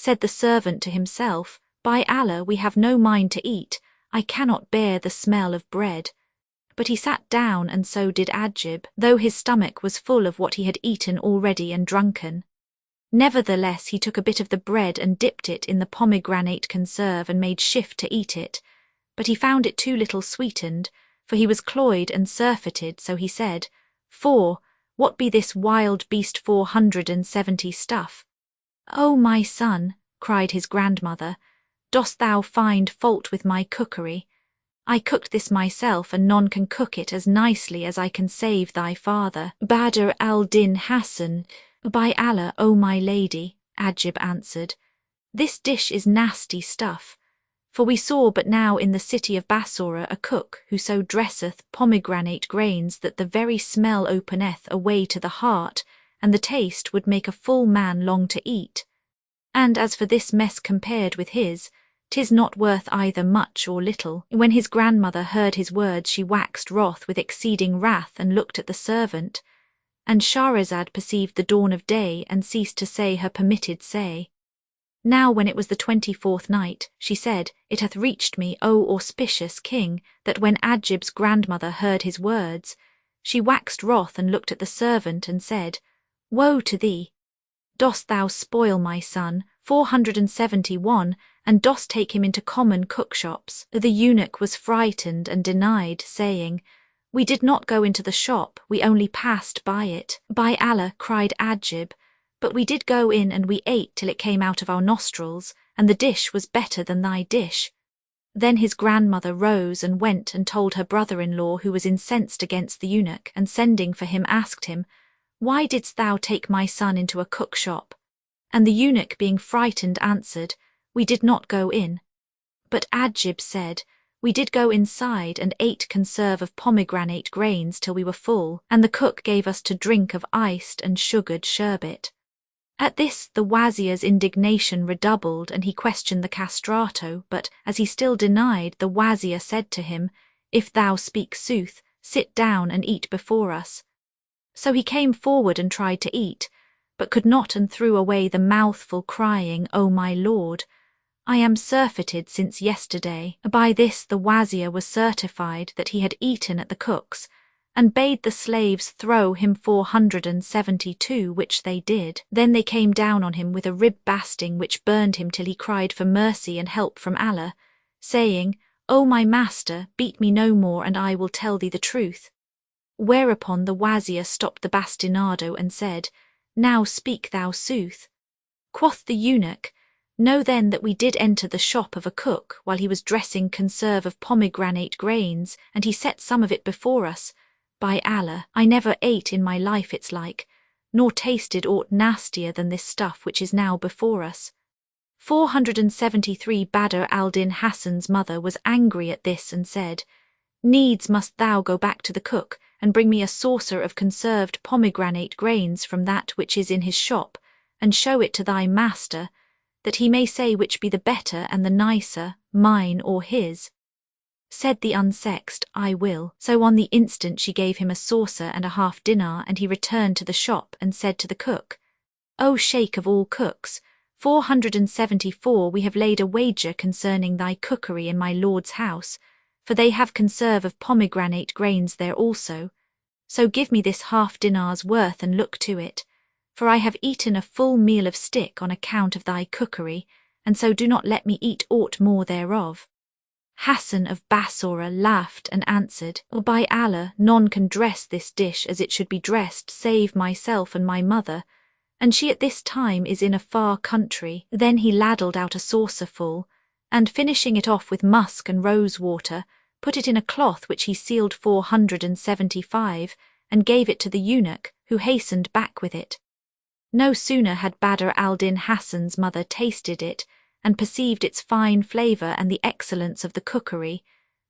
Said the servant to himself, "By Allah, we have no mind to eat. I cannot bear the smell of bread." But he sat down, and so did Ajib, though his stomach was full of what he had eaten already and drunken. Nevertheless he took a bit of the bread and dipped it in the pomegranate conserve and made shift to eat it. But he found it too little sweetened, for he was cloyed and surfeited, so he said, What be this wild beast 470 stuff?" "O my son," cried his grandmother, "dost thou find fault with my cookery? I cooked this myself, and none can cook it as nicely as I can save thy father, Badr al-Din Hassan." "By Allah, O my lady," Ajib answered, "this dish is nasty stuff. For we saw but now in the city of Bassora a cook who so dresseth pomegranate grains that the very smell openeth a way to the heart, and the taste would make a full man long to eat. And as for this mess compared with his, 'tis not worth either much or little." When his grandmother heard his words, she waxed wroth with exceeding wrath and looked at the servant. And Shahrazad perceived the dawn of day and ceased to say her permitted say. Now when it was the 24th night, she said, "It hath reached me, O auspicious king, that when Ajib's grandmother heard his words, she waxed wroth and looked at the servant and said, Woe to thee! Dost thou spoil my son, 471, and dost take him into common cookshops?" The eunuch was frightened and denied, saying, "We did not go into the shop, we only passed by it." "By Allah," cried Ajib, "but we did go in and we ate till it came out of our nostrils, and the dish was better than thy dish." Then his grandmother rose and went and told her brother-in-law, who was incensed against the eunuch, and sending for him asked him, "Why didst thou take my son into a cook shop?" And the eunuch, being frightened, answered, "We did not go in." But Ajib said, "We did go inside and ate conserve of pomegranate grains till we were full, and the cook gave us to drink of iced and sugared sherbet." At this the wazir's indignation redoubled, and he questioned the castrato, but as he still denied, the wazir said to him, "If thou speak sooth, sit down and eat before us." So he came forward and tried to eat, but could not, and threw away the mouthful, crying, "O my lord, I am surfeited since yesterday." By this the wazir was certified that he had eaten at the cook's, and bade the slaves throw him 472, which they did. Then they came down on him with a rib basting which burned him till he cried for mercy and help from Allah, saying, "O my master, beat me no more, and I will tell thee the truth." Whereupon the wazir stopped the bastinado and said, "Now speak thou sooth." Quoth the eunuch, "Know then that we did enter the shop of a cook while he was dressing conserve of pomegranate grains, and he set some of it before us. By Allah, I never ate in my life its like, nor tasted aught nastier than this stuff which is now before us." 473 Badr al-Din Hassan's mother was angry at this and said, "Needs must thou go back to the cook and bring me a saucer of conserved pomegranate grains from that which is in his shop, and show it to thy master, that he may say which be the better and the nicer, mine or his." Said the unsexed, "I will." So on the instant she gave him a saucer and a half dinar, and he returned to the shop and said to the cook, "O Sheikh of all cooks, 474 we have laid a wager concerning thy cookery in my lord's house, for they have conserve of pomegranate grains there also. So give me this half dinar's worth and look to it, for I have eaten a full meal of stick on account of thy cookery, and so do not let me eat aught more thereof." Hassan of Bassora laughed and answered, "By Allah, none can dress this dish as it should be dressed save myself and my mother, and she at this time is in a far country." Then he ladled out a saucerful, and finishing it off with musk and rose water, put it in a cloth which he sealed 475, and gave it to the eunuch, who hastened back with it. No sooner had Badr al-Din Hassan's mother tasted it, and perceived its fine flavour and the excellence of the cookery,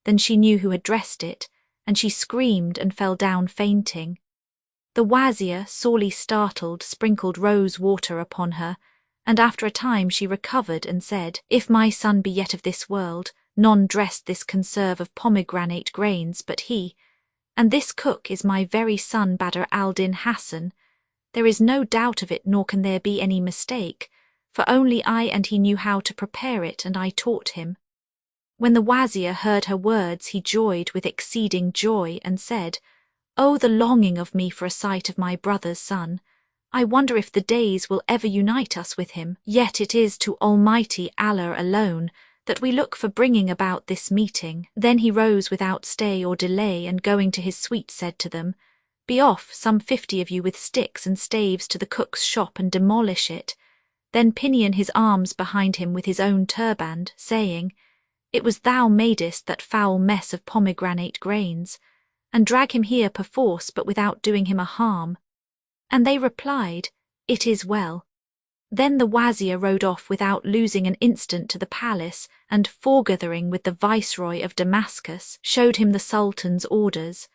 than she knew who had dressed it, and she screamed and fell down fainting. The wazir, sorely startled, sprinkled rose water upon her, and after a time she recovered and said, "If my son be yet of this world, none dressed this conserve of pomegranate grains but he, and this cook is my very son Badr al-Din Hassan. There is no doubt of it, nor can there be any mistake, for only I and he knew how to prepare it, and I taught him." When the Wazir heard her words, he joyed with exceeding joy and said, "Oh, the longing of me for a sight of my brother's son! I wonder if the days will ever unite us with him. Yet it is to Almighty Allah alone that we look for bringing about this meeting." Then he rose without stay or delay, and going to his suite said to them, "Be off, some 50 of you, with sticks and staves to the cook's shop and demolish it. Then pinion his arms behind him with his own turband, saying, 'It was thou madest that foul mess of pomegranate grains,' and drag him here perforce, but without doing him a harm." And they replied, "It is well." Then the Wazir rode off without losing an instant to the palace, and foregathering with the Viceroy of Damascus, showed him the Sultan's orders.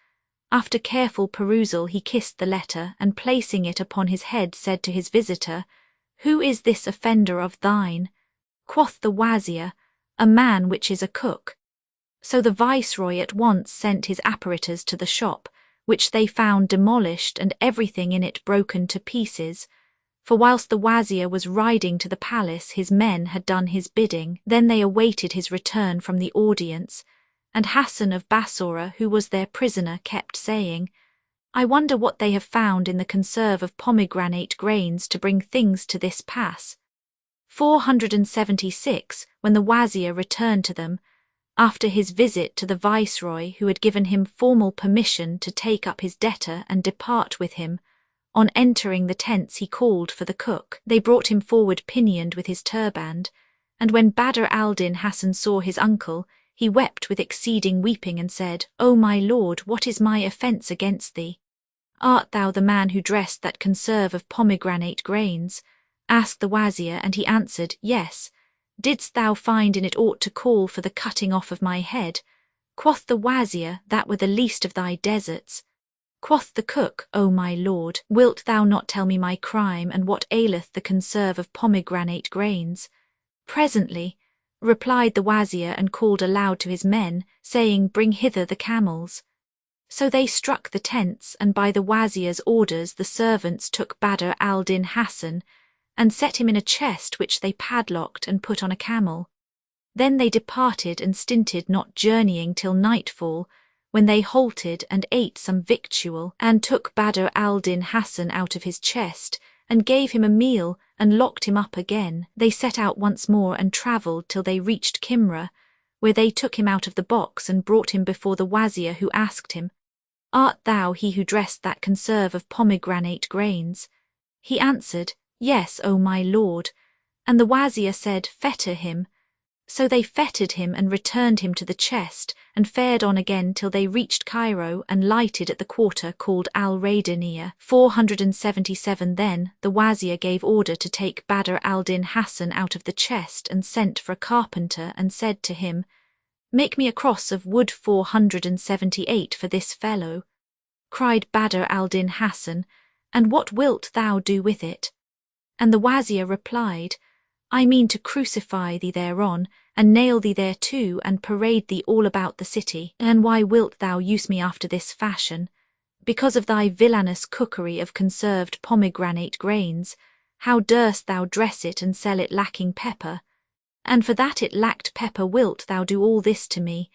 After careful perusal he kissed the letter, and placing it upon his head said to his visitor, "Who is this offender of thine?" Quoth the Wazir, "A man which is a cook." So the Viceroy at once sent his apparitors to the shop, which they found demolished and everything in it broken to pieces. For whilst the Wazir was riding to the palace, his men had done his bidding. Then they awaited his return from the audience, and Hassan of Bassora, who was their prisoner, kept saying, "I wonder what they have found in the conserve of pomegranate grains to bring things to this pass." 476, when the Wazir returned to them, after his visit to the Viceroy, who had given him formal permission to take up his debtor and depart with him, on entering the tents he called for the cook. They brought him forward pinioned with his turband, and when Badr al-Din Hassan saw his uncle, he wept with exceeding weeping and said, "O my lord, what is my offence against thee? Art thou the man who dressed that conserve of pomegranate grains?" Asked the Wazir, and he answered, "Yes." "Didst thou find in it aught to call for the cutting off of my head?" Quoth the Wazir, "That were the least of thy deserts." Quoth the cook, "O my lord, wilt thou not tell me my crime, and what aileth the conserve of pomegranate grains?" "Presently," replied the Wazir, and called aloud to his men, saying, "Bring hither the camels." So they struck the tents, and by the Wazir's orders the servants took Badr al-Din Hassan, and set him in a chest which they padlocked and put on a camel. Then they departed and stinted not journeying till nightfall, when they halted and ate some victual, and took Badr al-Din Hassan out of his chest, and gave him a meal, and locked him up again. They set out once more and travelled till they reached Kimra, where they took him out of the box and brought him before the Wazir, who asked him, "Art thou he who dressed that conserve of pomegranate grains?" He answered, "Yes, O my lord." And the Wazir said, "Fetter him." So they fettered him and returned him to the chest, and fared on again till they reached Cairo and lighted at the quarter called Al-Raydaniya. 477 Then the Wazir gave order to take Badr al-Din Hassan out of the chest, and sent for a carpenter and said to him, "Make me a cross of wood 478 for this fellow." Cried Badr al-Din Hassan, "And what wilt thou do with it?" And the Wazir replied, "I mean to crucify thee thereon, and nail thee thereto, and parade thee all about the city. And why wilt thou use me after this fashion? Because of thy villainous cookery of conserved pomegranate grains. How durst thou dress it and sell it lacking pepper? And for that it lacked pepper wilt thou do all this to me?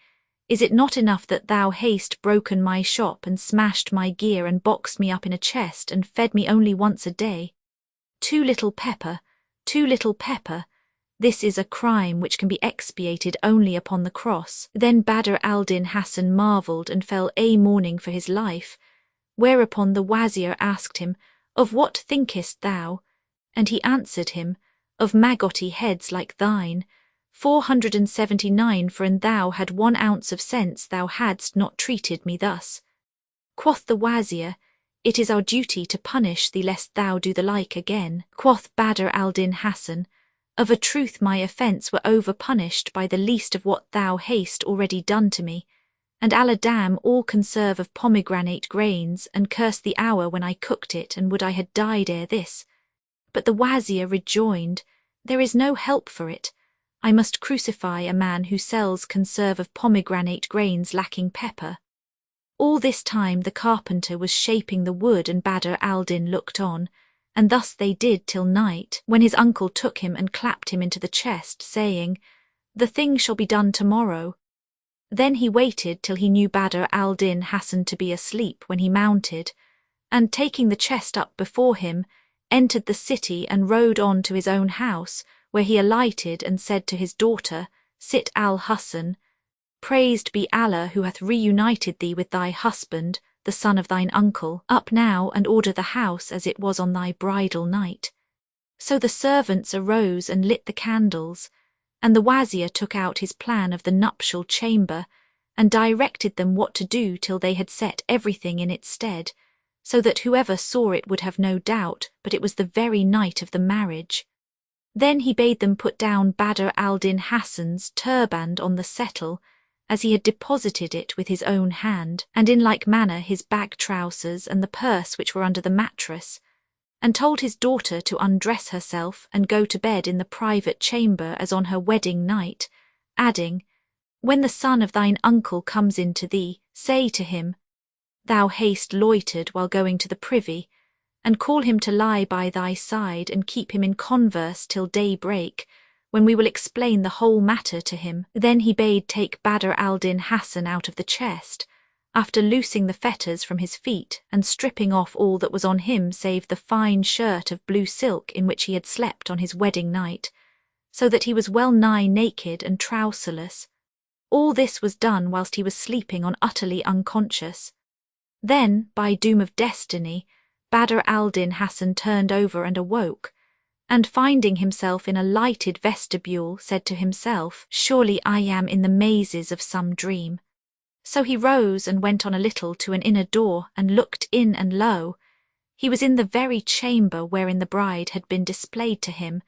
Is it not enough that thou hast broken my shop and smashed my gear and boxed me up in a chest and fed me only once a day? Too little pepper, too little pepper. This is a crime which can be expiated only upon the cross." Then Badr al-Din Hassan marvelled and fell a mourning for his life, whereupon the Wazir asked him, "Of what thinkest thou?" And he answered him, "Of maggoty heads like thine." 479 For an thou had 1 ounce of sense thou hadst not treated me thus. Quoth the Wazir, "It is our duty to punish thee lest thou do the like again." Quoth Badr al-Din Hassan, "Of a truth my offence were over-punished by the least of what thou hast already done to me, and Allah damn all conserve of pomegranate grains, and curse the hour when I cooked it, and would I had died ere this." But the Wazir rejoined, "There is no help for it. I must crucify a man who sells conserve of pomegranate grains lacking pepper." All this time the carpenter was shaping the wood, and Badr al-Din looked on, and thus they did till night, when his uncle took him and clapped him into the chest, saying, "The thing shall be done tomorrow." Then he waited till he knew Badr al-Din Hasan to be asleep when he mounted, and taking the chest up before him, entered the city and rode on to his own house, where he alighted and said to his daughter, Sit al-Hasan, "Praised be Allah who hath reunited thee with thy husband, the son of thine uncle. Up now and order the house as it was on thy bridal night." So the servants arose and lit the candles, and the wazir took out his plan of the nuptial chamber, and directed them what to do till they had set everything in its stead, so that whoever saw it would have no doubt but it was the very night of the marriage. Then he bade them put down Badr al-Din Hasan's turband on the settle, as he had deposited it with his own hand, and in like manner his bag trousers and the purse which were under the mattress, and told his daughter to undress herself and go to bed in the private chamber as on her wedding night, adding, "When the son of thine uncle comes in to thee, say to him, Thou hast loitered while going to the privy, and call him to lie by thy side and keep him in converse till day break, when we will explain the whole matter to him." Then he bade take Badr al-Din Hasan out of the chest, after loosing the fetters from his feet and stripping off all that was on him save the fine shirt of blue silk in which he had slept on his wedding night, so that he was well nigh naked and trouserless. All this was done whilst he was sleeping on utterly unconscious. Then, by doom of destiny, Badr al-Din Hasan turned over and awoke, and finding himself in a lighted vestibule, said to himself, "Surely I am in the mazes of some dream." So he rose and went on a little to an inner door and looked in, and lo, he was in the very chamber wherein the bride had been displayed to him,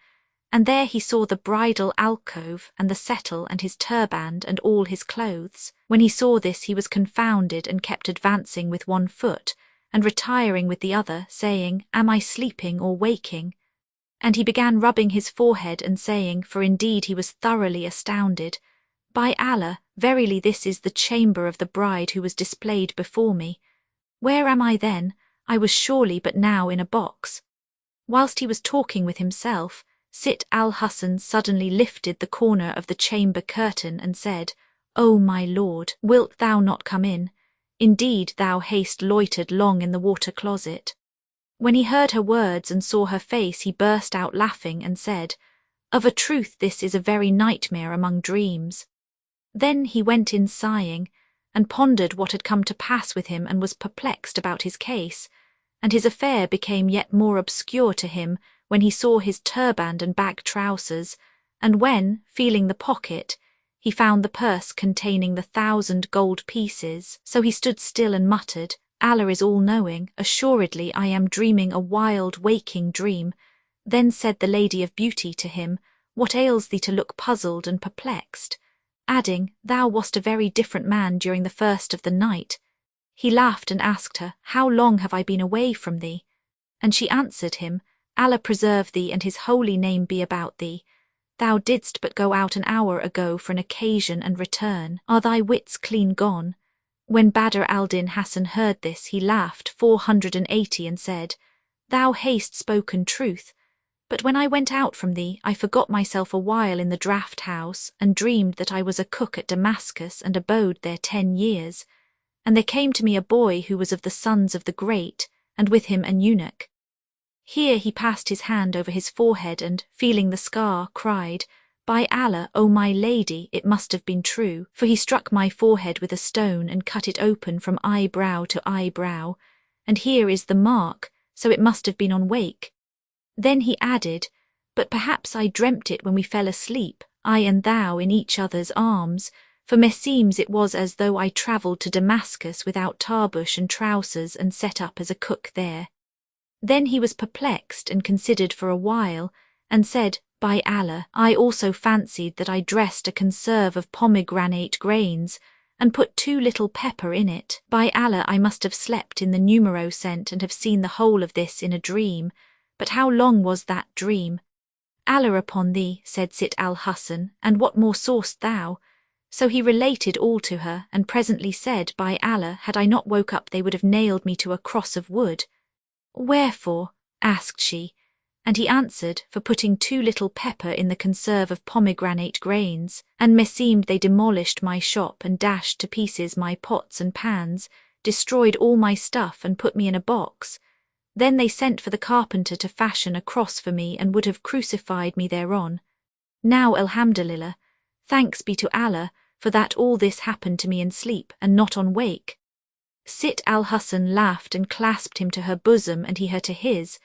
and there he saw the bridal alcove and the settle and his turband and all his clothes. When he saw this he was confounded and kept advancing with one foot and retiring with the other, saying, "Am I sleeping or waking?" And he began rubbing his forehead and saying, for indeed he was thoroughly astounded, "By Allah, verily this is the chamber of the bride who was displayed before me. Where am I then? I was surely but now in a box." Whilst he was talking with himself, Sit al-Hasan suddenly lifted the corner of the chamber curtain and said, "O my lord, wilt thou not come in? Indeed thou hast loitered long in the water closet." When he heard her words and saw her face, he burst out laughing and said, "Of a truth this is a very nightmare among dreams." Then he went in sighing, and pondered what had come to pass with him, and was perplexed about his case, and his affair became yet more obscure to him when he saw his turband and bag trousers, and when, feeling the pocket, he found the purse containing the 1,000 gold pieces. So he stood still and muttered, "Allah is all-knowing, assuredly I am dreaming a wild waking dream." Then said the Lady of Beauty to him, "What ails thee to look puzzled and perplexed?" Adding, "Thou wast a very different man during the first of the night." He laughed and asked her, "How long have I been away from thee?" And she answered him, "Allah preserve thee and his holy name be about thee. Thou didst but go out an hour ago for an occasion and return. Are thy wits clean gone?" When Badr al-Din Hasan heard this, he laughed 480 and said, "Thou hast spoken truth. But when I went out from thee, I forgot myself a while in the draught house, and dreamed that I was a cook at Damascus and abode there 10 years. And there came to me a boy who was of the sons of the great, and with him an eunuch." Here he passed his hand over his forehead and, feeling the scar, cried, "By Allah, O my lady, it must have been true, for he struck my forehead with a stone and cut it open from eyebrow to eyebrow, and here is the mark, so it must have been on wake." Then he added, "But perhaps I dreamt it when we fell asleep, I and thou in each other's arms, for meseems it was as though I travelled to Damascus without tarbush and trousers and set up as a cook there." Then he was perplexed and considered for a while, and said, "By Allah, I also fancied that I dressed a conserve of pomegranate grains, and put too little pepper in it. By Allah, I must have slept in the numero scent and have seen the whole of this in a dream. But how long was that dream?" "Allah upon thee," said Sit al-Hasan, "and what more sawest thou?" So he related all to her, and presently said, "By Allah, had I not woke up they would have nailed me to a cross of wood." "Wherefore?" asked she, and he answered, for putting too little pepper in the conserve of pomegranate grains, and meseemed they demolished my shop and dashed to pieces my pots and pans, destroyed all my stuff and put me in a box. Then they sent for the carpenter to fashion a cross for me and would have crucified me thereon. Now, alhamdulillah, thanks be to Allah, for that all this happened to me in sleep and not on wake. Sit al-Husn laughed and clasped him to her bosom and he her to his.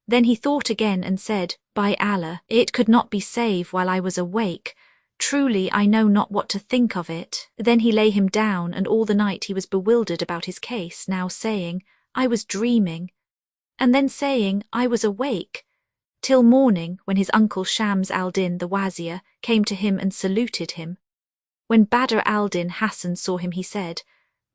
Then he thought again and said, By Allah, it could not be save while I was awake. Truly I know not what to think of it. Then he lay him down, and all the night he was bewildered about his case, now saying, I was dreaming, and then saying, I was awake, till morning, when his uncle Shams al-Din the Wazir came to him and saluted him. When Badr al-Din Hassan saw him, he said,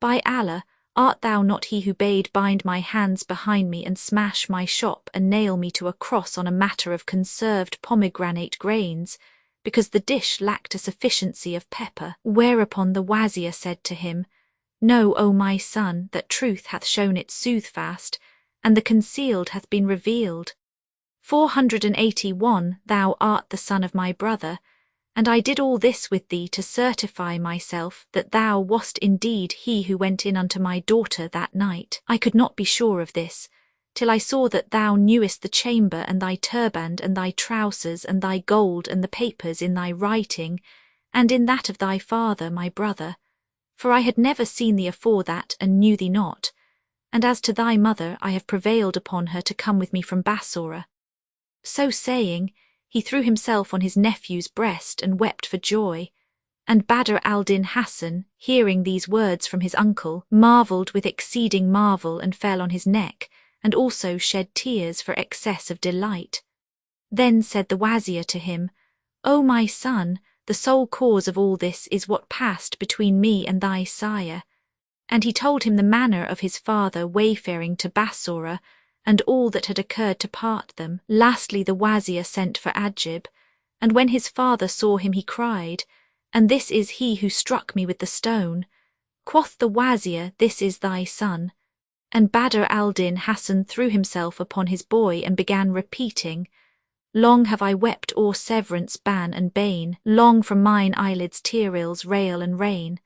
By Allah, art thou not he who bade bind my hands behind me and smash my shop and nail me to a cross on a matter of conserved pomegranate grains, because the dish lacked a sufficiency of pepper? Whereupon the Wazir said to him, Know, O my son, that truth hath shown its soothfast, and the concealed hath been revealed. 481 Thou art the son of my brother, and I did all this with thee to certify myself that thou wast indeed he who went in unto my daughter that night. I could not be sure of this, till I saw that thou knewest the chamber and thy turband and thy trousers and thy gold and the papers in thy writing, and in that of thy father my brother. For I had never seen thee afore that, and knew thee not. And as to thy mother, I have prevailed upon her to come with me from Bassora. So saying, he threw himself on his nephew's breast and wept for joy. And Badr al-Din Hassan, hearing these words from his uncle, marvelled with exceeding marvel and fell on his neck, and also shed tears for excess of delight. Then said the Wazir to him, O my son, the sole cause of all this is what passed between me and thy sire. And he told him the manner of his father wayfaring to Bassora, and all that had occurred to part them. Lastly the Wazir sent for Ajib, and when his father saw him he cried, And this is he who struck me with the stone. Quoth the Wazir, This is thy son. And Badr al-Din Hassan threw himself upon his boy and began repeating, Long have I wept o'er severance ban and bane, long from mine eyelids tear-rills rail and rain,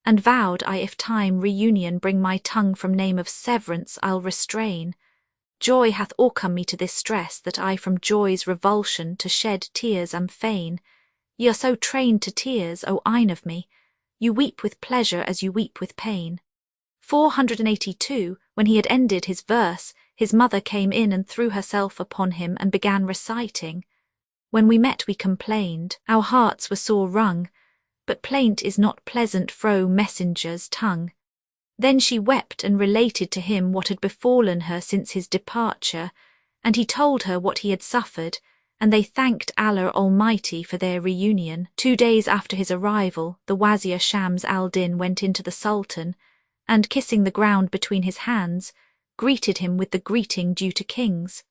and vowed I if time reunion bring my tongue from name of severance I'll restrain. Joy hath o'ercome me to this stress that I from joy's revulsion to shed tears am fain. Ye are so trained to tears, O Eyne of me, you weep with pleasure as you weep with pain. 482 When he had ended his verse, his mother came in and threw herself upon him and began reciting. When we met we complained, our hearts were sore wrung, but plaint is not pleasant fro messenger's tongue. Then she wept and related to him what had befallen her since his departure, and he told her what he had suffered, and they thanked Allah Almighty for their reunion. 2 days after his arrival, the Wazir Shams al-Din went into the Sultan, and kissing the ground between his hands, greeted him with the greeting due to kings.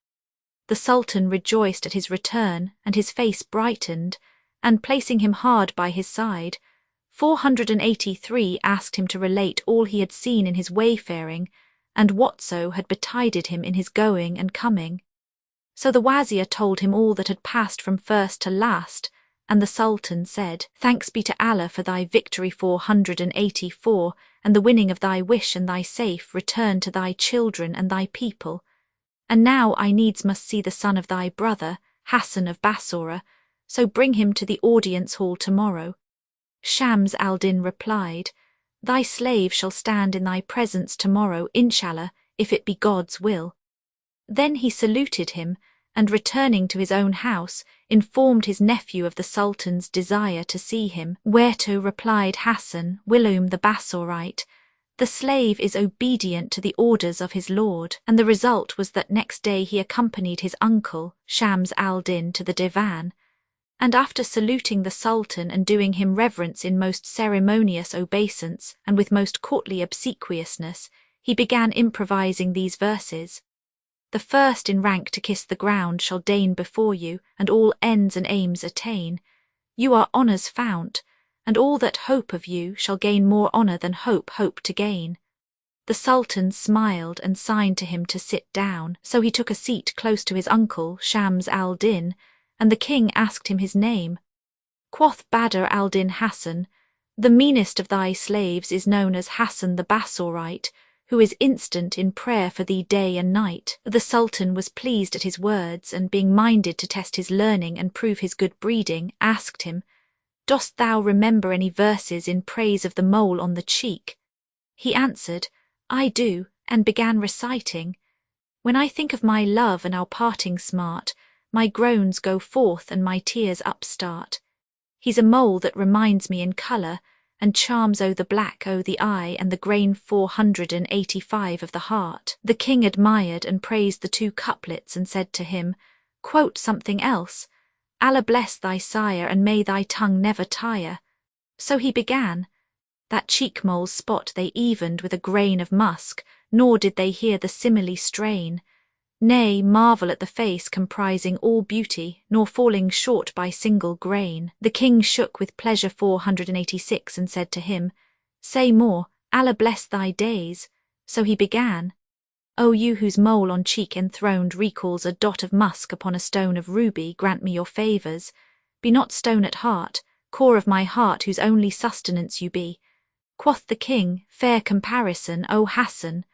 The Sultan rejoiced at his return, and his face brightened, and placing him hard by his side, 483 asked him to relate all he had seen in his wayfaring, and whatso had betided him in his going and coming. So the Wazir told him all that had passed from first to last, and the Sultan said, Thanks be to Allah for thy victory 484, and the winning of thy wish and thy safe return to thy children and thy people. And now I needs must see the son of thy brother, Hassan of Bassora, so bring him to the audience hall tomorrow. Shams al-Din replied, Thy slave shall stand in thy presence tomorrow, inshallah, if it be God's will. Then he saluted him, and returning to his own house, informed his nephew of the Sultan's desire to see him, whereto replied Hassan, whilome the Bassorite, The slave is obedient to the orders of his lord. And the result was that next day he accompanied his uncle, Shams al-Din, to the divan, and after saluting the Sultan and doing him reverence in most ceremonious obeisance and with most courtly obsequiousness, he began improvising these verses. The first in rank to kiss the ground shall deign before you, and all ends and aims attain. You are honour's fount, and all that hope of you shall gain more honour than hope to gain. The Sultan smiled and signed to him to sit down, so he took a seat close to his uncle, Shams al-Din, and the king asked him his name. Quoth Badr al-Din Hassan, "The meanest of thy slaves is known as Hassan the Bassorite, who is instant in prayer for thee day and night." The Sultan was pleased at his words, and being minded to test his learning and prove his good breeding, asked him, "Dost thou remember any verses in praise of the mole on the cheek?" He answered, "I do," and began reciting, "When I think of my love and our parting smart, my groans go forth and my tears upstart. He's a mole that reminds me in colour, and charms the black the eye and the grain 485 of the heart." The king admired and praised the two couplets and said to him, "Quote something else. Allah bless thy sire, and may thy tongue never tire." So he began, "That cheek mole's spot they evened with a grain of musk, nor did they hear the simile strain. Nay, marvel at the face comprising all beauty, nor falling short by single grain." The king shook with pleasure 486 and said to him, "Say more, Allah bless thy days." So he began, "O you whose mole on cheek enthroned recalls a dot of musk upon a stone of ruby, grant me your favours. Be not stone at heart, core of my heart whose only sustenance you be." Quoth the king, "Fair comparison, O Hassan.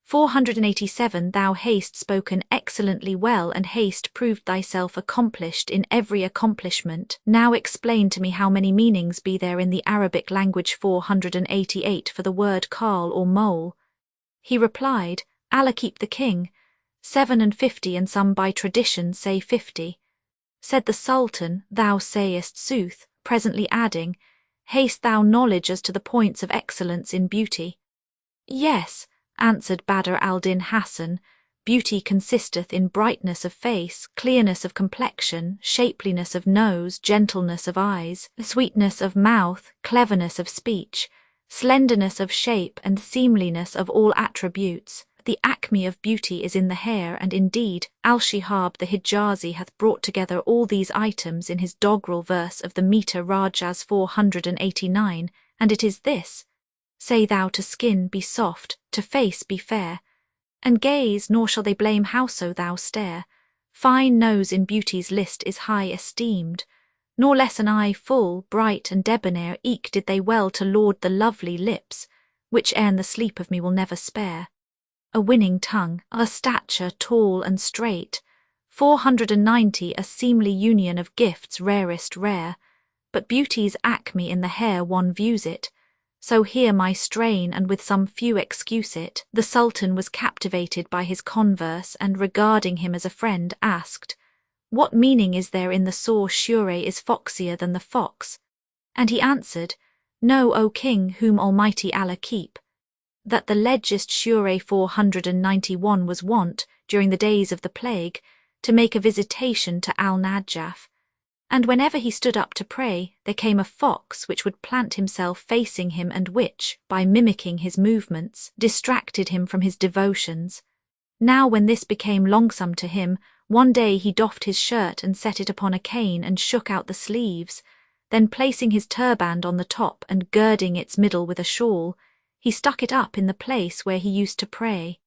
487 Thou hast spoken excellently well, and hast proved thyself accomplished in every accomplishment. Now explain to me how many meanings be there in the Arabic language 488 for the word Karl or mole." He replied, "Allah keep the king, 57, and some by tradition say 50. Said the Sultan, "Thou sayest sooth," presently adding, "Hast thou knowledge as to the points of excellence in beauty?" "Yes," answered Badr al-Din Hassan, "beauty consisteth in brightness of face, clearness of complexion, shapeliness of nose, gentleness of eyes, sweetness of mouth, cleverness of speech, slenderness of shape, and seemliness of all attributes. The acme of beauty is in the hair, and indeed Al-Shihab the Hijazi hath brought together all these items in his doggerel verse of the meter Rajaz 489, and it is this: Say thou to skin, be soft, to face be fair, and gaze, nor shall they blame howso thou stare. Fine nose in beauty's list is high esteemed, nor less an eye full, bright, and debonair. Eke did they well to laud the lovely lips, which e'en the sleep of me will never spare. A winning tongue, a stature tall and straight, 490 a seemly union of gifts rarest rare. But beauty's acme in the hair one views it. So hear my strain, and with some few excuse it." The Sultan was captivated by his converse, and regarding him as a friend, asked, "What meaning is there in the saw Shure is foxier than the fox?" And he answered, "Know, O king, whom Almighty Allah keep, that the legist Shure 491 was wont, during the days of the plague, to make a visitation to Al-Najaf. And whenever he stood up to pray, there came a fox which would plant himself facing him, and which, by mimicking his movements, distracted him from his devotions. Now when this became longsome to him, one day he doffed his shirt and set it upon a cane and shook out the sleeves. Then placing his turband on the top and girding its middle with a shawl, he stuck it up in the place where he used to pray.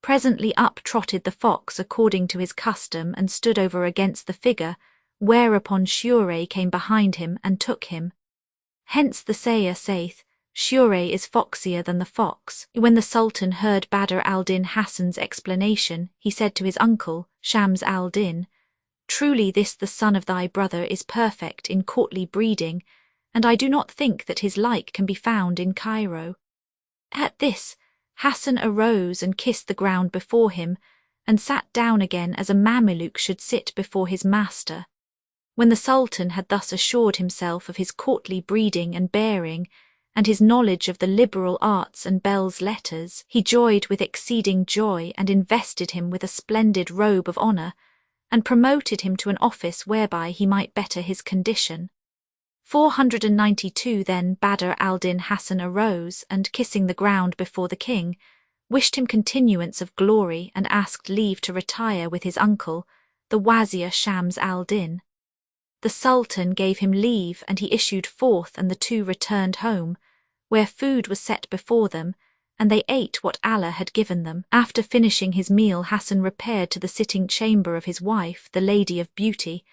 Presently up trotted the fox according to his custom and stood over against the figure, whereupon Shure came behind him and took him. Hence the sayer saith, Shure is foxier than the fox. When the Sultan heard Badr al-Din Hassan's explanation, he said to his uncle, Shams al-Din, "Truly this the son of thy brother is perfect in courtly breeding, and I do not think that his like can be found in Cairo." At this, Hassan arose and kissed the ground before him, and sat down again as a Mameluke should sit before his master. When the Sultan had thus assured himself of his courtly breeding and bearing, and his knowledge of the liberal arts and belles letters, he joyed with exceeding joy, and invested him with a splendid robe of honour, and promoted him to an office whereby he might better his condition. 492 Then Badr al-Din Hassan arose, and kissing the ground before the king, wished him continuance of glory, and asked leave to retire with his uncle, the Wazir Shams al-Din. The Sultan gave him leave, and he issued forth, and the two returned home, where food was set before them, and they ate what Allah had given them. After finishing his meal, Hassan repaired to the sitting chamber of his wife, the Lady of Beauty,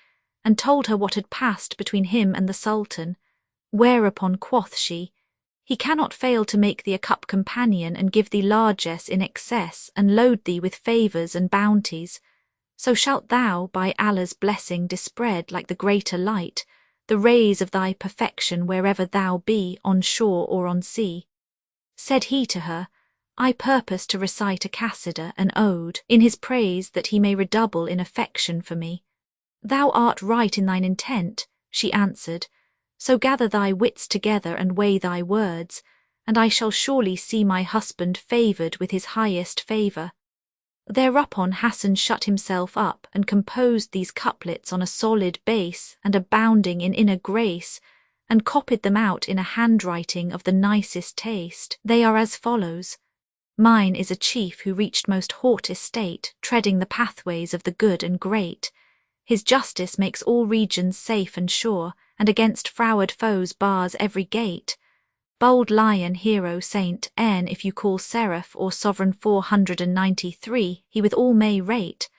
and told her what had passed between him and the Sultan, whereupon quoth she, "He cannot fail to make thee a cup companion and give thee largesse in excess and load thee with favours and bounties. So shalt thou, by Allah's blessing, dispread like the greater light, the rays of thy perfection wherever thou be, on shore or on sea." Said he to her, "I purpose to recite a qasida, an ode, in his praise that he may redouble in affection for me." "Thou art right in thine intent," she answered, "so gather thy wits together and weigh thy words, and I shall surely see my husband favoured with his highest favour." Thereupon Hassan shut himself up and composed these couplets on a solid base and abounding in inner grace, and copied them out in a handwriting of the nicest taste. They are as follows: "Mine is a chief who reached most haught estate, treading the pathways of the good and great. His justice makes all regions safe and sure, and against froward foes bars every gate. Bold lion, hero, saint, e'en if you call seraph or sovereign 493, he with all may rate.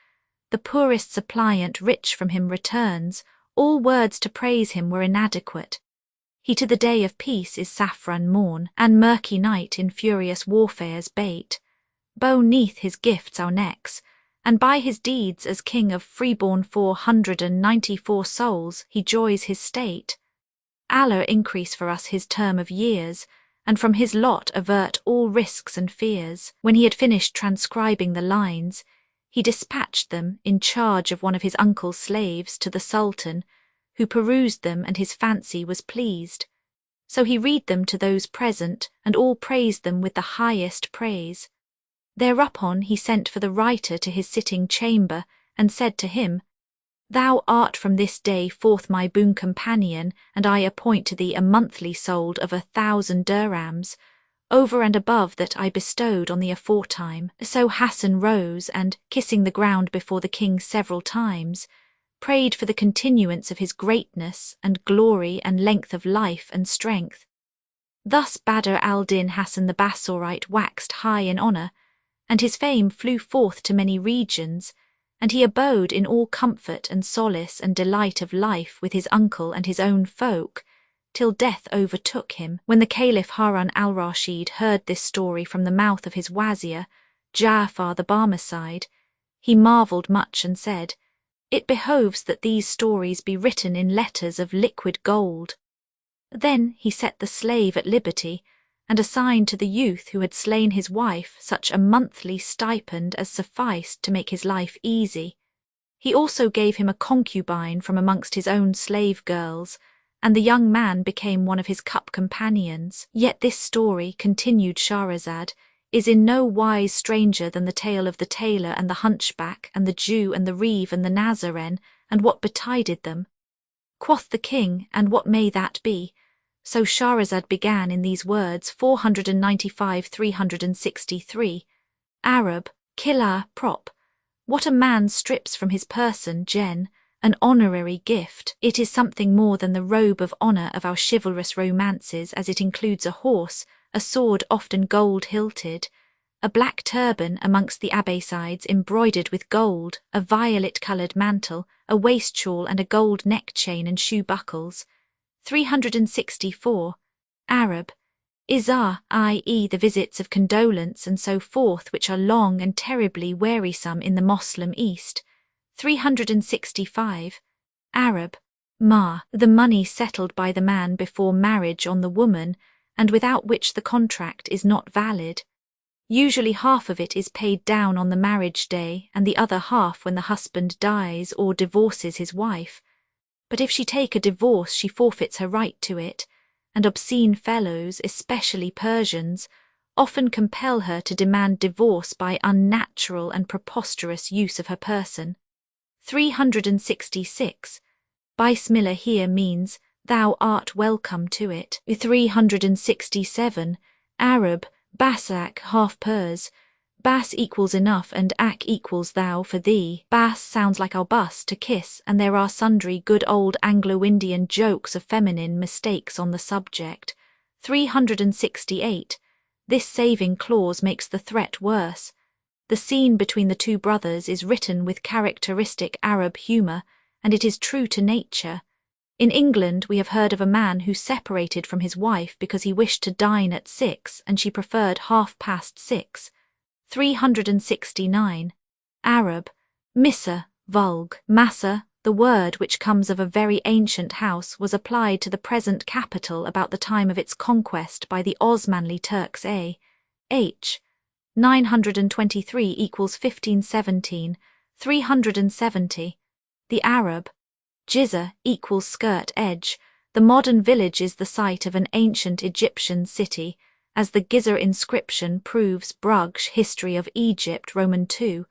The poorest suppliant rich from him returns, all words to praise him were inadequate. He to the day of peace is saffron morn, and murky night in furious warfare's bait. Bow 'neath his gifts our necks, and by his deeds as king of freeborn 494 souls he joys his state. Allah increase for us his term of years, and from his lot avert all risks and fears." When he had finished transcribing the lines, he dispatched them in charge of one of his uncle's slaves to the Sultan, who perused them and his fancy was pleased. So he read them to those present, and all praised them with the highest praise. Thereupon he sent for the writer to his sitting chamber, and said to him, "Thou art from this day forth my boon companion, and I appoint to thee a monthly solde of 1,000 dirhams, over and above that I bestowed on the aforetime." So Hassan rose and, kissing the ground before the king several times, prayed for the continuance of his greatness and glory and length of life and strength. Thus Badr al-Din Hassan the Bassorite waxed high in honour, and his fame flew forth to many regions, and he abode in all comfort and solace and delight of life with his uncle and his own folk, till death overtook him. When the Caliph Harun al-Rashid heard this story from the mouth of his wazir, Ja'far the Barmecide, he marvelled much and said, "It behoves that these stories be written in letters of liquid gold." Then he set the slave at liberty, and assigned to the youth who had slain his wife such a monthly stipend as sufficed to make his life easy. He also gave him a concubine from amongst his own slave girls, and the young man became one of his cup companions. Yet this story, continued Shahrazad, is in no wise stranger than the tale of the tailor and the hunchback, and the Jew and the reeve and the Nazarene, and what betided them. Quoth the king, "And what may that be?" So Shahrazad began in these words 495-363. Arab, Killa, prop. What a man strips from his person, gen, an honorary gift. It is something more than the robe of honour of our chivalrous romances, as it includes a horse, a sword often gold-hilted, a black turban amongst the Abbasides embroidered with gold, a violet-coloured mantle, a waist shawl and a gold neck-chain and shoe buckles. 364. Arab, Izar, i.e. the visits of condolence and so forth, which are long and terribly wearisome in the Moslem East. 365. Arab, Ma, the money settled by the man before marriage on the woman, and without which the contract is not valid. Usually half of it is paid down on the marriage day, and the other half when the husband dies or divorces his wife. But if she take a divorce, she forfeits her right to it, and obscene fellows, especially Persians, often compel her to demand divorce by unnatural and preposterous use of her person. 366. Bismillah here means, "Thou art welcome to it." 367. Arab, Basak, half Pers. Bas equals enough and ak equals thou for thee. Bas sounds like albus, to kiss, and there are sundry good old Anglo-Indian jokes of feminine mistakes on the subject. 368. This saving clause makes the threat worse. The scene between the two brothers is written with characteristic Arab humour, and it is true to nature. In England we have heard of a man who separated from his wife because he wished to dine at 6 and she preferred 6:30. 369. Arab. Missa, vulg. Massa, the word which comes of a very ancient house, was applied to the present capital about the time of its conquest by the Osmanli Turks a.h. 923 equals 1517, 370. The Arab. Jizza equals skirt edge. The modern village is the site of an ancient Egyptian city, as the Giza inscription proves. Brugge, History of Egypt, Roman 2,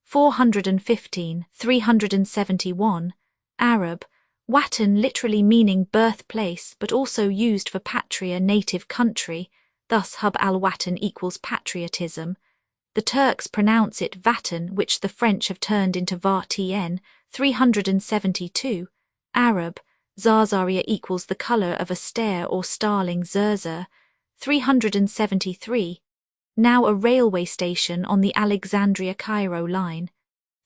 415, 371. Arab. Watan literally meaning birthplace, but also used for patria, native country, thus hub al-Watan equals patriotism. The Turks pronounce it Vatan, which the French have turned into Vartn. 372. Arab. Zarzaria equals the colour of a stare or starling Zerzer. 373. Now a railway station on the Alexandria-Cairo line.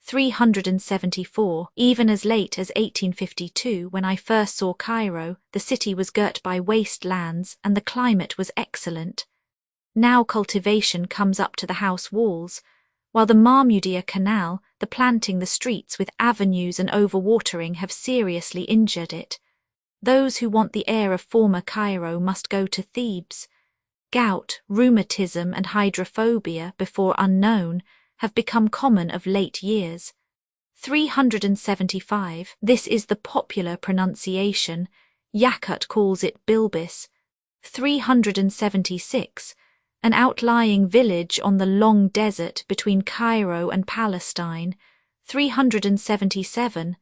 374. Even as late as 1852, when I first saw Cairo, the city was girt by waste lands and the climate was excellent. Now cultivation comes up to the house walls, while the Mahmudiya Canal, the planting the streets with avenues and overwatering have seriously injured it. Those who want the air of former Cairo must go to Thebes. Gout, rheumatism and hydrophobia, before unknown, have become common of late years. 375. This is the popular pronunciation. Yakut calls it Bilbis. 376. An outlying village on the long desert between Cairo and Palestine. 377.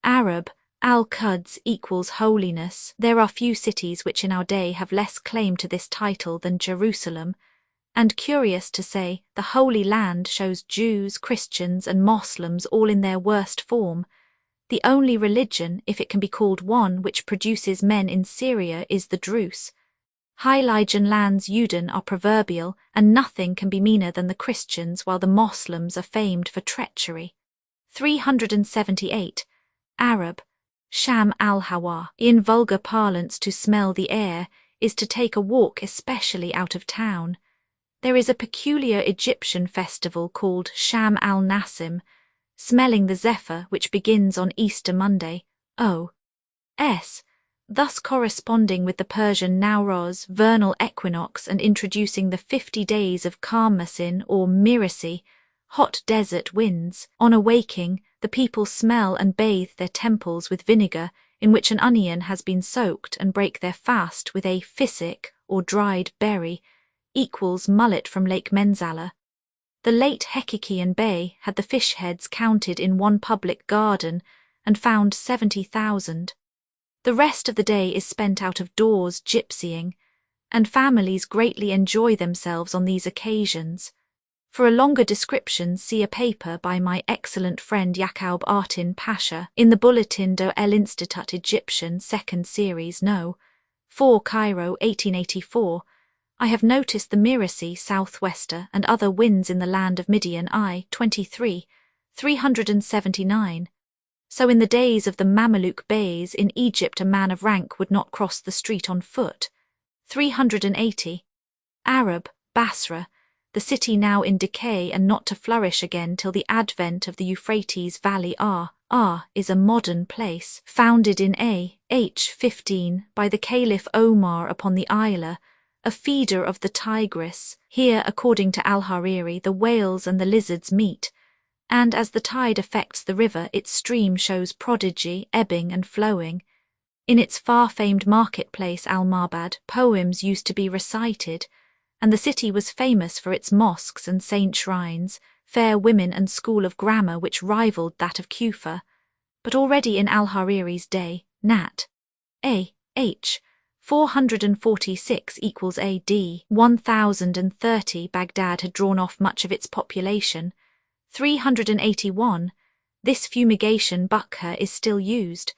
Arab. Al-Quds equals holiness. There are few cities which in our day have less claim to this title than Jerusalem, and curious to say, the Holy Land shows Jews, Christians and Moslems all in their worst form. The only religion, if it can be called one, which produces men in Syria is the Druze. High-Lygian lands Yuden are proverbial, and nothing can be meaner than the Christians, while the Moslems are famed for treachery. 378. Arab. Sham al-Hawa, in vulgar parlance to smell the air, is to take a walk especially out of town. There is a peculiar Egyptian festival called Sham al-Nasim, smelling the zephyr, which begins on Easter Monday, o.s., thus corresponding with the Persian Nowroz, vernal equinox, and introducing the 50 days of Karmasin or Mirasi, hot desert winds. On awaking, the people smell and bathe their temples with vinegar, in which an onion has been soaked, and break their fast with a physic, or dried berry, equals mullet from Lake Menzala. The late Hekikian Bey had the fish heads counted in one public garden, and found 70,000. The rest of the day is spent out of doors gypsying, and families greatly enjoy themselves on these occasions. For a longer description, see a paper by my excellent friend Yacoub Artin Pasha in the Bulletin de l'Institut Egyptian 2nd Series No. 4 Cairo 1884. I have noticed the Mirasi, southwester, and other winds in the land of Midian I 23, 379. So in the days of the Mameluke Beys in Egypt a man of rank would not cross the street on foot. 380. Arab, Basra, the city now in decay and not to flourish again till the advent of the Euphrates Valley is a modern place, founded in A.H. 15 by the Caliph Omar upon the Isla, a feeder of the Tigris. Here, according to Al-Hariri, the whales and the lizards meet, and as the tide affects the river, its stream shows prodigy, ebbing and flowing. In its far-famed marketplace Al-Mabad, poems used to be recited, and the city was famous for its mosques and saint shrines, fair women and school of grammar which rivaled that of Kufa. But already in Al-Hariri's day, Nat. A.H. 446 equals A.D. 1030, Baghdad had drawn off much of its population. 381. This fumigation bakha is still used.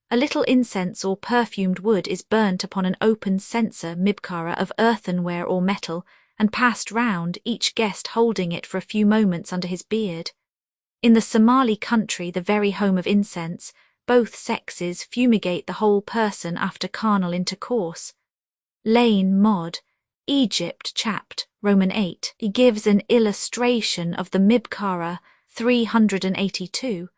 A little incense or perfumed wood is burnt upon an open censer mibkara of earthenware or metal, and passed round, each guest holding it for a few moments under his beard. In the Somali country, the very home of incense, both sexes fumigate the whole person after carnal intercourse. Lane Mod, Egypt Chapt, Roman 8, he gives an illustration of the Mibkara 382.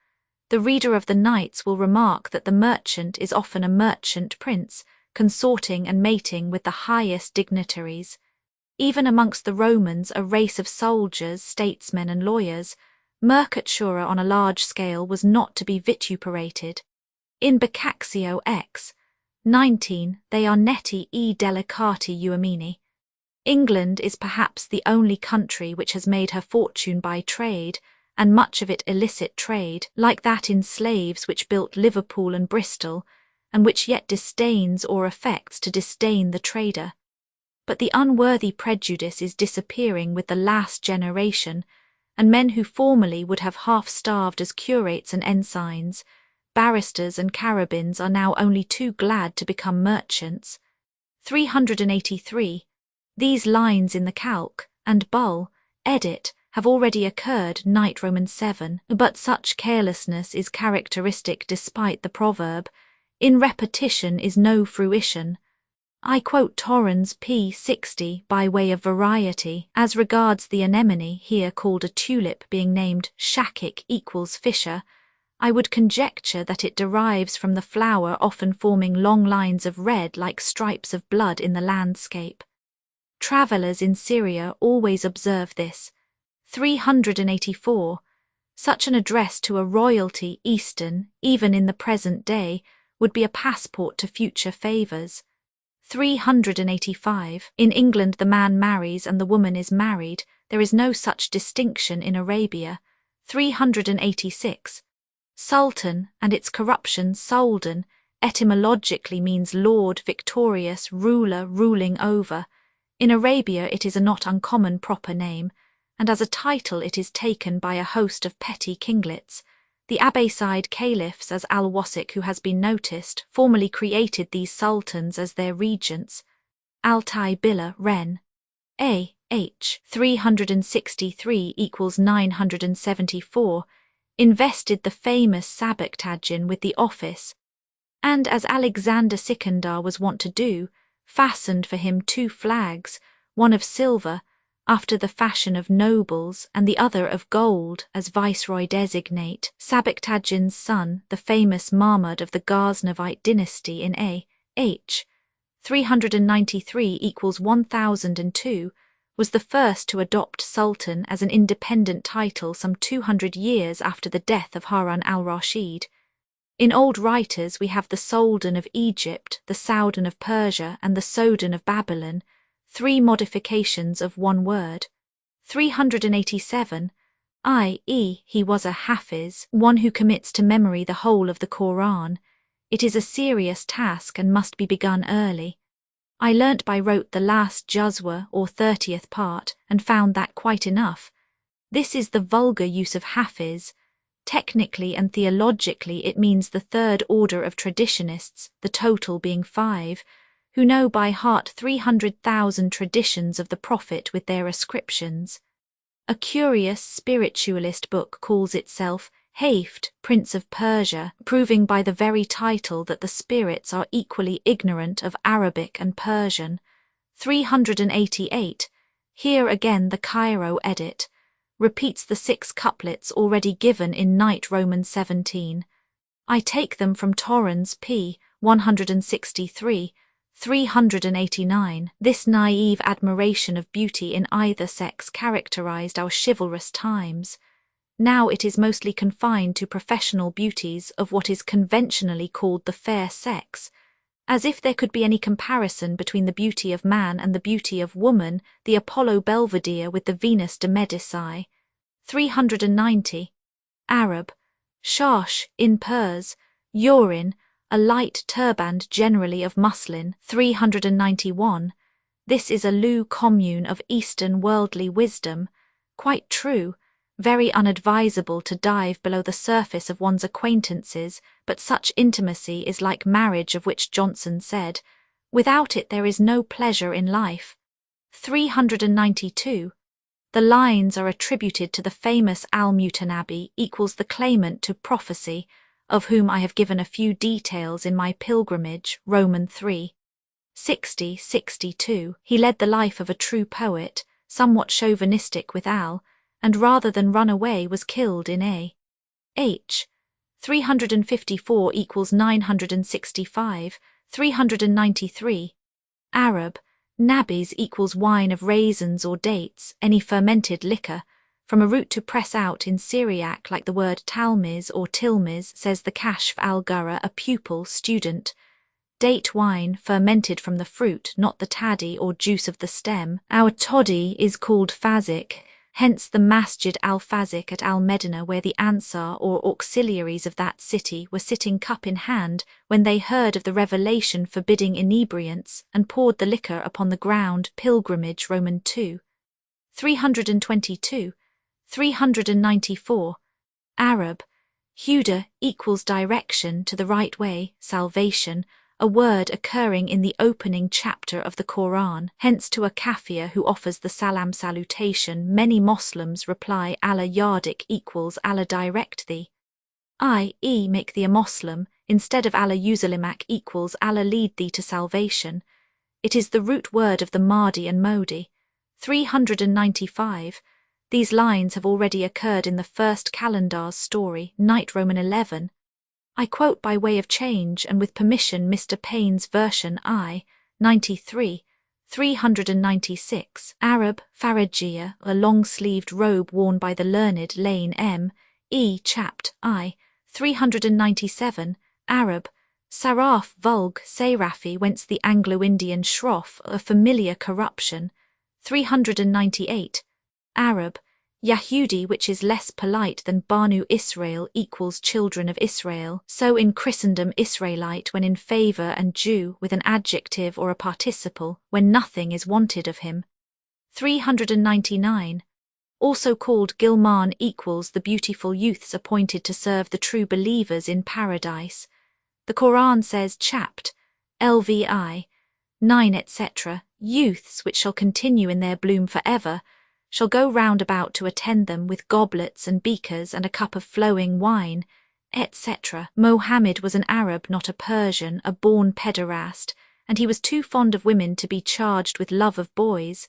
The reader of the Nights will remark that the merchant is often a merchant prince, consorting and mating with the highest dignitaries. Even amongst the Romans, a race of soldiers, statesmen and lawyers, mercatura on a large scale was not to be vituperated. In Boccaccio X. 19, they are netti e delicati uomini. England is perhaps the only country which has made her fortune by trade, and much of it illicit trade, like that in slaves which built Liverpool and Bristol, and which yet disdains or affects to disdain the trader. But the unworthy prejudice is disappearing with the last generation, and men who formerly would have half-starved as curates and ensigns, barristers and carabins are now only too glad to become merchants. 383. These lines in the calque and bull, edit, have already occurred, Night Roman 7, but such carelessness is characteristic despite the proverb, in repetition is no fruition. I quote Torrens p. 60 by way of variety, as regards the anemone here called a tulip being named shakik equals fisher. I would conjecture that it derives from the flower often forming long lines of red like stripes of blood in the landscape. Travellers in Syria always observe this. 384. Such an address to a royalty Eastern, even in the present day, would be a passport to future favours. 385. In England the man marries and the woman is married. There is no such distinction in Arabia. 386. Sultan, and its corruption Soldan, etymologically means lord, victorious, ruler, ruling over. In Arabia it is a not uncommon proper name, and as a title it is taken by a host of petty kinglets. The Abbasid caliphs, as Al-Wasik, who has been noticed, formerly created these sultans as their regents. Altai Billah Ren. A. H. 363 equals 974, invested the famous Sabaktajin with the office, and as Alexander Sikandar was wont to do, fastened for him 2 flags, one of silver, after the fashion of nobles, and the other of gold, as viceroy designate, Sabaktajin's son, the famous Mahmud of the Ghaznavite dynasty in A. H. 393 equals 1002, was the first to adopt Sultan as an independent title some 200 years after the death of Harun al-Rashid. In old writers we have the Soldan of Egypt, the Saudan of Persia, and the Sodan of Babylon, 3 modifications of one word. 387, i.e. he was a Hafiz, one who commits to memory the whole of the Quran. It is a serious task and must be begun early. I learnt by rote the last juzwa or 30th part and found that quite enough. This is the vulgar use of Hafiz. Technically and theologically it means the third order of traditionists, the total being 5, who know by heart 300,000 traditions of the Prophet with their ascriptions. A curious spiritualist book calls itself Haft, Prince of Persia, proving by the very title that the spirits are equally ignorant of Arabic and Persian. 388, here again the Cairo edit, repeats the 6 couplets already given in Night Roman 17. I take them from Torrens p. 163, 389. This naive admiration of beauty in either sex characterized our chivalrous times. Now it is mostly confined to professional beauties of what is conventionally called the fair sex. As if there could be any comparison between the beauty of man and the beauty of woman, the Apollo Belvedere with the Venus de Medici. 390. Arab. Shash, in Pers, urine, a light turband generally of muslin. 391. This is a loo commune of Eastern worldly wisdom. Quite true. Very unadvisable to dive below the surface of one's acquaintances, but such intimacy is like marriage, of which Johnson said, "Without it there is no pleasure in life." 392. The lines are attributed to the famous Al-Mutanabi equals the claimant to prophecy, of whom I have given a few details in my pilgrimage, Roman 3. 60-62. He led the life of a true poet, somewhat chauvinistic with Al, and rather than run away was killed in A. H. 354 equals 965, 393. Arab, nabis equals wine of raisins or dates, any fermented liquor, from a root to press out in Syriac like the word talmiz or tilmiz, says the Kashf al-Ghurra, a pupil, student. Date wine fermented from the fruit, not the taddy or juice of the stem. Our toddy is called fazik, hence the Masjid al-Fazik at al-Medina, where the Ansar or auxiliaries of that city were sitting cup in hand when they heard of the revelation forbidding inebriants and poured the liquor upon the ground. Pilgrimage, Roman 2. 322. 394. Arab, huda equals direction to the right way, salvation, a word occurring in the opening chapter of the Quran. Hence to a kafir who offers the salam salutation, many Muslims reply Allah yardik equals Allah direct thee, i.e. make thee a Muslim, instead of Allah yuzalimak equals Allah lead thee to salvation. It is the root word of the Mahdi and Modi. 395. These lines have already occurred in the first Kalandar's story, Night, Roman 11. I quote by way of change and with permission Mr. Payne's version I, 93, 396. Arab, farajiyya, a long-sleeved robe worn by the learned Lane M. E. Chapt. I, 397. Arab, saraf, vulg, serafi, whence the Anglo-Indian shroff, a familiar corruption. 398. Arab, Yahudi, which is less polite than Banu Israel equals children of Israel, so in Christendom Israelite when in favour, and Jew with an adjective or a participle when nothing is wanted of him. 399. Also called Gilman equals the beautiful youths appointed to serve the true believers in paradise. The Quran says chapt, lvi, 9 etc., youths which shall continue in their bloom forever, shall go round about to attend them with goblets and beakers and a cup of flowing wine, etc. Mohammed was an Arab, not a Persian, a born pederast, and he was too fond of women to be charged with love of boys.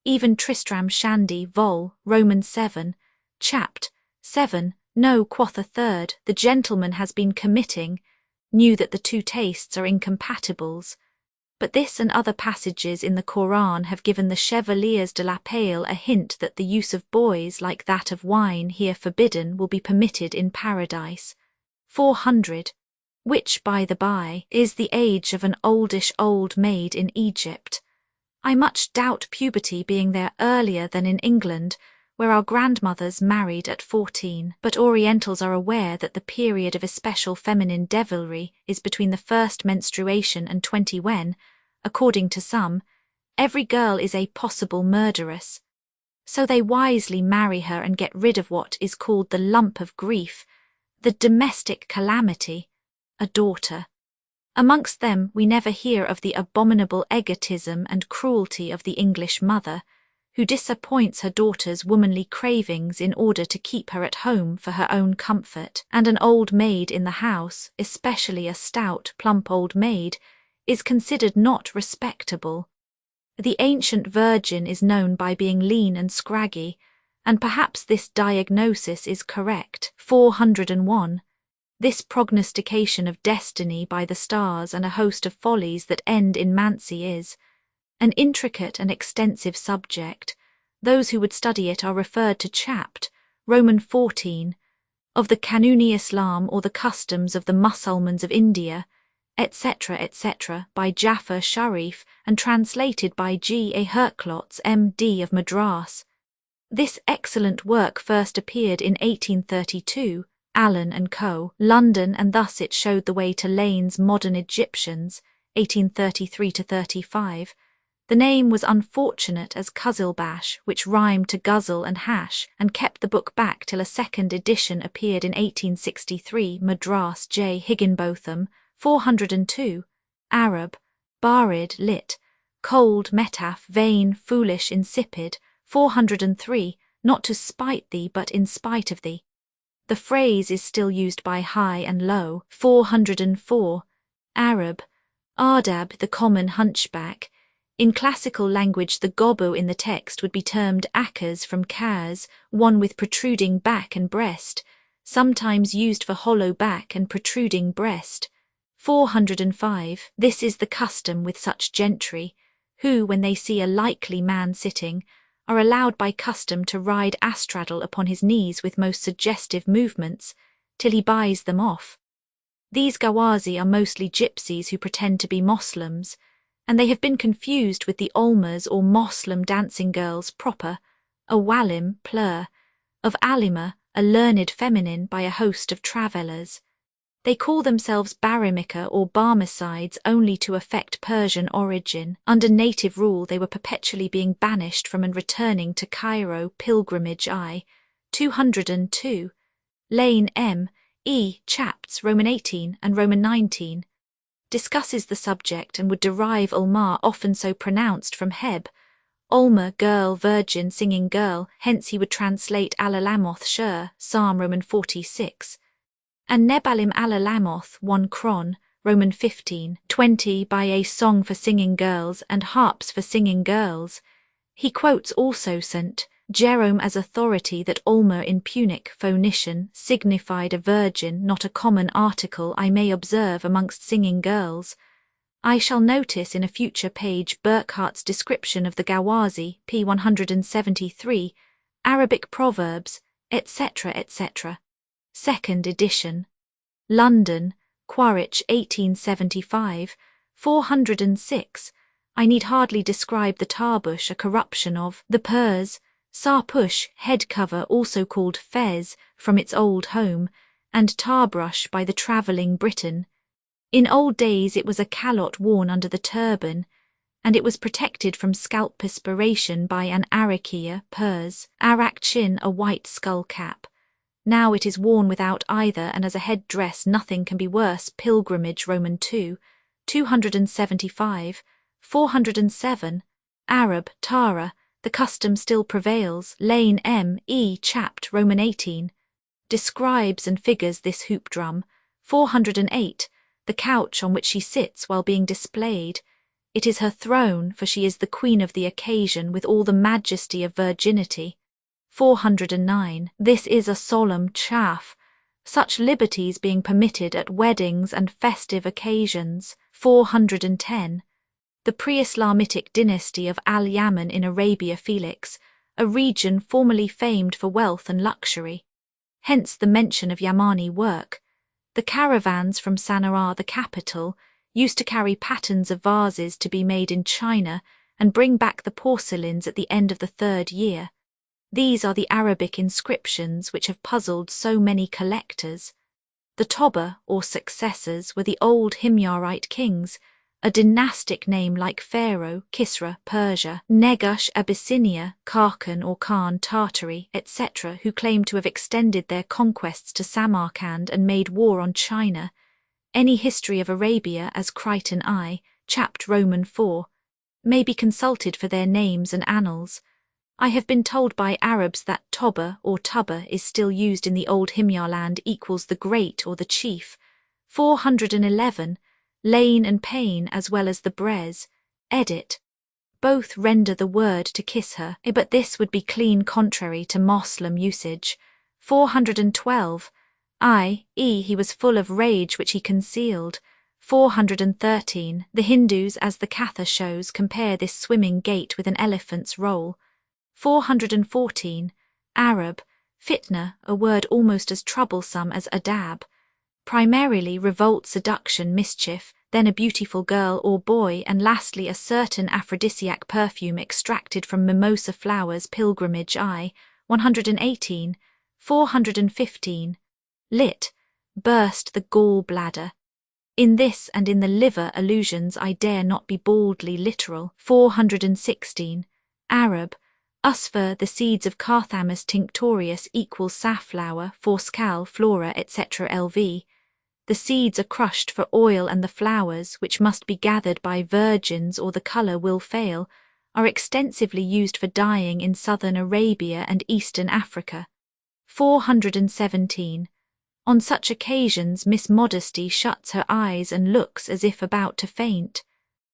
Even Tristram Shandy, Vol, Roman 7, chapt. 7, no, quoth a third, the gentleman has been committing, knew that the two tastes are incompatibles. But this and other passages in the Quran have given the Chevaliers de la Pale a hint that the use of boys like that of wine here forbidden will be permitted in paradise. 400. Which, by the by, is the age of an oldish old maid in Egypt. I much doubt puberty being there earlier than in England, where our grandmothers married at 14, but Orientals are aware that the period of especial feminine devilry is between the first menstruation and 20 when, according to some, every girl is a possible murderess. So they wisely marry her and get rid of what is called the lump of grief, the domestic calamity, a daughter. Amongst them we never hear of the abominable egotism and cruelty of the English mother, who disappoints her daughter's womanly cravings in order to keep her at home for her own comfort, and an old maid in the house, especially a stout, plump old maid, is considered not respectable. The ancient virgin is known by being lean and scraggy, and perhaps this diagnosis is correct. 401. This prognostication of destiny by the stars and a host of follies that end in mancy is an intricate and extensive subject. Those who would study it are referred to chapt. Roman 14, of the Kanuni Islam or the customs of the Mussulmans of India, etc., etc., by Jafar Sharif and translated by G. A. Herklotz, M.D. of Madras. This excellent work first appeared in 1832, Allen and Co., London, and thus it showed the way to Lane's Modern Egyptians, 1833-35. The name was unfortunate as Qazilbash, which rhymed to guzzle and hash, and kept the book back till a second edition appeared in 1863, Madras J. Higginbotham, 402. Arab, Barid lit. cold, metaph, vain, foolish, insipid. 403, not to spite thee but in spite of thee. The phrase is still used by high and low. 404, Arab, Ardab, the common hunchback. In classical language, the gobbo in the text would be termed akaz from kaz, one with protruding back and breast, sometimes used for hollow back and protruding breast. 405, this is the custom with such gentry, who, when they see a likely man sitting, are allowed by custom to ride astraddle upon his knees with most suggestive movements, till he buys them off. These gawazi are mostly gypsies who pretend to be Moslems, and they have been confused with the Olmas or Moslem dancing girls proper, a walim, plur, of alima, a learned feminine, by a host of travellers. They call themselves Baramika or Barmecides only to affect Persian origin. Under native rule they were perpetually being banished from and returning to Cairo pilgrimage I. 202. Lane M. E. Chapts, Roman 18 and Roman 19. Discusses the subject and would derive Ulma, often so pronounced, from Heb. Ulma, girl, virgin, singing girl, hence he would translate Alalamoth Shur, Psalm Roman 46. And Nebalim Alalamoth, 1 Chron, Roman 15, 20, by a song for singing girls and harps for singing girls. He quotes also St. Jerome as authority that Ulma in Punic, Phoenician, signified a virgin, not a common article I may observe amongst singing girls. I shall notice in a future page Burckhardt's description of the Gawazi, p. 173, Arabic proverbs, etc., etc. Second edition. London, Quaritch, 1875, 406. I need hardly describe the tarbush, a corruption of the purs, sarpush, head cover also called fez, from its old home, and tarbrush by the travelling Briton. In old days it was a calotte worn under the turban, and it was protected from scalp perspiration by an arakia, purs, arakchin, a white skull cap. Now it is worn without either, and as a head dress nothing can be worse. Pilgrimage Roman 2, 275, 407, Arab, Tara, the custom still prevails. Lane M. E. Chapt, Roman 18. Describes and figures this hoop drum. 408, the couch on which she sits while being displayed. It is her throne, for she is the queen of the occasion with all the majesty of virginity. 409, this is a solemn chaff, such liberties being permitted at weddings and festive occasions. 410, the pre-Islamitic dynasty of Al-Yaman in Arabia Felix, a region formerly famed for wealth and luxury. Hence the mention of Yamani work. The caravans from Sanaa, the capital, used to carry patterns of vases to be made in China and bring back the porcelains at the end of the 3rd year. These are the Arabic inscriptions which have puzzled so many collectors. The Toba, or successors, were the old Himyarite kings, a dynastic name like Pharaoh, Kisra, Persia, Negash, Abyssinia, Karkan or Khan, Tartary, etc., who claim to have extended their conquests to Samarkand and made war on China. Any history of Arabia, as Crichton I, Chapt Roman 4, may be consulted for their names and annals. I have been told by Arabs that Toba or Tuba is still used in the old Himyar land equals the great or the chief. 411, Lane and Pain as well as the Brez, edit. Both render the word to kiss her, but this would be clean contrary to Moslem usage. 412, i.e. he was full of rage which he concealed. 413, the Hindus, as the Katha shows, compare this swimming gait with an elephant's roll. 414, Arab, fitna, a word almost as troublesome as adab. Primarily revolt, seduction, mischief, then a beautiful girl or boy, and lastly a certain aphrodisiac perfume extracted from mimosa flowers. Pilgrimage I, 118, 415. Lit. Burst the gall bladder. In this and in the liver allusions I dare not be baldly literal. 416. Arab. Usfer, the seeds of Carthamus tinctorius equals safflower, forscal, flora, etc. lv. The seeds are crushed for oil, and the flowers, which must be gathered by virgins or the colour will fail, are extensively used for dyeing in southern Arabia and eastern Africa. 417. On such occasions Miss Modesty shuts her eyes and looks as if about to faint.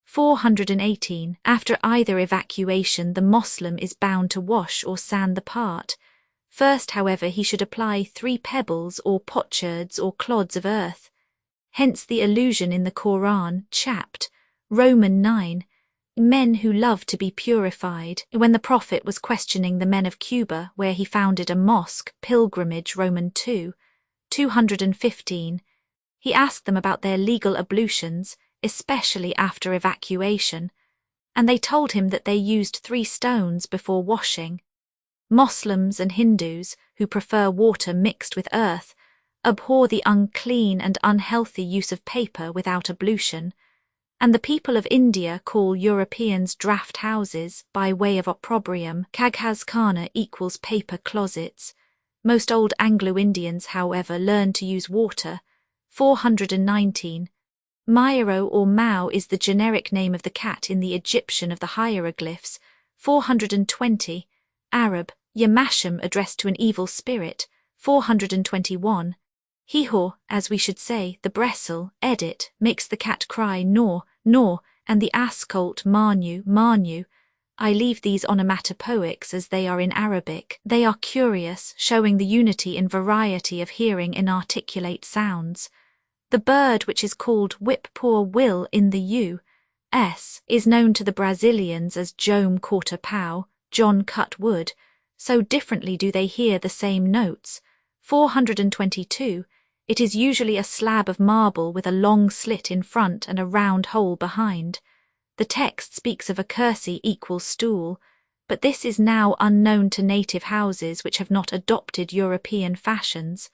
418. After either evacuation the Moslem is bound to wash or sand the part. First, however, he should apply 3 pebbles or potsherds or clods of earth. Hence the allusion in the Quran, chapt. Roman 9, men who love to be purified, when the Prophet was questioning the men of Cuba, where he founded a mosque, pilgrimage Roman 2, 215. He asked them about their legal ablutions, especially after evacuation, and they told him that they used 3 stones before washing. Moslems and Hindus, who prefer water mixed with earth, abhor the unclean and unhealthy use of paper without ablution, and the people of India call Europeans draft houses by way of opprobrium. Kaghaz-khana equals paper closets. Most old Anglo-Indians, however, learned to use water. 419. Mairo or Mao is the generic name of the cat in the Egyptian of the hieroglyphs. 420. Arab, Yamasham addressed to an evil spirit. 421. Hiho, as we should say, the Bressel, edit, makes the cat cry nor, and the ass colt marnu. I leave these onomatopoeics as they are in Arabic. They are curious, showing the unity and variety of hearing in articulate sounds. The bird which is called whip-poor will in the U.S. is known to the Brazilians as Jome corta-pau, John cut wood, so differently do they hear the same notes. 422. It is usually a slab of marble with a long slit in front and a round hole behind. The text speaks of a kersey equals stool, but this is now unknown to native houses which have not adopted European fashions.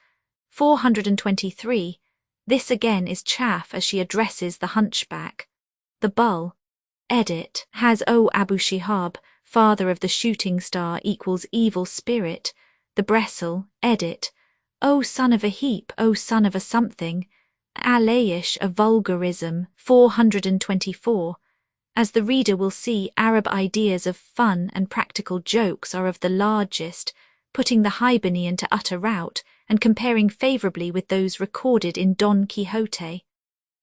423. This again is chaff as she addresses the hunchback. The bull, edit, has O Abu Shihab, father of the shooting star equals evil spirit. The Bressel, edit, O son of a heap, O son of a something. Alayish, a vulgarism. 424. As the reader will see, Arab ideas of fun and practical jokes are of the largest, putting the Hibernian to utter rout and comparing favourably with those recorded in Don Quixote.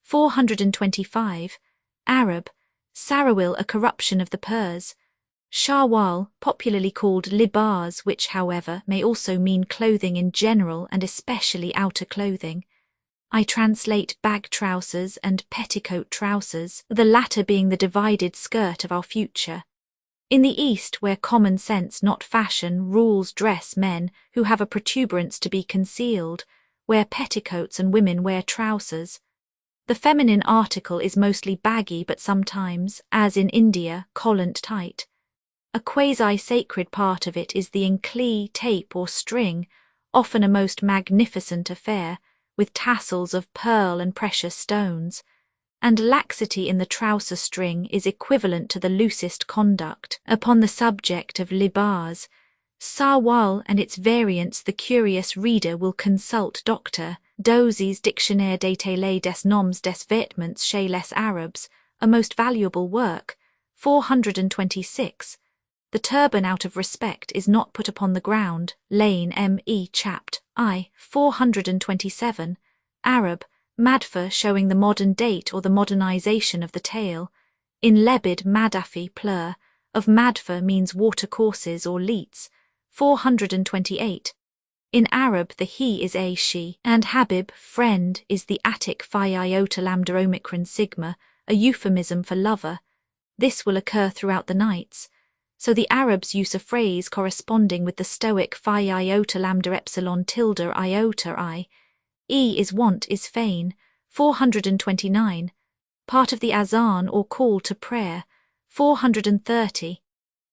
425. Arab, Sarawil, a corruption of the Pers. Shawwal, popularly called libars, which, however, may also mean clothing in general and especially outer clothing. I translate bag trousers and petticoat trousers, the latter being the divided skirt of our future. In the East, where common sense, not fashion, rules dress men who have a protuberance to be concealed, wear petticoats and women wear trousers. The feminine article is mostly baggy but sometimes, as in India, collant tight. A quasi-sacred part of it is the enklee, tape or string, often a most magnificent affair, with tassels of pearl and precious stones, and laxity in the trouser string is equivalent to the loosest conduct. Upon the subject of libars, Sarwal and its variants the curious reader will consult Dr. Dozy's Dictionnaire détaillé des noms des vêtements chez les Arabes, a most valuable work. 426. The turban out of respect is not put upon the ground. Lane M.E. chapt. I. 427. Arab, madfa, showing the modern date or the modernization of the tale. In Lebid madafi plur, of madfa means watercourses or leats. 428. In Arab the he is a she, and habib, friend, is the Attic phi iota lambda omicron sigma, a euphemism for lover. This will occur throughout the nights. So the Arabs use a phrase corresponding with the Stoic phi iota lambda epsilon tilde iota I. E is want is feign. 429. Part of the azan or call to prayer. 430.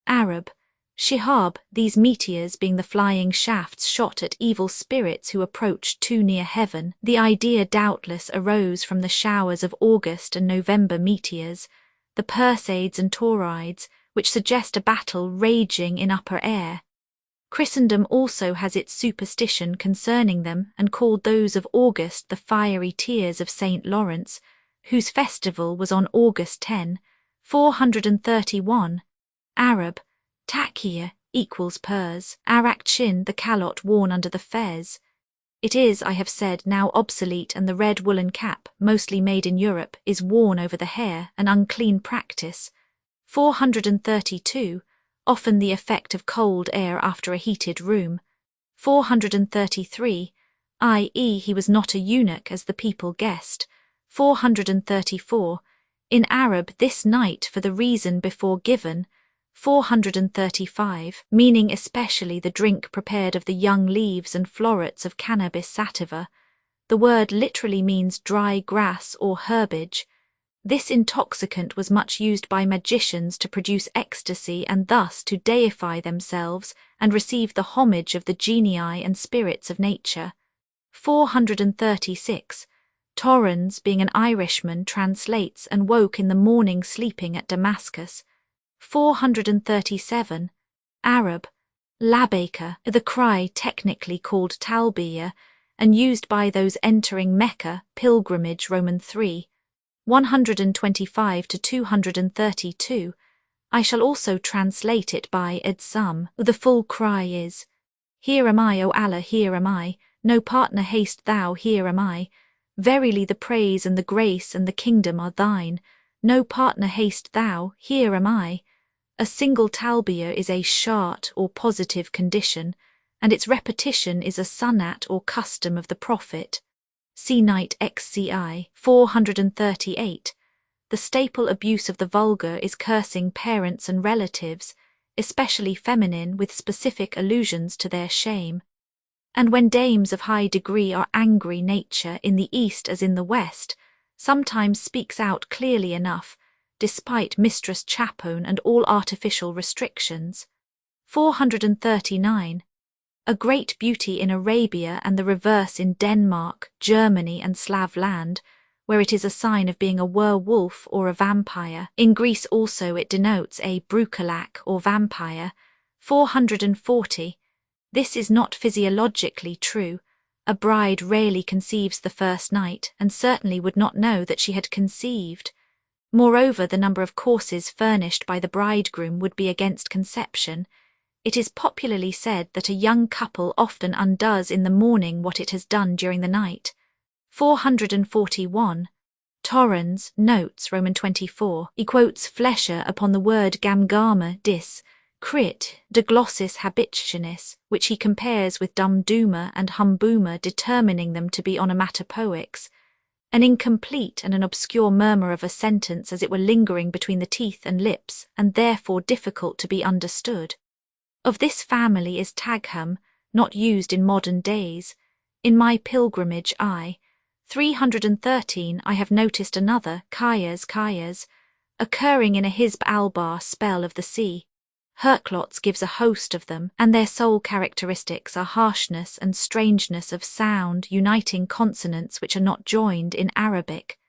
Arab, shihab, these meteors being the flying shafts shot at evil spirits who approached too near heaven. The idea doubtless arose from the showers of August and November meteors, the Perseids and Taurids, which suggest a battle raging in upper air. Christendom also has its superstition concerning them, and called those of August the fiery tears of St. Lawrence, whose festival was on August 10, 431. Arab, takia equals purs, arakchin the calotte worn under the fez. It is, I have said, now obsolete, and the red woolen cap, mostly made in Europe, is worn over the hair, an unclean practice. 432. Often the effect of cold air after a heated room. 433, i.e. he was not a eunuch as the people guessed. 434, in Arab this night for the reason before given. 435, meaning especially the drink prepared of the young leaves and florets of cannabis sativa. The word literally means dry grass or herbage. This intoxicant was much used by magicians to produce ecstasy and thus to deify themselves and receive the homage of the genii and spirits of nature. 436. Torrens, being an Irishman, translates and woke in the morning sleeping at Damascus. 437. Arab, labbaika, the cry technically called talbiyah, and used by those entering Mecca, pilgrimage Roman 3. 125 to 232. I shall also translate it by Edsam. The full cry is, Here am I, O Allah, here am I, no partner haste thou, here am I. Verily the praise and the grace and the kingdom are thine, no partner haste thou, here am I. A single talbiyah is a shart or positive condition, and its repetition is a sunnat or custom of the Prophet. See Knight XCI 438. The staple abuse of the vulgar is cursing parents and relatives, especially feminine, with specific allusions to their shame. And when dames of high degree are angry, nature, in the East as in the West, sometimes speaks out clearly enough, despite Mistress Chapone and all artificial restrictions. 439. A great beauty in Arabia and the reverse in Denmark, Germany and Slav land, where it is a sign of being a werewolf or a vampire. In Greece also it denotes a brucolac or vampire. 440. This is not physiologically true. A bride rarely conceives the first night, and certainly would not know that she had conceived. Moreover, the number of courses furnished by the bridegroom would be against conception. It is popularly said that a young couple often undoes in the morning what it has done during the night. 441. Torrens notes Roman 24. He quotes Flescher upon the word gamgama dis, crit, de glossis habituanis, which he compares with dumduma and humbuma, determining them to be onomatopoeics. An incomplete and an obscure murmur of a sentence as it were lingering between the teeth and lips, and therefore difficult to be understood. Of this family is taghum, not used in modern days. In my pilgrimage 313 I have noticed another, kayas, occurring in a Hizb al-Bar spell of the sea. Herklots gives a host of them, and their sole characteristics are harshness and strangeness of sound, uniting consonants which are not joined in Arabic.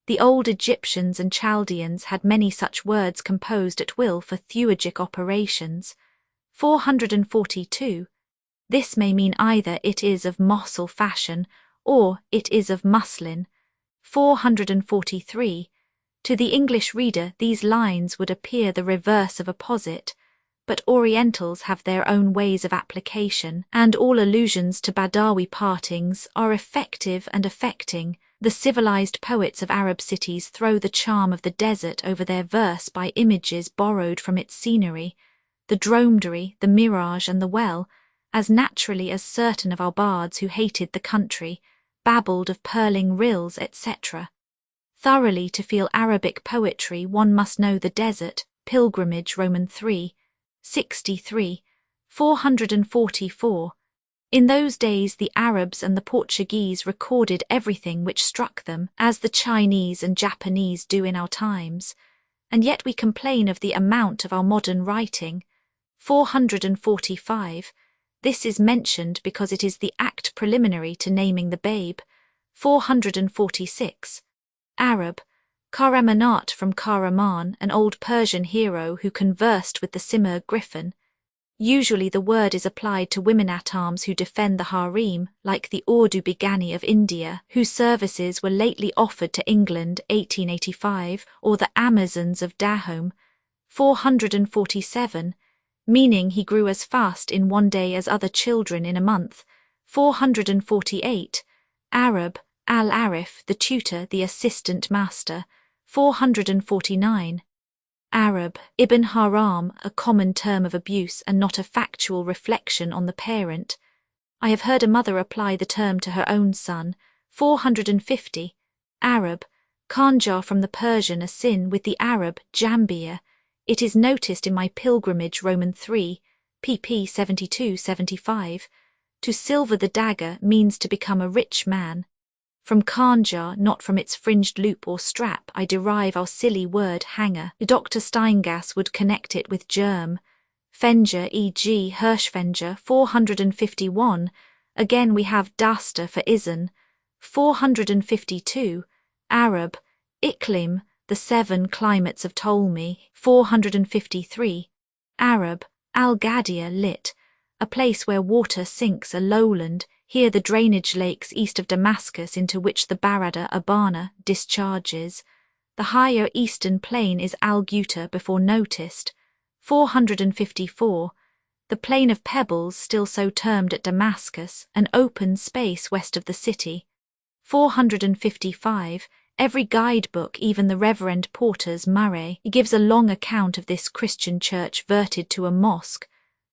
The old Egyptians and Chaldeans had many such words composed at will for theurgic operations. 442. This may mean either it is of mossel fashion, or it is of muslin. 443. To the English reader these lines would appear the reverse of apposite, but Orientals have their own ways of application, and all allusions to Badawi partings are effective and affecting. The civilized poets of Arab cities throw the charm of the desert over their verse by images borrowed from its scenery, the dromedary, the mirage and the well, as naturally as certain of our bards who hated the country, babbled of purling rills, etc. Thoroughly to feel Arabic poetry one must know the desert, pilgrimage Roman 3, 63, 444. In those days the Arabs and the Portuguese recorded everything which struck them, as the Chinese and Japanese do in our times, and yet we complain of the amount of our modern writing. 445. This is mentioned because it is the act preliminary to naming the babe. 446. Arab, Kahramanat from Kahraman, an old Persian hero who conversed with the Simurgh griffin. Usually the word is applied to women at arms who defend the harem, like the Audiobook of India, whose services were lately offered to England 1885, or the Amazons of Dahomey 447, meaning he grew as fast in one day as other children in a month. 448, Arab, al-Arif, the tutor, the assistant master. 449, Arab, Ibn Haram, a common term of abuse and not a factual reflection on the parent. I have heard a mother apply the term to her own son. 450, Arab, Khanjar, from the Persian a sin with the Arab, Jambia. It is noticed in my pilgrimage Roman 3, pp 72-75. To silver the dagger means to become a rich man. From Khanjar, not from its fringed loop or strap, I derive our silly word hanger. Dr. Steingass would connect it with germ. Fenger, e.g. Hirschfenger, 451. Again we have Daster for Izan. 452, Arab, Iklim, the 7 climates of Ptolemy. 453, Arab, Al-Gadia, lit, a place where water sinks, a lowland. Here the drainage lakes east of Damascus into which the Barada Abana discharges. The higher eastern plain is Al-Guta before noticed. 454, the plain of pebbles, still so termed at Damascus, an open space west of the city. 455, every guidebook, even the Reverend Porter's Murray, gives a long account of this Christian church verted to a mosque.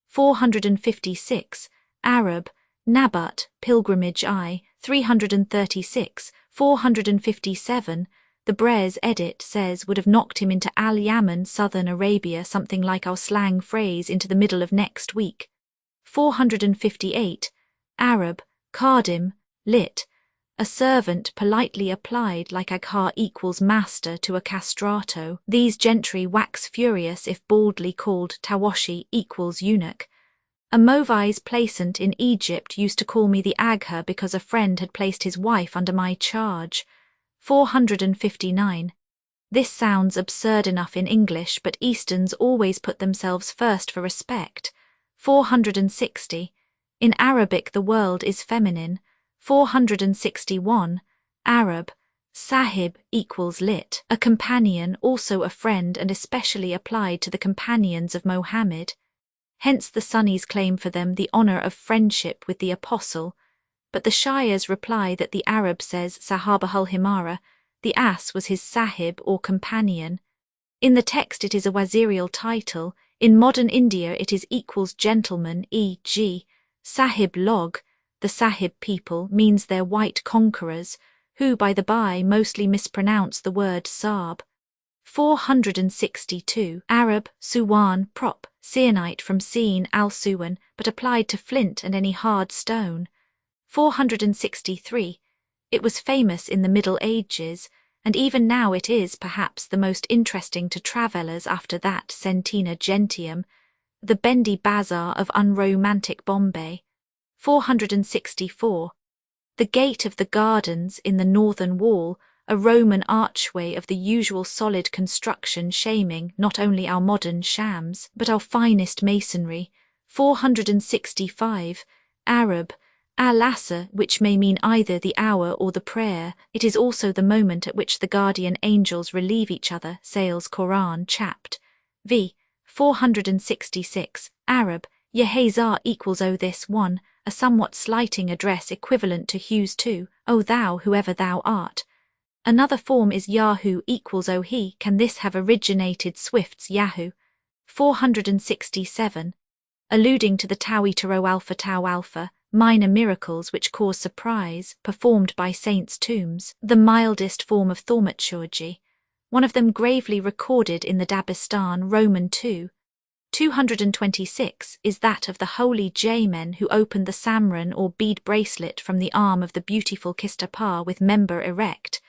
456, Arab, Nabat, Pilgrimage I, 336, 457, the Brez edit says would have knocked him into Al-Yaman, southern Arabia, something like our slang phrase, into the middle of next week. 458, Arab, Khadim, lit, a servant politely applied like Aghar equals master to a castrato. These gentry wax furious if baldly called Tawashi equals eunuch. A Movise plaisant in Egypt used to call me the Aghar because a friend had placed his wife under my charge. 459. This sounds absurd enough in English, but Easterns always put themselves first for respect. 460. In Arabic the world is feminine. 461. Arab, Sahib equals lit, a companion, also a friend, and especially applied to the companions of Mohammed. Hence the Sunnis claim for them the honour of friendship with the Apostle, but the Shias reply that the Arab says Sahabahul Himara, the ass was his sahib or companion. In the text it is a wazirial title. In modern India it is equals gentleman, e.g. Sahib Log, the Sahib people, means their white conquerors, who, by the by, mostly mispronounce the word Saab. 462. Arab, Suwan, prop, Seonite from Seen al-Suwan, but applied to flint and any hard stone. 463. It was famous in the Middle Ages, and even now it is perhaps the most interesting to travellers after that Centina Gentium, the Bendy Bazaar of unromantic Bombay. 464. The Gate of the Gardens in the northern wall, a Roman archway of the usual solid construction, shaming not only our modern shams, but our finest masonry. 465. Arab, Al-Asr, which may mean either the hour or the prayer. It is also the moment at which the guardian angels relieve each other, Sales Quran, chapt. v. 466. Arab, Yehazar equals O this one, a somewhat slighting address equivalent to Hughes 2, O thou whoever thou art. Another form is Yahoo equals O he. Can this have originated Swift's Yahoo? 467. Alluding to the Tau Alpha, minor miracles which cause surprise, performed by saints' tombs, the mildest form of thaumaturgy, one of them gravely recorded in the Dabistan, Roman 2. 226 is that of the holy J-men who opened the samran or bead bracelet from the arm of the beautiful Kistapar with member erect,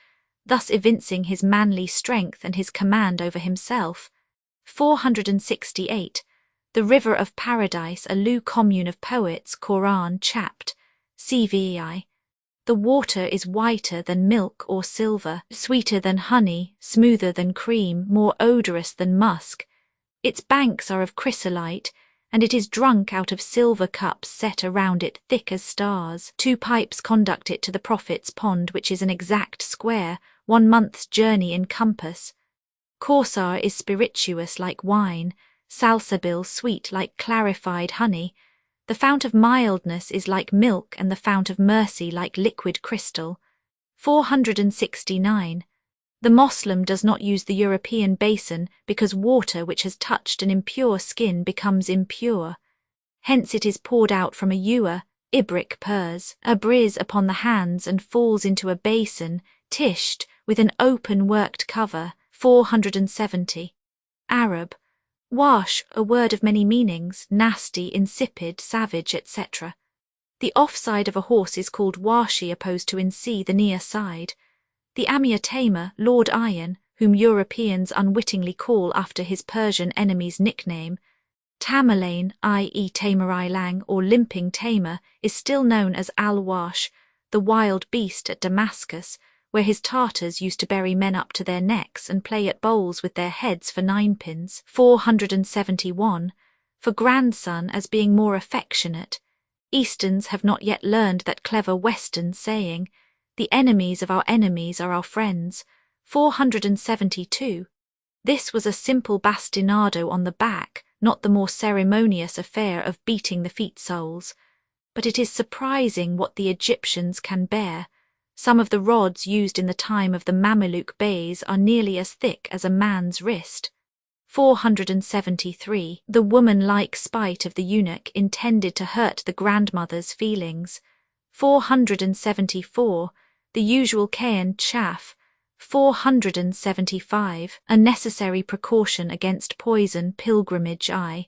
thus evincing his manly strength and his command over himself. 468. The River of Paradise, a Lu commune of poets, Quran, chapt. CVI. The water is whiter than milk or silver, sweeter than honey, smoother than cream, more odorous than musk. Its banks are of chrysolite, and it is drunk out of silver cups set around it thick as stars. 2 pipes conduct it to the prophet's pond, which is an exact square, 1 month's journey in compass. Corsar is spirituous like wine, Salsabil sweet like clarified honey. The fount of mildness is like milk, and the fount of mercy like liquid crystal. 469. The Moslem does not use the European basin because water which has touched an impure skin becomes impure. Hence it is poured out from a ewer, Ibrick pers, a briz upon the hands and falls into a basin, tished, with an open worked cover. 470. Arab. Wash, a word of many meanings, nasty, insipid, savage, etc. The offside of a horse is called washi opposed to in sea, the near side. The Amir Tamer, Lord Iron, whom Europeans unwittingly call after his Persian enemy's nickname, Tamerlane, i.e. Tamerai Lang or Limping Tamer, is still known as Al-Wash, the wild beast at Damascus, where his Tartars used to bury men up to their necks and play at bowls with their heads for 9pins. 471. For grandson as being more affectionate. Easterns have not yet learned that clever Western saying, the enemies of our enemies are our friends. 472. This was a simple bastinado on the back, not the more ceremonious affair of beating the feet soles. But it is surprising what the Egyptians can bear. Some of the rods used in the time of the Mameluke beys are nearly as thick as a man's wrist. 473. The woman-like spite of the eunuch intended to hurt the grandmother's feelings. 474. The usual Cain chaff. 475. A necessary precaution against poison, pilgrimage I.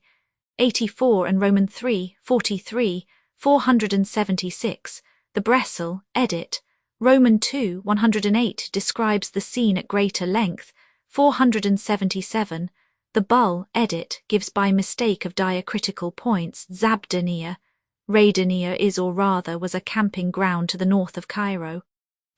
84 and Roman 3, 43. 476. The Bressel, edit. Roman 2, 108 describes the scene at greater length. 477. The Bull, edit, gives by mistake of diacritical points Zabdaniya. Radaniya is or rather was a camping ground to the north of Cairo.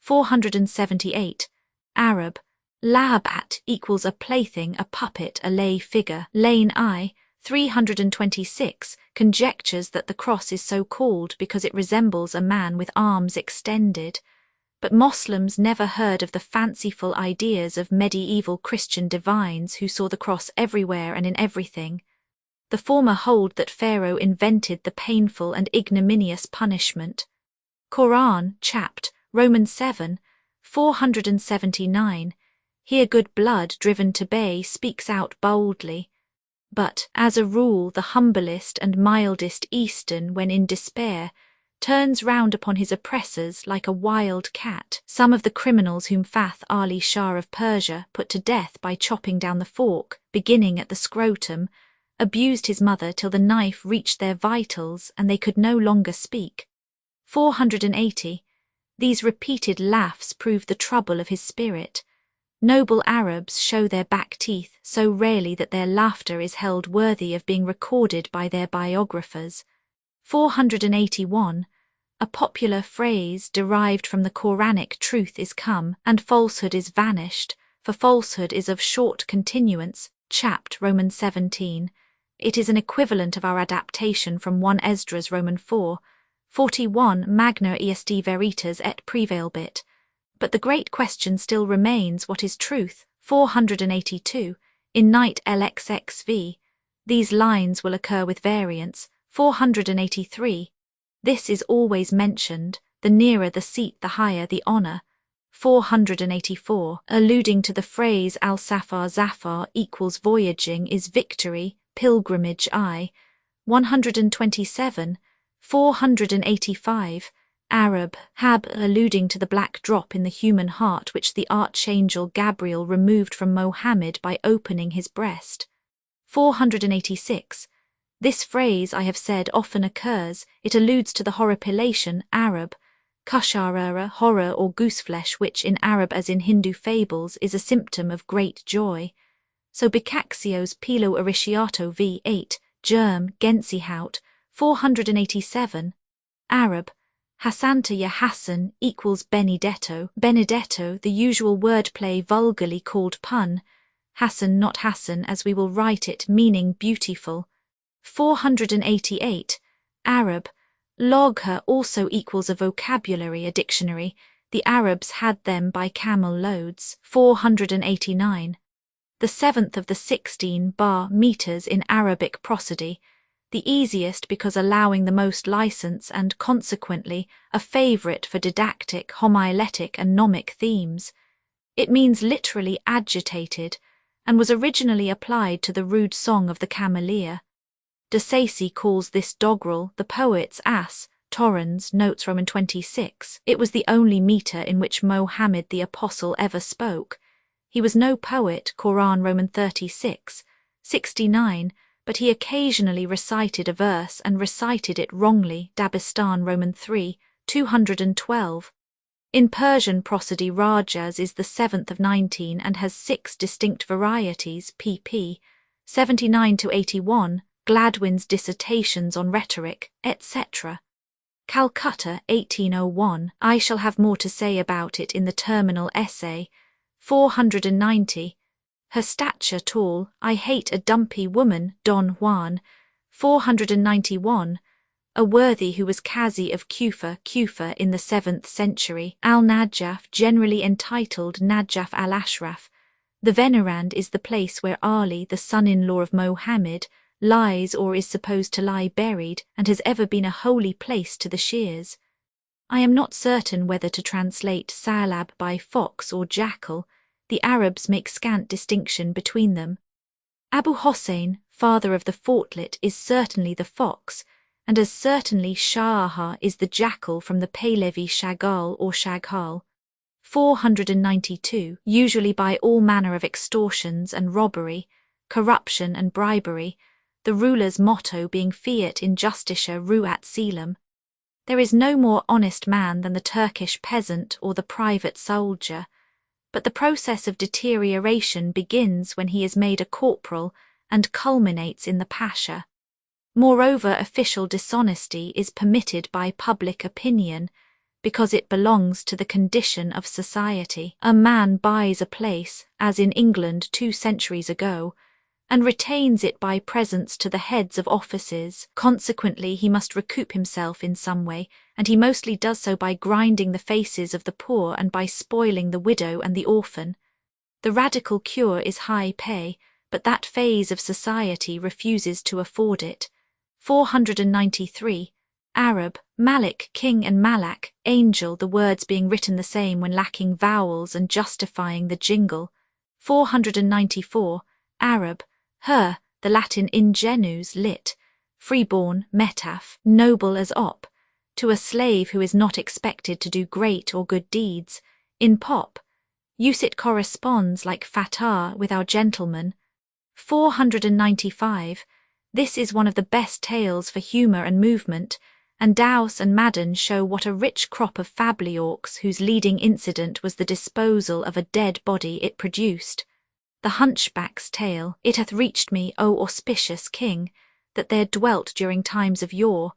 478. Arab. Labat equals a plaything, a puppet, a lay figure. Lane I, 326, conjectures that the cross is so called because it resembles a man with arms extended. But Moslems never heard of the fanciful ideas of medieval Christian divines who saw the cross everywhere and in everything. The former hold that Pharaoh invented the painful and ignominious punishment. Quran, chapt. Romans 7, 479. Here good blood driven to bay speaks out boldly. But, as a rule, the humblest and mildest Eastern, when in despair, turns round upon his oppressors like a wild cat. Some of the criminals whom Fath Ali Shah of Persia put to death by chopping down the fork, beginning at the scrotum, abused his mother till the knife reached their vitals and they could no longer speak. 480. These repeated laughs prove the trouble of his spirit. Noble Arabs show their back teeth so rarely that their laughter is held worthy of being recorded by their biographers. 481. A popular phrase derived from the Quranic truth is come, and falsehood is vanished, for falsehood is of short continuance, chapt. Romans 17. It is an equivalent of our adaptation from 1 Esdras Roman 4. 41 Magna est veritas et prevailbit. But the great question still remains, what is truth? 482. In Night LXXV. These lines will occur with variants. 483. This is always mentioned, the nearer the seat the higher the honour. 484. Alluding to the phrase al-safar zafar equals voyaging is victory, pilgrimage I. 127. 485. Arab, hab, alluding to the black drop in the human heart which the archangel Gabriel removed from Mohammed by opening his breast. 486. This phrase, I have said, often occurs. It alludes to the horripilation, Arab, kasharara, horror or gooseflesh, which in Arab as in Hindu fables is a symptom of great joy. So Bicacio's Pilo Ariciato v. 8, germ, Gensihout, 487. Arab, Hassanta ya Hassan equals Benedetto. Benedetto, the usual wordplay vulgarly called pun. Hassan not Hassan as we will write it, meaning beautiful. 488. Arab. Log her also equals a vocabulary, a dictionary. The Arabs had them by camel loads. 489. The seventh of the 16 bar meters in Arabic prosody, the easiest because allowing the most license and consequently a favorite for didactic, homiletic and gnomic themes. It means literally agitated and was originally applied to the rude song of the cameleer. De Sacy calls this doggerel the poet's ass. Torrens notes Roman 26. It was the only meter in which Mohammed the Apostle ever spoke. He was no poet, Quran Roman 36, 69, but he occasionally recited a verse and recited it wrongly, Dabistan Roman 3, 212. In Persian prosody Rajas is the seventh of 19 and has 6 distinct varieties, pp. 79–81, Gladwin's dissertations on rhetoric, etc. Calcutta, 1801. I shall have more to say about it in the terminal essay. 490. Her stature tall, I hate a dumpy woman, Don Juan. 491. A worthy who was Qazi of Kufa in the 7th century, Al-Najaf, generally entitled Najaf al-Ashraf. The Venerand is the place where Ali, the son-in-law of Mohammed, lies or is supposed to lie buried, and has ever been a holy place to the Shias. I am not certain whether to translate Salab by fox or jackal. The Arabs make scant distinction between them. Abu Hossein, father of the fortlet, is certainly the fox, and as certainly Sha'aha is the jackal from the Pahlavi Shagal or Shaghal. 492. Usually by all manner of extortions and robbery, corruption and bribery, the ruler's motto being Fiat Injustitia Ruat Coelum. There is no more honest man than the Turkish peasant or the private soldier, but the process of deterioration begins when he is made a corporal and culminates in the pasha. Moreover, official dishonesty is permitted by public opinion, because it belongs to the condition of society. A man buys a place, as in England 2 centuries ago, and retains it by presents to the heads of offices. Consequently, he must recoup himself in some way, and he mostly does so by grinding the faces of the poor and by spoiling the widow and the orphan. The radical cure is high pay, but that phase of society refuses to afford it. 493. Arab. Malik, king, and Malak, angel, the words being written the same when lacking vowels and justifying the jingle. 494. Arab. Her, the Latin ingenus, lit, freeborn, metaph, noble as op, to a slave who is not expected to do great or good deeds. In pop use it corresponds like fatah with our gentleman. 495. This is one of the best tales for humour and movement, and Dowse and Madden show what a rich crop of fabliauques whose leading incident was the disposal of a dead body it produced. The Hunchback's Tale. It hath reached me, O auspicious king, that there dwelt during times of yore,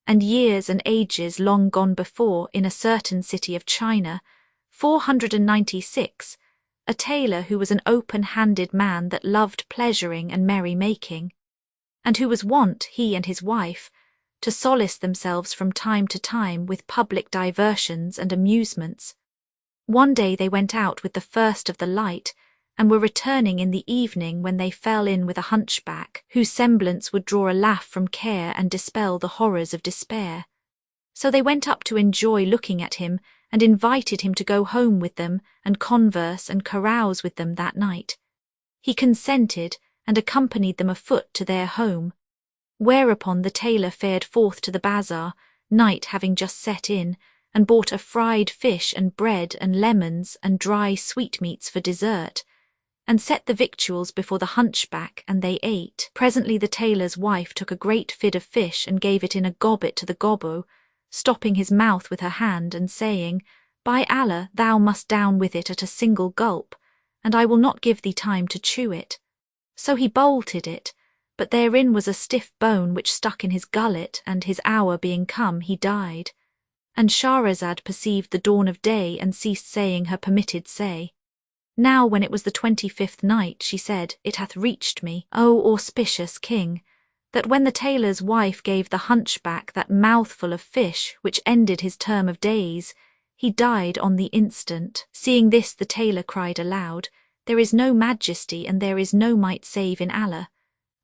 and years and ages long gone before, in a certain city of China, 496, a tailor who was an open-handed man that loved pleasuring and merry-making, and who was wont, he and his wife, to solace themselves from time to time with public diversions and amusements. One day they went out with the first of the light, and were returning in the evening when they fell in with a hunchback, whose semblance would draw a laugh from care and dispel the horrors of despair. So they went up to enjoy looking at him, and invited him to go home with them and converse and carouse with them that night. He consented, and accompanied them afoot to their home. Whereupon the tailor fared forth to the bazaar, night having just set in, and bought a fried fish and bread and lemons and dry sweetmeats for dessert, and set the victuals before the hunchback, and they ate. Presently the tailor's wife took a great fid of fish and gave it in a gobbet to the gobbo, stopping his mouth with her hand and saying, By Allah, thou must down with it at a single gulp, and I will not give thee time to chew it. So he bolted it, but therein was a stiff bone which stuck in his gullet, and his hour being come, he died. And Shahrazad perceived the dawn of day and ceased saying her permitted say. Now when it was the 25th night, she said, It hath reached me, O auspicious king, that when the tailor's wife gave the hunchback that mouthful of fish which ended his term of days, he died on the instant. Seeing this, the tailor cried aloud, "There is no majesty and there is no might save in Allah.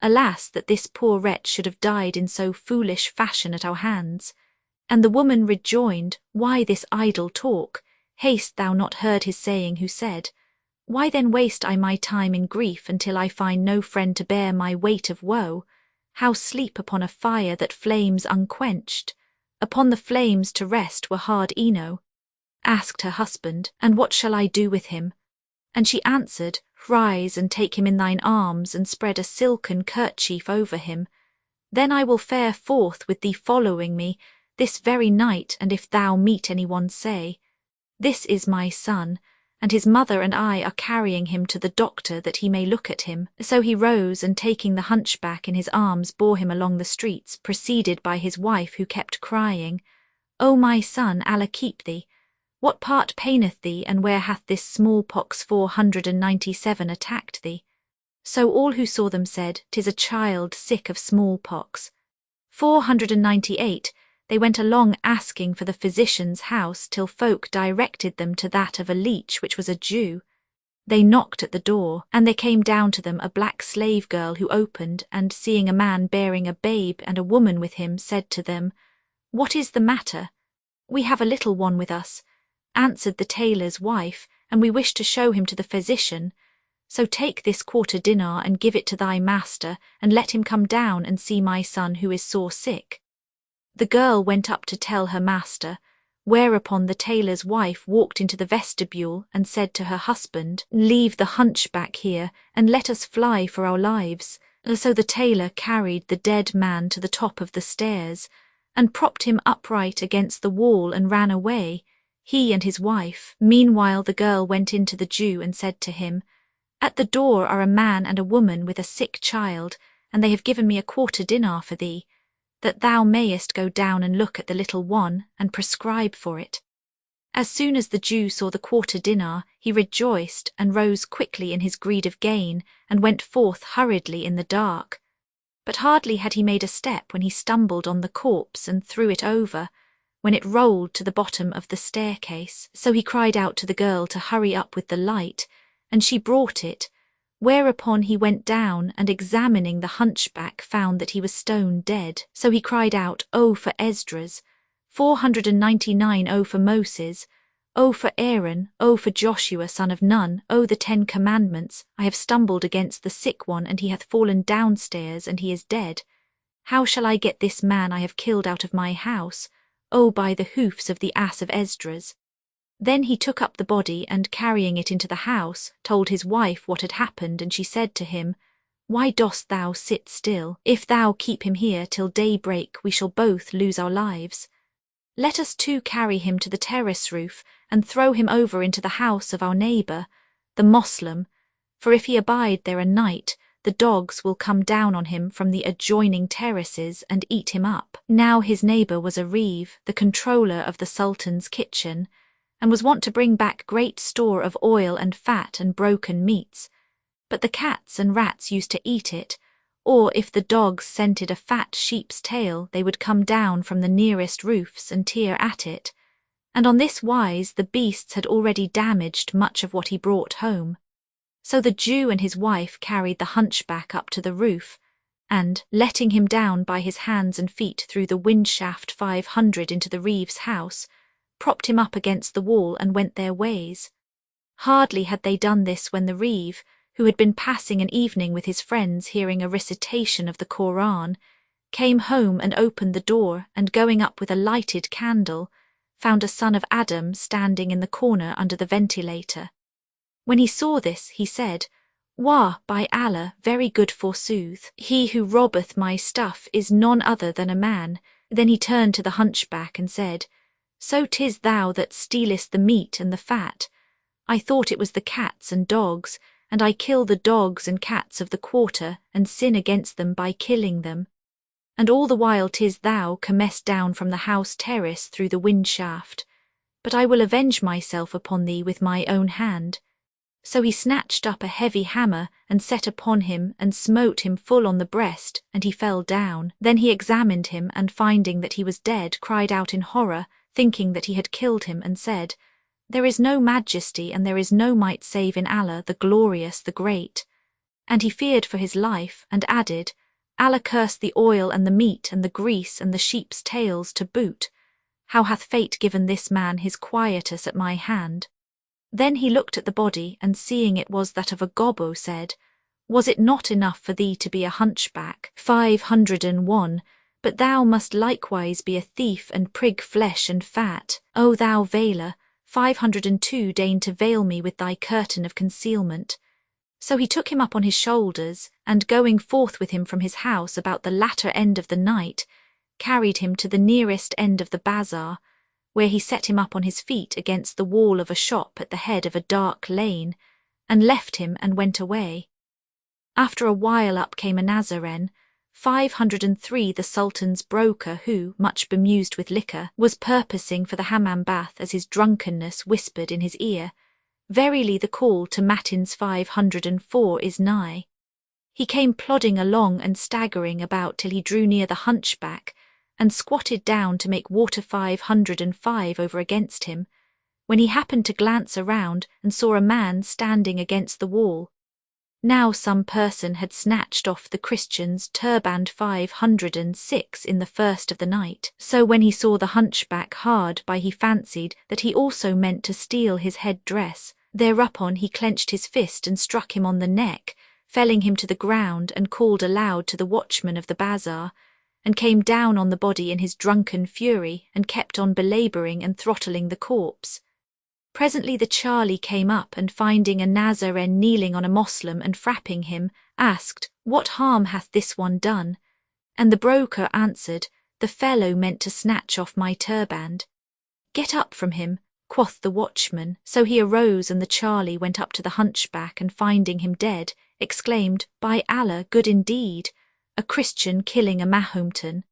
Alas, that this poor wretch should have died in so foolish fashion at our hands." And the woman rejoined, "Why this idle talk? Hast thou not heard his saying who said, Why then waste I my time in grief until I find no friend to bear my weight of woe? How sleep upon a fire that flames unquenched? Upon the flames to rest were hard eno." Asked her husband, "And what shall I do with him?" And she answered, "Rise and take him in thine arms and spread a silken kerchief over him. Then I will fare forth with thee following me this very night, and if thou meet anyone say, This is my son, and his mother and I are carrying him to the doctor that he may look at him." So he rose and taking the hunchback in his arms bore him along the streets, preceded by his wife who kept crying, "O my son, Allah keep thee. What part paineth thee, and where hath this smallpox 497 attacked thee?" So all who saw them said, "'Tis a child sick of smallpox." 498, they went along asking for the physician's house till folk directed them to that of a leech which was a Jew. They knocked at the door, and there came down to them a black slave girl who opened, and seeing a man bearing a babe and a woman with him, said to them, "What is the matter?" "We have a little one with us," answered the tailor's wife, "and we wish to show him to the physician. So take this 1/4 dinar and give it to thy master, and let him come down and see my son who is sore sick." The girl went up to tell her master, whereupon the tailor's wife walked into the vestibule and said to her husband, "Leave the hunchback here, and let us fly for our lives." So the tailor carried the dead man to the top of the stairs, and propped him upright against the wall and ran away, he and his wife. Meanwhile the girl went in to the Jew and said to him, "At the door are a man and a woman with a sick child, and they have given me a 1/4 dinar for thee, that thou mayest go down and look at the little one and prescribe for it." As soon as the Jew saw the 1/4 dinar, he rejoiced and rose quickly in his greed of gain and went forth hurriedly in the dark. But hardly had he made a step when he stumbled on the corpse and threw it over, when it rolled to the bottom of the staircase. So he cried out to the girl to hurry up with the light, and she brought it, whereupon he went down and examining the hunchback found that he was stone dead. So he cried out, "O for Esdras, 499, O for Moses, O for Aaron, O for Joshua son of Nun, O the 10 Commandments, I have stumbled against the sick one, and he hath fallen downstairs, and he is dead. How shall I get this man I have killed out of my house? O by the hoofs of the ass of Esdras." Then he took up the body and, carrying it into the house, told his wife what had happened, and she said to him, "Why dost thou sit still? If thou keep him here till daybreak, we shall both lose our lives. Let us too carry him to the terrace roof and throw him over into the house of our neighbour, the Moslem, for if he abide there a night, the dogs will come down on him from the adjoining terraces and eat him up." Now his neighbour was a reeve, the controller of the Sultan's kitchen, and was wont to bring back great store of oil and fat and broken meats. But the cats and rats used to eat it, or if the dogs scented a fat sheep's tail, they would come down from the nearest roofs and tear at it. And on this wise the beasts had already damaged much of what he brought home. So the Jew and his wife carried the hunchback up to the roof, and, letting him down by his hands and feet through the windshaft 500 into the reeve's house, propped him up against the wall and went their ways. Hardly had they done this when the reeve, who had been passing an evening with his friends hearing a recitation of the Koran, came home and opened the door, and going up with a lighted candle, found a son of Adam standing in the corner under the ventilator. When he saw this, he said, "Wah, by Allah, very good forsooth. He who robbeth my stuff is none other than a man." Then he turned to the hunchback and said, "So 'tis thou that stealest the meat and the fat. I thought it was the cats and dogs, and I kill the dogs and cats of the quarter, and sin against them by killing them. And all the while 'tis thou comest down from the house terrace through the wind shaft. But I will avenge myself upon thee with my own hand." So he snatched up a heavy hammer and set upon him and smote him full on the breast, and he fell down. Then he examined him, and finding that he was dead, cried out in horror, thinking that he had killed him, and said, "There is no majesty and there is no might save in Allah, the glorious, the great." And he feared for his life, and added, "Allah curse the oil and the meat and the grease and the sheep's tails to boot. How hath fate given this man his quietus at my hand?" Then he looked at the body, and seeing it was that of a gobbo, said, "Was it not enough for thee to be a hunchback, 501, but thou must likewise be a thief and prig flesh and fat? O thou veiler, 502, deign to veil me with thy curtain of concealment." So he took him up on his shoulders, and going forth with him from his house about the latter end of the night, carried him to the nearest end of the bazaar, where he set him up on his feet against the wall of a shop at the head of a dark lane, and left him and went away. After a while up came a Nazarene, 503, the Sultan's broker, who, much bemused with liquor, was purposing for the hammam bath, as his drunkenness whispered in his ear, "Verily the call to matins 504 is nigh." He came plodding along and staggering about till he drew near the hunchback, and squatted down to make water 505 over against him, when he happened to glance around and saw a man standing against the wall. Now some person had snatched off the Christian's turband 506 in the first of the night. So when he saw the hunchback hard by, he fancied that he also meant to steal his head dress. Thereupon he clenched his fist and struck him on the neck, felling him to the ground, and called aloud to the watchman of the bazaar, and came down on the body in his drunken fury, and kept on belabouring and throttling the corpse. Presently the Charlie came up, and finding a Nazarene kneeling on a Moslem and frapping him, asked, "What harm hath this one done?" And the broker answered, "The fellow meant to snatch off my turband." "Get up from him," quoth the watchman. So he arose, and the Charlie went up to the hunchback, and finding him dead, exclaimed, "By Allah, good indeed! A Christian killing a Mahometan."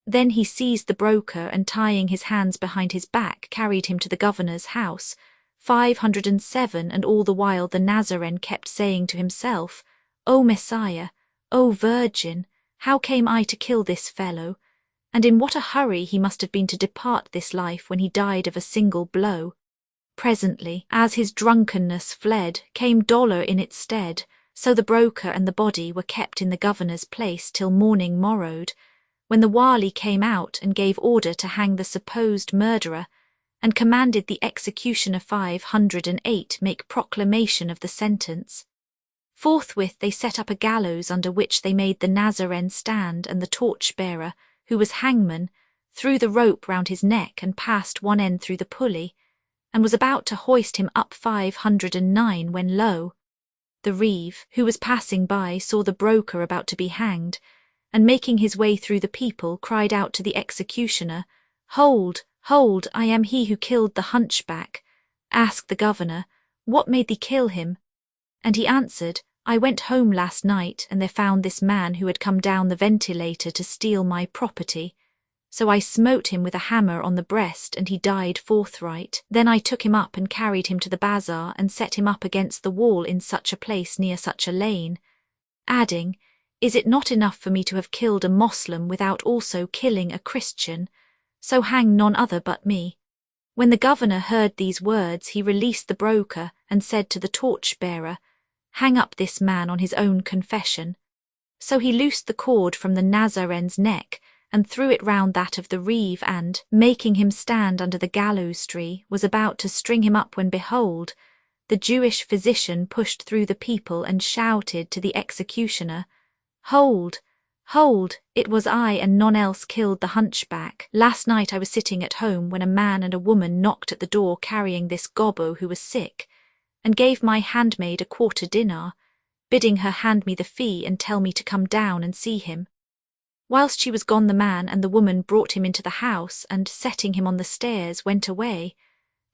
Then he seized the broker, and tying his hands behind his back, carried him to the governor's house, 507, and all the while the Nazarene kept saying to himself, "O Messiah, O Virgin, how came I to kill this fellow? And in what a hurry he must have been to depart this life when he died of a single blow." Presently, as his drunkenness fled, came dollar in its stead. So the broker and the body were kept in the governor's place till morning morrowed, when the wali came out and gave order to hang the supposed murderer, and commanded the executioner 508 make proclamation of the sentence. Forthwith they set up a gallows, under which they made the Nazarene stand, and the torch-bearer, who was hangman, threw the rope round his neck and passed one end through the pulley, and was about to hoist him up 509, when lo! The reeve, who was passing by, saw the broker about to be hanged, and making his way through the people, cried out to the executioner, "Hold, hold, I am he who killed the hunchback." Asked the governor, "What made thee kill him?" And he answered, "I went home last night, and there found this man who had come down the ventilator to steal my property. So I smote him with a hammer on the breast, and he died forthright. Then I took him up and carried him to the bazaar, and set him up against the wall in such a place near such a lane," adding, "Is it not enough for me to have killed a Moslem without also killing a Christian? So hang none other but me." When the governor heard these words, he released the broker, and said to the torch-bearer, "Hang up this man on his own confession." So he loosed the cord from the Nazarene's neck, and threw it round that of the reeve, and, making him stand under the gallows tree, was about to string him up, when behold, the Jewish physician pushed through the people and shouted to the executioner, "Hold, hold, it was I and none else killed the hunchback. Last night I was sitting at home, when a man and a woman knocked at the door carrying this gobbo who was sick, and gave my handmaid a quarter dinar, bidding her hand me the fee and tell me to come down and see him. Whilst she was gone, the man and the woman brought him into the house, and setting him on the stairs went away.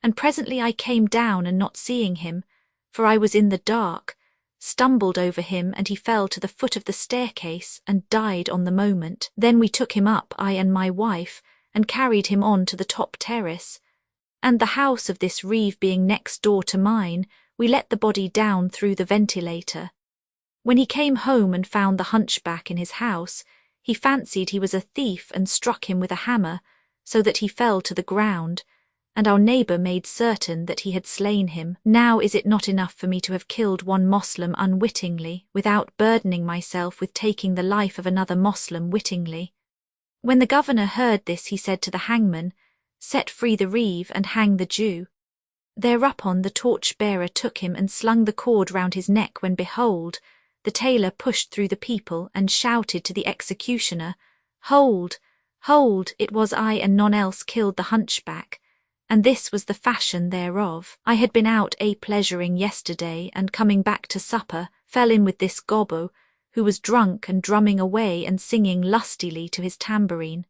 And presently I came down, and not seeing him, for I was in the dark, stumbled over him, and he fell to the foot of the staircase and died on the moment. Then we took him up, I and my wife, and carried him on to the top terrace. And the house of this reeve being next door to mine, we let the body down through the ventilator. When he came home and found the hunchback in his house, he fancied he was a thief and struck him with a hammer, so that he fell to the ground, and our neighbour made certain that he had slain him. Now is it not enough for me to have killed one Moslem unwittingly, without burdening myself with taking the life of another Moslem wittingly? When the governor heard this, he said to the hangman, "Set free the reeve and hang the Jew." Thereupon the torch-bearer took him and slung the cord round his neck, when behold, the tailor pushed through the people and shouted to the executioner, "Hold, hold, it was I and none else killed the hunchback, and this was the fashion thereof. I had been out pleasuring yesterday, and coming back to supper, fell in with this gobbo, who was drunk and drumming away and singing lustily to his tambourine.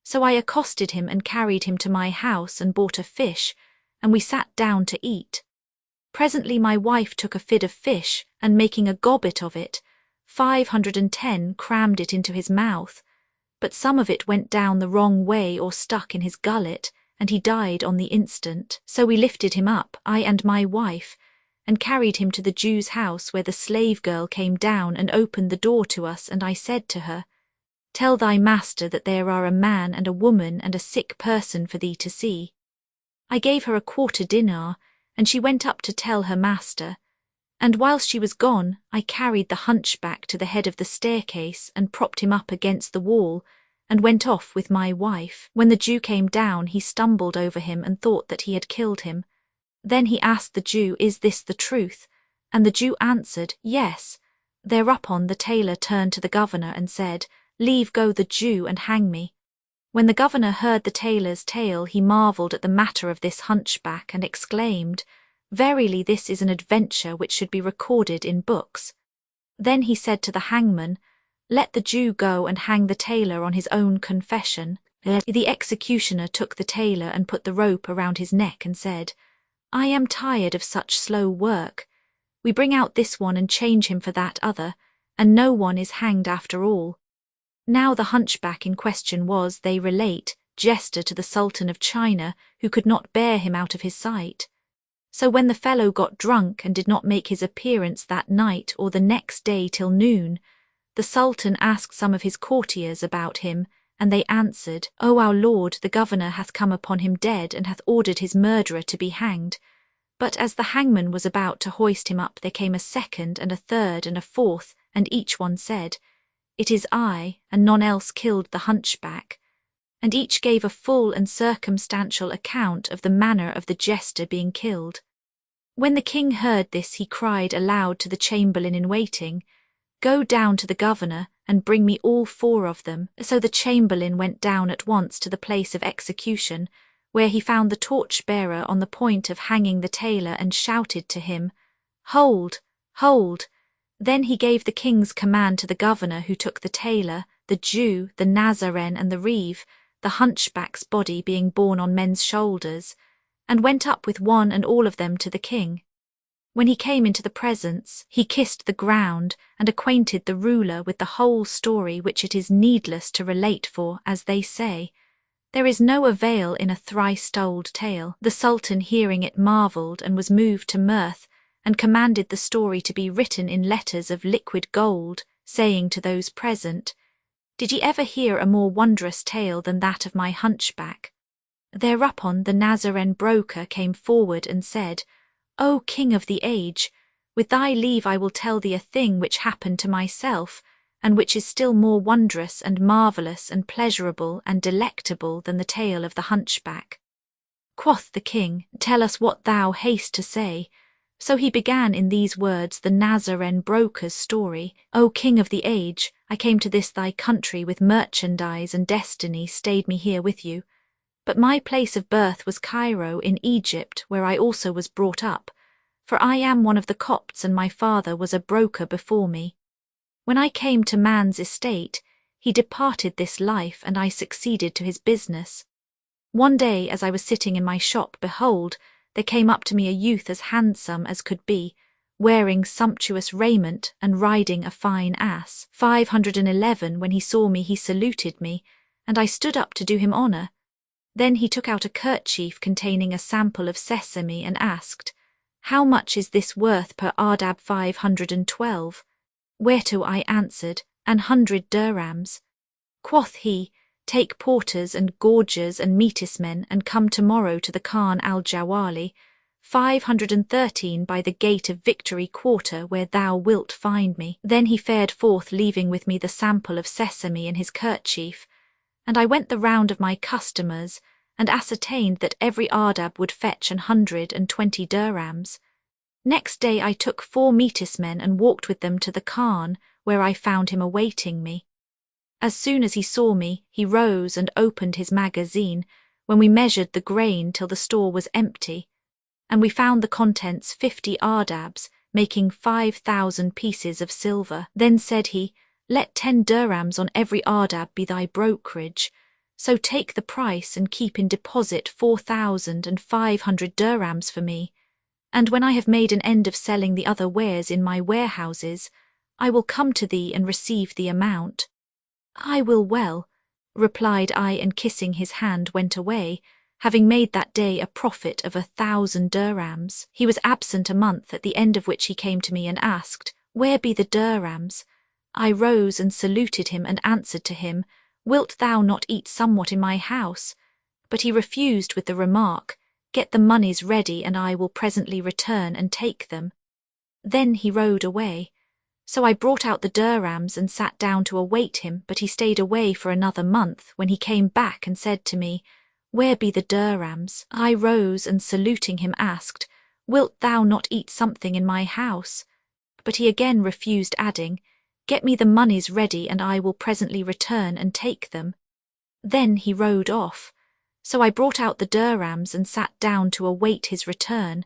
So I accosted him and carried him to my house and bought a fish, and we sat down to eat. Presently my wife took a fid of fish, and making a gobbet of it, 510 crammed it into his mouth, but some of it went down the wrong way or stuck in his gullet, and he died on the instant. So we lifted him up, I and my wife, and carried him to the Jew's house, where the slave girl came down and opened the door to us, and I said to her, "Tell thy master that there are a man and a woman and a sick person for thee to see." I gave her a quarter dinar, and she went up to tell her master, and whilst she was gone, I carried the hunchback to the head of the staircase and propped him up against the wall, and went off with my wife. When the Jew came down, he stumbled over him and thought that he had killed him. Then he asked the Jew, "Is this the truth?" And the Jew answered, "Yes." Thereupon the tailor turned to the governor and said, "Leave go the Jew and hang me." When the governor heard the tailor's tale, he marvelled at the matter of this hunchback and exclaimed, "Verily this is an adventure which should be recorded in books." Then he said to the hangman, "Let the Jew go and hang the tailor on his own confession." The executioner took the tailor and put the rope around his neck and said, "I am tired of such slow work. We bring out this one and change him for that other, and no one is hanged after all." Now the hunchback in question was, they relate, jester to the Sultan of China, who could not bear him out of his sight. So when the fellow got drunk and did not make his appearance that night or the next day till noon, the Sultan asked some of his courtiers about him, and they answered, "O our lord, the governor hath come upon him dead, and hath ordered his murderer to be hanged." But as the hangman was about to hoist him up, there came a second and a third and a fourth, and each one said, "It is I, and none else killed the hunchback." And each gave a full and circumstantial account of the manner of the jester being killed. When the king heard this, he cried aloud to the chamberlain in waiting, "Go down to the governor, and bring me all four of them." So the chamberlain went down at once to the place of execution, where he found the torch-bearer on the point of hanging the tailor, and shouted to him, "Hold, hold." Then he gave the king's command to the governor, who took the tailor, the Jew, the Nazarene, and the reeve, the hunchback's body being borne on men's shoulders, and went up with one and all of them to the king. When he came into the presence, he kissed the ground and acquainted the ruler with the whole story, which it is needless to relate, for, as they say, there is no avail in a thrice-told tale. The Sultan, hearing it, marvelled and was moved to mirth, and commanded the story to be written in letters of liquid gold, saying to those present, "Did ye ever hear a more wondrous tale than that of my hunchback?" Thereupon the Nazarene broker came forward and said, "O King of the age, with thy leave I will tell thee a thing which happened to myself, and which is still more wondrous and marvellous and pleasurable and delectable than the tale of the hunchback." Quoth the king, "Tell us what thou haste to say." So he began in these words the Nazarene broker's story. "O King of the age, I came to this thy country with merchandise, and destiny stayed me here with you. But my place of birth was Cairo in Egypt, where I also was brought up, for I am one of the Copts, and my father was a broker before me. When I came to man's estate, he departed this life, and I succeeded to his business. One day, as I was sitting in my shop, behold, there came up to me a youth as handsome as could be, wearing sumptuous raiment and riding a fine ass. 511, when he saw me, he saluted me, and I stood up to do him honour. Then he took out a kerchief containing a sample of sesame and asked, How much is this worth per ardab 512? Whereto I answered, 100 dirhams. Quoth he, Take porters and gaugers and meetismen and come tomorrow to the Khan al-Jawali, 513 by the gate of Victory Quarter, where thou wilt find me. Then he fared forth, leaving with me the sample of sesame in his kerchief, and I went the round of my customers and ascertained that every ardab would fetch 120 dirhams. Next day I took 4 meetismen and walked with them to the Khan, where I found him awaiting me. As soon as he saw me, he rose and opened his magazine, when we measured the grain till the store was empty, and we found the contents 50 ardabs, making 5,000 pieces of silver. Then said he, Let 10 dirhams on every ardab be thy brokerage, so take the price and keep in deposit 4,500 dirhams for me, and when I have made an end of selling the other wares in my warehouses, I will come to thee and receive the amount. I will well, replied I, and kissing his hand went away, having made that day a profit of 1,000 dirhams. He was absent a month, at the end of which he came to me and asked, Where be the dirhams? I rose and saluted him and answered to him, Wilt thou not eat somewhat in my house? But he refused with the remark, Get the monies ready and I will presently return and take them. Then he rode away. So I brought out the dirhams and sat down to await him, but he stayed away for another month, when he came back and said to me, Where be the dirhams? I rose and saluting him asked, Wilt thou not eat something in my house? But he again refused, adding, Get me the monies ready and I will presently return and take them. Then he rode off. So I brought out the dirhams and sat down to await his return,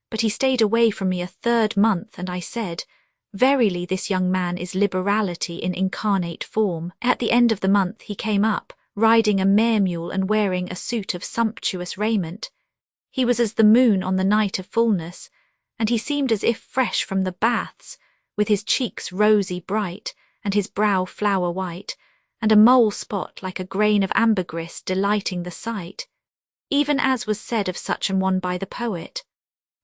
but he stayed away from me a 3rd month, and I said, Verily this young man is liberality in incarnate form. At the end of the month he came up, riding a mare mule and wearing a suit of sumptuous raiment. He was as the moon on the night of fullness, and he seemed as if fresh from the baths, with his cheeks rosy bright, and his brow flower white, and a mole spot like a grain of ambergris delighting the sight, even as was said of such an one by the poet.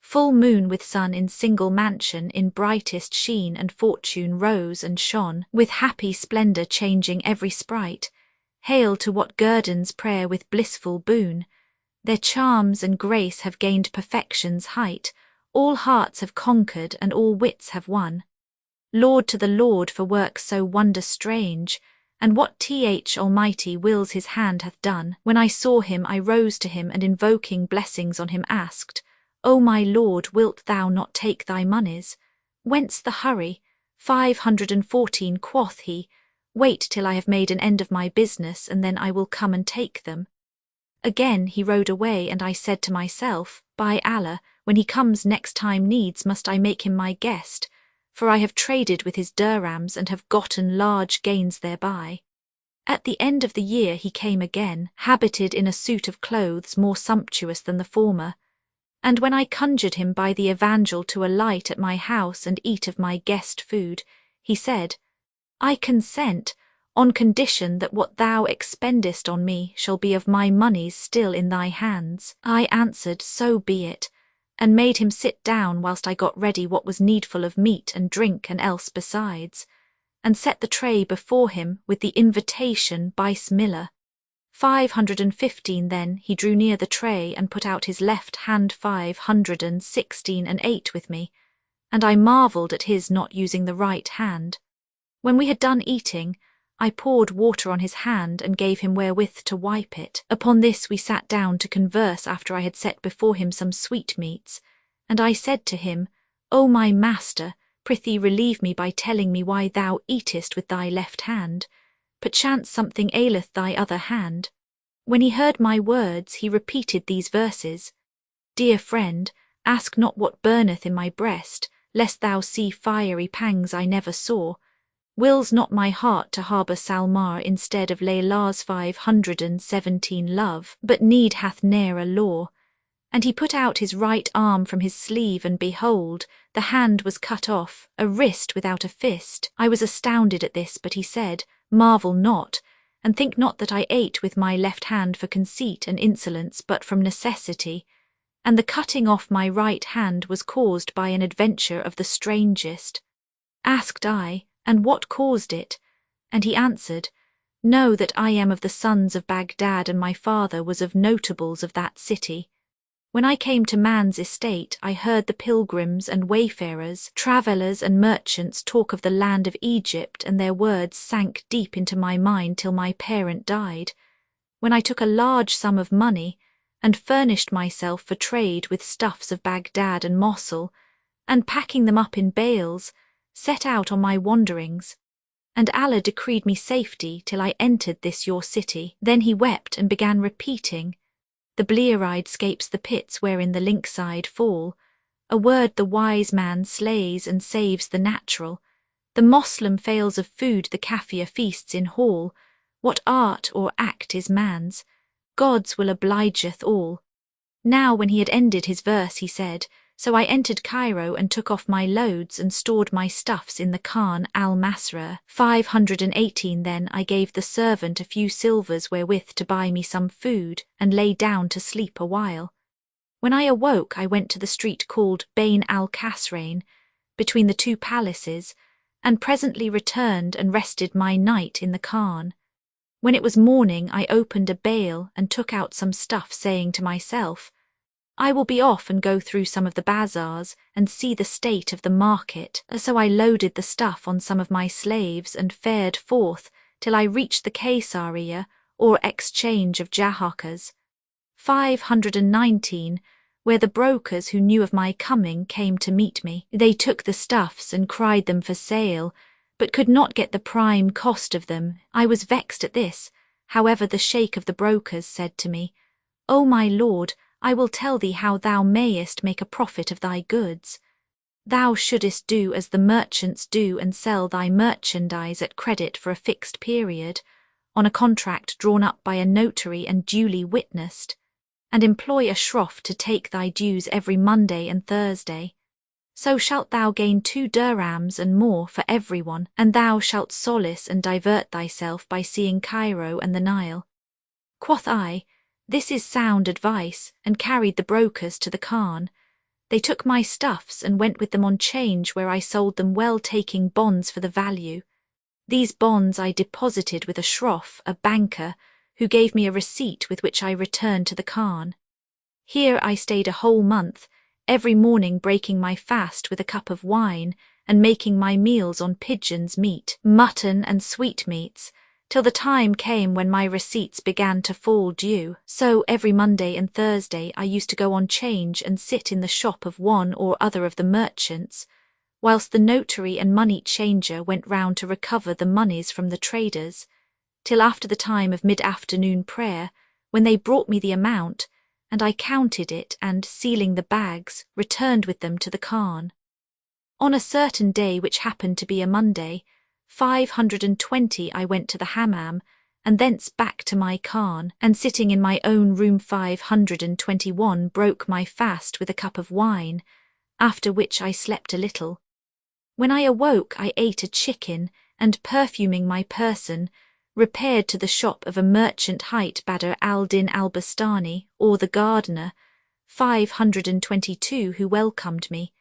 Full moon with sun in single mansion, in brightest sheen and fortune rose and shone, with happy splendour changing every sprite. Hail to what guerdons prayer with blissful boon. Their charms and grace have gained perfection's height, all hearts have conquered and all wits have won. Laud to the Lord for works so wonder strange, and what Th Almighty wills his hand hath done. When I saw him I rose to him and invoking blessings on him asked, O my Lord, wilt thou not take thy monies? Whence the hurry? 514, quoth he. Wait till I have made an end of my business, and then I will come and take them. Again he rode away, and I said to myself, By Allah, when he comes next time needs must I make him my guest, for I have traded with his dirhams and have gotten large gains thereby. At the end of the year he came again, habited in a suit of clothes more sumptuous than the former, and when I conjured him by the evangel to alight at my house and eat of my guest food, he said, I consent, on condition that what thou expendest on me shall be of my monies still in thy hands. I answered, So be it, and made him sit down whilst I got ready what was needful of meat and drink and else besides, and set the tray before him with the invitation Bismillah. 515 then he drew near the tray and put out his left hand 516 and ate with me, and I marvelled at his not using the right hand. When we had done eating, I poured water on his hand and gave him wherewith to wipe it. Upon this we sat down to converse after I had set before him some sweetmeats, and I said to him, O my master, prithee relieve me by telling me why thou eatest with thy left hand. Perchance something aileth thy other hand. When he heard my words, he repeated these verses, Dear friend, ask not what burneth in my breast, lest thou see fiery pangs I never saw. Wills not my heart to harbour Salmar instead of Layla's 517 love, but need hath ne'er a law. And he put out his right arm from his sleeve, and behold, the hand was cut off, a wrist without a fist. I was astounded at this, but he said, Marvel not, and think not that I ate with my left hand for conceit and insolence, but from necessity. and the cutting off my right hand was caused by an adventure of the strangest. Asked I, and what caused it? And he answered, Know that I am of the sons of Baghdad, and my father was of notables of that city. When I came to man's estate, I heard the pilgrims and wayfarers, travellers and merchants talk of the land of Egypt, and their words sank deep into my mind till my parent died, when I took a large sum of money, and furnished myself for trade with stuffs of Baghdad and Mosul, and packing them up in bales, set out on my wanderings. And Allah decreed me safety till I entered this your city. Then he wept and began repeating, The blear-eyed scapes the pits wherein the lynx-eyed fall. A word the wise man slays and saves the natural. The Moslem fails of food, the Kafir feasts in hall. What art or act is man's, God's will obligeth all. Now when he had ended his verse he said, So I entered Cairo and took off my loads and stored my stuffs in the Khan al-Masra. 518 Then I gave the servant a few silvers wherewith to buy me some food, and lay down to sleep a while. When I awoke I went to the street called Bain al-Kasrain, between the two palaces, and presently returned and rested my night in the Khan. When it was morning I opened a bale and took out some stuff, saying to myself, I will be off and go through some of the bazaars and see the state of the market. So I loaded the stuff on some of my slaves and fared forth till I reached the Caesarea, or exchange of Jahakas. 519, where the brokers who knew of my coming came to meet me. They took the stuffs and cried them for sale, but could not get the prime cost of them. I was vexed at this. However, the sheikh of the brokers said to me, O my lord, I will tell thee how thou mayest make a profit of thy goods. Thou shouldest do as the merchants do and sell thy merchandise at credit for a fixed period, on a contract drawn up by a notary and duly witnessed, and employ a shroff to take thy dues every Monday and Thursday. So shalt thou gain 2 dirhams and more for everyone, and thou shalt solace and divert thyself by seeing Cairo and the Nile. Quoth I, This is sound advice, and carried the brokers to the Khan. They took my stuffs and went with them on change, where I sold them well, taking bonds for the value. These bonds I deposited with a shroff, a banker, who gave me a receipt with which I returned to the Khan. Here I stayed a whole month, every morning breaking my fast with a cup of wine, and making my meals on pigeon's meat, mutton and sweetmeats, till the time came when my receipts began to fall due. So every Monday and Thursday I used to go on change and sit in the shop of one or other of the merchants, whilst the notary and money changer went round to recover the monies from the traders, till after the time of mid-afternoon prayer, when they brought me the amount, and I counted it and, sealing the bags, returned with them to the Khan. On a certain day, which happened to be a Monday, 520 I went to the hammam, and thence back to my Khan, and sitting in my own room 521 broke my fast with a cup of wine, after which I slept a little. When I awoke I ate a chicken, and perfuming my person, repaired to the shop of a merchant hight Badr al-Din al-Bastani, or the gardener, 522, who welcomed me.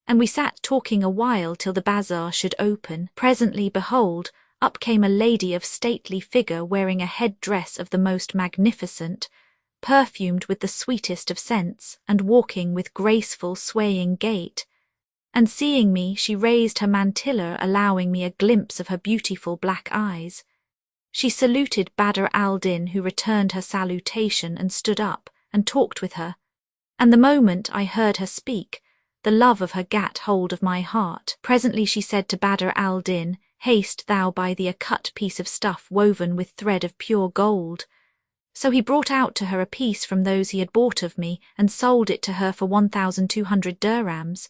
And we sat talking a while till the bazaar should open. Presently, behold, up came a lady of stately figure, wearing a head-dress of the most magnificent, perfumed with the sweetest of scents, and walking with graceful swaying gait. And seeing me, she raised her mantilla, allowing me a glimpse of her beautiful black eyes. She saluted Badr al-Din, who returned her salutation and stood up and talked with her. And the moment I heard her speak, the love of her gat hold of my heart. Presently she said to Badr al-Din, Haste thou buy thee a cut piece of stuff woven with thread of pure gold. So he brought out to her a piece from those he had bought of me, and sold it to her for 1,200 dirhams,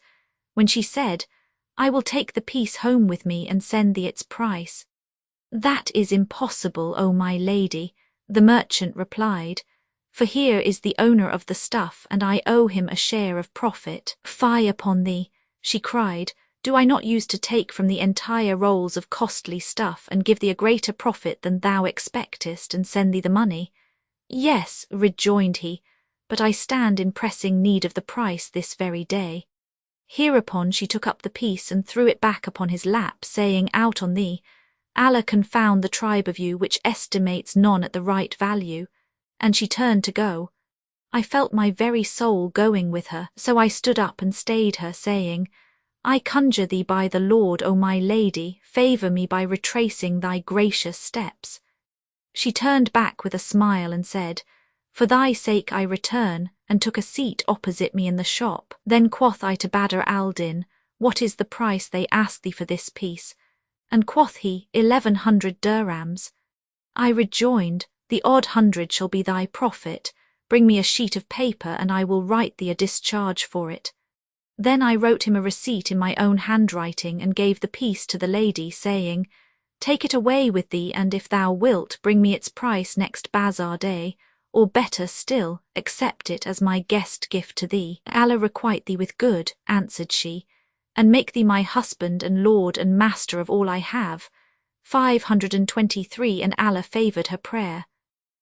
when she said, I will take the piece home with me and send thee its price. That is impossible, O my lady, the merchant replied, for here is the owner of the stuff, and I owe him a share of profit. Fie upon thee, she cried, do I not use to take from the entire rolls of costly stuff, and give thee a greater profit than thou expectest, and send thee the money? Yes, rejoined he, but I stand in pressing need of the price this very day." Hereupon she took up the piece and threw it back upon his lap, saying, "Out on thee! Allah confound the tribe of you which estimates none at the right value." And she turned to go. I felt my very soul going with her, so I stood up and stayed her, saying, "I conjure thee by the Lord, O my lady, favour me by retracing thy gracious steps." She turned back with a smile and said, "For thy sake I return," and took a seat opposite me in the shop. Then quoth I to Badr al-Din, "What is the price they ask thee for this piece?" And quoth he, 1100 dirhams. I rejoined, "The odd 100 shall be thy profit. Bring me a sheet of paper, and I will write thee a discharge for it." Then I wrote him a receipt in my own handwriting, and gave the piece to the lady, saying, "Take it away with thee, and if thou wilt, bring me its price next bazaar day, or better still, accept it as my guest gift to thee." "Allah requite thee with good," answered she, "and make thee my husband and lord and master of all I have." 523, and Allah favoured her prayer.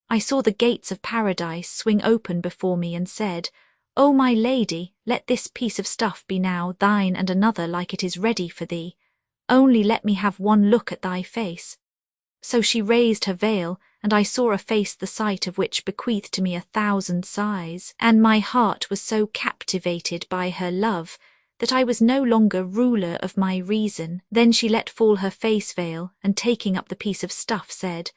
I saw the gates of paradise swing open before me and said, "O my lady, let this piece of stuff be now thine and another like it is ready for thee. Only let me have one look at thy face." So she raised her veil, and I saw a face the sight of which bequeathed to me 1,000 sighs, and my heart was so captivated by her love that I was no longer ruler of my reason. Then she let fall her face veil, and taking up the piece of stuff said,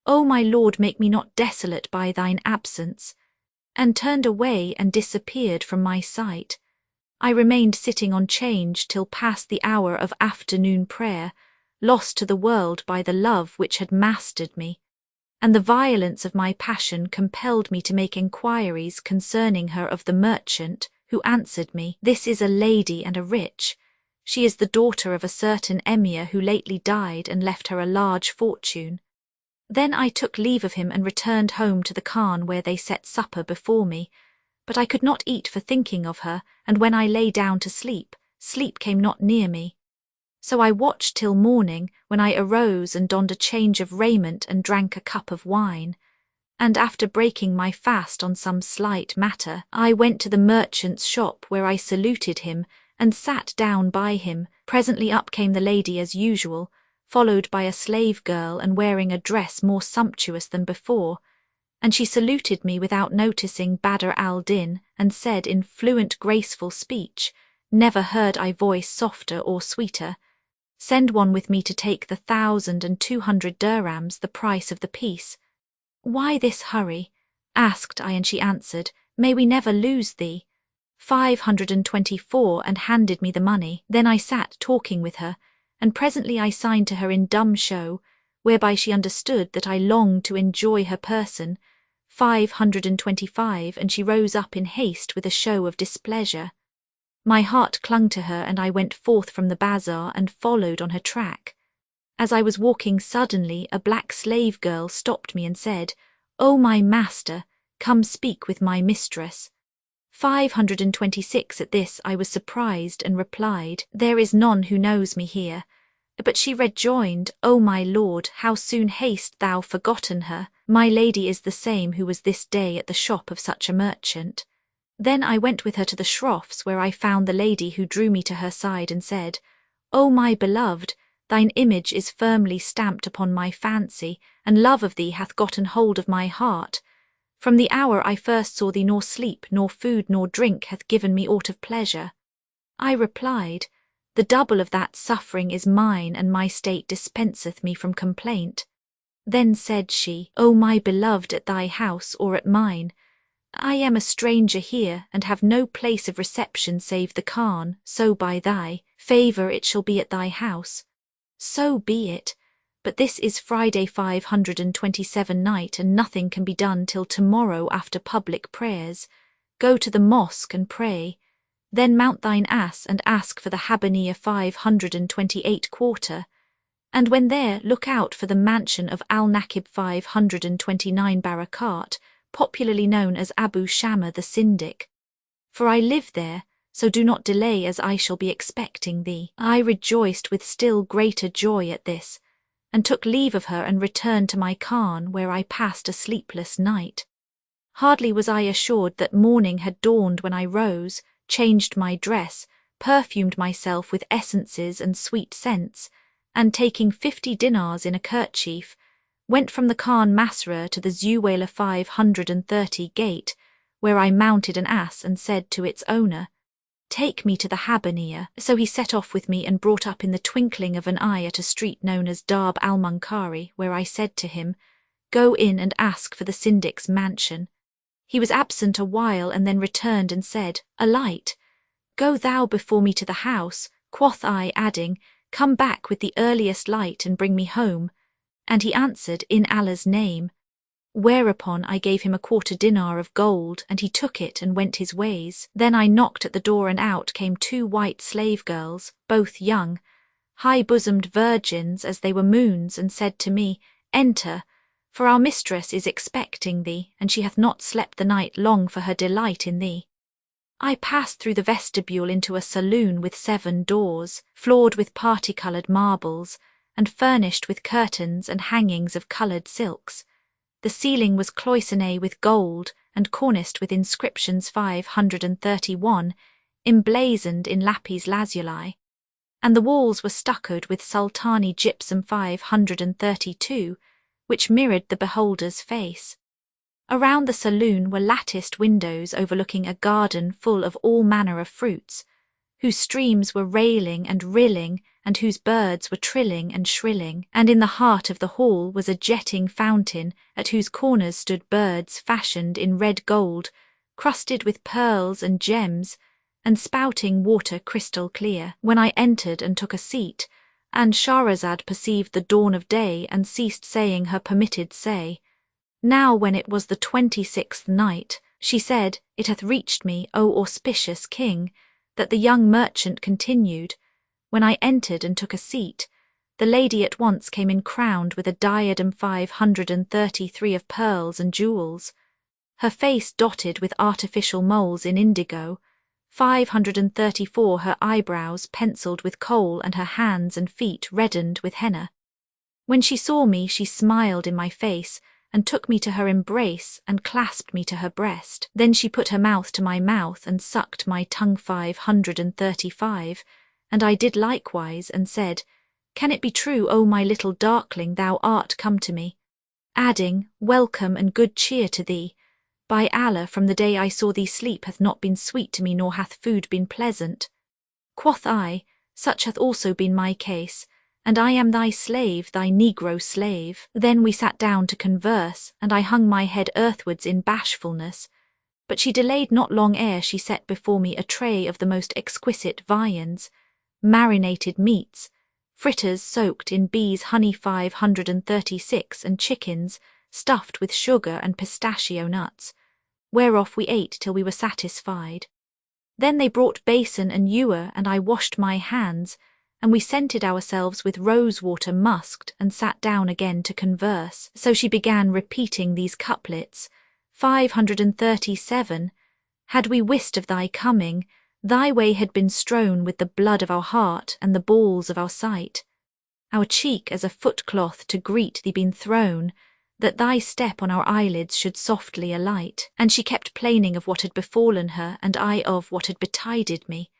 "O my lord, make me not desolate by thine absence," and turned away and disappeared from my sight. I remained sitting on change till past the hour of afternoon prayer, lost to the world by the love which had mastered me, and the violence of my passion compelled me to make enquiries concerning her of the merchant, who answered me, "This is a lady and a rich. She is the daughter of a certain emir who lately died and left her a large fortune." Then I took leave of him and returned home to the khan, where they set supper before me. But I could not eat for thinking of her, and when I lay down to sleep, sleep came not near me. So I watched till morning, when I arose and donned a change of raiment and drank a cup of wine. And after breaking my fast on some slight matter, I went to the merchant's shop, where I saluted him and sat down by him. Presently up came the lady as usual, followed by a slave girl and wearing a dress more sumptuous than before, and she saluted me without noticing Badr al-Din, and said in fluent graceful speech, never heard I voice softer or sweeter, "Send one with me to take the 1,200 dirhams, the price of the piece." "Why this hurry?" asked I, and she answered, "May we never lose thee." 524, and handed me the money. Then I sat talking with her, and presently I signed to her in dumb show, whereby she understood that I longed to enjoy her person. 525, and she rose up in haste with a show of displeasure. My heart clung to her, and I went forth from the bazaar and followed on her track. As I was walking suddenly, a black slave girl stopped me and said, "O my master, come speak with my mistress." 526, at this I was surprised and replied, "There is none who knows me here." But she rejoined, "O my lord, how soon hast thou forgotten her? My lady is the same who was this day at the shop of such a merchant." Then I went with her to the Shroffs, where I found the lady, who drew me to her side and said, "O my beloved, thine image is firmly stamped upon my fancy, and love of thee hath gotten hold of my heart. From the hour I first saw thee, nor sleep, nor food, nor drink hath given me aught of pleasure." I replied, "The double of that suffering is mine, and my state dispenseth me from complaint." Then said she, "O my beloved, at thy house or at mine? I am a stranger here, and have no place of reception save the khan, so by thy favour it shall be at thy house." "So be it, but this is Friday 527 night, and nothing can be done till tomorrow after public prayers. Go to the mosque and pray. Then mount thine ass and ask for the Habaniya 528 quarter, and when there, look out for the mansion of Al-Nakib 529 Barakat, popularly known as Abu Shama the Syndic. For I live there, so do not delay, as I shall be expecting thee." I rejoiced with still greater joy at this, and took leave of her and returned to my khan, where I passed a sleepless night. Hardly was I assured that morning had dawned when I rose, changed my dress, perfumed myself with essences and sweet scents, and taking 50 dinars in a kerchief, went from the Khan Masra to the Zuwaylah 530 gate, where I mounted an ass and said to its owner, "Take me to the Habaniya." So he set off with me and brought up in the twinkling of an eye at a street known as Darb al-Munkari, where I said to him, "Go in and ask for the Syndic's mansion." He was absent a while and then returned and said, "Alight. Go thou before me to the house," quoth I, adding, "Come back with the earliest light and bring me home." And he answered, "In Allah's name." Whereupon I gave him a 1/4 dinar of gold, and he took it and went his ways. Then I knocked at the door, and out came 2 white slave girls, both young, high-bosomed virgins as they were moons, and said to me, "Enter, for our mistress is expecting thee, and she hath not slept the night long for her delight in thee." I passed through the vestibule into a saloon with 7 doors, floored with party-coloured marbles, and furnished with curtains and hangings of coloured silks. The ceiling was cloisonné with gold and corniced with inscriptions 531, emblazoned in lapis lazuli, and the walls were stuccoed with sultani gypsum 532, which mirrored the beholder's face. Around the saloon were latticed windows overlooking a garden full of all manner of fruits, whose streams were railing and rilling, and whose birds were trilling and shrilling, and in the heart of the hall was a jetting fountain, at whose corners stood birds fashioned in red gold, crusted with pearls and gems, and spouting water crystal clear. When I entered and took a seat, and Shahrazad perceived the dawn of day and ceased saying her permitted say. Now when it was the 26th night, she said, "It hath reached me, O auspicious king," that the young merchant continued, "When I entered and took a seat, the lady at once came in crowned with a diadem 533 of pearls and jewels, her face dotted with artificial moles in indigo, 534 her eyebrows penciled with kohl, and her hands and feet reddened with henna. When she saw me, she smiled in my face, and took me to her embrace, and clasped me to her breast. Then she put her mouth to my mouth, and sucked my tongue 535, and I did likewise, and said, "Can it be true, O my little darkling, thou art come to me?" Adding, "Welcome and good cheer to thee. By Allah, from the day I saw thee sleep hath not been sweet to me, nor hath food been pleasant." Quoth I, "Such hath also been my case, and I am thy slave, thy negro slave." Then we sat down to converse, and I hung my head earthwards in bashfulness, but she delayed not long ere she set before me a tray of the most exquisite viands, marinated meats, fritters soaked in bees' honey 536, and chickens stuffed with sugar and pistachio nuts, whereof we ate till we were satisfied. Then they brought basin and ewer, and I washed my hands, and we scented ourselves with rose-water musked, and sat down again to converse. So she began repeating these couplets, 537, "Had we wist of thy coming, thy way had been strown with the blood of our heart and the balls of our sight. Our cheek as a footcloth to greet thee been thrown, that thy step on our eyelids should softly alight." And she kept plaining of what had befallen her, and I of what had betided me.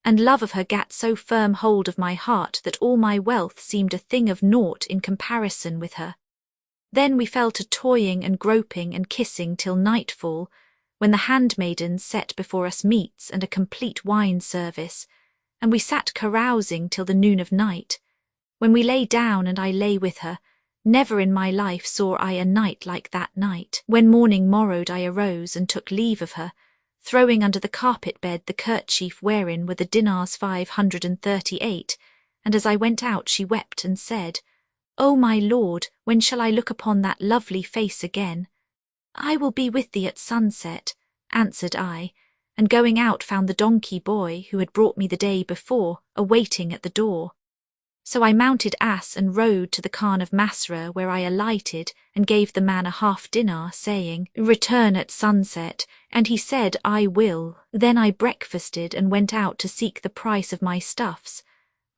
And love of her gat so firm hold of my heart that all my wealth seemed a thing of naught in comparison with her. Then we fell to toying and groping and kissing till nightfall, when the handmaidens set before us meats and a complete wine service, and we sat carousing till the noon of night, when we lay down and I lay with her. Never in my life saw I a night like that night. When morning morrowed, I arose and took leave of her, throwing under the carpet bed the kerchief wherein were the dinars 538, and as I went out she wept and said, "O my lord, when shall I look upon that lovely face again?" "I will be with thee at sunset," answered I, and going out found the donkey boy, who had brought me the day before, awaiting at the door. So I mounted ass and rode to the Khan of Masra, where I alighted and gave the man a half-dinar, saying, "Return at sunset," and he said, "I will." Then I breakfasted and went out to seek the price of my stuffs,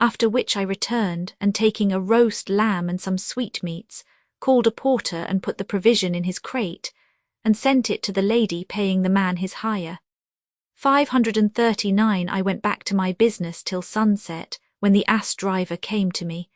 after which I returned, and taking a roast lamb and some sweetmeats, called a porter and put the provision in his crate, and sent it to the lady paying the man his hire. 539 I went back to my business till sunset, when the ass driver came to me,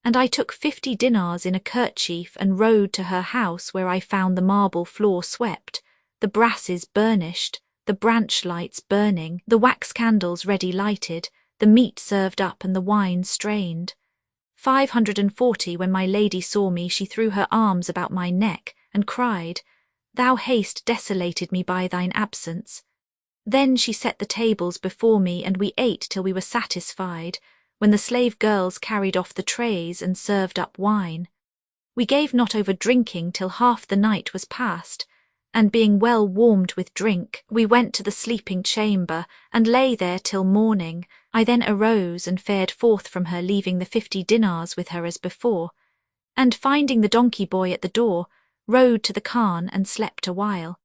and I took 50 dinars in a kerchief and rode to her house, where I found the marble floor swept, the brasses burnished, the branch lights burning, the wax candles ready lighted, the meat served up and the wine strained. 540 When my lady saw me, she threw her arms about my neck and cried, "Thou hast desolated me by thine absence." Then she set the tables before me, and we ate till we were satisfied, when the slave girls carried off the trays and served up wine. We gave not over drinking till half the night was past, and being well warmed with drink, we went to the sleeping chamber, and lay there till morning. I then arose and fared forth from her, leaving the 50 dinars with her as before, and finding the donkey boy at the door, rode to the khan and slept a while.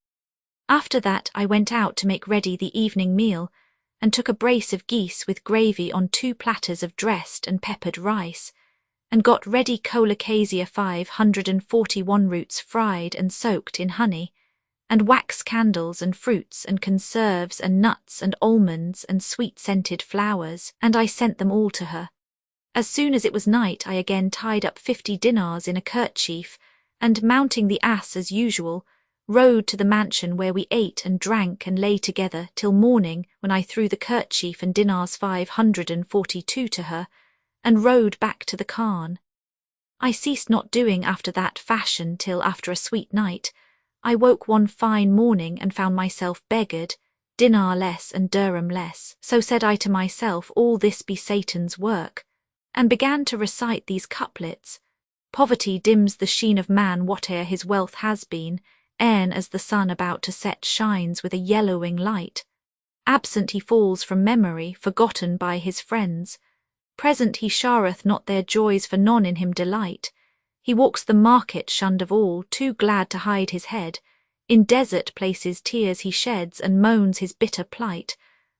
After that I went out to make ready the evening meal, and took a brace of geese with gravy on 2 platters of dressed and peppered rice, and got ready colocasia 541 roots fried and soaked in honey, and wax candles and fruits and conserves and nuts and almonds and sweet-scented flowers, and I sent them all to her. As soon as it was night, I again tied up 50 dinars in a kerchief, and mounting the ass as usual, rode to the mansion, where we ate and drank and lay together till morning, when I threw the kerchief and dinars 542 to her, and rode back to the khan. I ceased not doing after that fashion till, after a sweet night, I woke one fine morning and found myself beggared, dinar less and dirham less. So said I to myself, all this be Satan's work, and began to recite these couplets. Poverty dims the sheen of man, whate'er his wealth has been, e'en as the sun about to set shines with a yellowing light. Absent he falls from memory, forgotten by his friends. Present he shareth not their joys, for none in him delight. He walks the market shunned of all, too glad to hide his head. In desert places tears he sheds, and moans his bitter plight.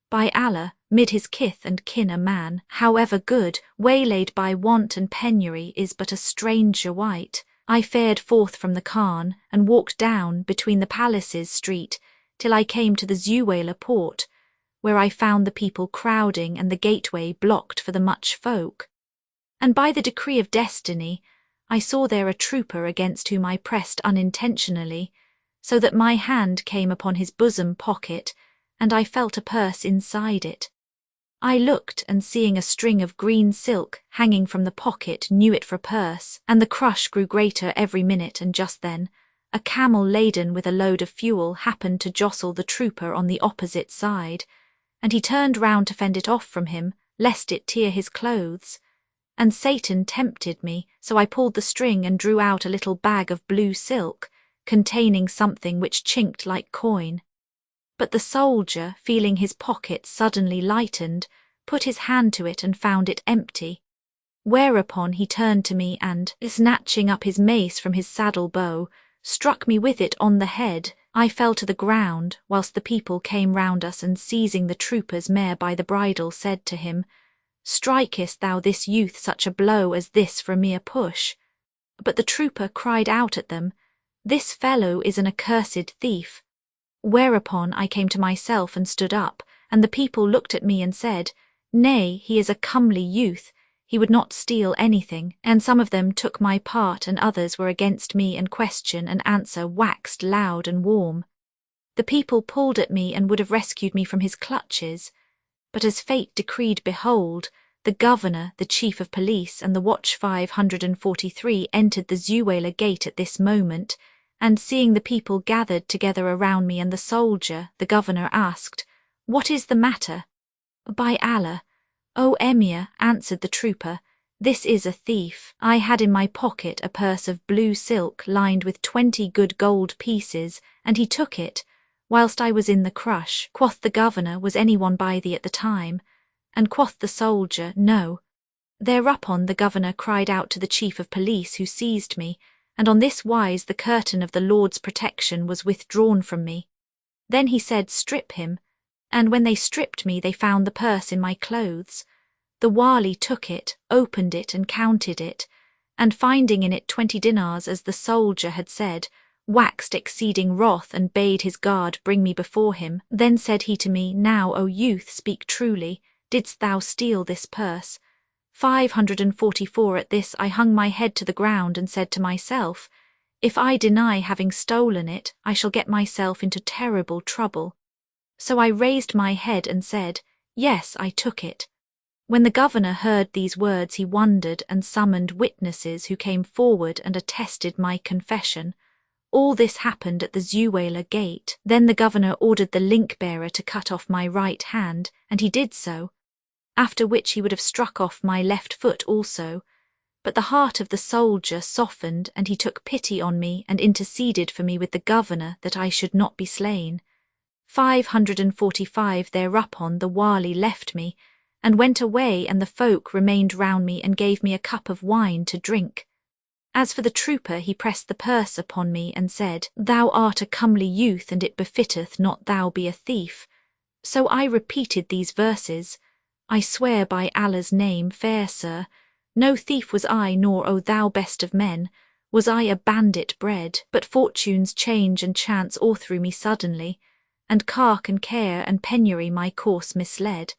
By Allah, mid his kith and kin a man, however good, waylaid by want and penury, is but a stranger wight. I fared forth from the khan, and walked down between the palaces street, till I came to the Zuwaylah port, where I found the people crowding and the gateway blocked for the much folk. And by the decree of destiny, I saw there a trooper against whom I pressed unintentionally, so that my hand came upon his bosom pocket, and I felt a purse inside it. I looked, and seeing a string of green silk hanging from the pocket, knew it for a purse, and the crush grew greater every minute, and just then a camel laden with a load of fuel happened to jostle the trooper on the opposite side, and he turned round to fend it off from him, lest it tear his clothes. And Satan tempted me, so I pulled the string and drew out a little bag of blue silk, containing something which chinked like coin. But the soldier, feeling his pocket suddenly lightened, put his hand to it and found it empty. Whereupon he turned to me and, snatching up his mace from his saddle bow, struck me with it on the head. I fell to the ground, whilst the people came round us, and seizing the trooper's mare by the bridle, said to him, "Strikest thou this youth such a blow as this for a mere push?" But the trooper cried out at them, "This fellow is an accursed thief." Whereupon I came to myself and stood up, and the people looked at me and said, "Nay, he is a comely youth, he would not steal anything." And some of them took my part, and others were against me, and question and answer waxed loud and warm. The people pulled at me and would have rescued me from his clutches, but as fate decreed, behold, the governor, the chief of police, and the watch 543 entered the Zuwaylah gate at this moment, and seeing the people gathered together around me and the soldier, the governor asked, "What is the matter?" "By Allah, O Emir," answered the trooper, "this is a thief. I had in my pocket a purse of blue silk lined with 20 good gold pieces, and he took it, whilst I was in the crush." Quoth the governor, "Was anyone by thee at the time?" And quoth the soldier, "No." Thereupon the governor cried out to the chief of police, who seized me, and on this wise the curtain of the Lord's protection was withdrawn from me. Then he said, "Strip him." And when they stripped me, they found the purse in my clothes. The wali took it, opened it, and counted it, and finding in it 20 dinars, as the soldier had said, waxed exceeding wroth, and bade his guard bring me before him. Then said he to me, Now, O youth, speak truly, didst thou steal this purse? 544. At this I hung my head to the ground and said to myself, If I deny having stolen it, I shall get myself into terrible trouble. So I raised my head and said, Yes, I took it. When the governor heard these words, he wondered and summoned witnesses who came forward and attested my confession. All this happened at the Zuwaylah gate. Then the governor ordered the link-bearer to cut off my right hand, and he did so, after which he would have struck off my left foot also. But the heart of the soldier softened, and he took pity on me and interceded for me with the governor that I should not be slain. 545. Thereupon the wali left me, and went away, and the folk remained round me and gave me a cup of wine to drink. As for the trooper, he pressed the purse upon me and said, Thou art a comely youth, and it befitteth not thou be a thief. So I repeated these verses, I swear by Allah's name, fair sir, no thief was I, nor, O thou best of men, was I a bandit bred, but fortune's change and chance o'erthrew me suddenly, and cark and care and penury my course misled.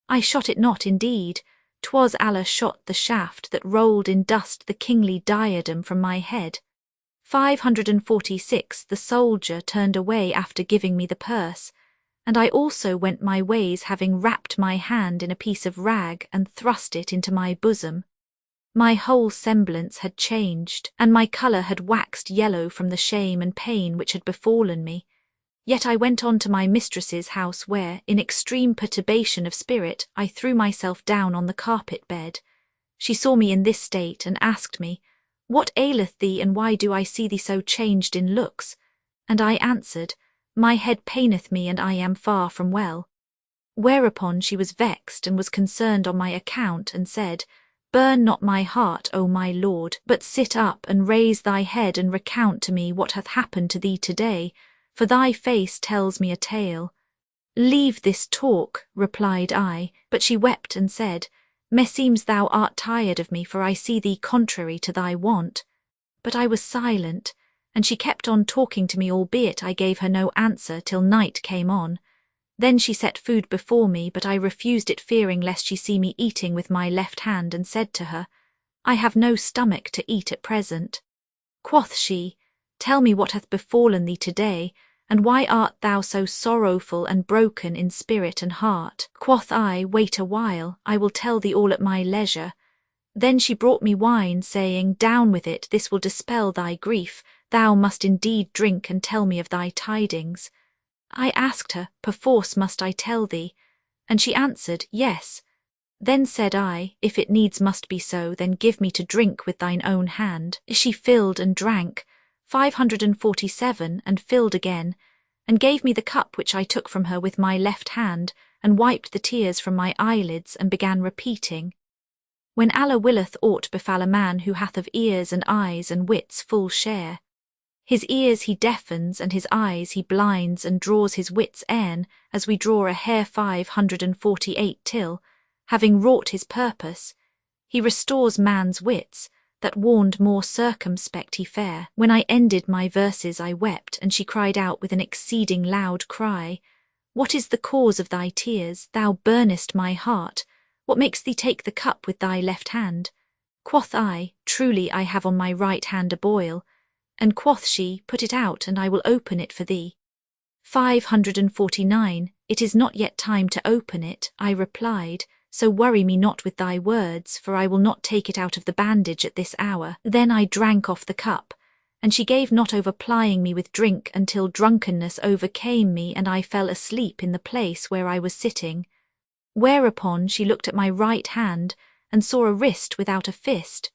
I shot it not indeed, 'twas Allah shot the shaft that rolled in dust the kingly diadem from my head. 546. The soldier turned away after giving me the purse, and I also went my ways, having wrapped my hand in a piece of rag and thrust it into my bosom. My whole semblance had changed, and my colour had waxed yellow from the shame and pain which had befallen me. Yet I went on to my mistress's house, where, in extreme perturbation of spirit, I threw myself down on the carpet bed. She saw me in this state, and asked me, What aileth thee, and why do I see thee so changed in looks? And I answered, My head paineth me, and I am far from well. Whereupon she was vexed, and was concerned on my account, and said, Burn not my heart, O my lord, but sit up and raise thy head, and recount to me what hath happened to thee today, for thy face tells me a tale. Leave this talk, replied I, but she wept and said, Meseems thou art tired of me, for I see thee contrary to thy wont. But I was silent, and she kept on talking to me, albeit I gave her no answer till night came on. Then she set food before me, but I refused it, fearing lest she see me eating with my left hand, and said to her, I have no stomach to eat at present. Quoth she, Tell me what hath befallen thee today, and why art thou so sorrowful and broken in spirit and heart? Quoth I, Wait a while, I will tell thee all at my leisure. Then she brought me wine, saying, Down with it, this will dispel thy grief, thou must indeed drink and tell me of thy tidings. I asked her, Perforce must I tell thee? And she answered, Yes. Then said I, If it needs must be so, then give me to drink with thine own hand. She filled and drank, 547, and filled again, and gave me the cup which I took from her with my left hand, and wiped the tears from my eyelids, and began repeating, When Allah willeth aught befall a man who hath of ears and eyes and wits full share. His ears he deafens, and his eyes he blinds, and draws his wits e'en, as we draw a hare. 548 till, having wrought his purpose, he restores man's wits, that warned more circumspect he fare. When I ended my verses I wept, and she cried out with an exceeding loud cry, What is the cause of thy tears? Thou burnest my heart. What makes thee take the cup with thy left hand? Quoth I, Truly I have on my right hand a boil. And quoth she, Put it out, and I will open it for thee. 549. It is not yet time to open it, I replied, so worry me not with thy words, for I will not take it out of the bandage at this hour. Then I drank off the cup, and she gave not over plying me with drink until drunkenness overcame me, and I fell asleep in the place where I was sitting. Whereupon she looked at my right hand, and saw a wrist without a fist.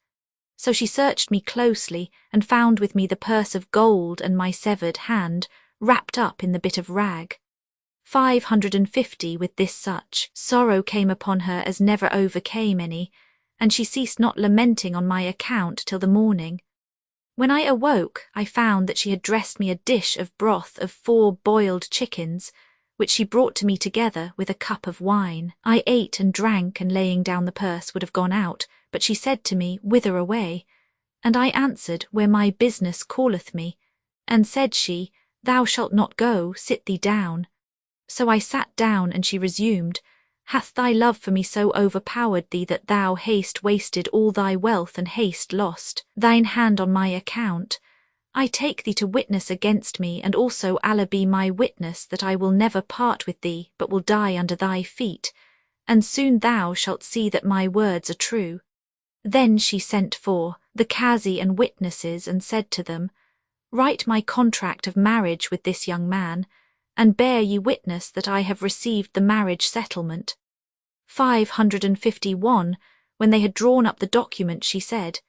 So she searched me closely, and found with me the purse of gold and my severed hand, wrapped up in the bit of rag. 550. With this such sorrow came upon her as never overcame any, and she ceased not lamenting on my account till the morning. When I awoke, I found that she had dressed me a dish of broth of 4 boiled chickens, which she brought to me together with a cup of wine. I ate and drank, and laying down the purse would have gone out, but she said to me, Whither away? And I answered, Where my business calleth me. And said she, Thou shalt not go, sit thee down. So I sat down, and she resumed, Hath thy love for me so overpowered thee that thou hast wasted all thy wealth and hast lost thine hand on my account? I take thee to witness against me, and also Allah be my witness that I will never part with thee, but will die under thy feet, and soon thou shalt see that my words are true. Then she sent for the Qazi and witnesses, and said to them, Write my contract of marriage with this young man, and bear ye witness that I have received the marriage settlement. 551, when they had drawn up the document, she said,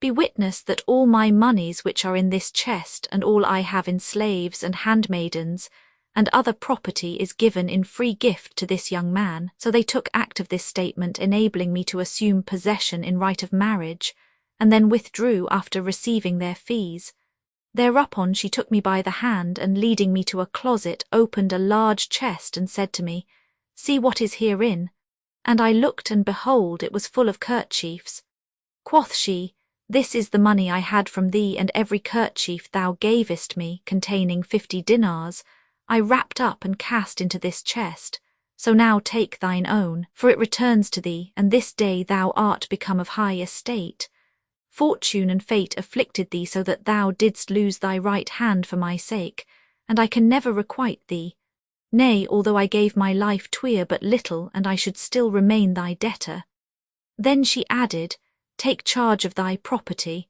Be witness that all my monies which are in this chest, and all I have in slaves and handmaidens, and other property is given in free gift to this young man. So they took act of this statement, enabling me to assume possession in right of marriage, and then withdrew after receiving their fees. Thereupon she took me by the hand, and leading me to a closet, opened a large chest, and said to me, See what is herein. And I looked, and behold, it was full of kerchiefs. Quoth she, This is the money I had from thee, and every kerchief thou gavest me, containing 50 dinars, I wrapped up and cast into this chest. So now take thine own, for it returns to thee, and this day thou art become of high estate. Fortune and fate afflicted thee so that thou didst lose thy right hand for my sake, and I can never requite thee. Nay, although I gave my life twyre but little, and I should still remain thy debtor. Then she added, Take charge of thy property.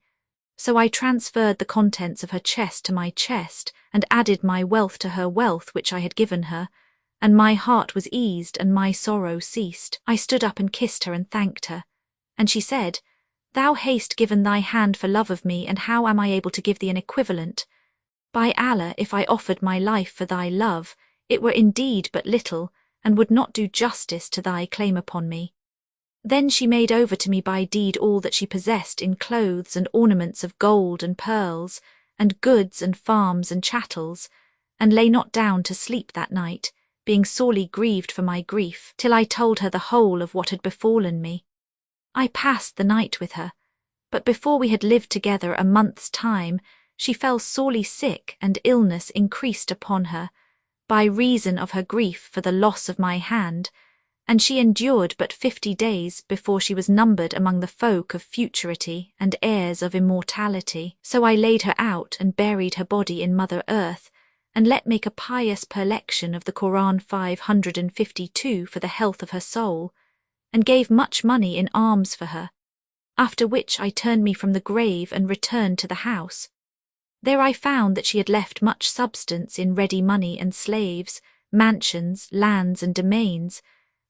So I transferred the contents of her chest to my chest, and added my wealth to her wealth which I had given her, and my heart was eased, and my sorrow ceased. I stood up and kissed her and thanked her. And she said, Thou hast given thy hand for love of me, and how am I able to give thee an equivalent? By Allah, if I offered my life for thy love, it were indeed but little, and would not do justice to thy claim upon me. Then she made over to me by deed all that she possessed in clothes and ornaments of gold and pearls, and goods and farms and chattels, and lay not down to sleep that night, being sorely grieved for my grief, till I told her the whole of what had befallen me. I passed the night with her, but before we had lived together a month's time, she fell sorely sick, and illness increased upon her, by reason of her grief for the loss of my hand, and she endured but 50 days before she was numbered among the folk of futurity and heirs of immortality. So I laid her out and buried her body in Mother Earth, and let make a pious perlection of the Quran 552 for the health of her soul, and gave much money in alms for her, after which I turned me from the grave and returned to the house. There I found that she had left much substance in ready money and slaves, mansions, lands and domains,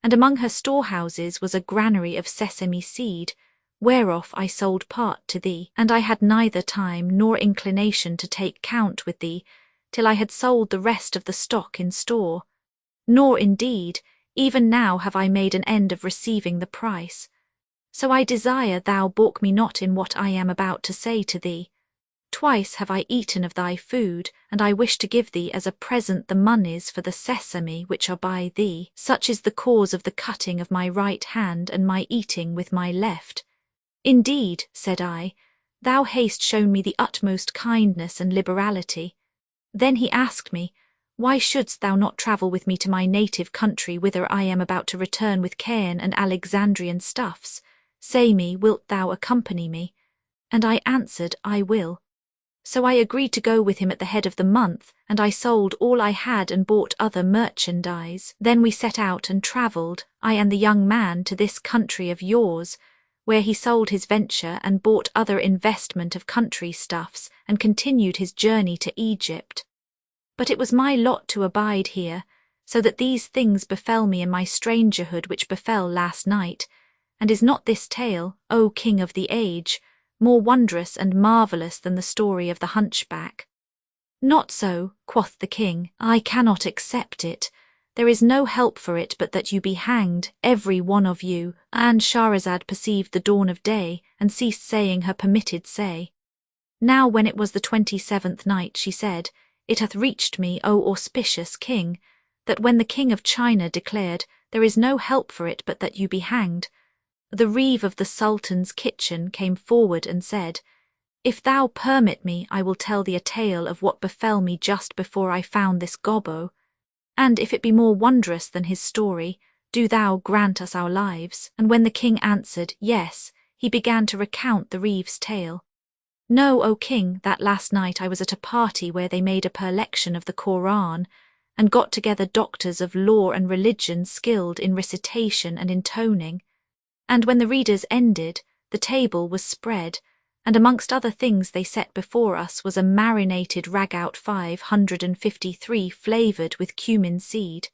and among her storehouses was a granary of sesame seed, whereof I sold part to thee, and I had neither time nor inclination to take count with thee, till I had sold the rest of the stock in store. Nor indeed, even now have I made an end of receiving the price. So I desire thou balk me not in what I am about to say to thee. Twice have I eaten of thy food, and I wish to give thee as a present the monies for the sesame which are by thee. Such is the cause of the cutting of my right hand and my eating with my left. Indeed, said I, thou hast shown me the utmost kindness and liberality. Then he asked me, Why shouldst thou not travel with me to my native country, whither I am about to return with Caen and Alexandrian stuffs? Say me, wilt thou accompany me? And I answered, I will. So I agreed to go with him at the head of the month, and I sold all I had and bought other merchandise. Then we set out and travelled, I and the young man, to this country of yours, where he sold his venture and bought other investment of country stuffs, and continued his journey to Egypt. But it was my lot to abide here, so that these things befell me in my strangerhood which befell last night. And is not this tale, O King of the age, more wondrous and marvellous than the story of the hunchback? Not so, quoth the king, I cannot accept it. There is no help for it but that you be hanged, every one of you. And Shahrazad perceived the dawn of day, and ceased saying her permitted say. Now when it was the 27th night, she said, It hath reached me, O auspicious king, that when the king of China declared, There is no help for it but that you be hanged, the reeve of the Sultan's kitchen came forward and said, If thou permit me, I will tell thee a tale of what befell me just before I found this gobbo, and if it be more wondrous than his story, do thou grant us our lives. And when the king answered, yes, he began to recount the reeve's tale. Know, O king, that last night I was at a party where they made a perlection of the Koran, and got together doctors of law and religion skilled in recitation and intoning. And when the readers ended, the table was spread, and amongst other things they set before us was a marinated ragout 553 flavoured with cumin seed.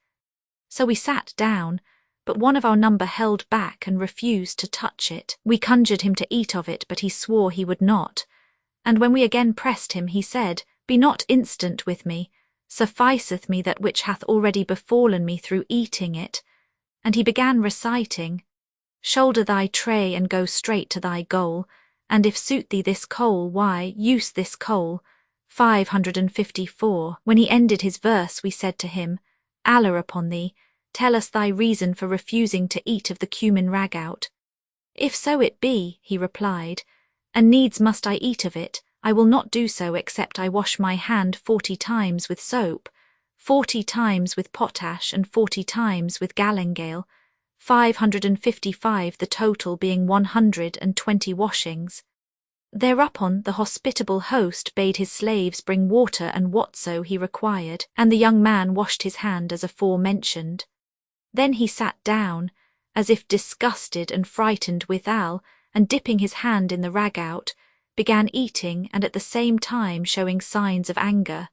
So we sat down, but one of our number held back and refused to touch it. We conjured him to eat of it, but he swore he would not. And when we again pressed him, he said, Be not instant with me, sufficeth me that which hath already befallen me through eating it. And he began reciting, Shoulder thy tray and go straight to thy goal, and if suit thee this coal, why, use this coal. 554. When he ended his verse, we said to him, Allah upon thee, tell us thy reason for refusing to eat of the cumin ragout. If so it be, he replied, and needs must I eat of it, I will not do so except I wash my hand 40 times with soap, 40 times with potash, and 40 times with galangale, 555, the total being 120 washings. Thereupon the hospitable host bade his slaves bring water and whatso he required, and the young man washed his hand as aforementioned. Then he sat down, as if disgusted and frightened withal, and dipping his hand in the ragout, began eating and at the same time showing signs of anger.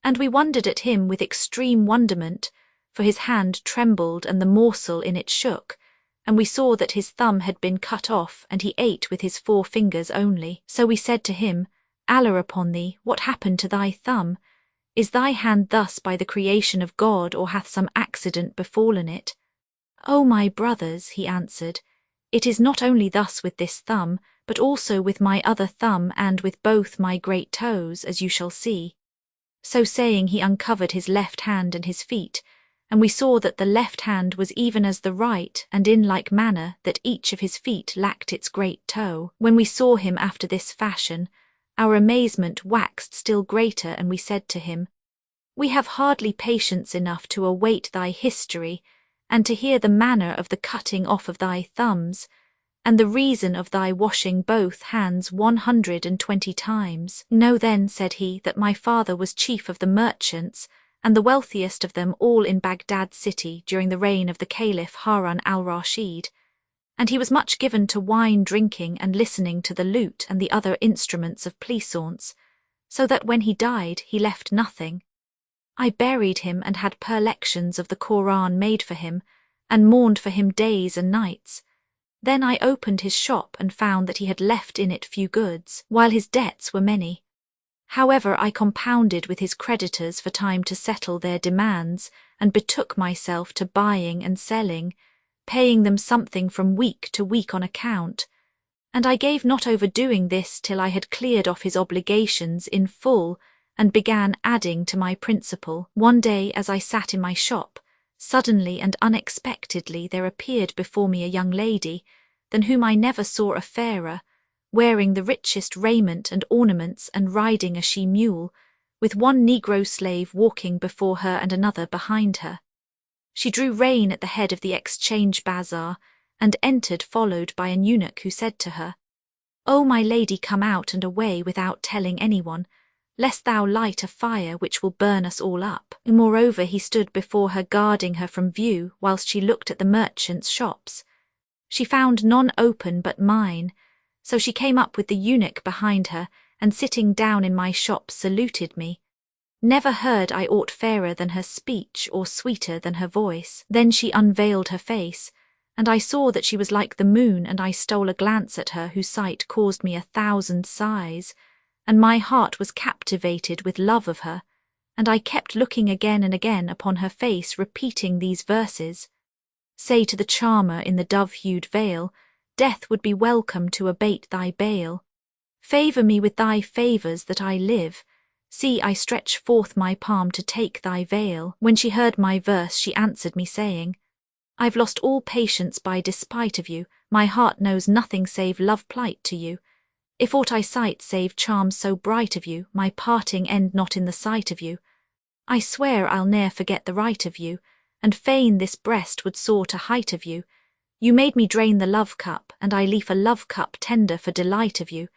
And we wondered at him with extreme wonderment, for his hand trembled and the morsel in it shook, and we saw that his thumb had been cut off, and he ate with his 4 fingers only. So we said to him, Allah upon thee, what happened to thy thumb? Is thy hand thus by the creation of God, or hath some accident befallen it? O my brothers, he answered, it is not only thus with this thumb, but also with my other thumb and with both my great toes, as you shall see. So saying, he uncovered his left hand and his feet, and we saw that the left hand was even as the right, and in like manner that each of his feet lacked its great toe. When we saw him after this fashion, our amazement waxed still greater, and we said to him, We have hardly patience enough to await thy history, and to hear the manner of the cutting off of thy thumbs, and the reason of thy washing both hands 120 times. Know then, said he, that my father was chief of the merchants, and the wealthiest of them all in Baghdad city during the reign of the Caliph Harun al-Rashid, and he was much given to wine drinking and listening to the lute and the other instruments of pleasaunce, so that when he died he left nothing. I buried him and had perlections of the Koran made for him, and mourned for him days and nights. Then I opened his shop and found that he had left in it few goods, while his debts were many. However, I compounded with his creditors for time to settle their demands, and betook myself to buying and selling, paying them something from week to week on account. And I gave not over doing this till I had cleared off his obligations in full, and began adding to my principal. One day, as I sat in my shop, suddenly and unexpectedly there appeared before me a young lady, than whom I never saw a fairer, wearing the richest raiment and ornaments and riding a she-mule, with one negro slave walking before her and another behind her. She drew rein at the head of the exchange bazaar, and entered followed by an eunuch who said to her, O my lady, come out and away without telling anyone, lest thou light a fire which will burn us all up. Moreover, he stood before her guarding her from view whilst she looked at the merchants' shops. She found none open but mine, so she came up with the eunuch behind her, and sitting down in my shop saluted me. Never heard I aught fairer than her speech or sweeter than her voice. Then she unveiled her face, and I saw that she was like the moon, and I stole a glance at her whose sight caused me 1,000 sighs, and my heart was captivated with love of her, and I kept looking again and again upon her face, repeating these verses. Say to the charmer in the dove-hued veil, Death would be welcome to abate thy bale. Favour me with thy favours that I live. See, I stretch forth my palm to take thy veil. When she heard my verse, she answered me, saying, I've lost all patience by despite of you, my heart knows nothing save love plight to you. If aught I sight save charms so bright of you, my parting end not in the sight of you. I swear I'll ne'er forget the right of you, and fain this breast would soar to height of you. You made me drain the love cup, and I leaf a love cup tender for delight of you.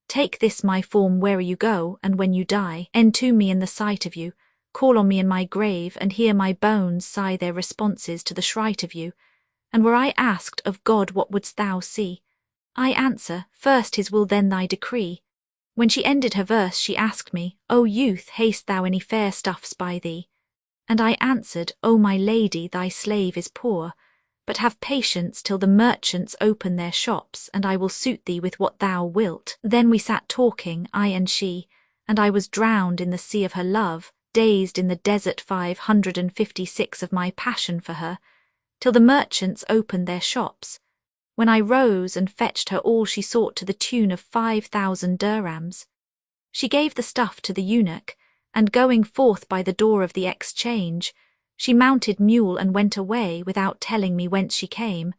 Take this my form where you go, and when you die, end to me in the sight of you. Call on me in my grave, and hear my bones sigh their responses to the shright of you. And were I asked of God what wouldst thou see, I answer, first his will then thy decree. When she ended her verse she asked me, O youth, hast thou any fair stuffs by thee? And I answered, O my lady, thy slave is poor, but have patience till the merchants open their shops, and I will suit thee with what thou wilt. Then we sat talking, I and she, and I was drowned in the sea of her love, dazed in the desert 556 of my passion for her, till the merchants opened their shops, when I rose and fetched her all she sought to the tune of 5,000 dirhams. She gave the stuff to the eunuch, and going forth by the door of the exchange, she mounted mule and went away without telling me whence she came,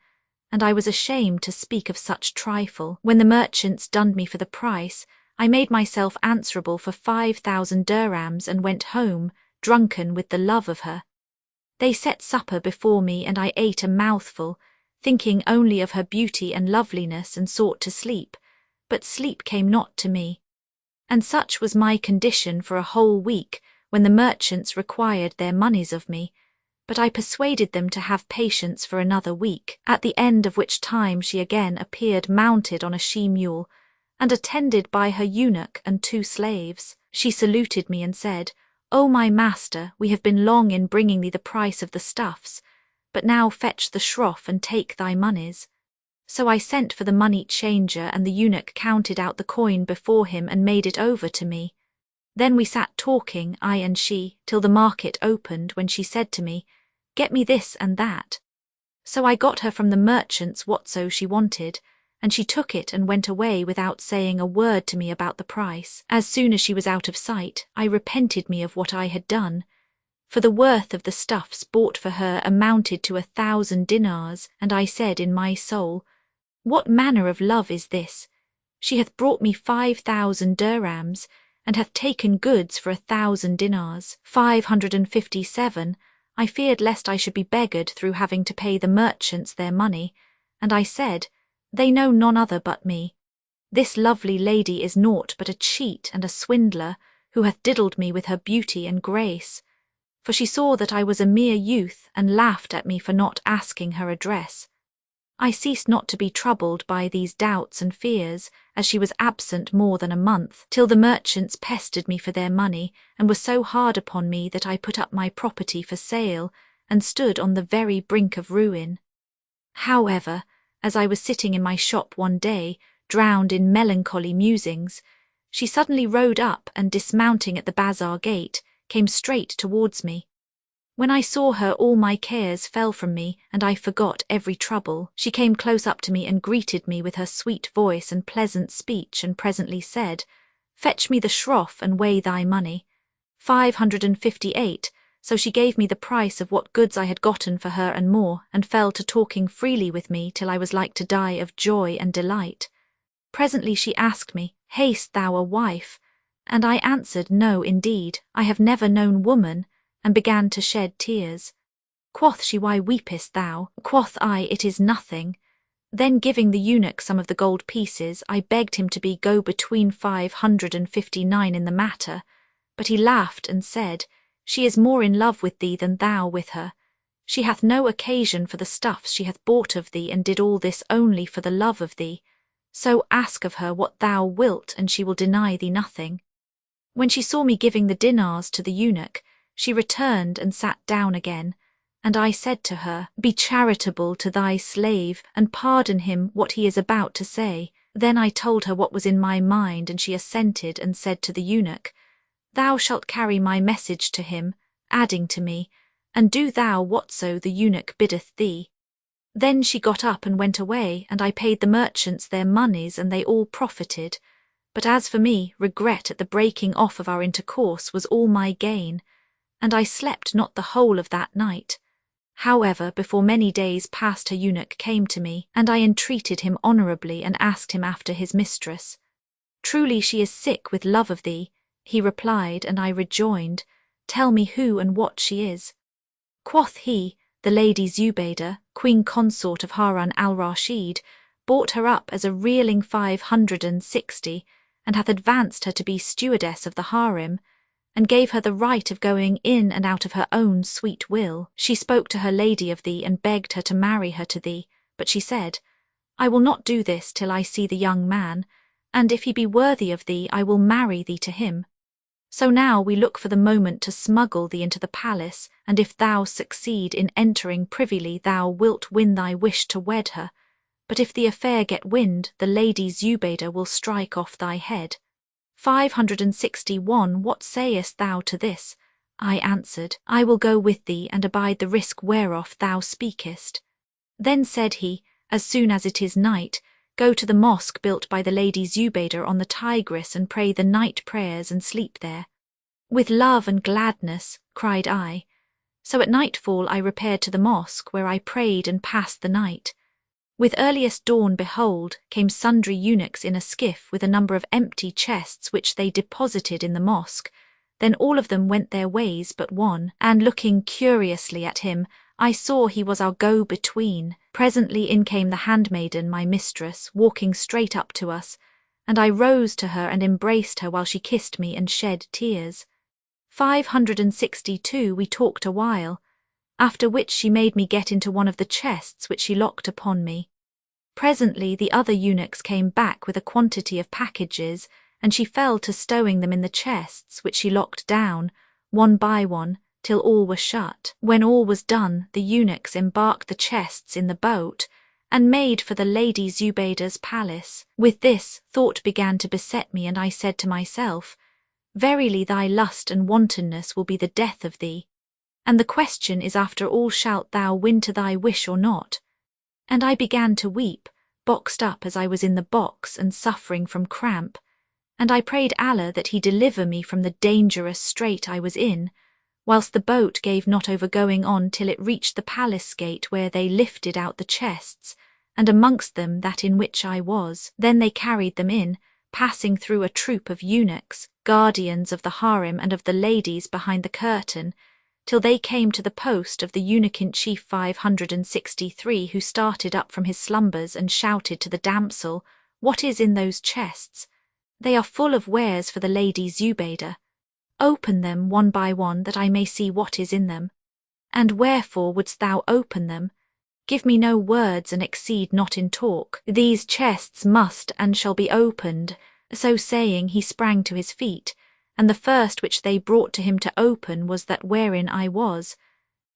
and I was ashamed to speak of such trifle. When the merchants dunned me for the price, I made myself answerable for 5,000 dirhams and went home, drunken with the love of her. They set supper before me, and I ate a mouthful, thinking only of her beauty and loveliness, and sought to sleep, but sleep came not to me. And such was my condition for a whole week, when the merchants required their monies of me, but I persuaded them to have patience for another week, at the end of which time she again appeared mounted on a she-mule, and attended by her eunuch and 2 slaves. She saluted me and said, O my master, we have been long in bringing thee the price of the stuffs, but now fetch the shroff and take thy monies. So I sent for the money changer, and the eunuch counted out the coin before him and made it over to me. Then we sat talking, I and she, till the market opened, when she said to me, Get me this and that. So I got her from the merchants whatso she wanted, and she took it and went away without saying a word to me about the price. As soon as she was out of sight, I repented me of what I had done, for the worth of the stuffs bought for her amounted to 1,000 dinars, and I said in my soul, What manner of love is this? She hath brought me 5,000 dirhams, and hath taken goods for 1,000 dinars. 557, I feared lest I should be beggared through having to pay the merchants their money, and I said, They know none other but me. This lovely lady is naught but a cheat and a swindler, who hath diddled me with her beauty and grace. For she saw that I was a mere youth, and laughed at me for not asking her address. I ceased not to be troubled by these doubts and fears, as she was absent more than a month, till the merchants pestered me for their money, and were so hard upon me that I put up my property for sale, and stood on the very brink of ruin. However, as I was sitting in my shop one day, drowned in melancholy musings, she suddenly rode up, and dismounting at the bazaar gate, came straight towards me. When I saw her, all my cares fell from me, and I forgot every trouble. She came close up to me and greeted me with her sweet voice and pleasant speech, and presently said, Fetch me the shroff and weigh thy money. 558, so she gave me the price of what goods I had gotten for her and more, and fell to talking freely with me till I was like to die of joy and delight. Presently she asked me, Hast thou a wife? And I answered, No, indeed, I have never known woman, and began to shed tears. Quoth she, Why weepest thou? Quoth I, It is nothing. Then giving the eunuch some of the gold pieces, I begged him to be go between 559 in the matter, but he laughed and said, She is more in love with thee than thou with her. She hath no occasion for the stuffs she hath bought of thee, and did all this only for the love of thee. So ask of her what thou wilt, and she will deny thee nothing. When she saw me giving the dinars to the eunuch, she returned and sat down again, and I said to her, Be charitable to thy slave, and pardon him what he is about to say. Then I told her what was in my mind, and she assented and said to the eunuch, Thou shalt carry my message to him, adding to me, and do thou whatso the eunuch biddeth thee. Then she got up and went away, and I paid the merchants their monies, and they all profited. But as for me, regret at the breaking off of our intercourse was all my gain, and I slept not the whole of that night. However, before many days past her eunuch came to me, and I entreated him honourably and asked him after his mistress. Truly she is sick with love of thee. He replied, and I rejoined, Tell me who and what she is. Quoth he, The Lady Zubaydah, queen consort of Harun al-Rashid, bought her up as a reeling 560, and hath advanced her to be stewardess of the harem, and gave her the right of going in and out of her own sweet will. She spoke to her lady of thee, and begged her to marry her to thee, but she said, I will not do this till I see the young man, and if he be worthy of thee, I will marry thee to him. So now we look for the moment to smuggle thee into the palace, and if thou succeed in entering privily, thou wilt win thy wish to wed her. But if the affair get wind, the Lady Zubaydah will strike off thy head. 561. What sayest thou to this? I answered, I will go with thee, and abide the risk whereof thou speakest. Then said he, As soon as it is night, go to the mosque built by the Lady Zubaydah on the Tigris, and pray the night prayers and sleep there. With love and gladness, cried I. So at nightfall I repaired to the mosque, where I prayed and passed the night. With earliest dawn, behold, came sundry eunuchs in a skiff with a number of empty chests which they deposited in the mosque. Then all of them went their ways but one, and looking curiously at him, I saw he was our go-between. Presently in came the handmaiden, my mistress, walking straight up to us, and I rose to her and embraced her while she kissed me and shed tears. 562. We talked a while, after which she made me get into one of the chests which she locked upon me. Presently the other eunuchs came back with a quantity of packages, and she fell to stowing them in the chests which she locked down, one by one, till all were shut. When all was done, the eunuchs embarked the chests in the boat, and made for the Lady Zubaydah's palace. With this, thought began to beset me, and I said to myself, Verily thy lust and wantonness will be the death of thee. And the question is, after all, shalt thou win to thy wish or not? And I began to weep, boxed up as I was in the box and suffering from cramp, and I prayed Allah that he deliver me from the dangerous strait I was in, whilst the boat gave not over going on till it reached the palace gate, where they lifted out the chests, and amongst them that in which I was. Then they carried them in, passing through a troop of eunuchs, guardians of the harem and of the ladies behind the curtain, till they came to the post of the eunuch in chief 563, who started up from his slumbers and shouted to the damsel, What is in those chests? They are full of wares for the Lady Zubaydah. Open them one by one, that I may see what is in them. And wherefore wouldst thou open them? Give me no words, and exceed not in talk. These chests must and shall be opened. So saying, he sprang to his feet, and the first which they brought to him to open was that wherein I was.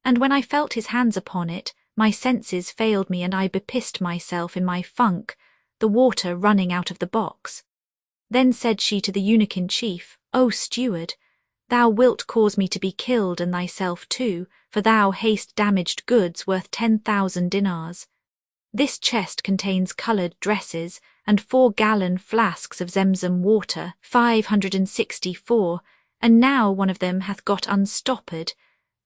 And when I felt his hands upon it, my senses failed me, and I bepissed myself in my funk, the water running out of the box. Then said she to the eunuch in chief, O steward, thou wilt cause me to be killed, and thyself too, for thou hast damaged goods worth 10,000 dinars. This chest contains coloured dresses, and 4-gallon flasks of Zemzem water, 564, and now one of them hath got unstoppered,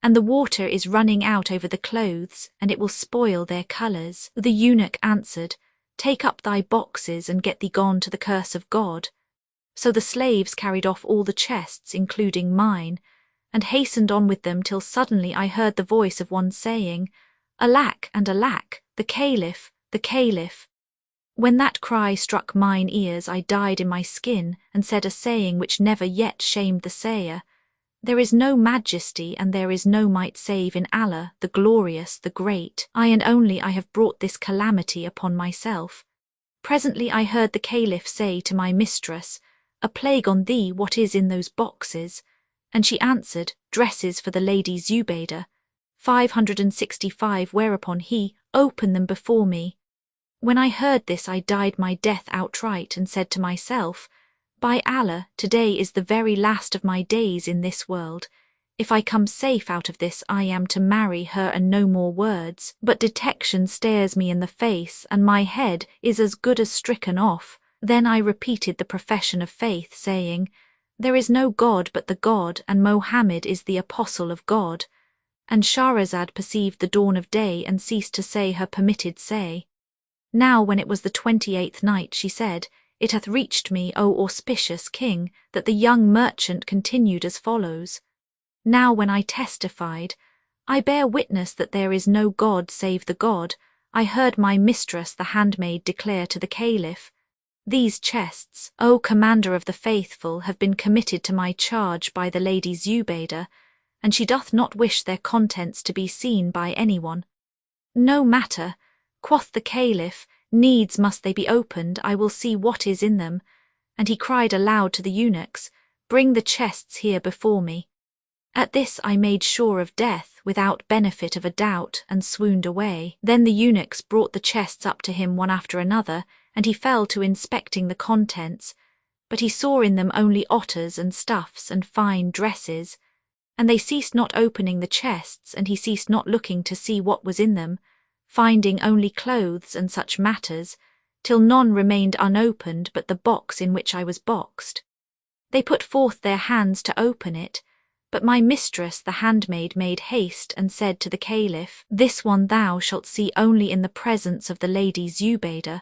and the water is running out over the clothes, and it will spoil their colours. The eunuch answered, Take up thy boxes, and get thee gone to the curse of God. So the slaves carried off all the chests, including mine, and hastened on with them, till suddenly I heard the voice of one saying, Alack and alack, the Caliph, the Caliph. When that cry struck mine ears, I died in my skin, and said a saying which never yet shamed the sayer, There is no majesty and there is no might save in Allah, the glorious, the great. I and only I have brought this calamity upon myself. Presently I heard the Caliph say to my mistress, A plague on thee, what is in those boxes? And she answered, Dresses for the Lady Zubaydah. 565. Whereupon he, Open them before me. When I heard this, I died my death outright, and said to myself, By Allah, today is the very last of my days in this world. If I come safe out of this, I am to marry her and no more words. But detection stares me in the face, and my head is as good as stricken off. Then I repeated the profession of faith, saying, There is no God but the God, and Mohammed is the apostle of God. And Shahrazad perceived the dawn of day, and ceased to say her permitted say. Now when it was the 28th night, she said, it hath reached me, O auspicious king, that the young merchant continued as follows. Now when I testified, I bear witness that there is no God save the God, I heard my mistress the handmaid declare to the Caliph, These chests, O commander of the faithful, have been committed to my charge by the Lady Zubaydah, and she doth not wish their contents to be seen by anyone. No matter, quoth the Caliph, needs must they be opened, I will see what is in them. And he cried aloud to the eunuchs, Bring the chests here before me. At this I made sure of death, without benefit of a doubt, and swooned away. Then the eunuchs brought the chests up to him one after another, and he fell to inspecting the contents, but he saw in them only otters and stuffs and fine dresses. And they ceased not opening the chests, and he ceased not looking to see what was in them, finding only clothes and such matters, till none remained unopened but the box in which I was boxed. They put forth their hands to open it, but my mistress the handmaid made haste and said to the Caliph, This one thou shalt see only in the presence of the Lady Zubaydah,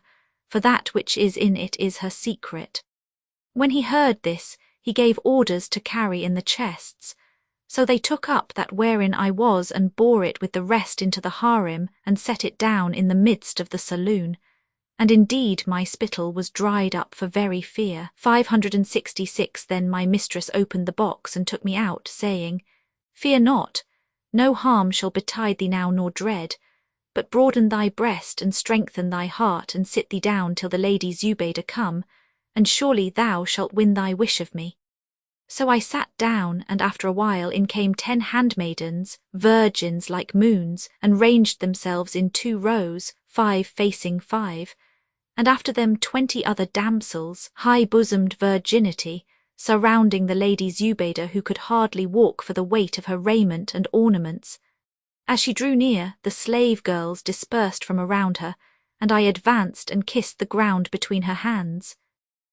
for that which is in it is her secret. When he heard this, he gave orders to carry in the chests. So they took up that wherein I was and bore it with the rest into the harem and set it down in the midst of the saloon. And indeed my spittle was dried up for very fear. 566 Then my mistress opened the box and took me out, saying, Fear not, no harm shall betide thee now nor dread, but broaden thy breast and strengthen thy heart and sit thee down till the Lady Zubaydah come, and surely thou shalt win thy wish of me. So I sat down, and after a while in came 10 handmaidens, virgins like moons, and ranged themselves in 2 rows, 5 facing 5, and after them 20 other damsels, high-bosomed virginity, surrounding the Lady Zubaydah, who could hardly walk for the weight of her raiment and ornaments. As she drew near, the slave girls dispersed from around her, and I advanced and kissed the ground between her hands.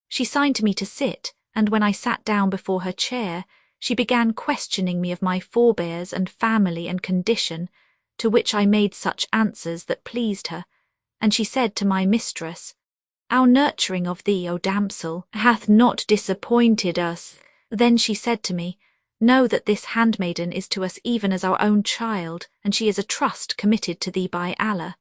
She signed to me to sit, and when I sat down before her chair, she began questioning me of my forebears and family and condition, to which I made such answers that pleased her. And she said to my mistress, Our nurturing of thee, O damsel, hath not disappointed us. Then she said to me, Know that this handmaiden is to us even as our own child, and she is a trust committed to thee by Allah.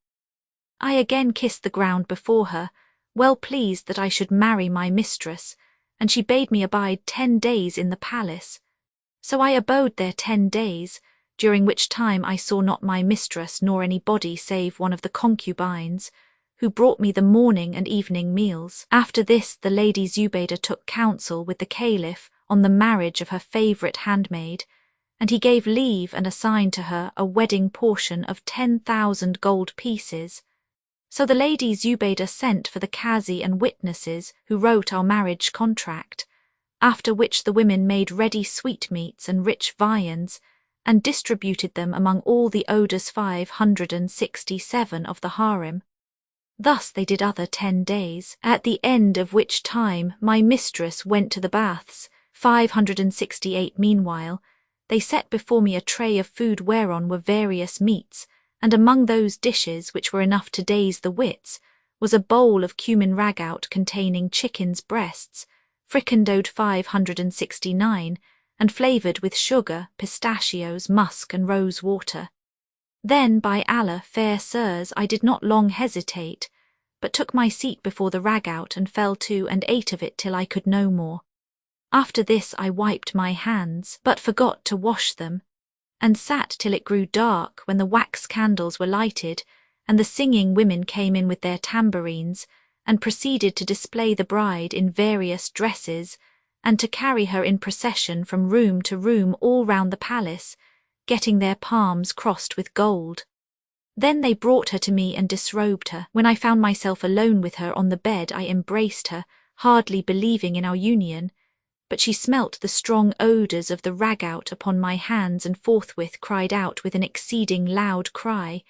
I again kissed the ground before her, well pleased that I should marry my mistress, and she bade me abide 10 days in the palace. So I abode there 10 days, during which time I saw not my mistress nor any body save one of the concubines, who brought me the morning and evening meals. After this the Lady Zubaydah took counsel with the Caliph on the marriage of her favourite handmaid, and he gave leave and assigned to her a wedding portion of 10,000 gold pieces. So the Lady Zubaydah sent for the Qazi and witnesses who wrote our marriage contract, after which the women made ready sweetmeats and rich viands, and distributed them among all the Odas 567 of the harem. Thus they did other 10 days, at the end of which time my mistress went to the baths. 568 Meanwhile, they set before me a tray of food whereon were various meats, and among those dishes which were enough to daze the wits was a bowl of cumin ragout containing chickens' breasts, fricandoed 569, and flavoured with sugar, pistachios, musk, and rose water. Then, by Allah, fair sirs, I did not long hesitate, but took my seat before the ragout and fell to and ate of it till I could no more. After this I wiped my hands, but forgot to wash them, and sat till it grew dark, when the wax candles were lighted, and the singing women came in with their tambourines, and proceeded to display the bride in various dresses, and to carry her in procession from room to room all round the palace, getting their palms crossed with gold. Then they brought her to me and disrobed her. When I found myself alone with her on the bed, I embraced her, hardly believing in our union, but she smelt the strong odours of the ragout upon my hands and forthwith cried out with an exceeding loud cry,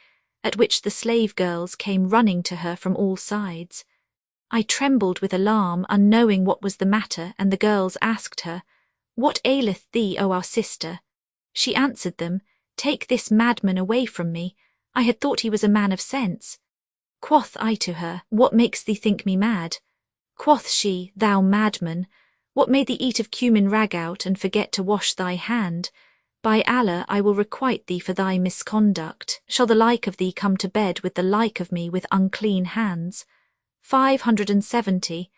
at which the slave girls came running to her from all sides. I trembled with alarm, unknowing what was the matter, and the girls asked her, What aileth thee, O our sister? She answered them, Take this madman away from me. I had thought he was a man of sense. Quoth I to her, What makes thee think me mad? Quoth she, Thou madman, what made thee eat of cumin ragout and forget to wash thy hand? By Allah, I will requite thee for thy misconduct. Shall the like of thee come to bed with the like of me with unclean hands? 570.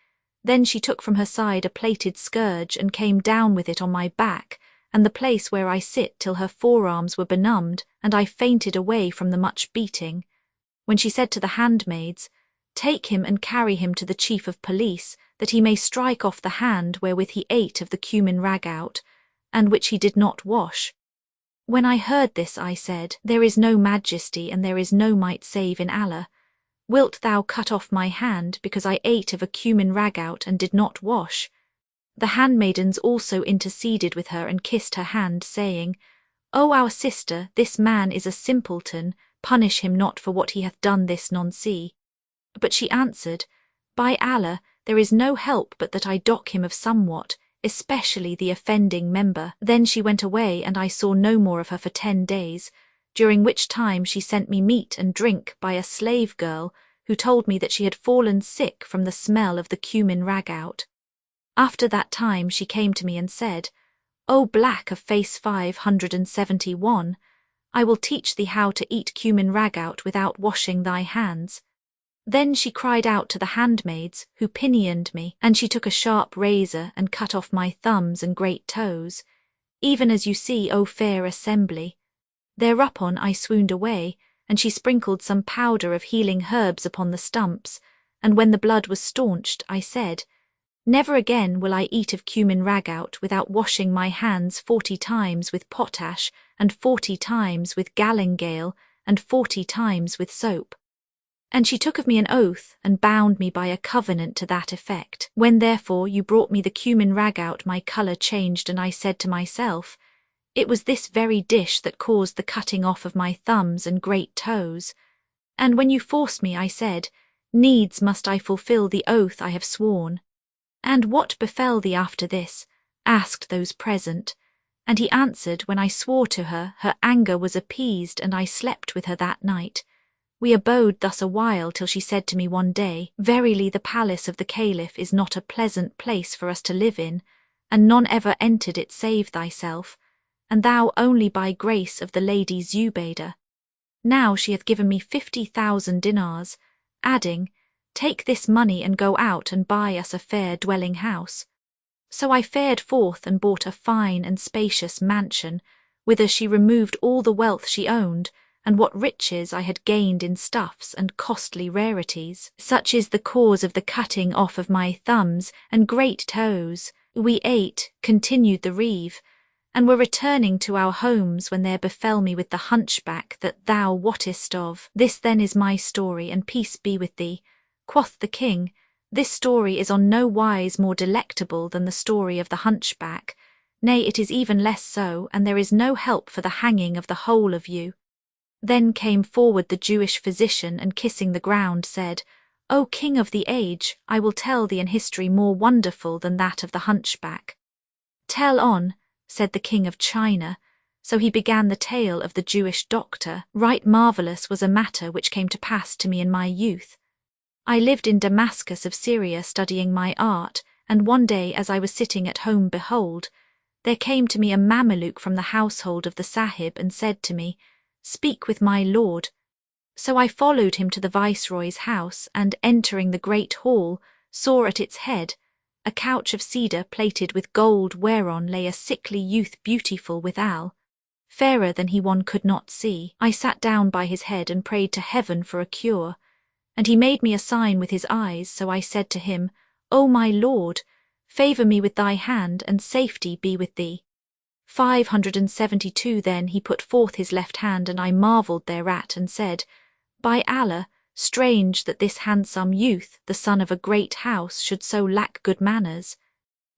Then she took from her side a plaited scourge and came down with it on my back, and the place where I sit till her forearms were benumbed, and I fainted away from the much beating. When she said to the handmaids, Take him and carry him to the chief of police, that he may strike off the hand wherewith he ate of the cumin ragout, and which he did not wash. When I heard this, I said, There is no majesty and there is no might save in Allah. Wilt thou cut off my hand because I ate of a cumin ragout and did not wash? The handmaidens also interceded with her and kissed her hand, saying, O our sister, this man is a simpleton, punish him not for what he hath done this nonce. But she answered, By Allah, there is no help but that I dock him of somewhat, especially the offending member. Then she went away, and I saw no more of her for 10 days, during which time she sent me meat and drink by a slave girl, who told me that she had fallen sick from the smell of the cumin ragout. After that time she came to me and said, O black of face 571, I will teach thee how to eat cumin ragout without washing thy hands. Then she cried out to the handmaids, who pinioned me, and she took a sharp razor and cut off my thumbs and great toes, even as you see, O fair assembly. Thereupon I swooned away, and she sprinkled some powder of healing herbs upon the stumps, and when the blood was staunched, I said, Never again will I eat of cumin ragout without washing my hands 40 times with potash, and 40 times with galingale, and 40 times with soap. And she took of me an oath, and bound me by a covenant to that effect. When therefore you brought me the cumin ragout, my colour changed, and I said to myself, It was this very dish that caused the cutting off of my thumbs and great toes. And when you forced me, I said, Needs must I fulfil the oath I have sworn. And what befell thee after this? Asked those present. And he answered, When I swore to her, her anger was appeased, and I slept with her that night. We abode thus a while till she said to me one day, Verily the palace of the Caliph is not a pleasant place for us to live in, and none ever entered it save thyself, and thou only by grace of the lady Zubaydah. Now she hath given me 50,000 dinars, adding, Take this money and go out and buy us a fair dwelling house. So I fared forth and bought a fine and spacious mansion, whither she removed all the wealth she owned, and what riches I had gained in stuffs and costly rarities. Such is the cause of the cutting off of my thumbs and great toes. We ate, continued the reeve, and were returning to our homes when there befell me with the hunchback that thou wottest of. This then is my story, and peace be with thee. Quoth the king, This story is on no wise more delectable than the story of the hunchback. Nay, it is even less so, and there is no help for the hanging of the whole of you. Then came forward the Jewish physician, and kissing the ground said, O king of the age, I will tell thee an history more wonderful than that of the hunchback. Tell on, said the king of China. So he began the tale of the Jewish doctor. Right marvellous was a matter which came to pass to me in my youth. I lived in Damascus of Syria studying my art, and one day as I was sitting at home, behold, there came to me a Mameluke from the household of the Sahib and said to me, Speak with my lord. So I followed him to the viceroy's house, and entering the great hall, saw at its head a couch of cedar plated with gold, whereon lay a sickly youth beautiful withal, fairer than he one could not see. I sat down by his head and prayed to heaven for a cure, and he made me a sign with his eyes, so I said to him, O my lord, favour me with thy hand, and safety be with thee. 572 Then he put forth his left hand, and I marvelled thereat, and said, By Allah, strange that this handsome youth, the son of a great house, should so lack good manners.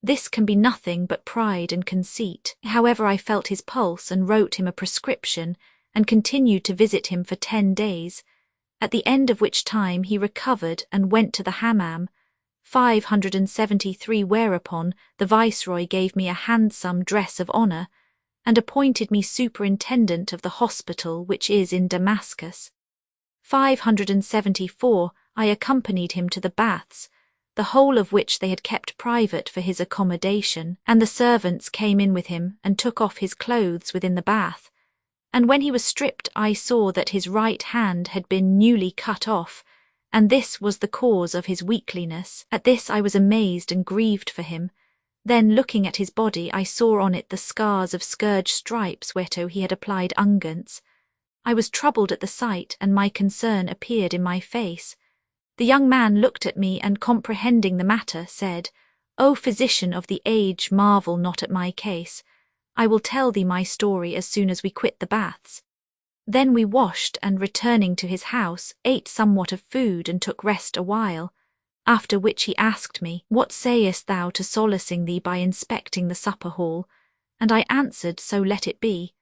This can be nothing but pride and conceit. However, I felt his pulse and wrote him a prescription, and continued to visit him for 10 days, at the end of which time he recovered and went to the hammam. 573 Whereupon the viceroy gave me a handsome dress of honour, and appointed me superintendent of the hospital which is in Damascus. 574 I accompanied him to the baths, the whole of which they had kept private for his accommodation, and the servants came in with him and took off his clothes within the bath. And when he was stripped, I saw that his right hand had been newly cut off, and this was the cause of his weakliness. At this I was amazed and grieved for him. Then, looking at his body, I saw on it the scars of scourge stripes whereto he had applied unguents. I was troubled at the sight, and my concern appeared in my face. The young man looked at me, and comprehending the matter, said, O physician of the age, marvel not at my case. I will tell thee my story as soon as we quit the baths. Then we washed, and returning to his house, ate somewhat of food and took rest a while. After which he asked me, What sayest thou to solacing thee by inspecting the supper hall? And I answered, So let it be.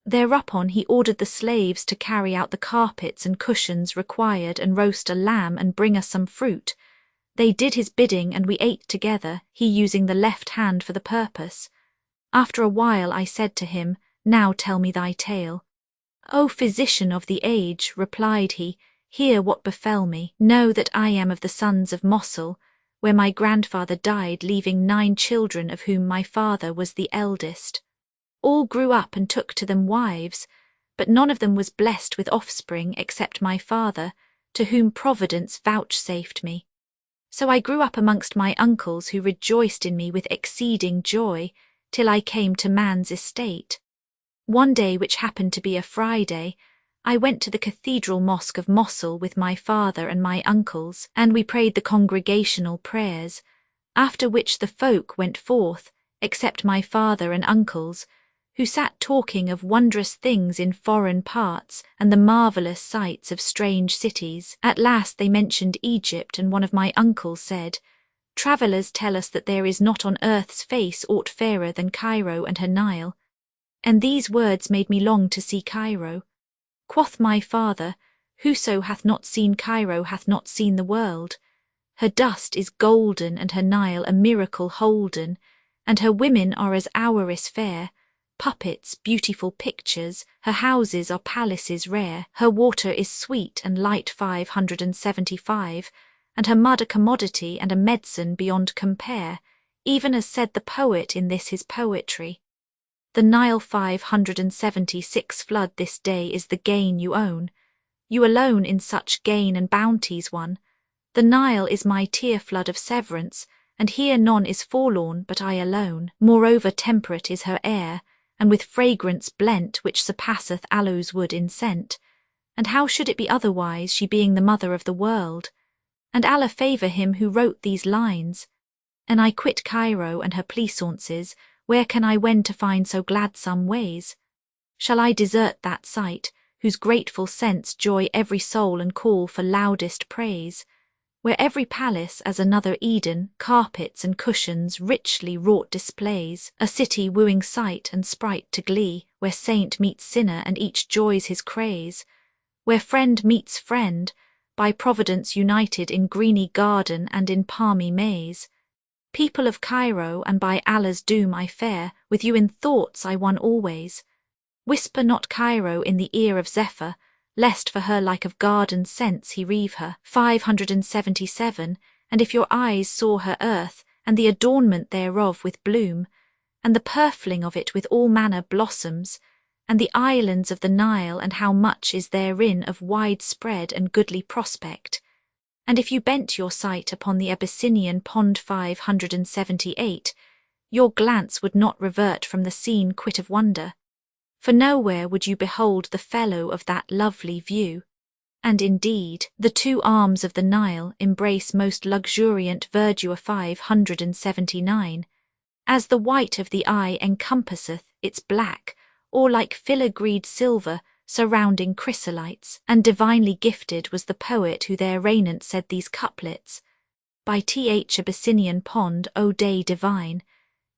Thereupon he ordered the slaves to carry out the carpets and cushions required and roast a lamb and bring us some fruit. They did his bidding, and we ate together, he using the left hand for the purpose. After a while I said to him, Now tell me thy tale. O physician of the age, replied he, hear what befell me. Know that I am of the sons of Mosul, where my grandfather died, leaving 9 children, of whom my father was the eldest. All grew up and took to them wives, but none of them was blessed with offspring except my father, to whom Providence vouchsafed me. So I grew up amongst my uncles, who rejoiced in me with exceeding joy, till I came to man's estate. One day, which happened to be a Friday, I went to the cathedral mosque of Mosul with my father and my uncles, and we prayed the congregational prayers, after which the folk went forth, except my father and uncles, who sat talking of wondrous things in foreign parts and the marvellous sights of strange cities. At last they mentioned Egypt, and one of my uncles said, Travellers tell us that there is not on earth's face aught fairer than Cairo and her Nile. And these words made me long to see Cairo. Quoth my father, Whoso hath not seen Cairo hath not seen the world. Her dust is golden, and her Nile a miracle holden, and her women are as Ouris fair, puppets, beautiful pictures, her houses are palaces rare, her water is sweet and light 575, and her mud a commodity and a medicine beyond compare, even as said the poet in this his poetry. The Nile 576 flood this day is the gain you own. You alone in such gain and bounties won. The Nile is my tear flood of severance, and here none is forlorn but I alone. Moreover temperate is her air, and with fragrance blent which surpasseth aloes wood in scent. And how should it be otherwise, she being the mother of the world? And Allah favour him who wrote these lines. And I quit Cairo and her pleasaunces, where can I wend to find so gladsome ways? Shall I desert that sight, whose grateful sense joy every soul and call for loudest praise? Where every palace as another Eden, carpets and cushions richly wrought displays, a city wooing sight and sprite to glee, where saint meets sinner and each joys his craze, where friend meets friend, by Providence united in greeny garden and in palmy maze. People of Cairo, and by Allah's doom I fare, with you in thoughts I won always. Whisper not Cairo in the ear of Zephyr, lest for her like of garden scents he reave her. 577, and if your eyes saw her earth, and the adornment thereof with bloom, and the purfling of it with all manner blossoms, and the islands of the Nile, and how much is therein of wide spread and goodly prospect, and if you bent your sight upon the Abyssinian pond 578, your glance would not revert from the scene quit of wonder, for nowhere would you behold the fellow of that lovely view. And indeed, the 2 arms of the Nile embrace most luxuriant verdure 579, as the white of the eye encompasseth its black, or like filigreed silver, surrounding chrysolites, and divinely gifted was the poet who there reignant said these couplets. By Th Abyssinian pond, O day divine,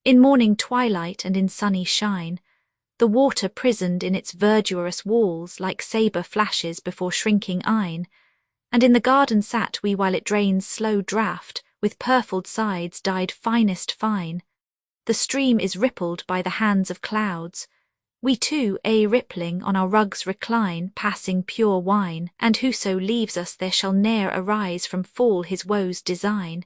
in morning twilight and in sunny shine, the water prisoned in its verdurous walls like sabre flashes before shrinking eyne, and in the garden sat we while it drains slow draught, with purfled sides dyed finest fine. The stream is rippled by the hands of clouds, we too, rippling, on our rugs recline, passing pure wine, and whoso leaves us there shall ne'er arise from fall his woes design.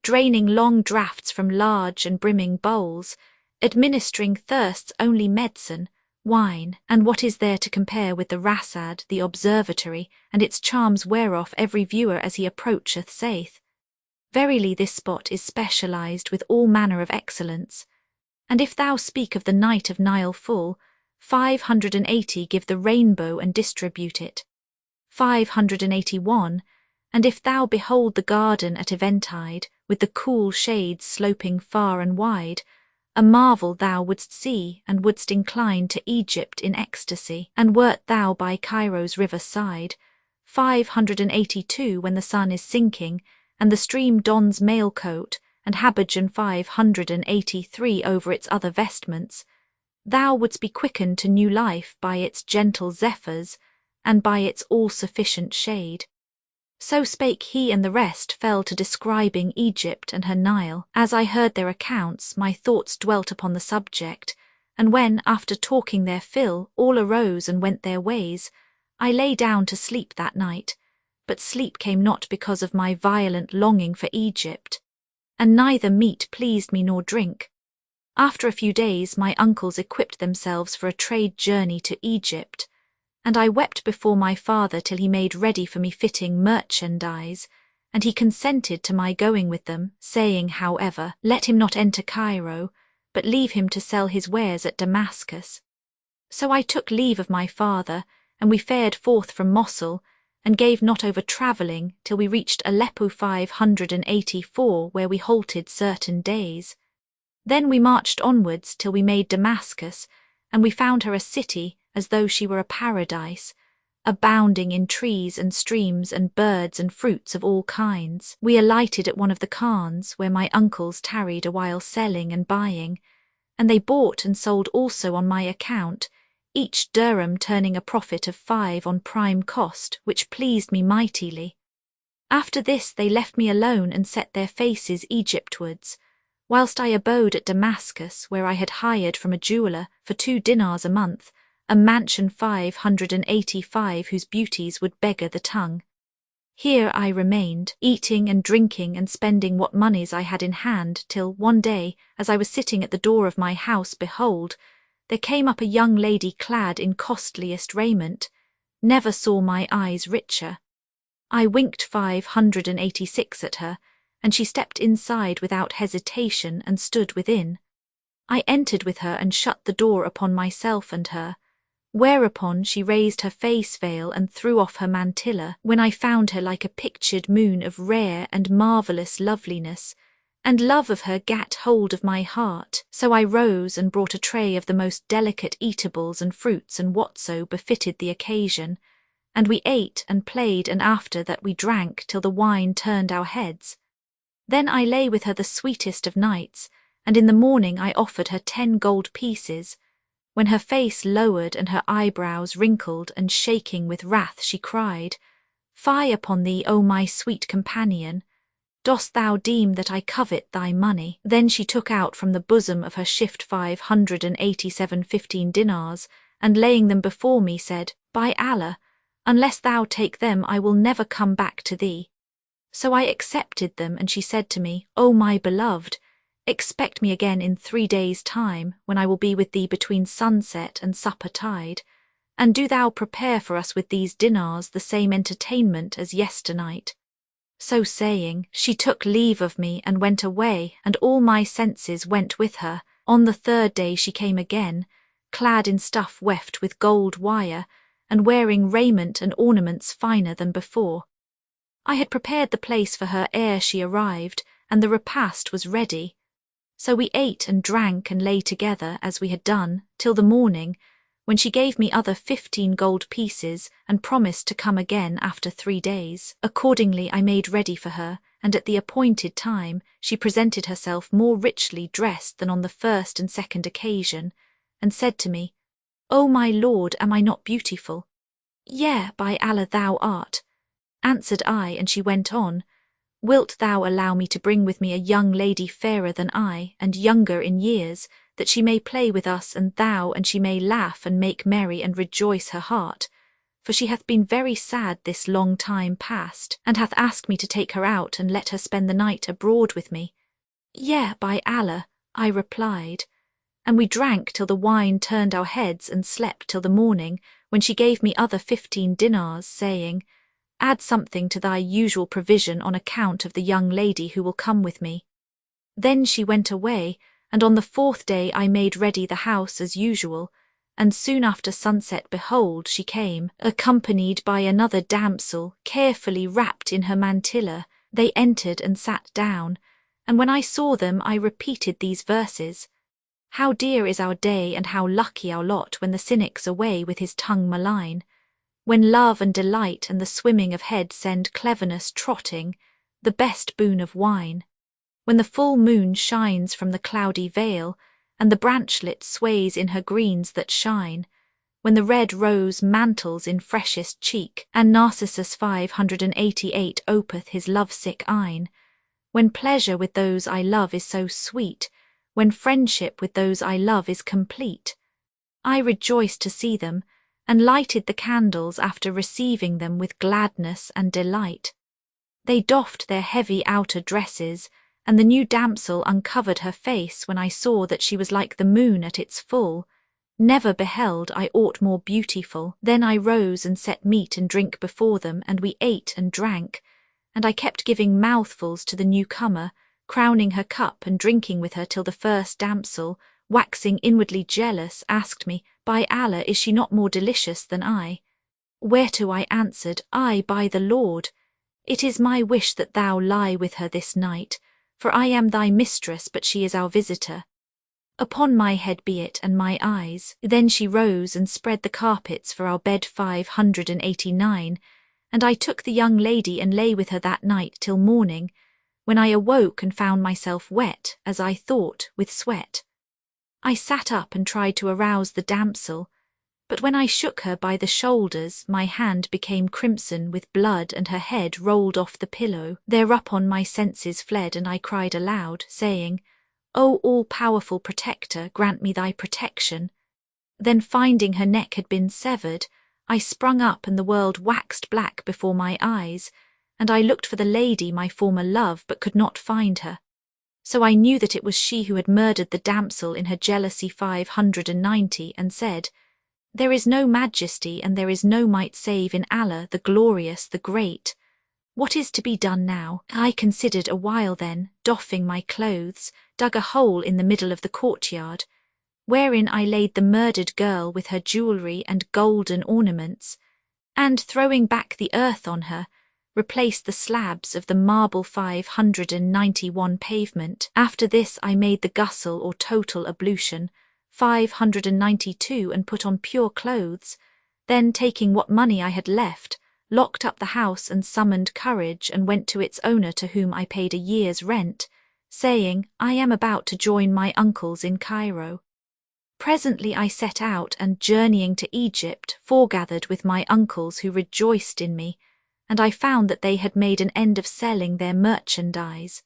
draining long draughts from large and brimming bowls, administering thirst's only medicine, wine, and what is there to compare with the Rasad, the observatory, and its charms whereof every viewer as he approacheth saith, verily this spot is specialized with all manner of excellence, and if thou speak of the night of Nile full, 580 give the rainbow and distribute it. 581, and if thou behold the garden at eventide, with the cool shades sloping far and wide, a marvel thou wouldst see, and wouldst incline to Egypt in ecstasy, and wert thou by Cairo's river side, 582 when the sun is sinking, and the stream dons mail coat, and habergeon 583 over its other vestments, thou wouldst be quickened to new life by its gentle zephyrs, and by its all-sufficient shade. So spake he, and the rest fell to describing Egypt and her Nile. As I heard their accounts, my thoughts dwelt upon the subject, and when, after talking their fill, all arose and went their ways, I lay down to sleep that night, but sleep came not because of my violent longing for Egypt, and neither meat pleased me nor drink. After a few days my uncles equipped themselves for a trade journey to Egypt, and I wept before my father till he made ready for me fitting merchandise, and he consented to my going with them, saying, however, let him not enter Cairo, but leave him to sell his wares at Damascus. So I took leave of my father, and we fared forth from Mosul, and gave not over travelling till we reached Aleppo 584, where we halted certain days. Then we marched onwards till we made Damascus, and we found her a city as though she were a paradise, abounding in trees and streams and birds and fruits of all kinds. We alighted at one of the khans, where my uncles tarried a while selling and buying, and they bought and sold also on my account, each dirham turning a profit of 5 on prime cost, which pleased me mightily. After this they left me alone and set their faces Egyptwards, whilst I abode at Damascus, where I had hired from a jeweller for 2 dinars a month, a mansion 585 whose beauties would beggar the tongue. Here I remained, eating and drinking and spending what monies I had in hand, till one day, as I was sitting at the door of my house, behold, there came up a young lady clad in costliest raiment. Never saw my eyes richer. I winked 586 at her, and she stepped inside without hesitation and stood within. I entered with her and shut the door upon myself and her, whereupon she raised her face veil and threw off her mantilla, when I found her like a pictured moon of rare and marvellous loveliness, and love of her gat hold of my heart. So I rose and brought a tray of the most delicate eatables and fruits and whatso befitted the occasion, and we ate and played, and after that we drank till the wine turned our heads. Then I lay with her the sweetest of nights, and in the morning I offered her 10 gold pieces, when her face lowered and her eyebrows wrinkled, and shaking with wrath she cried, Fie upon thee, O my sweet companion! Dost thou deem that I covet thy money? Then she took out from the bosom of her shift 587 15 dinars, and laying them before me said, By Allah, unless thou take them I will never come back to thee. So I accepted them, and she said to me, O my beloved, expect me again in 3 days' time, when I will be with thee between sunset and supper tide, and do thou prepare for us with these dinars the same entertainment as yesternight. So saying, she took leave of me and went away, and all my senses went with her. On the 3rd day she came again, clad in stuff weft with gold wire, and wearing raiment and ornaments finer than before. I had prepared the place for her ere she arrived, and the repast was ready. So we ate and drank and lay together, as we had done, till the morning, when she gave me other 15 gold pieces, and promised to come again after 3 days. Accordingly I made ready for her, and at the appointed time she presented herself more richly dressed than on the first and second occasion, and said to me, O my lord, am I not beautiful? Yea, by Allah thou art, answered I, and she went on, Wilt thou allow me to bring with me a young lady fairer than I, and younger in years, that she may play with us, and thou and she may laugh and make merry and rejoice her heart? for she hath been very sad this long time past, and hath asked me to take her out and let her spend the night abroad with me. Yea, by Allah, I replied, and we drank till the wine turned our heads and slept till the morning, when she gave me other 15 dinars, saying, Add something to thy usual provision on account of the young lady who will come with me. Then she went away, and on the 4th day I made ready the house as usual, and soon after sunset behold she came, accompanied by another damsel, carefully wrapped in her mantilla. They entered and sat down, and when I saw them I repeated these verses. How dear is our day and how lucky our lot when the cynic's away with his tongue malign, when love and delight and the swimming of head send cleverness trotting, the best boon of wine, when the full moon shines from the cloudy veil, and the branchlet sways in her greens that shine, when the red rose mantles in freshest cheek, and Narcissus 588 opeth his lovesick eyne, when pleasure with those I love is so sweet, when friendship with those I love is complete. I rejoiced to see them, and lighted the candles after receiving them with gladness and delight. They doffed their heavy outer dresses, and the new damsel uncovered her face when I saw that she was like the moon at its full. Never beheld I aught more beautiful. Then I rose and set meat and drink before them, and we ate and drank, and I kept giving mouthfuls to the newcomer, crowning her cup and drinking with her till the first damsel, waxing inwardly jealous, asked me, By Allah, is she not more delicious than I? Whereto I answered, Ay, by the Lord, it is my wish that thou lie with her this night, for I am thy mistress, but she is our visitor. Upon my head be it and my eyes. Then she rose and spread the carpets for our bed 589, and I took the young lady and lay with her that night till morning, when I awoke and found myself wet, as I thought, with sweat. I sat up and tried to arouse the damsel, but when I shook her by the shoulders, my hand became crimson with blood and her head rolled off the pillow. Thereupon my senses fled, and I cried aloud, saying, O all-powerful protector, grant me thy protection. Then finding her neck had been severed, I sprung up and the world waxed black before my eyes, and I looked for the lady my former love, but could not find her. So I knew that it was she who had murdered the damsel in her jealousy 590, and said, There is no majesty and there is no might save in Allah, the glorious, the great. What is to be done now? I considered a while, then, doffing my clothes, dug a hole in the middle of the courtyard, wherein I laid the murdered girl with her jewellery and golden ornaments, and, throwing back the earth on her, replaced the slabs of the marble 591 pavement. After this I made the ghusl or total ablution, 592, and put on pure clothes. Then, taking what money I had left, locked up the house and summoned courage and went to its owner, to whom I paid a year's rent, saying, I am about to join my uncles in Cairo. Presently I set out, and journeying to Egypt, foregathered with my uncles, who rejoiced in me, and I found that they had made an end of selling their merchandise.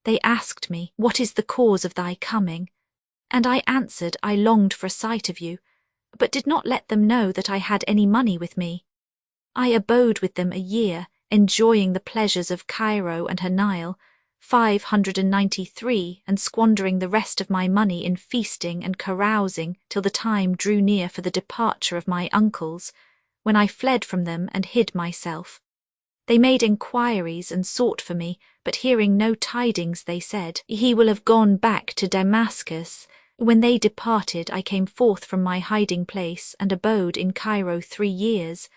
They asked me, What is the cause of thy coming? And I answered, I longed for a sight of you, but did not let them know that I had any money with me. I abode with them a year, enjoying the pleasures of Cairo and her Nile, 593, and squandering the rest of my money in feasting and carousing till the time drew near for the departure of my uncles, when I fled from them and hid myself. They made enquiries and sought for me, but hearing no tidings, they said, He will have gone back to Damascus. When they departed, I came forth from my hiding place and abode in Cairo 3 years,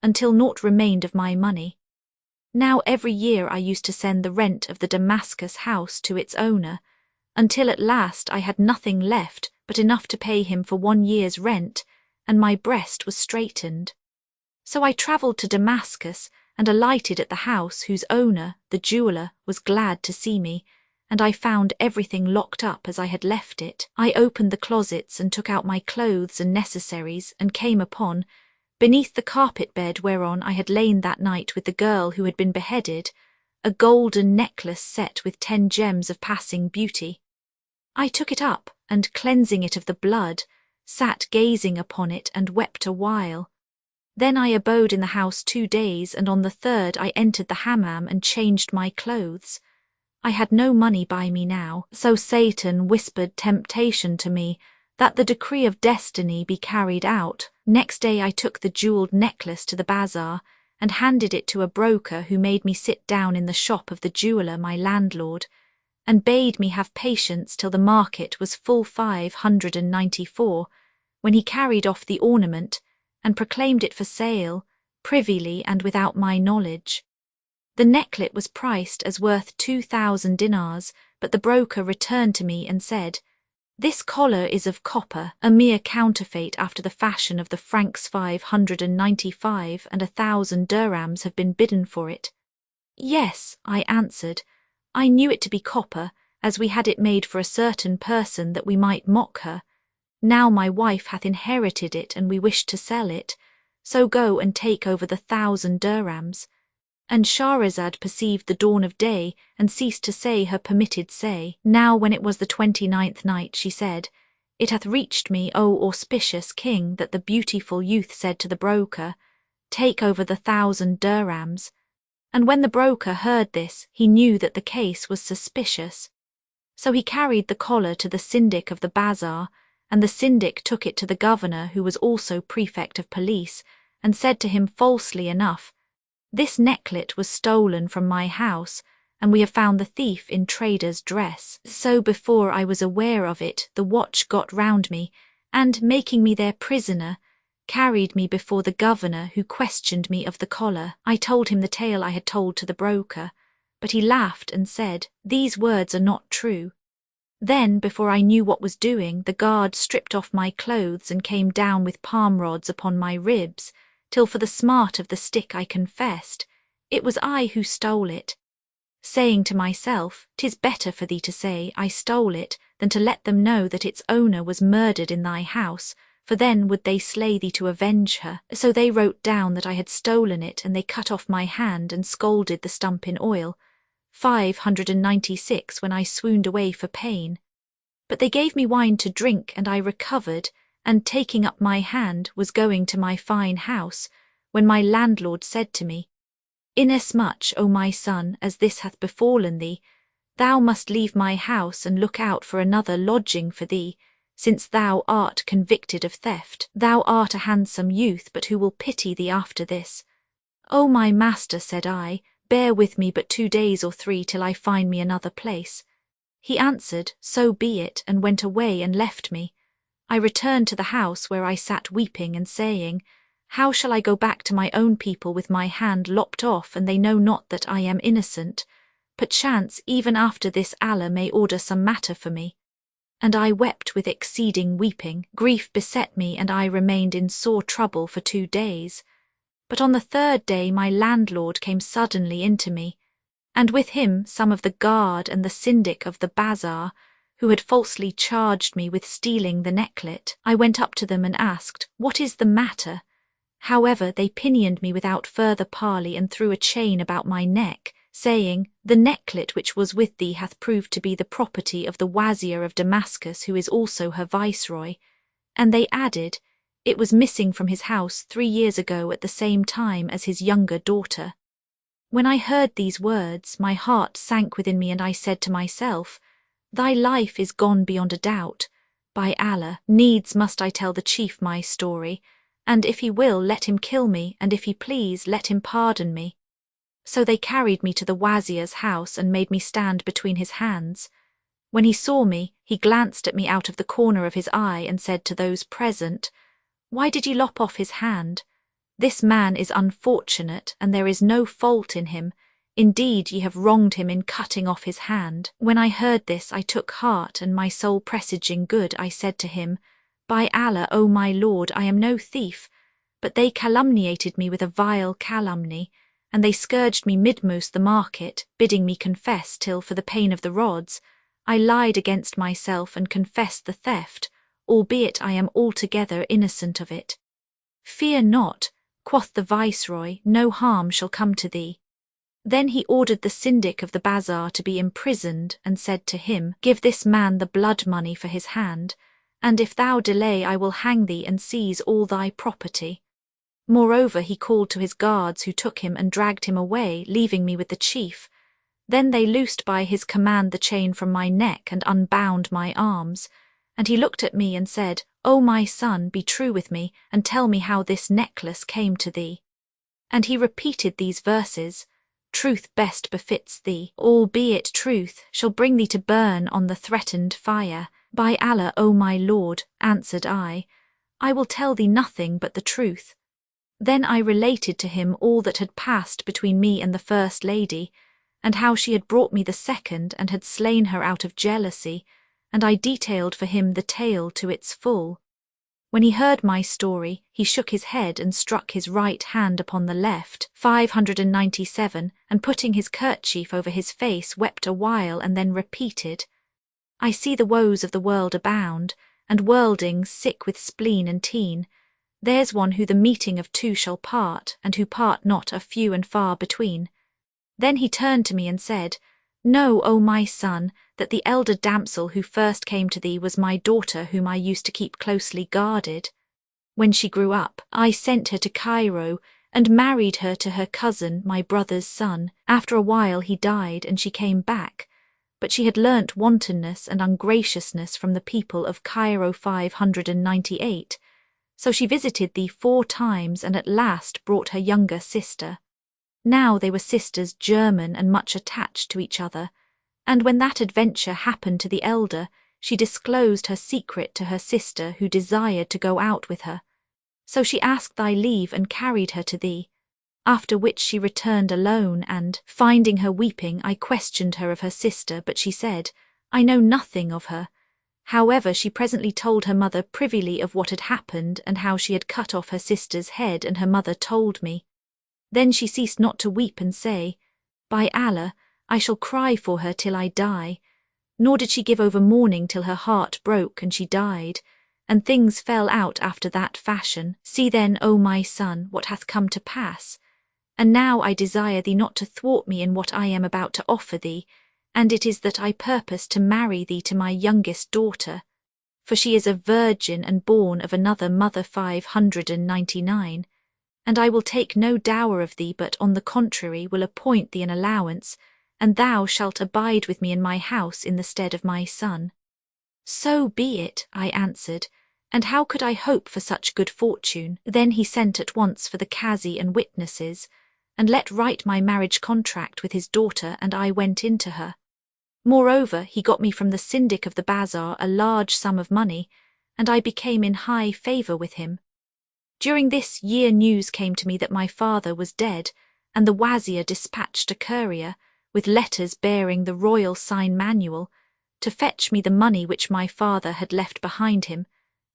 until naught remained of my money. Now every year I used to send the rent of the Damascus house to its owner, until at last I had nothing left but enough to pay him for 1 year's rent, and my breast was straitened. So I travelled to Damascus, and alighted at the house, whose owner, the jeweller, was glad to see me, and I found everything locked up as I had left it. I opened the closets and took out my clothes and necessaries, and came upon, beneath the carpet bed whereon I had lain that night with the girl who had been beheaded, a golden necklace set with 10 gems of passing beauty. I took it up, and cleansing it of the blood, sat gazing upon it and wept a while. Then I abode in the house 2 days, and on the third I entered the hammam and changed my clothes. I had no money by me now, so Satan whispered temptation to me, that the decree of destiny be carried out. Next day I took the jewelled necklace to the bazaar, and handed it to a broker who made me sit down in the shop of the jeweller my landlord, and bade me have patience till the market was full 594, when he carried off the ornament, and proclaimed it for sale, privily and without my knowledge. The necklet was priced as worth 2,000 dinars, but the broker returned to me and said, "This collar is of copper, a mere counterfeit after the fashion of the francs 595, and 1,000 dirhams have been bidden for it." "Yes," I answered, "I knew it to be copper, as we had it made for a certain person that we might mock her. Now my wife hath inherited it, and we wish to sell it, so go and take over the 1,000 dirhams." And Shahrazad perceived the dawn of day, and ceased to say her permitted say. Now when it was the 29th night, she said, "It hath reached me, O auspicious king, that the beautiful youth said to the broker, 'Take over the 1,000 dirhams.' And when the broker heard this, he knew that the case was suspicious. So he carried the collar to the syndic of the bazaar, and the syndic took it to the governor, who was also prefect of police, and said to him falsely enough, "This necklet was stolen from my house, and we have found the thief in trader's dress." So before I was aware of it, the watch got round me, and, making me their prisoner, carried me before the governor, who questioned me of the collar. I told him the tale I had told to the broker, but he laughed and said, "These words are not true." Then, before I knew what was doing, the guard stripped off my clothes and came down with palm rods upon my ribs, till for the smart of the stick I confessed, "It was I who stole it," saying to myself, "'Tis better for thee to say, I stole it, than to let them know that its owner was murdered in thy house, for then would they slay thee to avenge her." So they wrote down that I had stolen it, and they cut off my hand and scalded the stump in oil, 596, when I swooned away for pain. But they gave me wine to drink, and I recovered, and taking up my hand was going to my fine house, when my landlord said to me, "Inasmuch, O my son, as this hath befallen thee, thou must leave my house and look out for another lodging for thee, since thou art convicted of theft. Thou art a handsome youth, but who will pity thee after this?" "O my master," said I, "bear with me but 2 days or 3 till I find me another place." He answered, "So be it," and went away and left me. I returned to the house, where I sat weeping and saying, "How shall I go back to my own people with my hand lopped off, and they know not that I am innocent? Perchance even after this Allah may order some matter for me." And I wept with exceeding weeping. Grief beset me, and I remained in sore trouble for 2 days. But on the 3rd day my landlord came suddenly into me, and with him some of the guard and the syndic of the bazaar, who had falsely charged me with stealing the necklet. I went up to them and asked, "What is the matter?" However, they pinioned me without further parley, and threw a chain about my neck, saying, "The necklet which was with thee hath proved to be the property of the Wazir of Damascus, who is also her viceroy." And they added, "It was missing from his house 3 years ago at the same time as his younger daughter." When I heard these words, my heart sank within me, and I said to myself, "Thy life is gone beyond a doubt. By Allah, needs must I tell the chief my story, and if he will, let him kill me, and if he please, let him pardon me." So they carried me to the Wazir's house and made me stand between his hands. When he saw me, he glanced at me out of the corner of his eye and said to those present, "Why did ye lop off his hand? This man is unfortunate, and there is no fault in him. Indeed, ye have wronged him in cutting off his hand." When I heard this, I took heart, and my soul presaging good, I said to him, "By Allah, O my lord, I am no thief." But they calumniated me with a vile calumny, and they scourged me midmost the market, bidding me confess till, for the pain of the rods, I lied against myself and confessed the theft, albeit I am altogether innocent of it. "Fear not," quoth the viceroy, "no harm shall come to thee." Then he ordered the syndic of the bazaar to be imprisoned, and said to him, "Give this man the blood money for his hand, and if thou delay I will hang thee and seize all thy property." Moreover, he called to his guards, who took him and dragged him away, leaving me with the chief. Then they loosed by his command the chain from my neck and unbound my arms. And he looked at me and said, O my son, be true with me, and tell me how this necklace came to thee. And he repeated these verses, Truth best befits thee, albeit truth shall bring thee to burn on the threatened fire. By Allah, O my lord, answered I will tell thee nothing but the truth. Then I related to him all that had passed between me and the first lady, and how she had brought me the second and had slain her out of jealousy, and I detailed for him the tale to its full. When he heard my story, he shook his head and struck his right hand upon the left, 597, and putting his kerchief over his face wept a while and then repeated, I see the woes of the world abound, and worldings sick with spleen and teen. There's one who the meeting of two shall part, and who part not are few and far between. Then he turned to me and said, Know, O my son, that the elder damsel who first came to thee was my daughter, whom I used to keep closely guarded. When she grew up, I sent her to Cairo, and married her to her cousin, my brother's son. After a while he died, and she came back. But she had learnt wantonness and ungraciousness from the people of Cairo 598. So she visited thee 4 times, and at last brought her younger sister. Now they were sisters German and much attached to each other, and when that adventure happened to the elder, she disclosed her secret to her sister, who desired to go out with her. So she asked thy leave and carried her to thee, after which she returned alone, and, finding her weeping, I questioned her of her sister, but she said, I know nothing of her. However, she presently told her mother privily of what had happened, and how she had cut off her sister's head, and her mother told me. Then she ceased not to weep and say, By Allah, I shall cry for her till I die. Nor did she give over mourning till her heart broke and she died, and things fell out after that fashion. See then, O my son, what hath come to pass. And now I desire thee not to thwart me in what I am about to offer thee, and it is that I purpose to marry thee to my youngest daughter, for she is a virgin and born of another mother 599. And I will take no dower of thee, but on the contrary will appoint thee an allowance, and thou shalt abide with me in my house in the stead of my son. So be it, I answered, and how could I hope for such good fortune? Then he sent at once for the Qazi and witnesses, and let write my marriage contract with his daughter, and I went in to her. Moreover, he got me from the syndic of the bazaar a large sum of money, and I became in high favour with him. During this year news came to me that my father was dead, and the wazir dispatched a courier, with letters bearing the royal sign manual, to fetch me the money which my father had left behind him,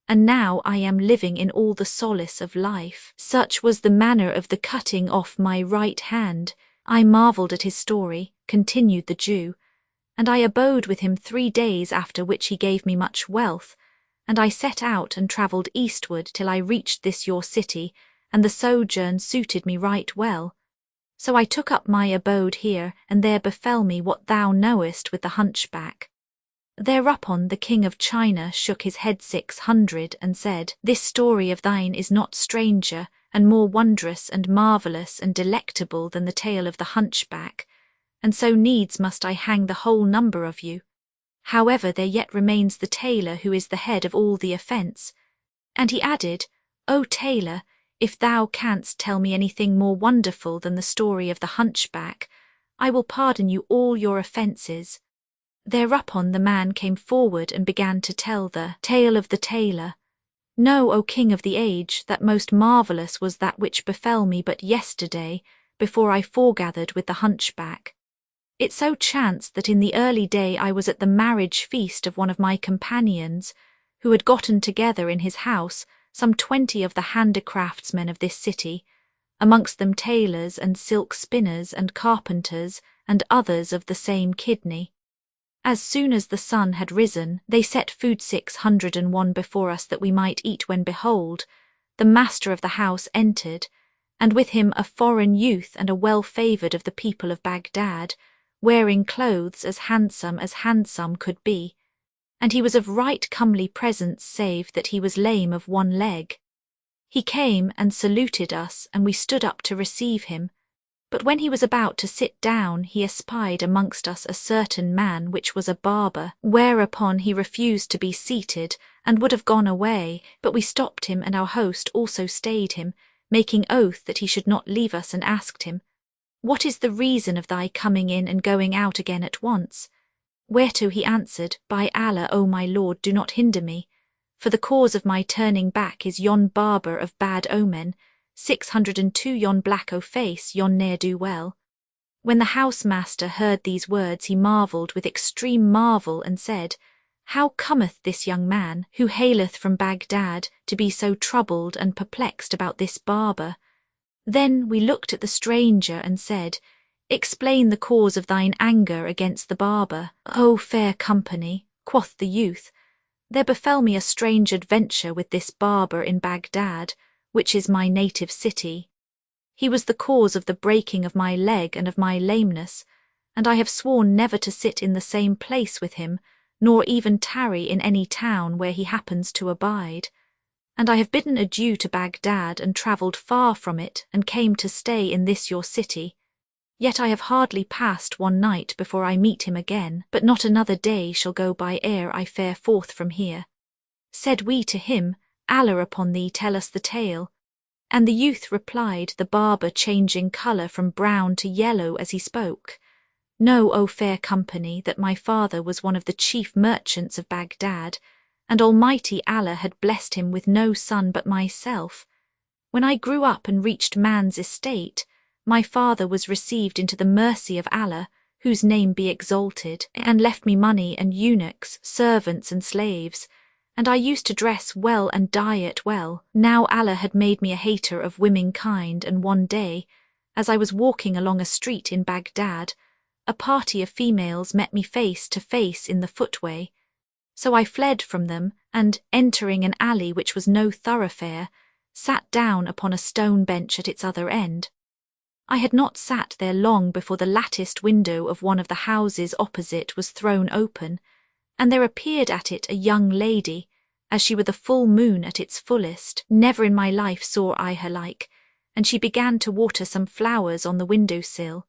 and now I am living in all the solace of life. Such was the manner of the cutting off my right hand. I marvelled at his story, continued the Jew, and I abode with him 3 days, after which he gave me much wealth, and I set out and travelled eastward till I reached this your city, and the sojourn suited me right well. So I took up my abode here, and there befell me what thou knowest with the hunchback. Thereupon the king of China shook his head 600 and said, This story of thine is not stranger, and more wondrous and marvellous and delectable than the tale of the hunchback, and so needs must I hang the whole number of you. However, there yet remains the tailor, who is the head of all the offence. And he added, O tailor, if thou canst tell me anything more wonderful than the story of the hunchback, I will pardon you all your offences. Thereupon the man came forward and began to tell the tale of the tailor. Know, O king of the age, that most marvellous was that which befell me but yesterday, before I foregathered with the hunchback. It so chanced that in the early day I was at the marriage feast of one of my companions, who had gotten together in his house some 20 of the handicraftsmen of this city, amongst them tailors and silk spinners and carpenters and others of the same kidney. As soon as the sun had risen, they set food 601 before us that we might eat, when behold, the master of the house entered, and with him a foreign youth and a well-favoured of the people of Baghdad, wearing clothes as handsome could be, and he was of right comely presence, save that he was lame of one leg. He came and saluted us, and we stood up to receive him. But when he was about to sit down, he espied amongst us a certain man which was a barber, whereupon he refused to be seated, and would have gone away, but we stopped him, and our host also stayed him, making oath that he should not leave us, and asked him, What is the reason of thy coming in and going out again at once? Whereto he answered, By Allah, O my lord, do not hinder me, for the cause of my turning back is yon barber of bad omen, 602 yon black o' face, yon ne'er-do-well. When the housemaster heard these words, he marvelled with extreme marvel, and said, How cometh this young man, who haileth from Baghdad, to be so troubled and perplexed about this barber? Then we looked at the stranger and said, Explain the cause of thine anger against the barber. O fair company, quoth the youth, there befell me a strange adventure with this barber in Baghdad, which is my native city. He was the cause of the breaking of my leg and of my lameness, and I have sworn never to sit in the same place with him, nor even tarry in any town where he happens to abide. And I have bidden adieu to Baghdad, and travelled far from it, and came to stay in this your city. Yet I have hardly passed one night before I meet him again, but not another day shall go by ere I fare forth from here. Said we to him, Allah upon thee, tell us the tale. And the youth replied, the barber changing colour from brown to yellow as he spoke, Know, O fair company, that my father was one of the chief merchants of Baghdad, and Almighty Allah had blessed him with no son but myself. When I grew up and reached man's estate, my father was received into the mercy of Allah, whose name be exalted, and left me money and eunuchs, servants and slaves, and I used to dress well and diet well. Now Allah had made me a hater of womankind, and one day, as I was walking along a street in Baghdad, a party of females met me face to face in the footway. So I fled from them, and, entering an alley which was no thoroughfare, sat down upon a stone bench at its other end. I had not sat there long before the latticed window of one of the houses opposite was thrown open, and there appeared at it a young lady, as she were the full moon at its fullest. Never in my life saw I her like, and she began to water some flowers on the window-sill.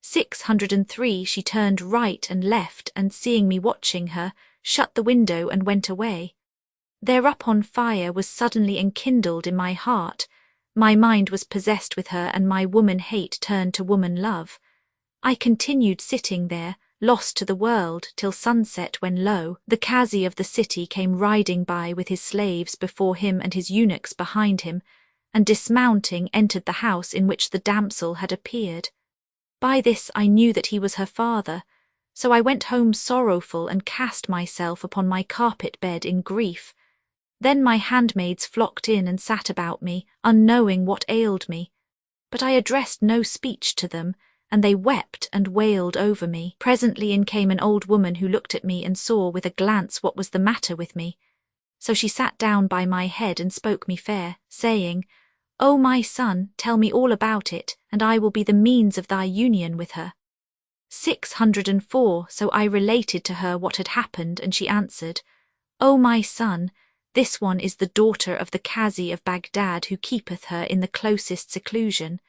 603 she turned right and left, and seeing me watching her, shut the window and went away. Thereupon fire was suddenly enkindled in my heart. My mind was possessed with her, and my woman-hate turned to woman-love. I continued sitting there, lost to the world, till sunset, when lo, the Qazi of the city came riding by with his slaves before him and his eunuchs behind him, and dismounting entered the house in which the damsel had appeared. By this I knew that he was her father, so I went home sorrowful and cast myself upon my carpet bed in grief. Then my handmaids flocked in and sat about me, unknowing what ailed me. But I addressed no speech to them, and they wept and wailed over me. Presently in came an old woman who looked at me and saw with a glance what was the matter with me. So she sat down by my head and spoke me fair, saying, O my son, tell me all about it, and I will be the means of thy union with her. 604 So I related to her what had happened, and she answered, O my son, this one is the daughter of the Qazi of Baghdad, who keepeth her in the closest seclusion,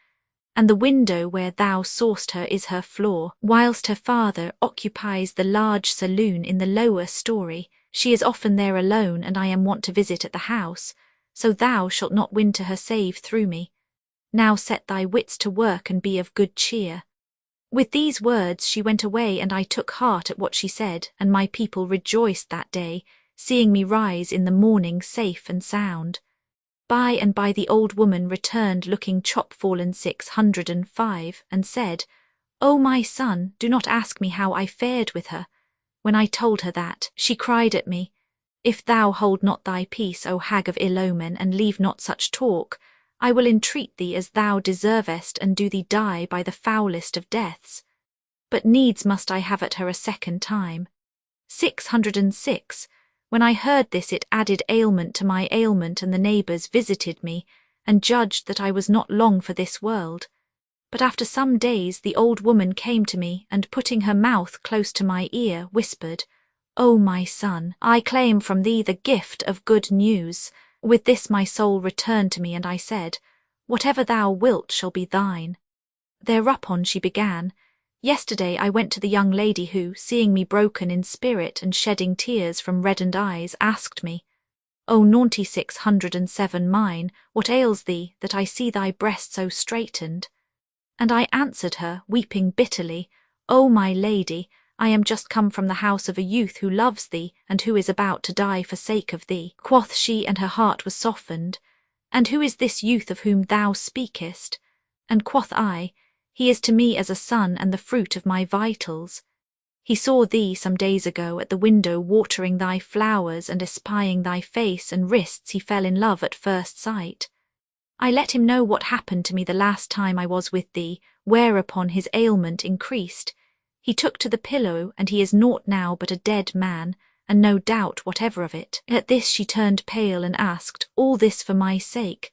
and the window where thou sawest her is her floor, whilst her father occupies the large saloon in the lower story. She is often there alone, and I am wont to visit at the house, so thou shalt not win to her save through me. Now set thy wits to work and be of good cheer. With these words she went away, and I took heart at what she said, and my people rejoiced that day, seeing me rise in the morning safe and sound. By and by the old woman returned looking chopfallen 605, and said, O my son, do not ask me how I fared with her. When I told her that, she cried at me, If thou hold not thy peace, O hag of ill omen, and leave not such talk, I will entreat thee as thou deservest, and do thee die by the foulest of deaths. But needs must I have at her a second time. 606 When I heard this, it added ailment to my ailment, and the neighbours visited me, and judged that I was not long for this world. But after some days the old woman came to me, and putting her mouth close to my ear, whispered, O my son, I claim from thee the gift of good news, With this my soul returned to me, and I said, Whatever thou wilt shall be thine. Thereupon she began, Yesterday I went to the young lady who, seeing me broken in spirit and shedding tears from reddened eyes, asked me, O naughty 607 mine, what ails thee, that I see thy breast so straitened? And I answered her, weeping bitterly, O my lady, I am just come from the house of a youth who loves thee, and who is about to die for sake of thee. Quoth she, and her heart was softened, And who is this youth of whom thou speakest? And quoth I, He is to me as a son and the fruit of my vitals. He saw thee some days ago at the window watering thy flowers, and espying thy face and wrists he fell in love at first sight. I let him know what happened to me the last time I was with thee, whereupon his ailment increased. He took to the pillow, and he is naught now but a dead man, and no doubt whatever of it. At this she turned pale and asked, All this for my sake?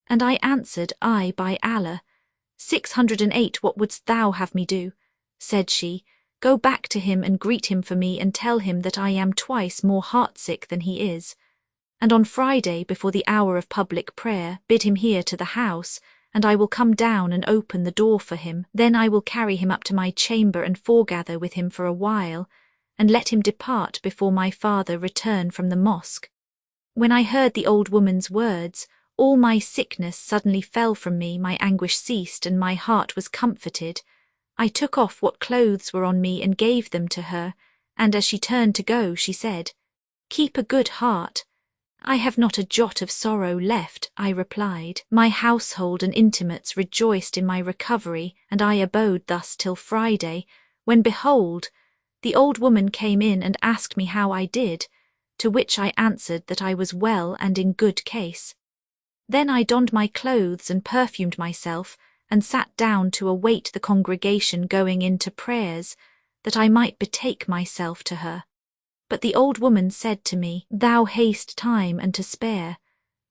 And I answered, Aye, by Allah. 608, what wouldst thou have me do? Said she, Go back to him and greet him for me, and tell him that I am twice more heartsick than he is. And on Friday, before the hour of public prayer, bid him here to the house, and I will come down and open the door for him. Then I will carry him up to my chamber and foregather with him for a while, and let him depart before my father return from the mosque. When I heard the old woman's words, all my sickness suddenly fell from me, my anguish ceased, and my heart was comforted. I took off what clothes were on me and gave them to her, and as she turned to go, she said, Keep a good heart. I have not a jot of sorrow left, I replied. My household and intimates rejoiced in my recovery, and I abode thus till Friday, when behold, the old woman came in and asked me how I did, to which I answered that I was well and in good case. Then I donned my clothes and perfumed myself, and sat down to await the congregation going in to prayers, that I might betake myself to her. But the old woman said to me, Thou haste time and to spare,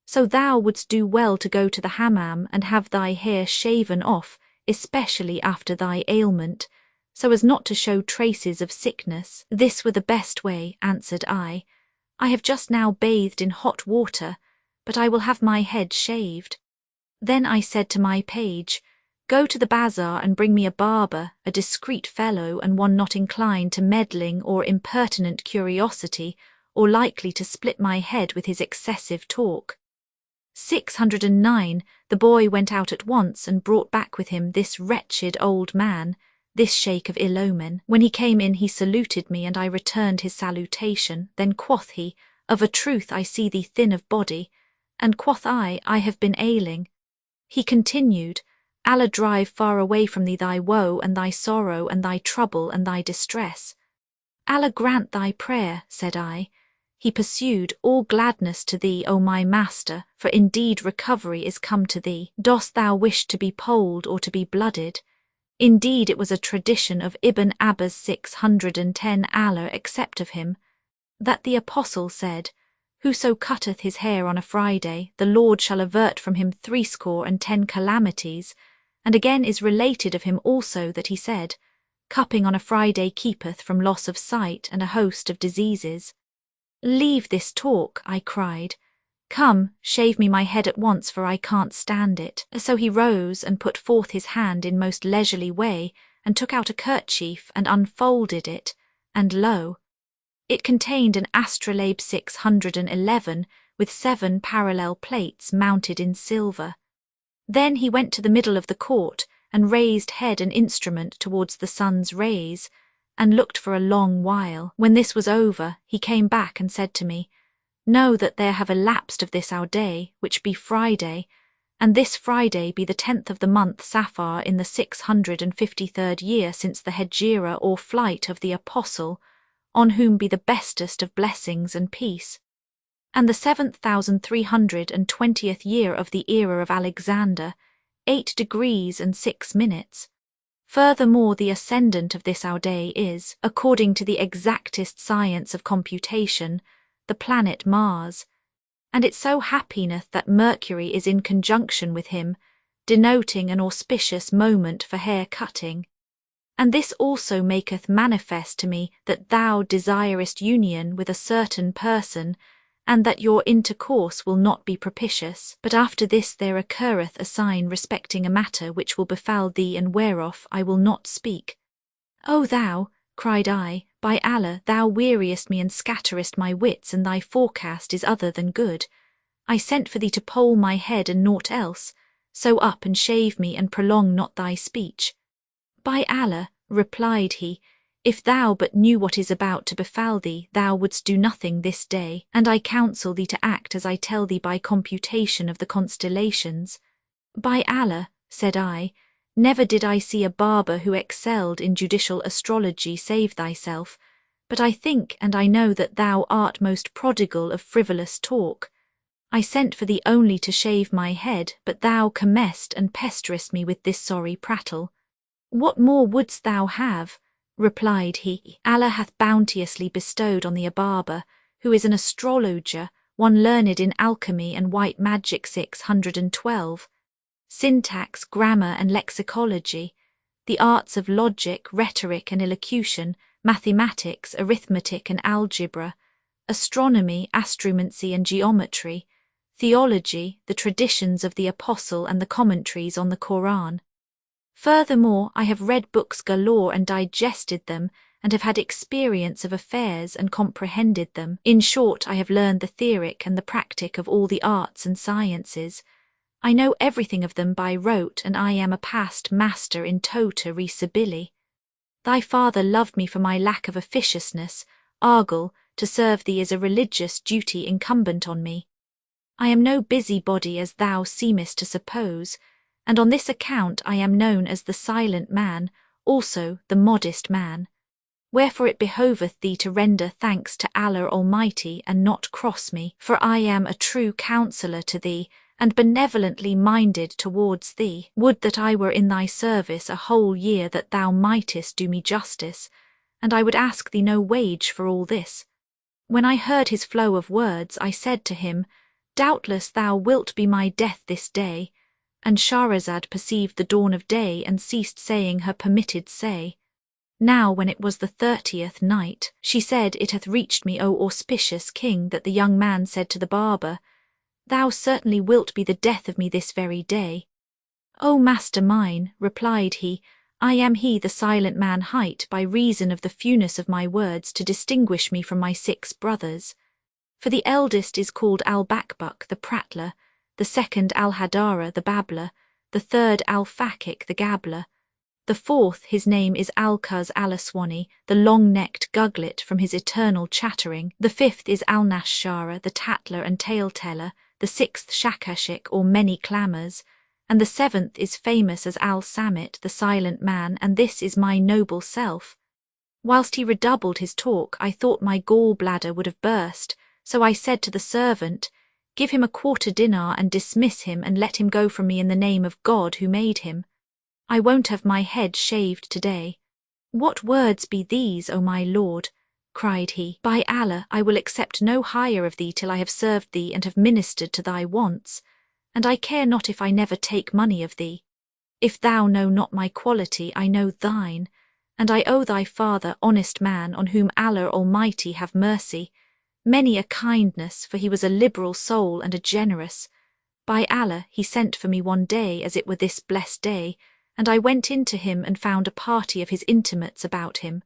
so thou wouldst do well to go to the hammam and have thy hair shaven off, especially after thy ailment, so as not to show traces of sickness. This were the best way, answered I. I have just now bathed in hot water, but I will have my head shaved. Then I said to my page, Go to the bazaar and bring me a barber, a discreet fellow, and one not inclined to meddling or impertinent curiosity, or likely to split my head with his excessive talk. 609, the boy went out at once and brought back with him this wretched old man, this sheikh of ill omen. When he came in he saluted me, and I returned his salutation. Then quoth he, Of a truth I see thee thin of body. And quoth I have been ailing. He continued, Allah drive far away from thee thy woe and thy sorrow and thy trouble and thy distress. Allah grant thy prayer, said I. He pursued, All gladness to thee, O my master, for indeed recovery is come to thee. Dost thou wish to be polled or to be blooded? Indeed it was a tradition of Ibn Abbas 610, Allah accept of him, that the apostle said, Whoso cutteth his hair on a Friday, the Lord shall avert from him 70 calamities. And again is related of him also that he said, Cupping on a Friday keepeth from loss of sight and a host of diseases. Leave this talk, I cried. Come, shave me my head at once, for I can't stand it. So he rose and put forth his hand in most leisurely way, and took out a kerchief and unfolded it, and lo, it contained an astrolabe 611 with 7 parallel plates mounted in silver. Then he went to the middle of the court and raised head and instrument towards the sun's rays, and looked for a long while. When this was over, he came back and said to me, Know that there have elapsed of this our day, which be Friday, and this Friday be the 10th of the month Safar in the 653rd year since the Hejira or flight of the Apostle, on whom be the bestest of blessings and peace, and the 7320th year of the era of Alexander, 8 degrees and 6 minutes. Furthermore, the ascendant of this our day is, according to the exactest science of computation, the planet Mars, and it so happineth that Mercury is in conjunction with him, denoting an auspicious moment for hair cutting. And this also maketh manifest to me that thou desirest union with a certain person, and that your intercourse will not be propitious. But after this there occurreth a sign respecting a matter which will befall thee, and whereof I will not speak. O thou, cried I, by Allah, thou weariest me and scatterest my wits, and thy forecast is other than good. I sent for thee to poll my head and naught else, so up and shave me, and prolong not thy speech. By Allah, replied he, if thou but knew what is about to befall thee, thou wouldst do nothing this day, and I counsel thee to act as I tell thee by computation of the constellations. By Allah, said I, never did I see a barber who excelled in judicial astrology save thyself, but I think and I know that thou art most prodigal of frivolous talk. I sent for thee only to shave my head, but thou comest and pesterest me with this sorry prattle. What more wouldst thou have? Replied he, Allah hath bounteously bestowed on thee a barber, who is an astrologer, one learned in alchemy and white magic 612, syntax, grammar and lexicology, the arts of logic, rhetoric and elocution, mathematics, arithmetic and algebra, astronomy, astromancy and geometry, theology, the traditions of the apostle and the commentaries on the Quran. Furthermore, I have read books galore and digested them, and have had experience of affairs and comprehended them. In short, I have learned the theoric and the practic of all the arts and sciences. I know everything of them by rote, and I am a past master in tota re Sibylle. Thy father loved me for my lack of officiousness. Argal, to serve thee is a religious duty incumbent on me. I am no busybody as thou seemest to suppose, and on this account I am known as the silent man, also the modest man. Wherefore it behoveth thee to render thanks to Allah Almighty, and not cross me, for I am a true counsellor to thee, and benevolently minded towards thee. Would that I were in thy service a whole year, that thou mightest do me justice, and I would ask thee no wage for all this. When I heard his flow of words, I said to him, Doubtless thou wilt be my death this day. And Shahrazad perceived the dawn of day and ceased saying her permitted say. Now when it was the 30th night, she said, It hath reached me, O auspicious king, that the young man said to the barber, Thou certainly wilt be the death of me this very day. O master mine, replied he, I am he the silent man hight, by reason of the fewness of my words, to distinguish me from my 6 brothers. For the eldest is called Al-Bakbuk, the prattler, the second Al-Hadara, the babbler, the third Al-Fakik, the gabbler, the fourth his name is Al-Kuz Al-Aswani, the long-necked gugglet from his eternal chattering, the fifth is Al-Nashshara, the tattler and tale-teller, the sixth Shakashik, or many clamours, and the seventh is famous as Al-Samit, the silent man, and this is my noble self. Whilst he redoubled his talk, I thought my gall-bladder would have burst, so I said to the servant, Give him a quarter dinar and dismiss him, and let him go from me in the name of God who made him. I won't have my head shaved today. What words be these, O my lord? Cried he. By Allah, I will accept no hire of thee till I have served thee and have ministered to thy wants, and I care not if I never take money of thee. If thou know not my quality, I know thine, and I owe thy father, honest man, on whom Allah Almighty have mercy, many a kindness, for he was a liberal soul and a generous. By Allah, he sent for me one day, as it were this blessed day, and I went in to him and found a party of his intimates about him.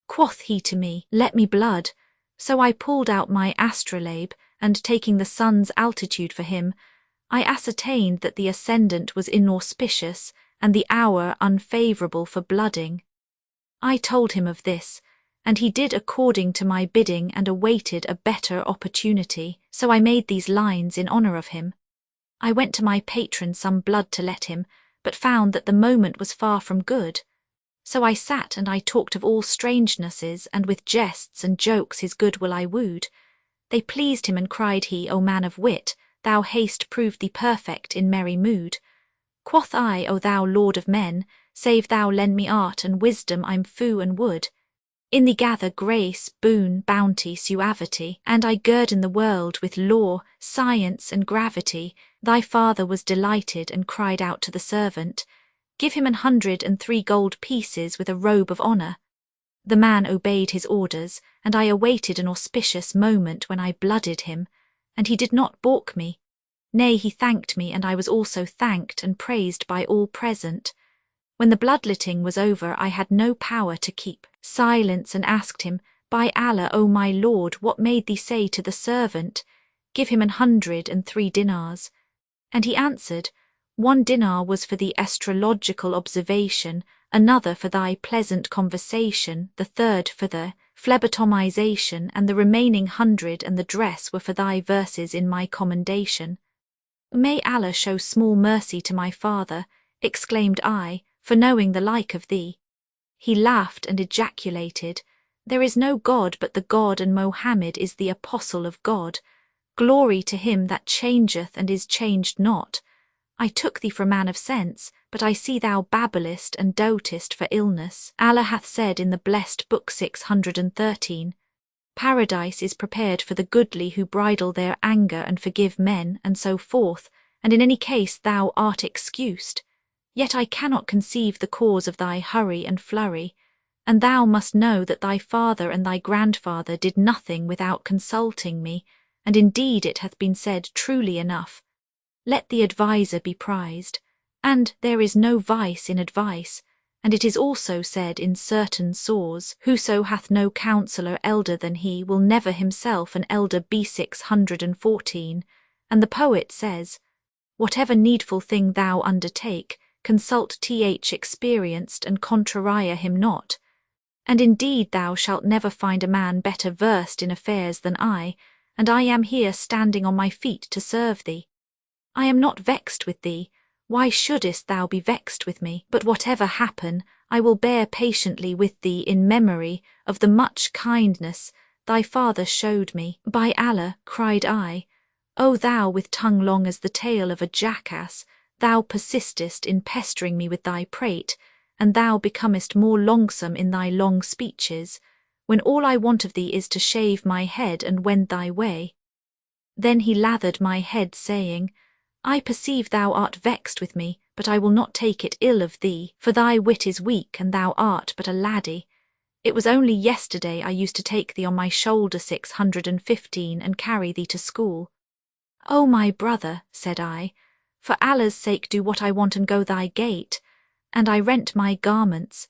Quoth he to me, Let me blood. So I pulled out my astrolabe, and taking the sun's altitude for him, I ascertained that the ascendant was inauspicious, and the hour unfavourable for blooding. I told him of this, and he did according to my bidding and awaited a better opportunity, so I made these lines in honour of him. I went to my patron some blood to let him, but found that the moment was far from good. So I sat and I talked of all strangenesses, and with jests and jokes his goodwill I wooed. They pleased him, and cried he, O man of wit, thou hast proved thee perfect in merry mood. Quoth I, O thou lord of men, save thou lend me art and wisdom, I'm foo and wood. In thee gather grace, boon, bounty, suavity, and I guerdon the world with law, science, and gravity. Thy father was delighted, and cried out to the servant, Give him 103 gold pieces with a robe of honour. The man obeyed his orders, and I awaited an auspicious moment when I blooded him, and he did not balk me. Nay, he thanked me, and I was also thanked and praised by all present. When the bloodletting was over, I had no power to keep silence, and asked him, By Allah, O my lord, what made thee say to the servant, Give him 103 dinars? And he answered, 1 dinar was for the astrological observation, another for thy pleasant conversation, the third for the phlebotomization, and the remaining 100 and the dress were for thy verses in my commendation. May Allah show small mercy to my father, exclaimed I, for knowing the like of thee. He laughed and ejaculated, There is no God but the God, and Mohammed is the apostle of God. Glory to him that changeth and is changed not. I took thee for a man of sense, but I see thou babblest and dotest for illness. Allah hath said in the blessed book 613, Paradise is prepared for the goodly who bridle their anger and forgive men, and so forth, and in any case thou art excused. Yet I cannot conceive the cause of thy hurry and flurry, and thou must know that thy father and thy grandfather did nothing without consulting me, and indeed it hath been said truly enough, Let the adviser be prized, and there is no vice in advice, and it is also said in certain saws, Whoso hath no counsellor elder than he will never himself an elder be. 614, and the poet says, Whatever needful thing thou undertake, consult experienced and contraria him not. And indeed thou shalt never find a man better versed in affairs than I, and I am here standing on my feet to serve thee. I am not vexed with thee, why shouldest thou be vexed with me? But whatever happen, I will bear patiently with thee in memory of the much kindness thy father showed me. By Allah, cried I, O thou with tongue long as the tail of a jackass, thou persistest in pestering me with thy prate, and thou becomest more longsome in thy long speeches, when all I want of thee is to shave my head and wend thy way. Then he lathered my head, saying, I perceive thou art vexed with me, but I will not take it ill of thee, for thy wit is weak, and thou art but a laddie. It was only yesterday I used to take thee on my shoulder 615 and carry thee to school. O my brother, said I, for Allah's sake do what I want and go thy gait. And I rent my garments.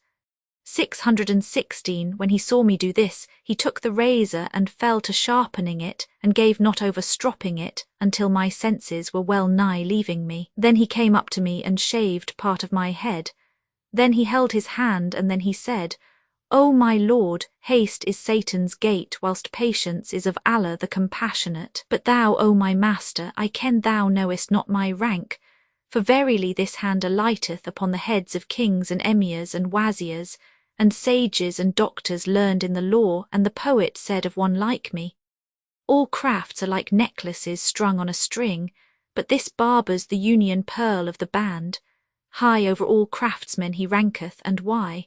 616, when he saw me do this, he took the razor and fell to sharpening it, and gave not over stropping it, until my senses were well nigh leaving me. Then he came up to me and shaved part of my head. Then he held his hand, and then he said, O my Lord, haste is Satan's gate, whilst patience is of Allah the compassionate. But thou, O my master, I ken thou knowest not my rank, for verily this hand alighteth upon the heads of kings and emirs and wazirs, and sages and doctors learned in the law, and the poet said of one like me, All crafts are like necklaces strung on a string, but this barber's the union pearl of the band. High over all craftsmen he ranketh, and why?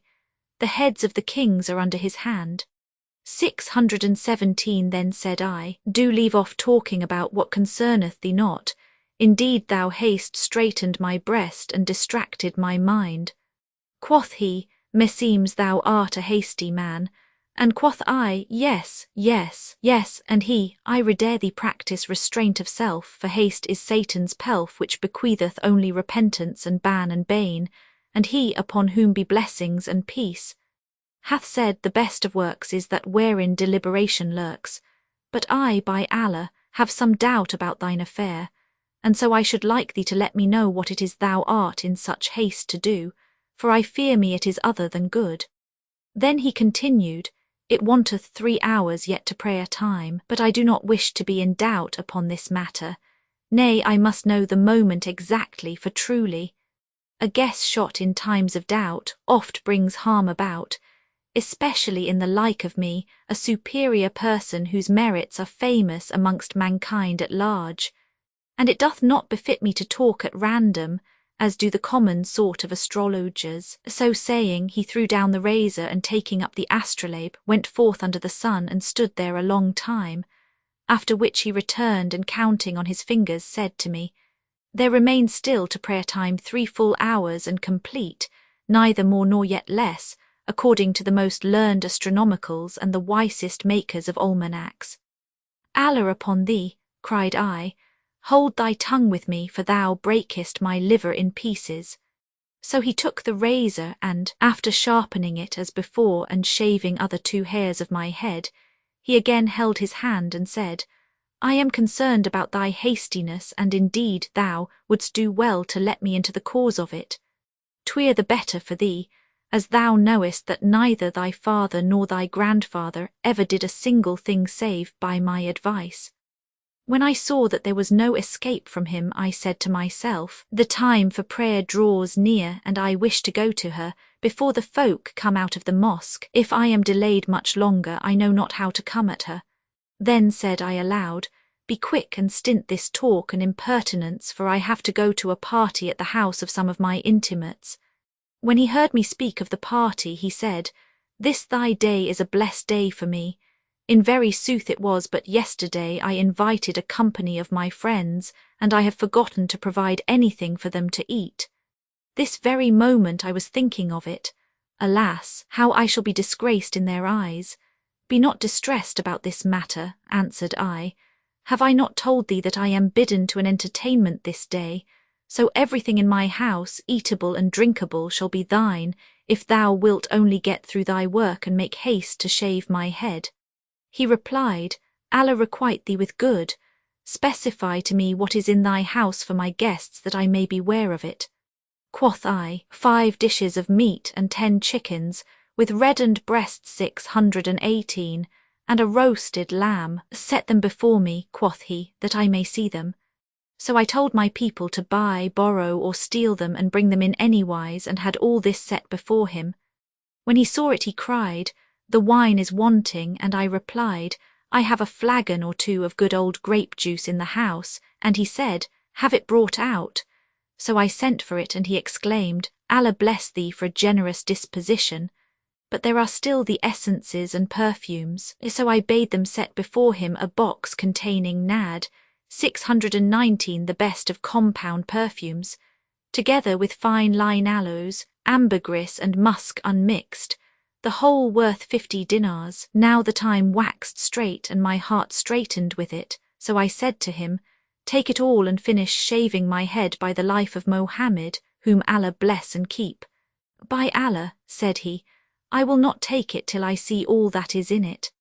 The heads of the kings are under his hand. 617 Then said I, Do leave off talking about what concerneth thee not. Indeed thou hast straitened my breast and distracted my mind. Quoth he, Meseems thou art a hasty man. And quoth I, Yes, yes, yes. And he, I redare thee practice restraint of self, for haste is Satan's pelf, which bequeatheth only repentance and ban and bane. And he, upon whom be blessings and peace, hath said the best of works is that wherein deliberation lurks. But I, by Allah, have some doubt about thine affair, and so I should like thee to let me know what it is thou art in such haste to do, for I fear me it is other than good. Then he continued, It wanteth 3 hours yet to prayer time, but I do not wish to be in doubt upon this matter. Nay, I must know the moment exactly, for truly, a guess shot in times of doubt oft brings harm about, especially in the like of me, a superior person whose merits are famous amongst mankind at large. And it doth not befit me to talk at random, as do the common sort of astrologers. So saying, he threw down the razor, and taking up the astrolabe, went forth under the sun and stood there a long time, after which he returned and counting on his fingers said to me, There remain still to prayer time 3 full hours and complete, neither more nor yet less, according to the most learned astronomicals and the wisest makers of almanacs. Allah upon thee, cried I, hold thy tongue with me, for thou breakest my liver in pieces. So he took the razor and, after sharpening it as before and shaving other 2 hairs of my head, he again held his hand and said, I am concerned about thy hastiness, and indeed thou wouldst do well to let me into the cause of it. 'Twere the better for thee, as thou knowest that neither thy father nor thy grandfather ever did a single thing save by my advice. When I saw that there was no escape from him, I said to myself, the time for prayer draws near, and I wish to go to her before the folk come out of the mosque. If I am delayed much longer, I know not how to come at her. Then said I aloud, be quick and stint this talk and impertinence, for I have to go to a party at the house of some of my intimates. When he heard me speak of the party, he said, this thy day is a blessed day for me. In very sooth it was but yesterday I invited a company of my friends, and I have forgotten to provide anything for them to eat. This very moment I was thinking of it. Alas, how I shall be disgraced in their eyes. Be not distressed about this matter, answered I. Have I not told thee that I am bidden to an entertainment this day? So everything in my house, eatable and drinkable, shall be thine, if thou wilt only get through thy work and make haste to shave my head. He replied, Allah requite thee with good. Specify to me what is in thy house for my guests, that I may beware of it. Quoth I, 5 dishes of meat and 10 chickens, with reddened breasts 618, and a roasted lamb. Set them before me, quoth he, that I may see them. So I told my people to buy, borrow, or steal them, and bring them in anywise, and had all this set before him. When he saw it, he cried, the wine is wanting, and I replied, I have a flagon or 2 of good old grape juice in the house, and he said, have it brought out. So I sent for it, and he exclaimed, Allah bless thee for a generous disposition. But there are still the essences and perfumes, so I bade them set before him a box containing nad, 619 the best of compound perfumes, together with fine line aloes, ambergris and musk unmixed, the whole worth 50 dinars. Now the time waxed straight, and my heart straightened with it, so I said to him, take it all and finish shaving my head by the life of Mohammed, whom Allah bless and keep. By Allah, said he, I will not take it till I see all that is in it.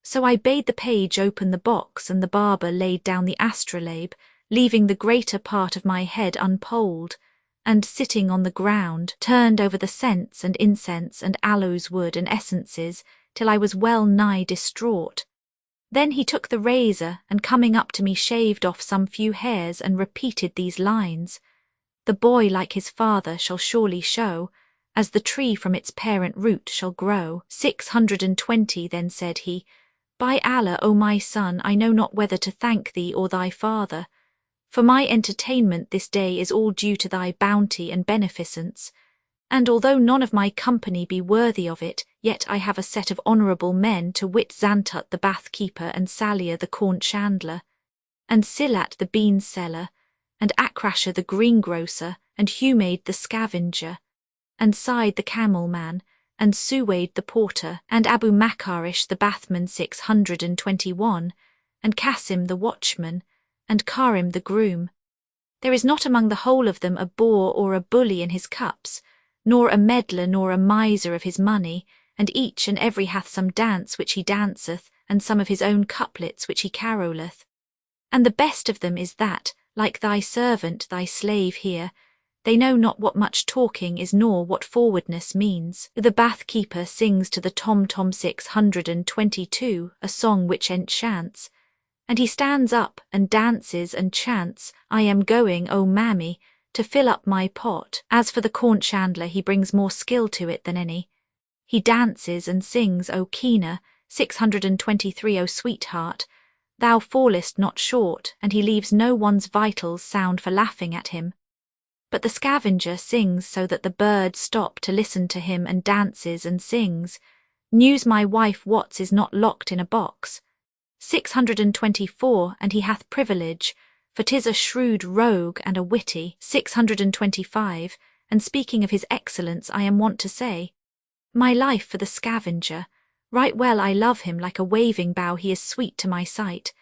So I bade the page open the box, and the barber laid down the astrolabe, leaving the greater part of my head unpolled, and sitting on the ground, turned over the scents and incense and aloes wood and essences, till I was well nigh distraught. Then he took the razor, and coming up to me shaved off some few hairs, and repeated these lines, the boy like his father shall surely show, as the tree from its parent root shall grow. 620 Then said he, by Allah, O my son, I know not whether to thank thee or thy father. For my entertainment this day is all due to thy bounty and beneficence, and although none of my company be worthy of it, yet I have a set of honourable men, to wit Zantut the bath-keeper, and Salia the corn-chandler, and Silat the bean-seller, and Akrasha the greengrocer, and Humaid the scavenger, and Said the camel-man, and Suwaid the porter, and Abu Makarish the bathman 621, and Qasim the watchman, and Karim the groom. There is not among the whole of them a boor or a bully in his cups, nor a meddler nor a miser of his money, and each and every hath some dance which he danceth, and some of his own couplets which he caroleth. And the best of them is that, like thy servant, thy slave here, they know not what much talking is nor what forwardness means. The bath-keeper sings to the tom-tom 622 a song which enchants, and he stands up and dances and chants, I am going, O mammy, to fill up my pot. As for the corn-chandler, he brings more skill to it than any. He dances and sings, O Kina, 623 O sweetheart, thou fallest not short, and he leaves no one's vitals sound for laughing at him. But the scavenger sings so that the birds stop to listen to him, and dances and sings, news my wife Watts is not locked in a box. 624 And he hath privilege, for 'tis a shrewd rogue and a witty. 625 And speaking of his excellence, I am wont to say, My life for the scavenger. Right well I love him, like a waving bough he is sweet to my sight.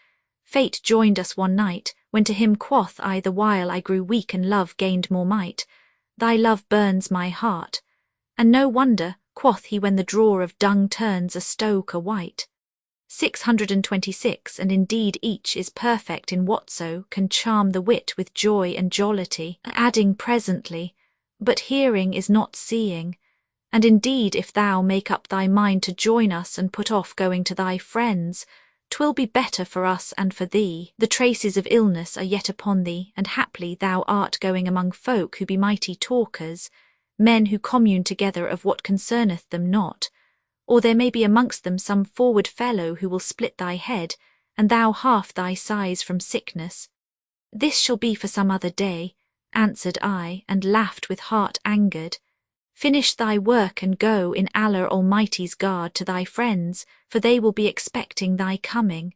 Fate joined us one night, when to him quoth I the while I grew weak and love gained more might. Thy love burns my heart. And no wonder, quoth he, when the drawer of dung turns a stoke a white. 626. And indeed each is perfect in whatso can charm the wit with joy and jollity, adding presently, but hearing is not seeing. And indeed if thou make up thy mind to join us and put off going to thy friends, 'twill be better for us and for thee. The traces of illness are yet upon thee, and haply thou art going among folk who be mighty talkers, men who commune together of what concerneth them not. Or there may be amongst them some forward fellow who will split thy head, and thou half thy sighs from sickness. This shall be for some other day, answered I, and laughed with heart angered. Finish thy work and go in Allah Almighty's guard to thy friends, for they will be expecting thy coming.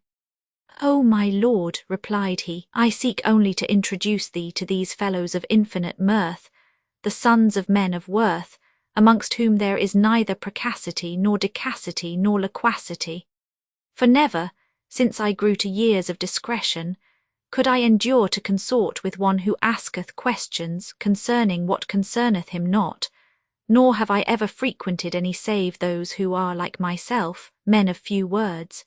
O my lord, replied he, I seek only to introduce thee to these fellows of infinite mirth, the sons of men of worth, amongst whom there is neither precacity nor decacity nor loquacity. For never, since I grew to years of discretion, could I endure to consort with one who asketh questions concerning what concerneth him not, nor have I ever frequented any save those who are, like myself, men of few words.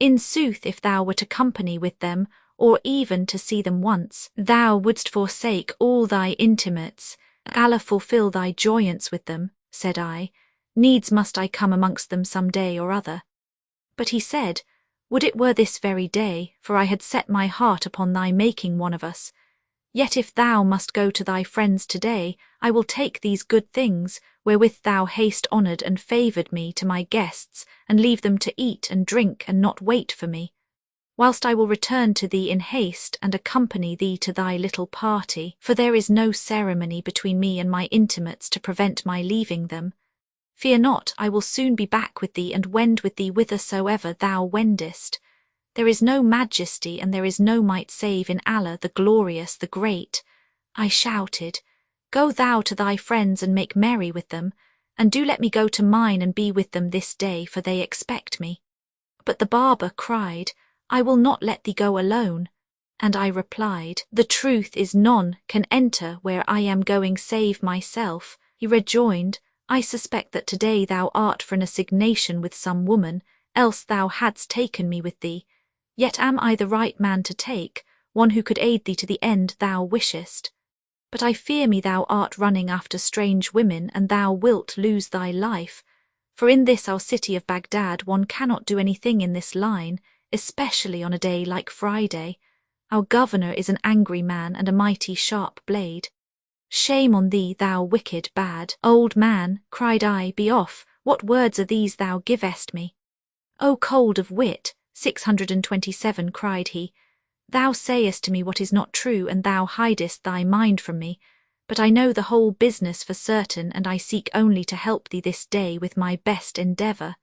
In sooth, if thou were to company with them, or even to see them once, thou wouldst forsake all thy intimates. Allah fulfil thy joyance with them, said I. Needs must I come amongst them some day or other. But he said, would it were this very day, for I had set my heart upon thy making one of us. Yet if thou must go to thy friends today, I will take these good things, wherewith thou hast honoured and favoured me to my guests, and leave them to eat and drink and not wait for me. Whilst I will return to thee in haste and accompany thee to thy little party, for there is no ceremony between me and my intimates to prevent my leaving them. Fear not, I will soon be back with thee and wend with thee whithersoever thou wendest. There is no majesty and there is no might save in Allah the glorious, the great. I shouted, go thou to thy friends and make merry with them, and do let me go to mine and be with them this day, for they expect me. But the barber cried, I will not let thee go alone. And I replied, the truth is none can enter where I am going save myself. He rejoined, I suspect that today thou art for an assignation with some woman, else thou hadst taken me with thee. Yet am I the right man to take, one who could aid thee to the end thou wishest. But I fear me thou art running after strange women, and thou wilt lose thy life. For in this our city of Baghdad one cannot do anything in this line, especially on a day like Friday. Our governor is an angry man and a mighty sharp blade. Shame on thee, thou wicked bad old man, cried I, be off, what words are these thou givest me? O cold of wit, 627, cried he, thou sayest to me what is not true, and thou hidest thy mind from me, but I know the whole business for certain, and I seek only to help thee this day with my best endeavour.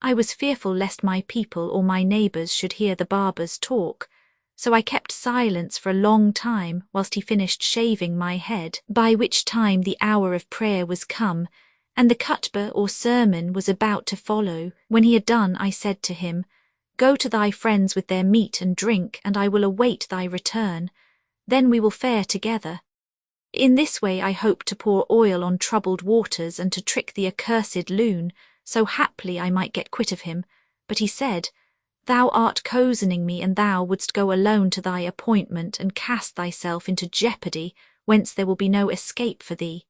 I was fearful lest my people or my neighbours should hear the barber's talk, so I kept silence for a long time whilst he finished shaving my head, by which time the hour of prayer was come, and the khutbah or sermon was about to follow. When he had done, I said to him, go to thy friends with their meat and drink, and I will await thy return. Then we will fare together. In this way I hope to pour oil on troubled waters and to trick the accursed loon, so haply I might get quit of him. But he said, thou art cozening me, and thou wouldst go alone to thy appointment and cast thyself into jeopardy, whence there will be no escape for thee.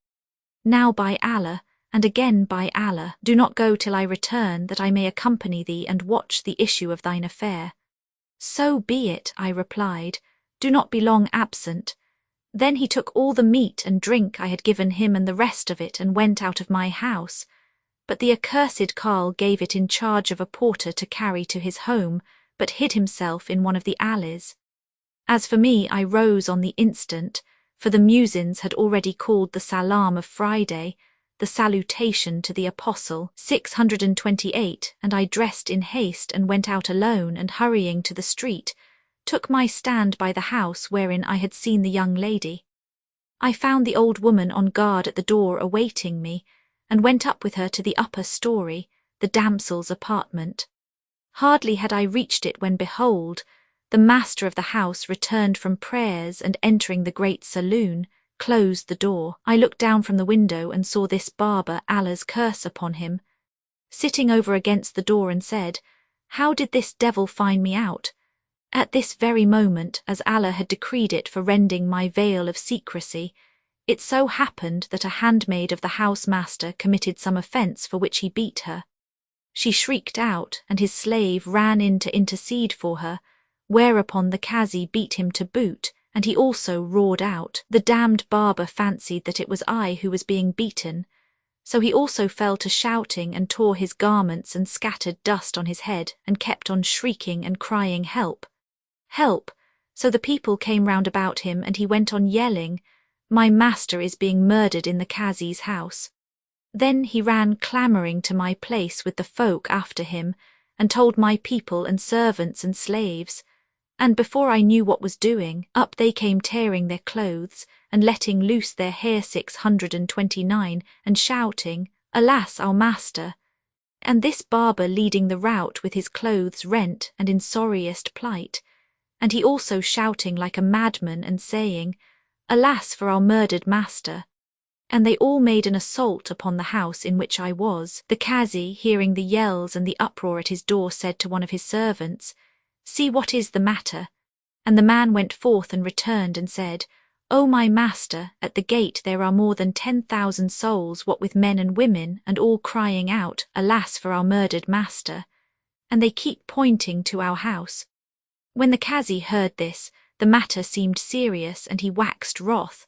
Now by Allah, and again by Allah, do not go till I return, that I may accompany thee and watch the issue of thine affair. So be it, I replied, do not be long absent. Then he took all the meat and drink I had given him and the rest of it and went out of my house. But the accursed carle gave it in charge of a porter to carry to his home, but hid himself in one of the alleys. As for me, I rose on the instant, for the muezzins had already called the salam of Friday, the salutation to the apostle, 628, and I dressed in haste and went out alone, and hurrying to the street, took my stand by the house wherein I had seen the young lady. I found the old woman on guard at the door awaiting me, and went up with her to the upper story, the damsel's apartment. Hardly had I reached it when behold, the master of the house returned from prayers and entering the great saloon, closed the door. I looked down from the window and saw this barber, Allah's curse upon him, sitting over against the door, and said, "How did this devil find me out?" At this very moment, as Allah had decreed it for rending my veil of secrecy, it so happened that a handmaid of the housemaster committed some offence for which he beat her. She shrieked out, and his slave ran in to intercede for her, whereupon the Qazi beat him to boot, and he also roared out. The damned barber fancied that it was I who was being beaten, so he also fell to shouting and tore his garments and scattered dust on his head and kept on shrieking and crying, "Help! Help!" So the people came round about him, and he went on yelling, "My master is being murdered in the Qazi's house." Then he ran clamouring to my place with the folk after him, and told my people and servants and slaves. And before I knew what was doing, up they came tearing their clothes, and letting loose their hair 629, and shouting, "Alas, our master!" And this barber leading the rout with his clothes rent and in sorriest plight, and he also shouting like a madman and saying, "Alas for our murdered master!" And they all made an assault upon the house in which I was. The Qazi, hearing the yells and the uproar at his door, said to one of his servants, "See what is the matter." And the man went forth and returned and said, "O my master, at the gate there are more than 10,000 souls, what with men and women, and all crying out, 'Alas for our murdered master!' And they keep pointing to our house." When the Qazi heard this, the matter seemed serious, and he waxed wroth.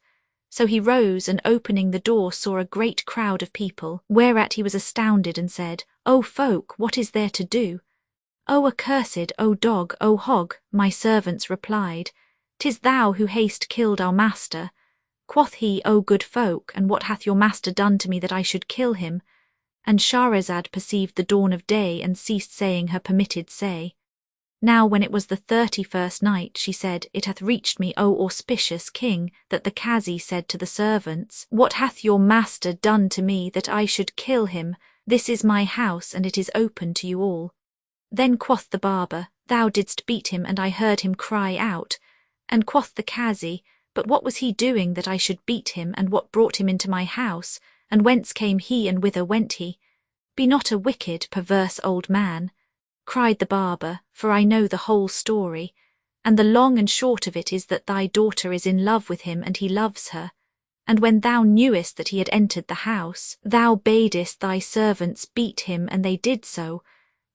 So he rose, and opening the door saw a great crowd of people, whereat he was astounded and said, "O folk, what is there to do?" "O accursed, O dog, O hog," my servants replied, "'tis thou who hast killed our master." Quoth he, "O good folk, and what hath your master done to me that I should kill him?" And Shahrazad perceived the dawn of day and ceased saying her permitted say. Now when it was the 31st night, she said, "It hath reached me, O auspicious king, that the Qazi said to the servants, 'What hath your master done to me that I should kill him? This is my house, and it is open to you all.' Then quoth the barber, 'Thou didst beat him, and I heard him cry out.' And quoth the Qazi, 'But what was he doing that I should beat him, and what brought him into my house? And whence came he, and whither went he?' 'Be not a wicked, perverse old man,' cried the barber, 'for I know the whole story, and the long and short of it is that thy daughter is in love with him, and he loves her. And when thou knewest that he had entered the house, thou badest thy servants beat him, and they did so.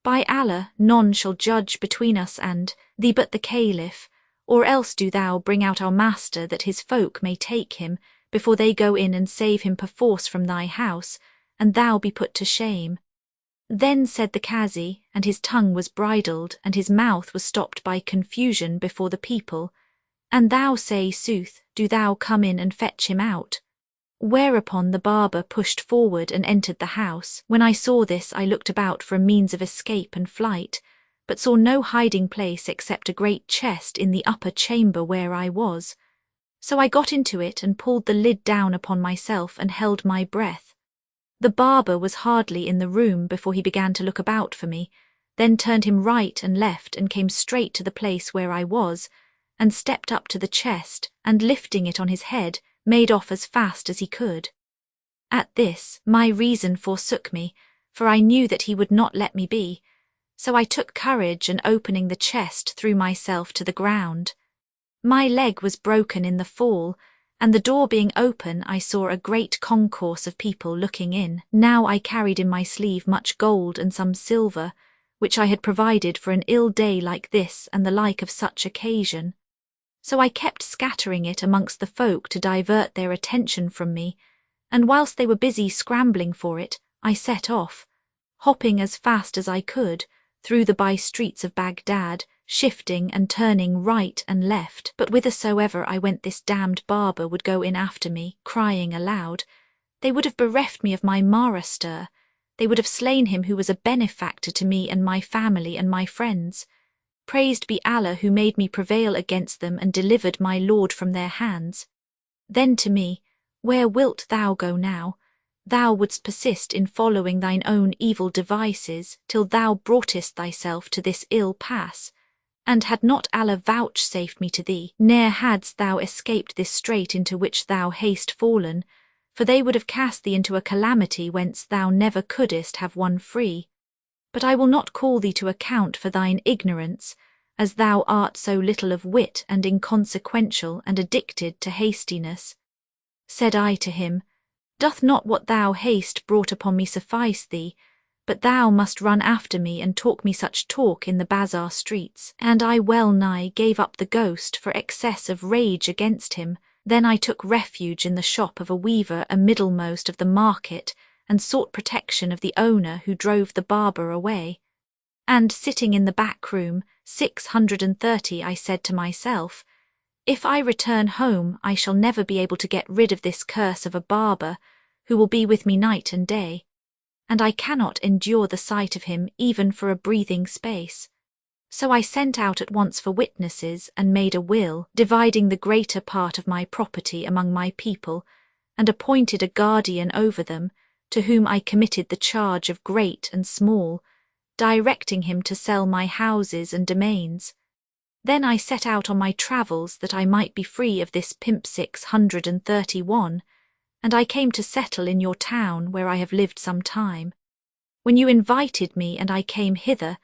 By Allah, none shall judge between us and thee but the Caliph, or else do thou bring out our master, that his folk may take him, before they go in and save him perforce from thy house, and thou be put to shame.' Then said the Qazi, and his tongue was bridled, and his mouth was stopped by confusion before the people, 'And thou say sooth, do thou come in and fetch him out.' Whereupon the barber pushed forward and entered the house. When I saw this, I looked about for a means of escape and flight, but saw no hiding place except a great chest in the upper chamber where I was. So I got into it and pulled the lid down upon myself and held my breath. The barber was hardly in the room before he began to look about for me, then turned him right and left and came straight to the place where I was, and stepped up to the chest, and lifting it on his head, made off as fast as he could. At this, my reason forsook me, for I knew that he would not let me be. So I took courage, and opening the chest threw myself to the ground. My leg was broken in the fall, and the door being open, I saw a great concourse of people looking in. Now I carried in my sleeve much gold and some silver, which I had provided for an ill day like this and the like of such occasion. So I kept scattering it amongst the folk to divert their attention from me, and whilst they were busy scrambling for it, I set off, hopping as fast as I could, through the by-streets of Baghdad, shifting and turning right and left, but whithersoever I went this damned barber would go in after me, crying aloud. They would have bereft me of my Maharastur, they would have slain him who was a benefactor to me and my family and my friends. Praised be Allah who made me prevail against them and delivered my Lord from their hands. Then to me, where wilt thou go now? thou wouldst persist in following thine own evil devices till thou broughtest thyself to this ill pass. And had not Allah vouchsafed me to thee, ne'er hadst thou escaped this strait into which thou hast fallen, for they would have cast thee into a calamity whence thou never couldest have won free. But I will not call thee to account for thine ignorance, as thou art so little of wit and inconsequential and addicted to hastiness. Said I to him, Doth not what thou hast brought upon me suffice thee? But thou must run after me and talk me such talk in the bazaar streets. And I well nigh gave up the ghost for excess of rage against him. Then I took refuge in the shop of a weaver amiddlemost of the market, and sought protection of the owner who drove the barber away. And sitting in the back room, 630, I said to myself, If I return home, I shall never be able to get rid of this curse of a barber, who will be with me night and day. And I cannot endure the sight of him even for a breathing space. So I sent out at once for witnesses and made a will, dividing the greater part of my property among my people, and appointed a guardian over them, to whom I committed the charge of great and small, directing him to sell my houses and domains. Then I set out on my travels that I might be free of this pimp 631, and I came to settle in your town where I have lived some time. When you invited me and I came hither,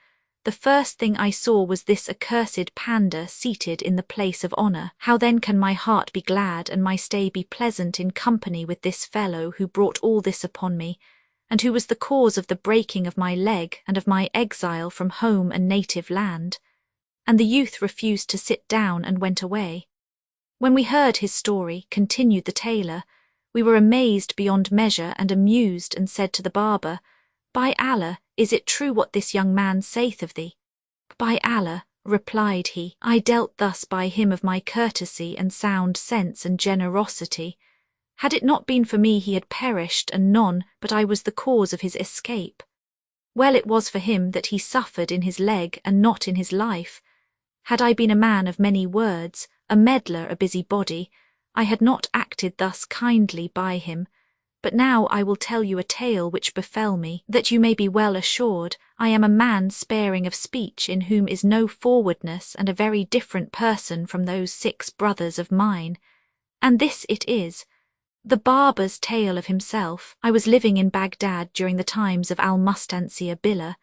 the first thing I saw was this accursed pander seated in the place of honour. How then can my heart be glad and my stay be pleasant in company with this fellow who brought all this upon me, and who was the cause of the breaking of my leg and of my exile from home and native land? And the youth refused to sit down and went away. When we heard his story, continued the tailor, we were amazed beyond measure and amused, and said to the barber, By Allah, is it true what this young man saith of thee? By Allah, replied he, I dealt thus by him of my courtesy and sound sense and generosity. Had it not been for me he had perished, and none but I was the cause of his escape. Well it was for him that he suffered in his leg and not in his life. Had I been a man of many words, a meddler, a busybody, I had not acted thus kindly by him. But now I will tell you a tale which befell me, that you may be well assured I am a man sparing of speech, in whom is no forwardness, and a very different person from those 6 brothers of mine. And this it is, the barber's tale of himself. I was living in Baghdad during the times of Al-Mustansi Billah,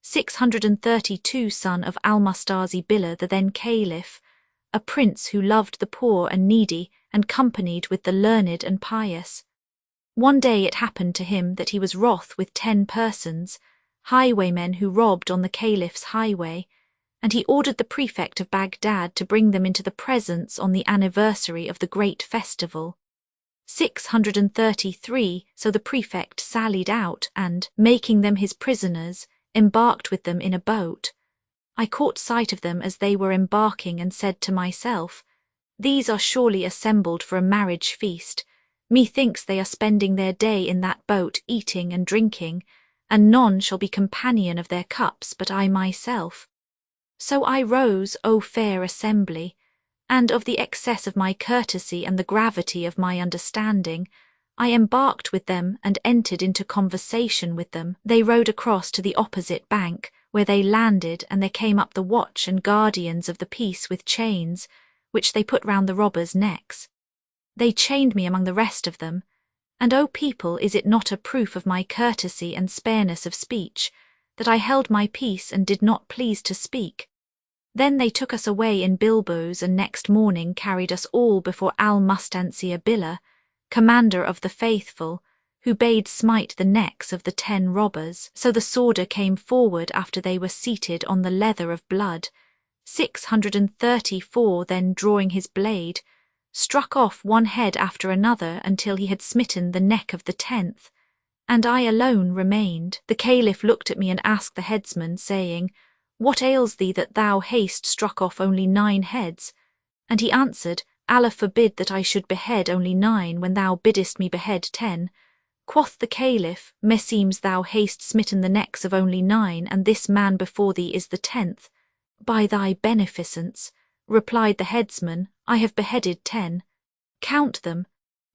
632 son of Al-Mustazi Billah, the then caliph, a prince who loved the poor and needy, and companied with the learned and pious. One day it happened to him that he was wroth with 10 persons, highwaymen who robbed on the caliph's highway, and he ordered the prefect of Baghdad to bring them into the presence on the anniversary of the great festival. 633, so the prefect sallied out and, making them his prisoners, embarked with them in a boat. I caught sight of them as they were embarking and said to myself, These are surely assembled for a marriage feast. Methinks they are spending their day in that boat eating and drinking, and none shall be companion of their cups but I myself. So I rose, O fair assembly, and of the excess of my courtesy and the gravity of my understanding, I embarked with them and entered into conversation with them. They rowed across to the opposite bank, where they landed, and there came up the watch and guardians of the peace with chains, which they put round the robbers' necks. They chained me among the rest of them, and, O people, is it not a proof of my courtesy and spareness of speech, that I held my peace and did not please to speak? Then they took us away in bilboes, and next morning carried us all before Al-Mustansi Billah, commander of the faithful, who bade smite the necks of the 10 robbers. So the sworder came forward after they were seated on the leather of blood. 634, then drawing his blade, struck off one head after another until he had smitten the neck of the 10th, and I alone remained. The caliph looked at me and asked the headsman, saying, What ails thee that thou hast struck off only 9 heads? And he answered, Allah forbid that I should behead only 9 when thou biddest me behead 10. Quoth the caliph, Meseems thou hast smitten the necks of only 9, and this man before thee is the 10th. By thy beneficence, replied the headsman, I have beheaded 10. Count them.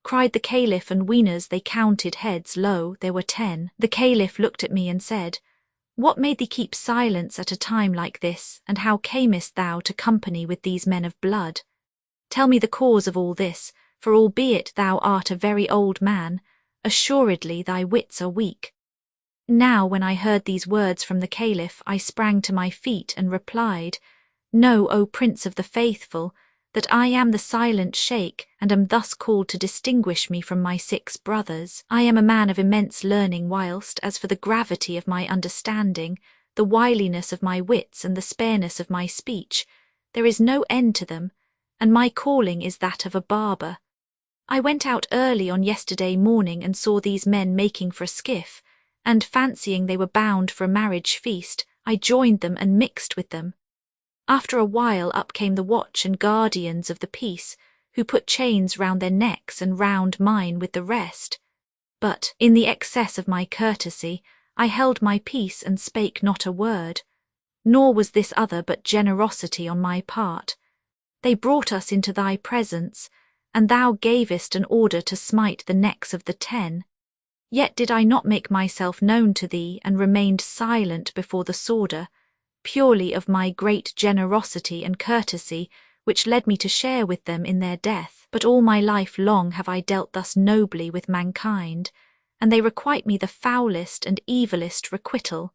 cried the Caliph, and weeners they counted heads, lo, there were 10. The Caliph looked at me and said, What made thee keep silence at a time like this, and how camest thou to company with these men of blood? Tell me the cause of all this, for albeit thou art a very old man, assuredly thy wits are weak. Now when I heard these words from the Caliph, I sprang to my feet and replied, Know, O Prince of the Faithful, that I am the silent sheikh, and am thus called to distinguish me from my 6 brothers. I am a man of immense learning, whilst, as for the gravity of my understanding, the wiliness of my wits, and the spareness of my speech, there is no end to them, and my calling is that of a barber. I went out early on yesterday morning and saw these men making for a skiff, and fancying they were bound for a marriage feast, I joined them and mixed with them. After a while up came the watch and guardians of the peace, who put chains round their necks and round mine with the rest. But, in the excess of my courtesy, I held my peace and spake not a word. Nor was this other but generosity on my part. They brought us into thy presence, and thou gavest an order to smite the necks of the 10. Yet did I not make myself known to thee, and remained silent before the sworder, purely of my great generosity and courtesy, which led me to share with them in their death. But all my life long have I dealt thus nobly with mankind, and they requite me the foulest and evilest requital.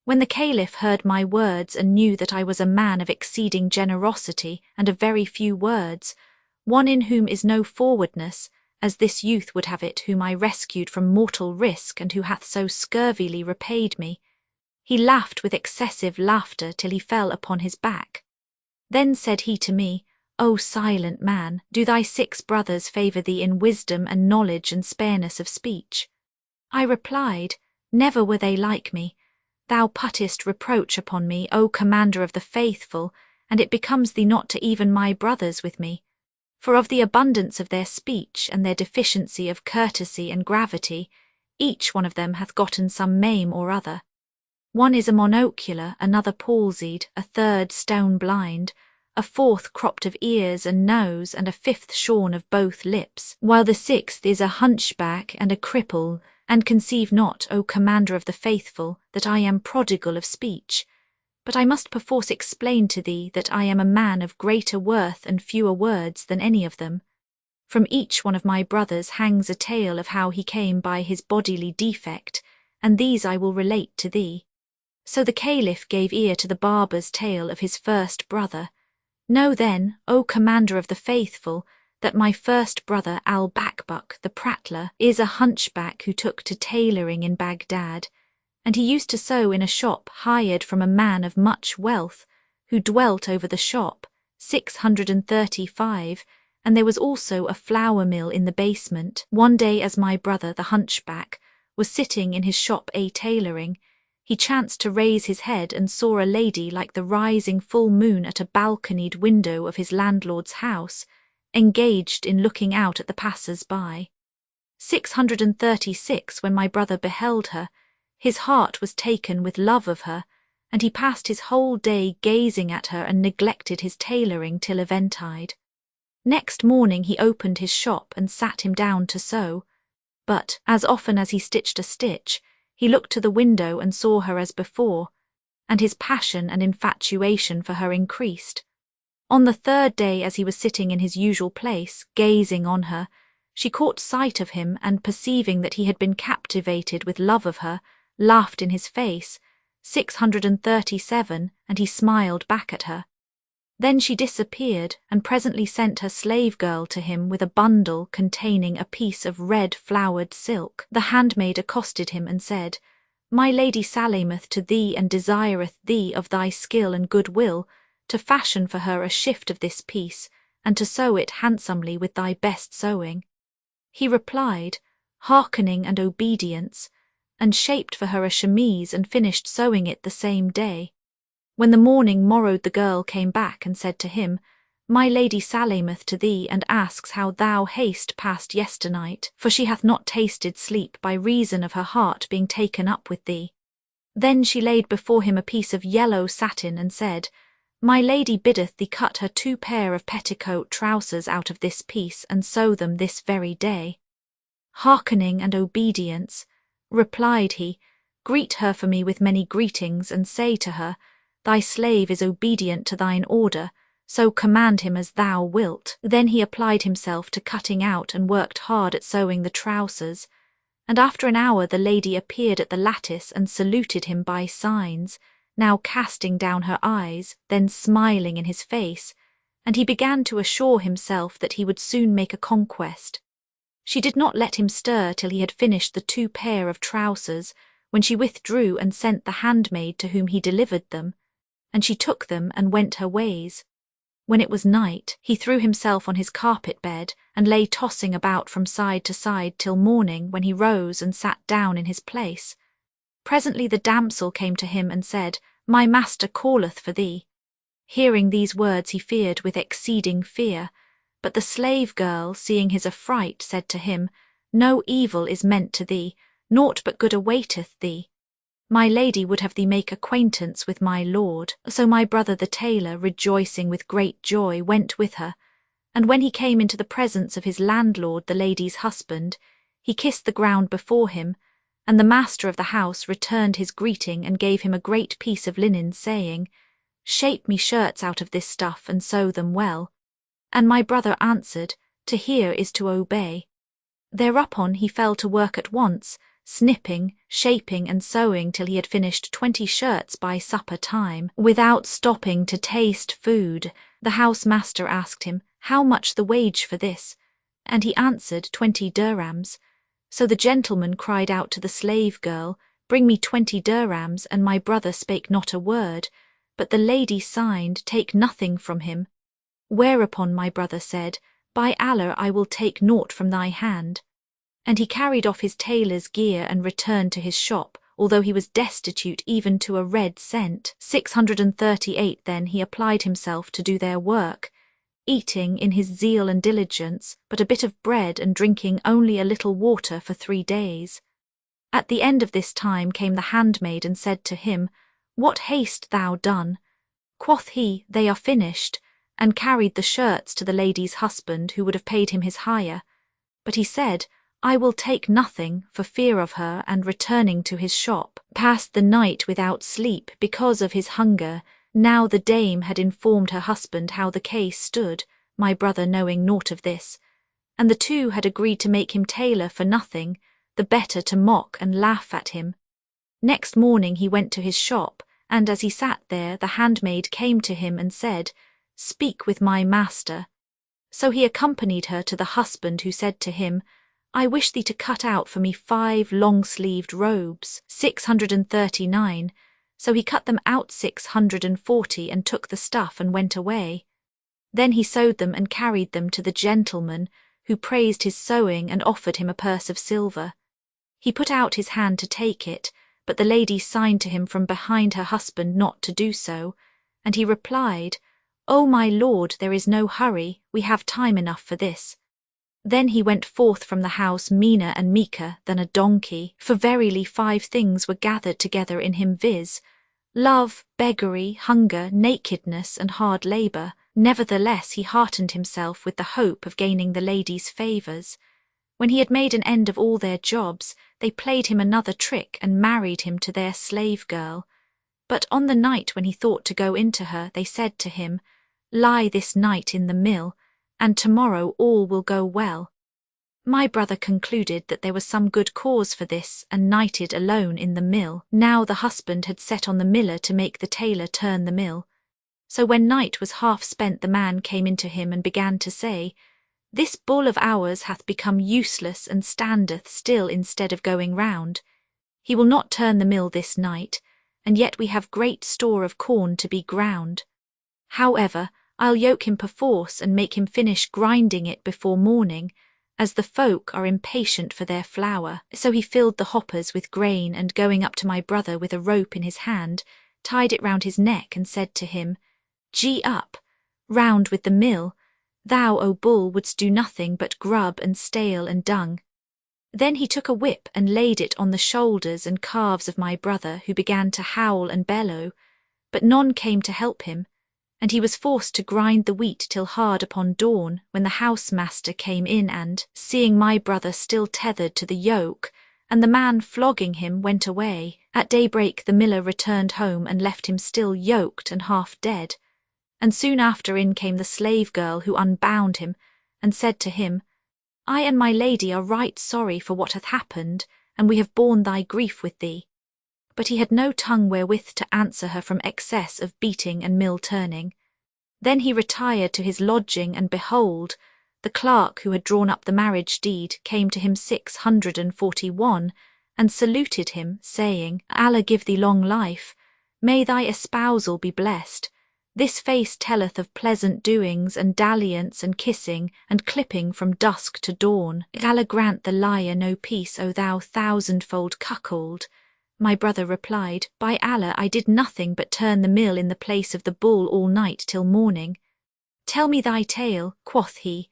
When the Caliph heard my words and knew that I was a man of exceeding generosity and of very few words, one in whom is no forwardness, as this youth would have it whom I rescued from mortal risk and who hath so scurvily repaid me, he laughed with excessive laughter till he fell upon his back. Then said he to me, O silent man, do thy 6 brothers favour thee in wisdom and knowledge and spareness of speech? I replied, Never were they like me. Thou puttest reproach upon me, O Commander of the Faithful, and it becomes thee not to even my brothers with me. For of the abundance of their speech and their deficiency of courtesy and gravity, each one of them hath gotten some maim or other. One is a monocular, another palsied, a third stone blind, a fourth cropped of ears and nose, and a 5th shorn of both lips, while the 6th is a hunchback and a cripple, and conceive not, O Commander of the Faithful, that I am prodigal of speech. But I must perforce explain to thee that I am a man of greater worth and fewer words than any of them. From each one of my brothers hangs a tale of how he came by his bodily defect, and these I will relate to thee. So the Caliph gave ear to the barber's tale of his first brother. Know then, O Commander of the Faithful, that my first brother Al-Bakbuk, the prattler, is a hunchback who took to tailoring in Baghdad, and he used to sew in a shop hired from a man of much wealth, who dwelt over the shop, 635, and there was also a flour mill in the basement. One day as my brother, the hunchback, was sitting in his shop tailoring, he chanced to raise his head and saw a lady like the rising full moon at a balconied window of his landlord's house, engaged in looking out at the passers-by. 636, when my brother beheld her, his heart was taken with love of her, and he passed his whole day gazing at her and neglected his tailoring till eventide. Next morning he opened his shop and sat him down to sew, but, as often as he stitched a stitch, he looked to the window and saw her as before, and his passion and infatuation for her increased. On the 3rd day, as he was sitting in his usual place, gazing on her, she caught sight of him, and perceiving that he had been captivated with love of her, laughed in his face, 637, and he smiled back at her. Then she disappeared, and presently sent her slave girl to him with a bundle containing a piece of red flowered silk. The handmaid accosted him and said, My lady salameth to thee and desireth thee of thy skill and goodwill, to fashion for her a shift of this piece, and to sew it handsomely with thy best sewing. He replied, Hearkening and obedience, and shaped for her a chemise and finished sewing it the same day. When the morning morrowed, the girl came back and said to him, My lady salameth to thee, and asks how thou hast passed yesternight, for she hath not tasted sleep by reason of her heart being taken up with thee. Then she laid before him a piece of yellow satin and said, My lady biddeth thee cut her 2 pair of petticoat trousers out of this piece, and sew them this very day. Hearkening and obedience, replied he, greet her for me with many greetings, and say to her, Thy slave is obedient to thine order, so command him as thou wilt. Then he applied himself to cutting out and worked hard at sewing the trousers, and after an hour the lady appeared at the lattice and saluted him by signs, now casting down her eyes, then smiling in his face, and he began to assure himself that he would soon make a conquest. She did not let him stir till he had finished the 2 pair of trousers, when she withdrew and sent the handmaid to whom he delivered them, and she took them and went her ways. When it was night, he threw himself on his carpet bed and lay tossing about from side to side till morning, when he rose and sat down in his place. Presently the damsel came to him and said, My master calleth for thee. Hearing these words he feared with exceeding fear, but the slave girl, seeing his affright, said to him, No evil is meant to thee, naught but good awaiteth thee. My lady would have thee make acquaintance with my lord. So my brother the tailor, rejoicing with great joy, went with her, and when he came into the presence of his landlord, the lady's husband, he kissed the ground before him, and the master of the house returned his greeting and gave him a great piece of linen, saying, Shape me shirts out of this stuff and sew them well. And my brother answered, To hear is to obey. Thereupon he fell to work at once, snipping, shaping and sewing till he had finished 20 shirts by supper time, without stopping to taste food. The house master asked him, How much the wage for this? And he answered, 20 dirhams. So the gentleman cried out to the slave girl, Bring me 20 dirhams, and my brother spake not a word, but the lady signed, Take nothing from him. Whereupon my brother said, By Allah, I will take naught from thy hand. And he carried off his tailor's gear and returned to his shop, although he was destitute even to a red cent. 638 Then he applied himself to do their work, eating in his zeal and diligence but a bit of bread and drinking only a little water for 3 days. At the end of this time came the handmaid and said to him, What hast thou done? Quoth he, They are finished, and carried the shirts to the lady's husband, who would have paid him his hire. But he said, I will take nothing for fear of her, and returning to his shop, passed the night without sleep because of his hunger. Now the dame had informed her husband how the case stood, my brother knowing naught of this, and the two had agreed to make him tailor for nothing, the better to mock and laugh at him. Next morning he went to his shop, and as he sat there, the handmaid came to him and said, Speak with my master. So he accompanied her to the husband, who said to him, I wish thee to cut out for me 5 long-sleeved robes, 639. So he cut them out 640 and took the stuff and went away. Then he sewed them and carried them to the gentleman, who praised his sewing and offered him a purse of silver. He put out his hand to take it, but the lady signed to him from behind her husband not to do so, and he replied, O my lord, there is no hurry, we have time enough for this. Then he went forth from the house meaner and meeker than a donkey, for verily 5 things were gathered together in him, viz., love, beggary, hunger, nakedness, and hard labour. Nevertheless he heartened himself with the hope of gaining the lady's favours. When he had made an end of all their jobs, they played him another trick and married him to their slave girl. But on the night when he thought to go into her, they said to him, Lie this night in the mill, and tomorrow all will go well. My brother concluded that there was some good cause for this, and nighted alone in the mill. Now the husband had set on the miller to make the tailor turn the mill. So when night was half spent, the man came into him and began to say, This bull of ours hath become useless and standeth still instead of going round. He will not turn the mill this night, and yet we have great store of corn to be ground. However, I'll yoke him perforce and make him finish grinding it before morning, as the folk are impatient for their flour. So he filled the hoppers with grain, and going up to my brother with a rope in his hand, tied it round his neck and said to him, Gee up, round with the mill, thou, O bull, wouldst do nothing but grub and stale and dung. Then he took a whip and laid it on the shoulders and calves of my brother, who began to howl and bellow, but none came to help him, and he was forced to grind the wheat till hard upon dawn, when the housemaster came in and, seeing my brother still tethered to the yoke, and the man flogging him, went away. At daybreak the miller returned home and left him still yoked and half dead. And soon after in came the slave girl, who unbound him, and said to him, I and my lady are right sorry for what hath happened, and we have borne thy grief with thee. But he had no tongue wherewith to answer her from excess of beating and mill-turning. Then he retired to his lodging, and behold, the clerk who had drawn up the marriage deed came to him 641, and saluted him, saying, Allah give thee long life, may thy espousal be blessed. This face telleth of pleasant doings, and dalliance, and kissing, and clipping from dusk to dawn. Allah grant the liar no peace, O thou thousandfold cuckold. My brother replied, By Allah, I did nothing but turn the mill in the place of the bull all night till morning. Tell me thy tale, quoth he.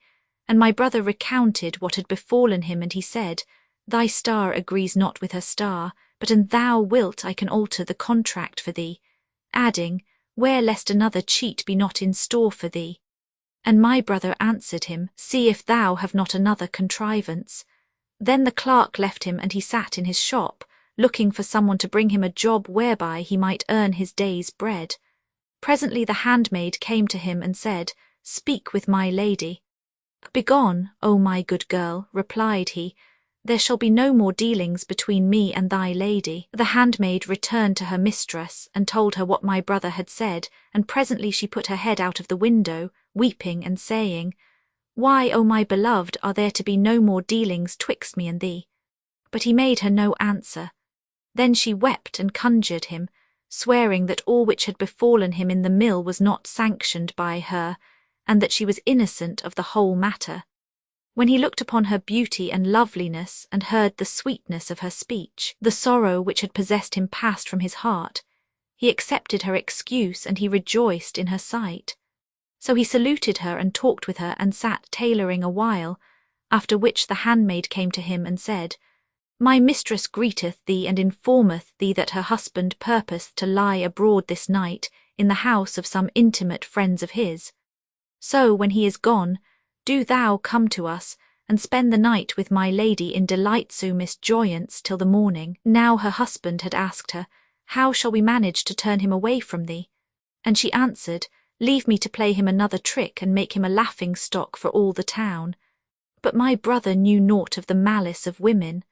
And my brother recounted what had befallen him, and he said, Thy star agrees not with her star, but an thou wilt I can alter the contract for thee, adding, Where lest another cheat be not in store for thee. And my brother answered him, See if thou have not another contrivance. Then the clerk left him, and he sat in his shop, looking for someone to bring him a job whereby he might earn his day's bread. Presently the handmaid came to him and said, Speak with my lady. Begone, O my good girl, replied he, there shall be no more dealings between me and thy lady. The handmaid returned to her mistress, and told her what my brother had said, and presently she put her head out of the window, weeping and saying, Why, O my beloved, are there to be no more dealings twixt me and thee? But he made her no answer. Then she wept and conjured him, swearing that all which had befallen him in the mill was not sanctioned by her, and that she was innocent of the whole matter. When he looked upon her beauty and loveliness, and heard the sweetness of her speech, the sorrow which had possessed him passed from his heart. He accepted her excuse, and he rejoiced in her sight. So he saluted her and talked with her, and sat tailoring a while, after which the handmaid came to him and said, My mistress greeteth thee, and informeth thee that her husband purposed to lie abroad this night in the house of some intimate friends of his. So when he is gone, do thou come to us, and spend the night with my lady in delightsomest joyance till the morning. Now her husband had asked her, How shall we manage to turn him away from thee? And she answered, Leave me to play him another trick, and make him a laughing stock for all the town. But my brother knew naught of the malice of women.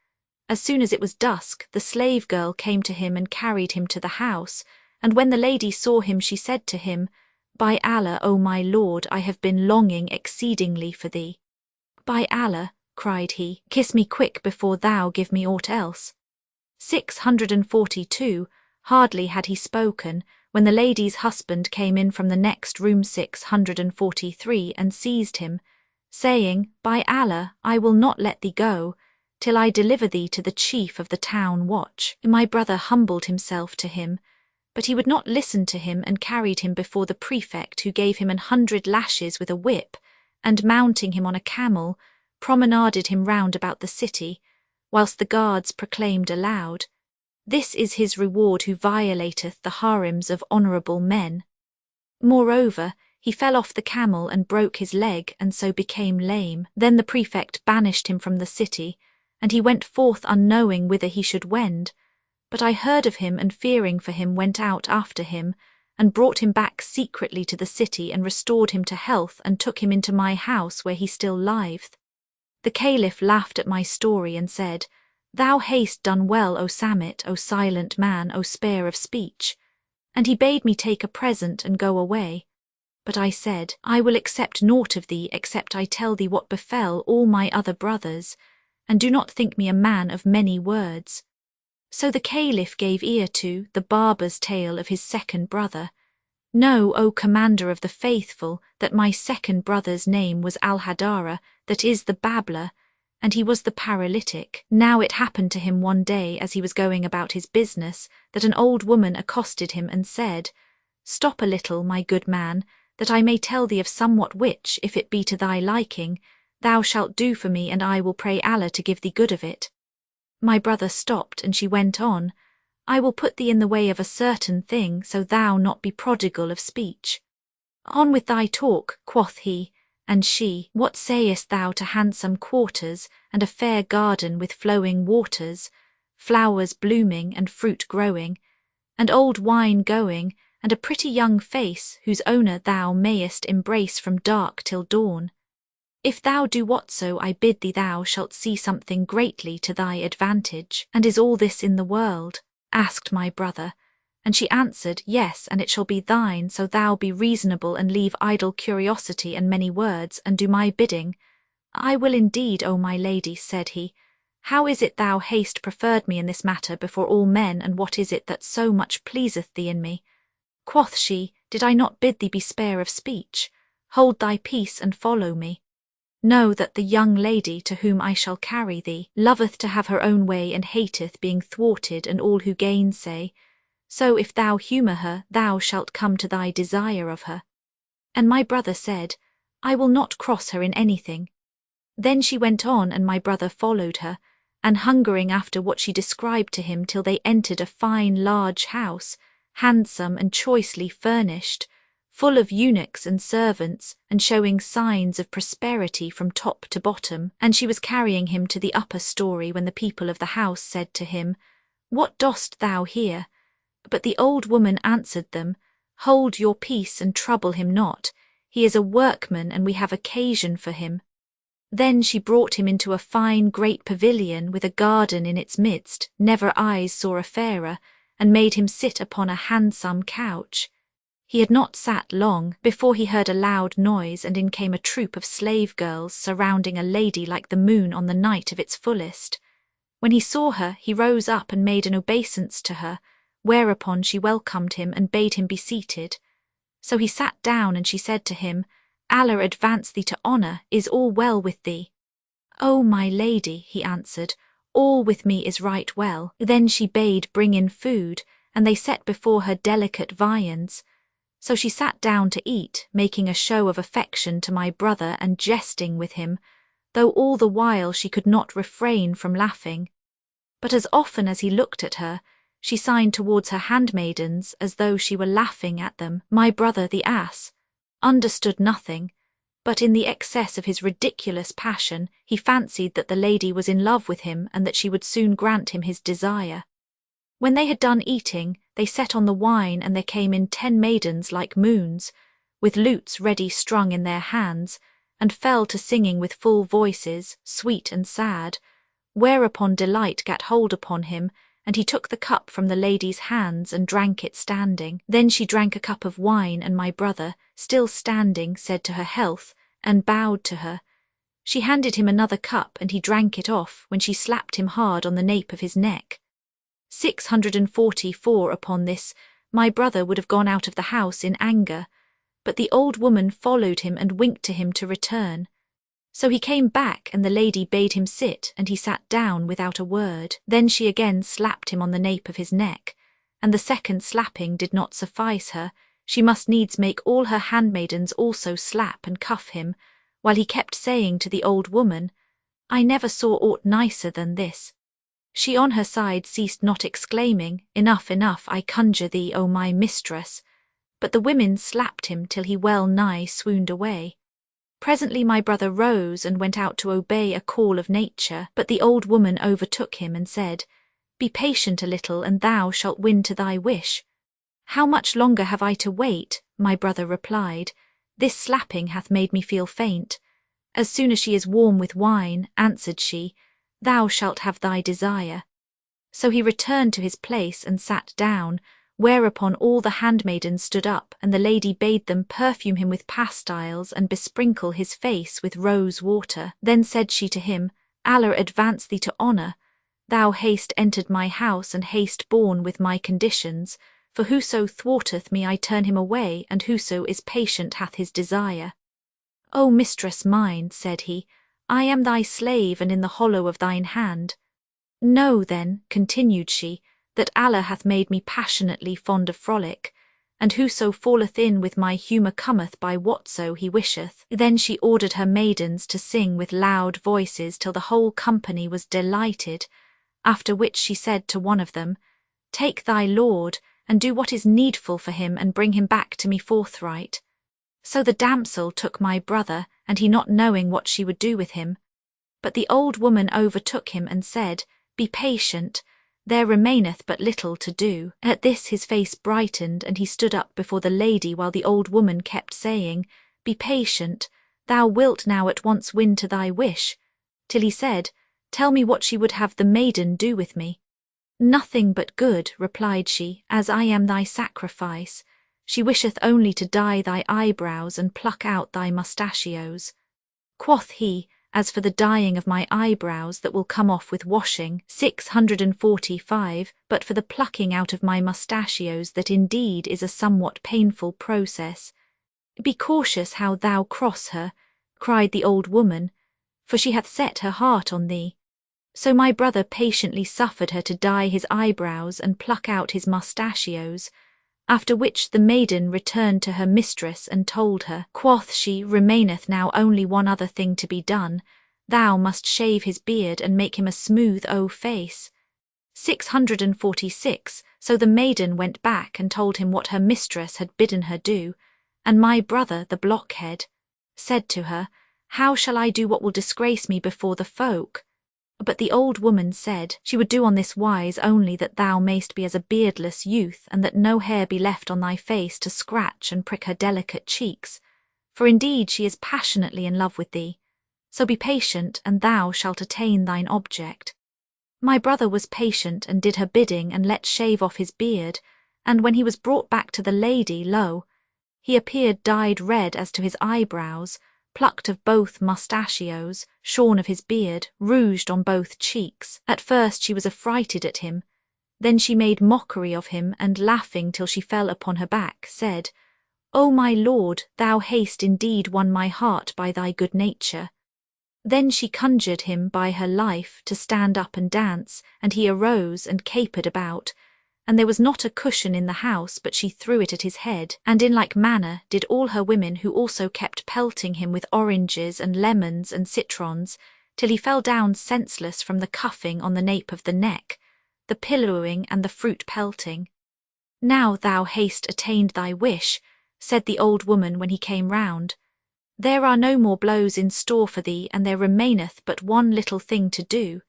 As soon as it was dusk, the slave girl came to him and carried him to the house, and when the lady saw him, she said to him, By Allah, O my lord, I have been longing exceedingly for thee. By Allah, cried he, kiss me quick before thou give me aught else. 642, hardly had he spoken, when the lady's husband came in from the next room 643 and seized him, saying, By Allah, I will not let thee go, till I deliver thee to the chief of the town watch. My brother humbled himself to him, but he would not listen to him, and carried him before the prefect, who gave him 100 lashes with a whip, and mounting him on a camel, promenaded him round about the city, whilst the guards proclaimed aloud, This is his reward who violateth the harems of honourable men. Moreover, he fell off the camel and broke his leg, and so became lame. Then the prefect banished him from the city, and he went forth unknowing whither he should wend. But I heard of him, and fearing for him went out after him, and brought him back secretly to the city, and restored him to health, and took him into my house, where he still liveth. The caliph laughed at my story, and said, Thou hast done well, O Samit, O silent man, O spare of speech. And he bade me take a present and go away. But I said, I will accept naught of thee, except I tell thee what befell all my other brothers, and do not think me a man of many words. So the caliph gave ear to the barber's tale of his second brother. Know, O commander of the faithful, that my second brother's name was Al-Hadara, that is the babbler, and he was the paralytic. Now it happened to him one day, as he was going about his business, that an old woman accosted him and said, Stop a little, my good man, that I may tell thee of somewhat which, if it be to thy liking, thou shalt do for me, and I will pray Allah to give thee good of it. My brother stopped, and she went on, I will put thee in the way of a certain thing, so thou not be prodigal of speech. On with thy talk, quoth he, and she, what sayest thou to handsome quarters, and a fair garden with flowing waters, flowers blooming and fruit growing, and old wine going, and a pretty young face, whose owner thou mayest embrace from dark till dawn? If thou do whatso I bid thee, thou shalt see something greatly to thy advantage. And is all this in the world? Asked my brother. And she answered, Yes, and it shall be thine, so thou be reasonable and leave idle curiosity and many words, and do my bidding. I will indeed, O my lady, said he. How is it thou hast preferred me in this matter before all men, and what is it that so much pleaseth thee in me? Quoth she, Did I not bid thee be spare of speech? Hold thy peace and follow me. Know that the young lady to whom I shall carry thee loveth to have her own way, and hateth being thwarted and all who gainsay. So if thou humour her, thou shalt come to thy desire of her. And my brother said, I will not cross her in anything. Then she went on, and my brother followed her, and hungering after what she described to him till they entered a fine large house, handsome and choicely furnished, full of eunuchs and servants, and showing signs of prosperity from top to bottom. And she was carrying him to the upper story, when the people of the house said to him, What dost thou here? But the old woman answered them, Hold your peace and trouble him not. He is a workman, and we have occasion for him. Then she brought him into a fine great pavilion with a garden in its midst, never eyes saw a fairer, and made him sit upon a handsome couch. He had not sat long before he heard a loud noise, and in came a troop of slave girls surrounding a lady like the moon on the night of its fullest. When he saw her, he rose up and made an obeisance to her, whereupon she welcomed him and bade him be seated. So he sat down, and she said to him, Allah advance thee to honour, is all well with thee? O my lady, he answered, all with me is right well. Then she bade bring in food, and they set before her delicate viands. So she sat down to eat, making a show of affection to my brother and jesting with him, though all the while she could not refrain from laughing. But as often as he looked at her, she signed towards her handmaidens as though she were laughing at them. My brother, the ass, understood nothing, but in the excess of his ridiculous passion he fancied that the lady was in love with him, and that she would soon grant him his desire. When they had done eating, they set on the wine, and there came in 10 maidens like moons, with lutes ready strung in their hands, and fell to singing with full voices, sweet and sad, whereupon delight gat hold upon him, and he took the cup from the lady's hands and drank it standing. Then she drank a cup of wine, and my brother, still standing, said to her health, and bowed to her. She handed him another cup, and he drank it off, when she slapped him hard on the nape of his neck. 644 upon this, my brother would have gone out of the house in anger, but the old woman followed him and winked to him to return. So he came back, and the lady bade him sit, and he sat down without a word. Then she again slapped him on the nape of his neck, and the second slapping did not suffice her. She must needs make all her handmaidens also slap and cuff him, while he kept saying to the old woman, I never saw aught nicer than this. She on her side ceased not exclaiming, Enough, enough, I conjure thee, O my mistress. But the women slapped him till he well nigh swooned away. Presently my brother rose and went out to obey a call of nature, but the old woman overtook him and said, Be patient a little, and thou shalt win to thy wish. How much longer have I to wait? My brother replied, This slapping hath made me feel faint. As soon as she is warm with wine, answered she, Thou shalt have thy desire. So he returned to his place and sat down, whereupon all the handmaidens stood up, and the lady bade them perfume him with pastiles and besprinkle his face with rose water. Then said she to him, Allah advance thee to honour. Thou hast entered my house, and hast borne with my conditions, for whoso thwarteth me I turn him away, and whoso is patient hath his desire. O mistress mine, said he, I am thy slave, and in the hollow of thine hand. Know then, continued she, that Allah hath made me passionately fond of frolic, and whoso falleth in with my humour cometh by whatso he wisheth. Then she ordered her maidens to sing with loud voices till the whole company was delighted, after which she said to one of them, Take thy lord, and do what is needful for him, and bring him back to me forthright. So the damsel took my brother, and he not knowing what she would do with him. But the old woman overtook him and said, Be patient, there remaineth but little to do. At this his face brightened, and he stood up before the lady, while the old woman kept saying, Be patient, thou wilt now at once win to thy wish, till he said, Tell me what she would have the maiden do with me. Nothing but good, replied she, as I am thy sacrifice. She wisheth only to dye thy eyebrows and pluck out thy mustachios. Quoth he, As for the dyeing of my eyebrows that will come off with washing, 645, but for the plucking out of my mustachios that indeed is a somewhat painful process. Be cautious how thou cross her, cried the old woman, for she hath set her heart on thee. So my brother patiently suffered her to dye his eyebrows and pluck out his mustachios, after which the maiden returned to her mistress and told her. Quoth she, Remaineth now only one other thing to be done. Thou must shave his beard and make him a smooth face. 646. So the maiden went back and told him what her mistress had bidden her do, and my brother, the blockhead, said to her, How shall I do what will disgrace me before the folk? But the old woman said, She would do on this wise only that thou mayst be as a beardless youth, and that no hair be left on thy face to scratch and prick her delicate cheeks. For indeed she is passionately in love with thee. So be patient, and thou shalt attain thine object. My brother was patient and did her bidding and let shave off his beard, and when he was brought back to the lady, lo, he appeared dyed red as to his eyebrows, plucked of both mustachios, shorn of his beard, rouged on both cheeks. At first she was affrighted at him. Then she made mockery of him, and laughing till she fell upon her back, said, O my lord, thou hast indeed won my heart by thy good nature. Then she conjured him by her life to stand up and dance, and he arose and capered about, and there was not a cushion in the house but she threw it at his head, and in like manner did all her women, who also kept pelting him with oranges and lemons and citrons, till he fell down senseless from the cuffing on the nape of the neck, the pillowing and the fruit pelting. Now thou hast attained thy wish, said the old woman when he came round. There are no more blows in store for thee, and there remaineth but one little thing to do.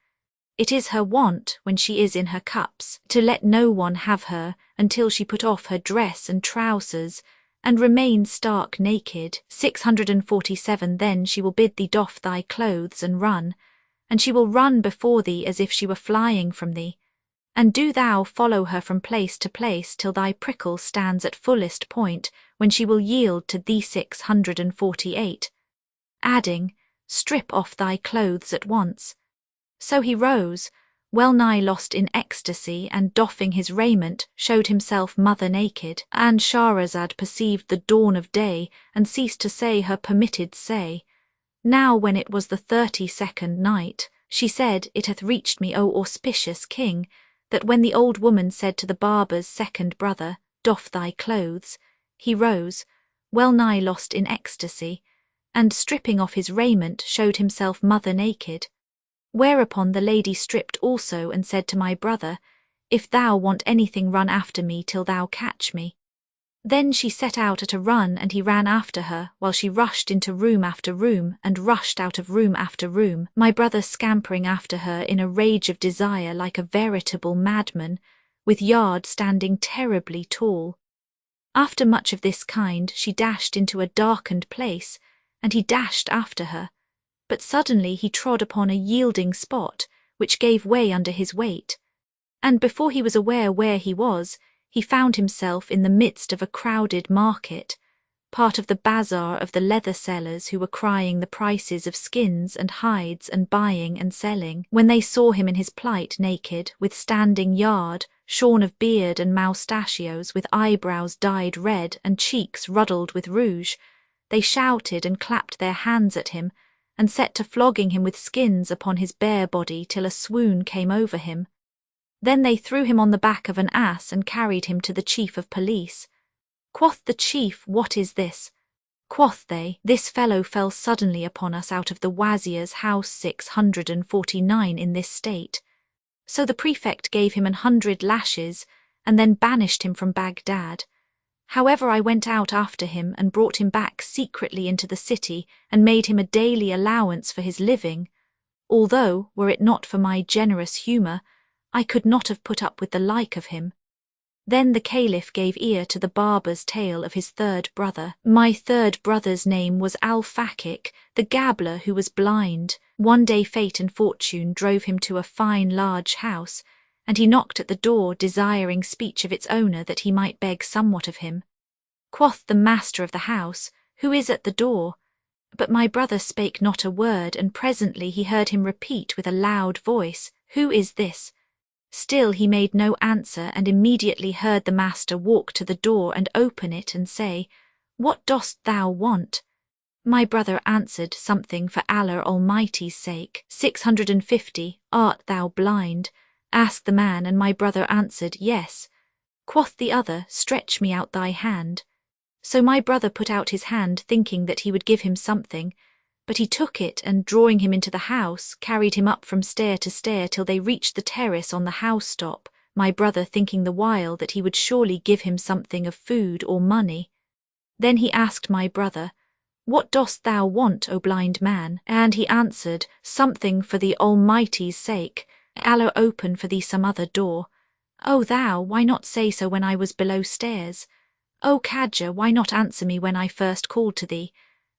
It is her wont, when she is in her cups, to let no one have her until she put off her dress and trousers, and remain stark naked. 647. Then she will bid thee doff thy clothes and run, and she will run before thee as if she were flying from thee. And do thou follow her from place to place till thy prickle stands at fullest point, when she will yield to thee. 648. Adding, Strip off thy clothes at once. So he rose, well nigh lost in ecstasy, and doffing his raiment, showed himself mother naked. And Shahrazad perceived the dawn of day, and ceased to say her permitted say. Now when it was the 32nd night, she said, It hath reached me, O auspicious king, that when the old woman said to the barber's second brother, Doff thy clothes, he rose, well nigh lost in ecstasy, and stripping off his raiment, showed himself mother naked. Whereupon the lady stripped also, and said to my brother, If thou want anything, run after me till thou catch me. Then she set out at a run, and he ran after her, while she rushed into room after room, and rushed out of room after room, my brother scampering after her in a rage of desire like a veritable madman, with yard standing terribly tall. After much of this kind, she dashed into a darkened place, and he dashed after her. But suddenly he trod upon a yielding spot, which gave way under his weight, and before he was aware where he was, he found himself in the midst of a crowded market, part of the bazaar of the leather sellers who were crying the prices of skins and hides and buying and selling. When they saw him in his plight, naked, with standing yard, shorn of beard and moustachios, with eyebrows dyed red and cheeks ruddled with rouge, they shouted and clapped their hands at him, and set to flogging him with skins upon his bare body till a swoon came over him. Then they threw him on the back of an ass and carried him to the chief of police. Quoth the chief, What is this? Quoth they, This fellow fell suddenly upon us out of the wazir's house 649 in this state. So the prefect gave him 100 lashes, and then banished him from Baghdad. However, I went out after him and brought him back secretly into the city and made him a daily allowance for his living, although, were it not for my generous humour, I could not have put up with the like of him. Then the Caliph gave ear to the barber's tale of his third brother. My third brother's name was Al-Fakik, the gabbler who was blind. One day fate and fortune drove him to a fine large house, and he knocked at the door, desiring speech of its owner that he might beg somewhat of him. Quoth the master of the house, "Who is at the door?" But my brother spake not a word, and presently he heard him repeat with a loud voice, "Who is this?" Still he made no answer, and immediately heard the master walk to the door and open it and say, "What dost thou want?" My brother answered, "Something for Allah Almighty's sake." 650. Art thou blind? Asked the man, and my brother answered, "Yes." Quoth the other, "Stretch me out thy hand." So my brother put out his hand, thinking that he would give him something, but he took it and, drawing him into the house, carried him up from stair to stair till they reached the terrace on the house-top, my brother thinking the while that he would surely give him something of food or money. Then he asked my brother, "What dost thou want, O blind man?" And he answered, "Something for the Almighty's sake. Allah open for thee some other door. O thou, why not say so when I was below stairs? O cadger, why not answer me when I first called to thee?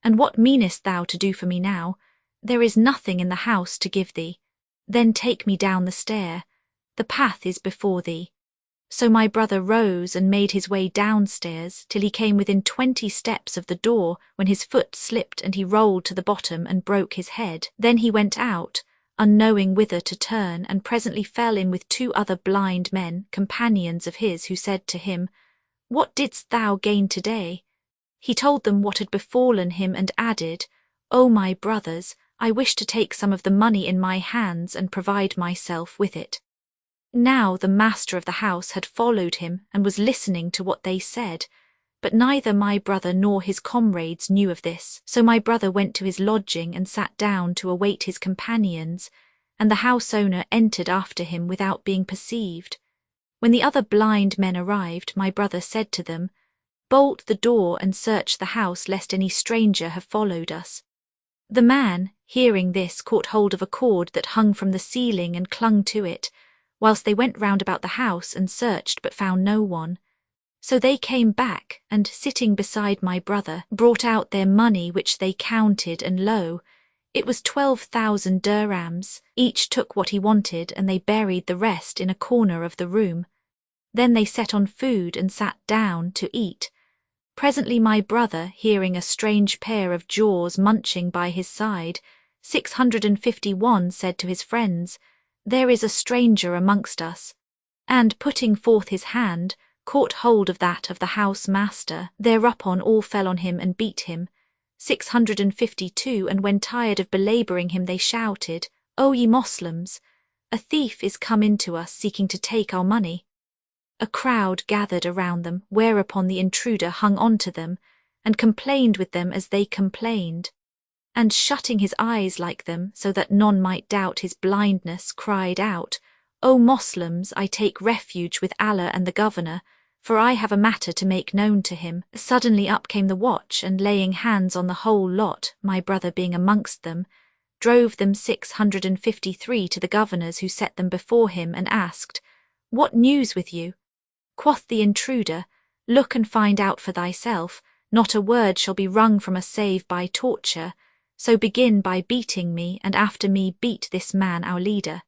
And what meanest thou to do for me now? There is nothing in the house to give thee. Then take me down the stair. The path is before thee." So my brother rose and made his way downstairs till he came within 20 steps of the door, when his foot slipped and he rolled to the bottom and broke his head. Then he went out, unknowing whither to turn, and presently fell in with 2 other blind men, companions of his, who said to him, "What didst thou gain today?" He told them what had befallen him and added, "O my brothers, I wish to take some of the money in my hands and provide myself with it." Now the master of the house had followed him and was listening to what they said, but neither my brother nor his comrades knew of this. So my brother went to his lodging and sat down to await his companions, and the house owner entered after him without being perceived. When the other blind men arrived, my brother said to them, "Bolt the door and search the house lest any stranger have followed us." The man, hearing this, caught hold of a cord that hung from the ceiling and clung to it, whilst they went round about the house and searched but found no one. So they came back and, sitting beside my brother, brought out their money, which they counted, and lo, it was 12,000 dirhams. Each took what he wanted, and they buried the rest in a corner of the room. Then they set on food and sat down to eat. Presently my brother, hearing a strange pair of jaws munching by his side, 651, said to his friends, "There is a stranger amongst us," and, putting forth his hand, caught hold of that of the house master. Thereupon all fell on him and beat him. 652, and when tired of belabouring him they shouted, "O ye Moslems, a thief is come into us seeking to take our money." A crowd gathered around them, whereupon the intruder hung on to them, and complained with them as they complained, and shutting his eyes like them, so that none might doubt his blindness, cried out, "O Moslems, I take refuge with Allah and the governor, for I have a matter to make known to him." Suddenly up came the watch, and laying hands on the whole lot, my brother being amongst them, drove them 653 to the governors, who set them before him, and asked, "What news with you?" Quoth the intruder, "Look and find out for thyself. Not a word shall be wrung from us save by torture. So begin by beating me, and after me beat this man our leader."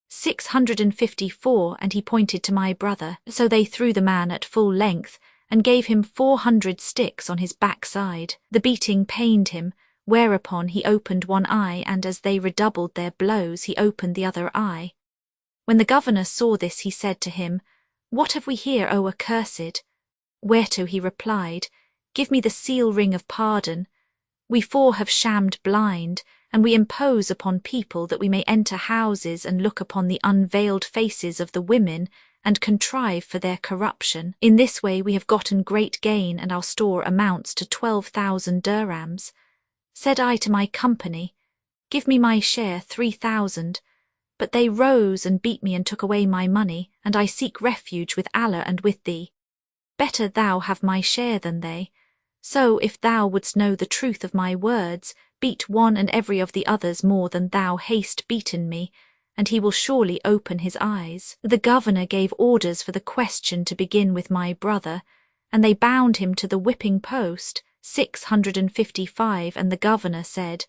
654, and he pointed to my brother. So they threw the man at full length, and gave him 400 sticks on his backside. The beating pained him, whereupon he opened one eye, and as they redoubled their blows, he opened the other eye. When the governor saw this, he said to him, "What have we here, O accursed?" Whereto he replied, "Give me the seal ring of pardon. We 4 have shammed blind, and we impose upon people that we may enter houses and look upon the unveiled faces of the women and contrive for their corruption. In this way we have gotten great gain, and our store amounts to 12,000 dirhams. Said I to my company, "Give me my share, 3,000. But they rose and beat me and took away my money, and I seek refuge with Allah and with thee." better thou have my share than they. So if thou wouldst know the truth of my words, beat one and every of the others more than thou hast beaten me, and he will surely open his eyes. The governor gave orders for the question to begin with my brother, and they bound him to the whipping post, 655, and the governor said,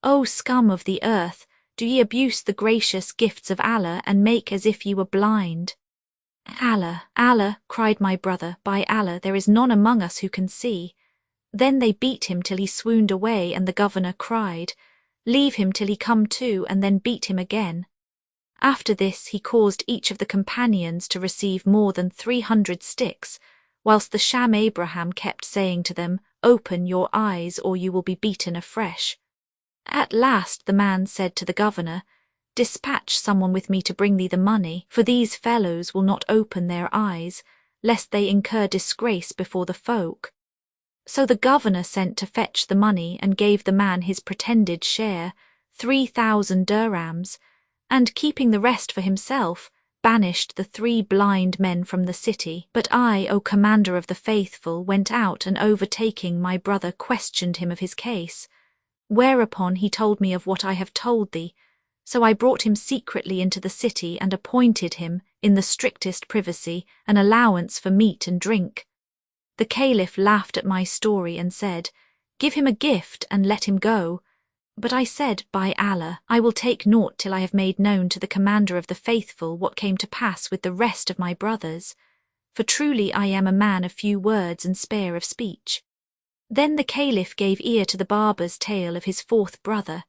O scum of the earth, do ye abuse the gracious gifts of Allah and make as if ye were blind? Allah, Allah, cried my brother, by Allah, there is none among us who can see. Then they beat him till he swooned away, and the governor cried, Leave him till he come to, and then beat him again. After this he caused each of the companions to receive more than 300 sticks, whilst the sham Abraham kept saying to them, Open your eyes, or you will be beaten afresh. At last the man said to the governor, Dispatch someone with me to bring thee the money, for these fellows will not open their eyes, lest they incur disgrace before the folk. So the governor sent to fetch the money and gave the man his pretended share, 3,000 dirhams, and keeping the rest for himself, banished the 3 blind men from the city. But I, O commander of the faithful, went out and overtaking my brother questioned him of his case. Whereupon he told me of what I have told thee. So I brought him secretly into the city and appointed him, in the strictest privacy, an allowance for meat and drink. The caliph laughed at my story and said, Give him a gift and let him go. But I said, By Allah, I will take naught till I have made known to the commander of the faithful what came to pass with the rest of my brothers. For truly I am a man of few words and spare of speech. Then the caliph gave ear to the barber's tale of his 4th brother.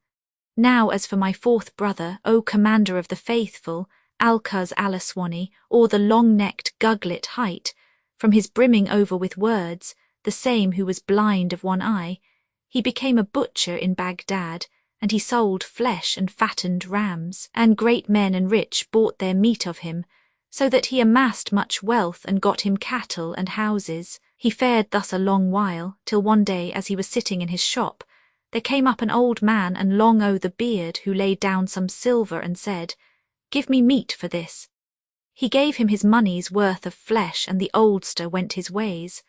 Now as for my 4th brother, O commander of the faithful, Al-Qaz al-Aswani, or the long-necked Guglet height, from his brimming over with words, the same who was blind of one eye, he became a butcher in Baghdad, and he sold flesh and fattened rams, and great men and rich bought their meat of him, so that he amassed much wealth and got him cattle and houses. He fared thus a long while, till one day as he was sitting in his shop, there came up an old man and long o' the beard, who laid down some silver and said, Give me meat for this. He gave him his money's worth of flesh, and the oldster went his ways.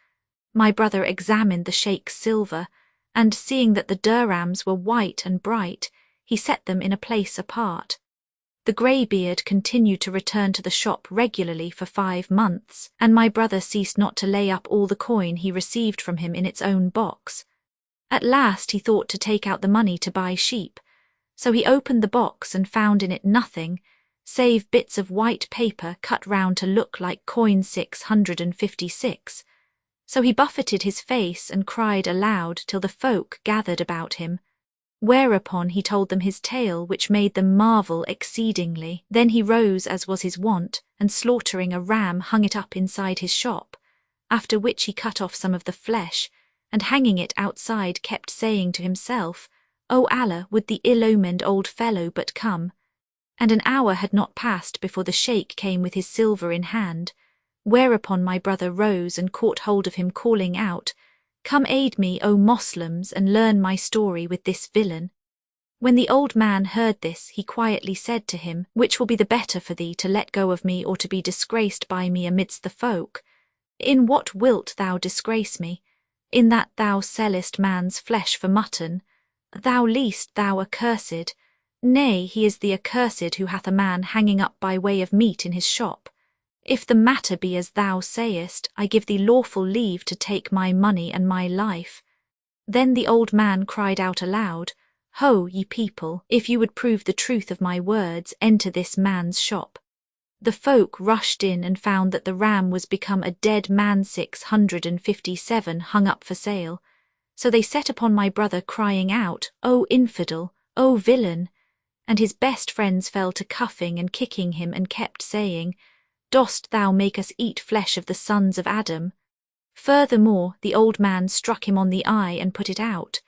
My brother examined the sheikh's silver, and seeing that the dirhams were white and bright, he set them in a place apart. The greybeard continued to return to the shop regularly for 5 months, and my brother ceased not to lay up all the coin he received from him in its own box. At last he thought to take out the money to buy sheep, so he opened the box and found in it nothing, save bits of white paper cut round to look like coin 656. So he buffeted his face and cried aloud till the folk gathered about him. Whereupon he told them his tale, which made them marvel exceedingly. Then he rose as was his wont, and slaughtering a ram hung it up inside his shop, after which he cut off some of the flesh, and hanging it outside kept saying to himself, O Allah, would the ill-omened old fellow but come. And an hour had not passed before the sheikh came with his silver in hand, whereupon my brother rose and caught hold of him, calling out, Come aid me, O Moslems, and learn my story with this villain. When the old man heard this, he quietly said to him, Which will be the better for thee, to let go of me or to be disgraced by me amidst the folk? In what wilt thou disgrace me? In that thou sellest man's flesh for mutton? Thou least, thou accursed. Nay, he is the accursed who hath a man hanging up by way of meat in his shop. If the matter be as thou sayest, I give thee lawful leave to take my money and my life. Then the old man cried out aloud, Ho, ye people, if you would prove the truth of my words, enter this man's shop. The folk rushed in and found that the ram was become a dead man, 657 hung up for sale. So they set upon my brother, crying out, O infidel, O villain! And his best friends fell to cuffing and kicking him and kept saying, Dost thou make us eat flesh of the sons of Adam? Furthermore, the old man struck him on the eye and put it out.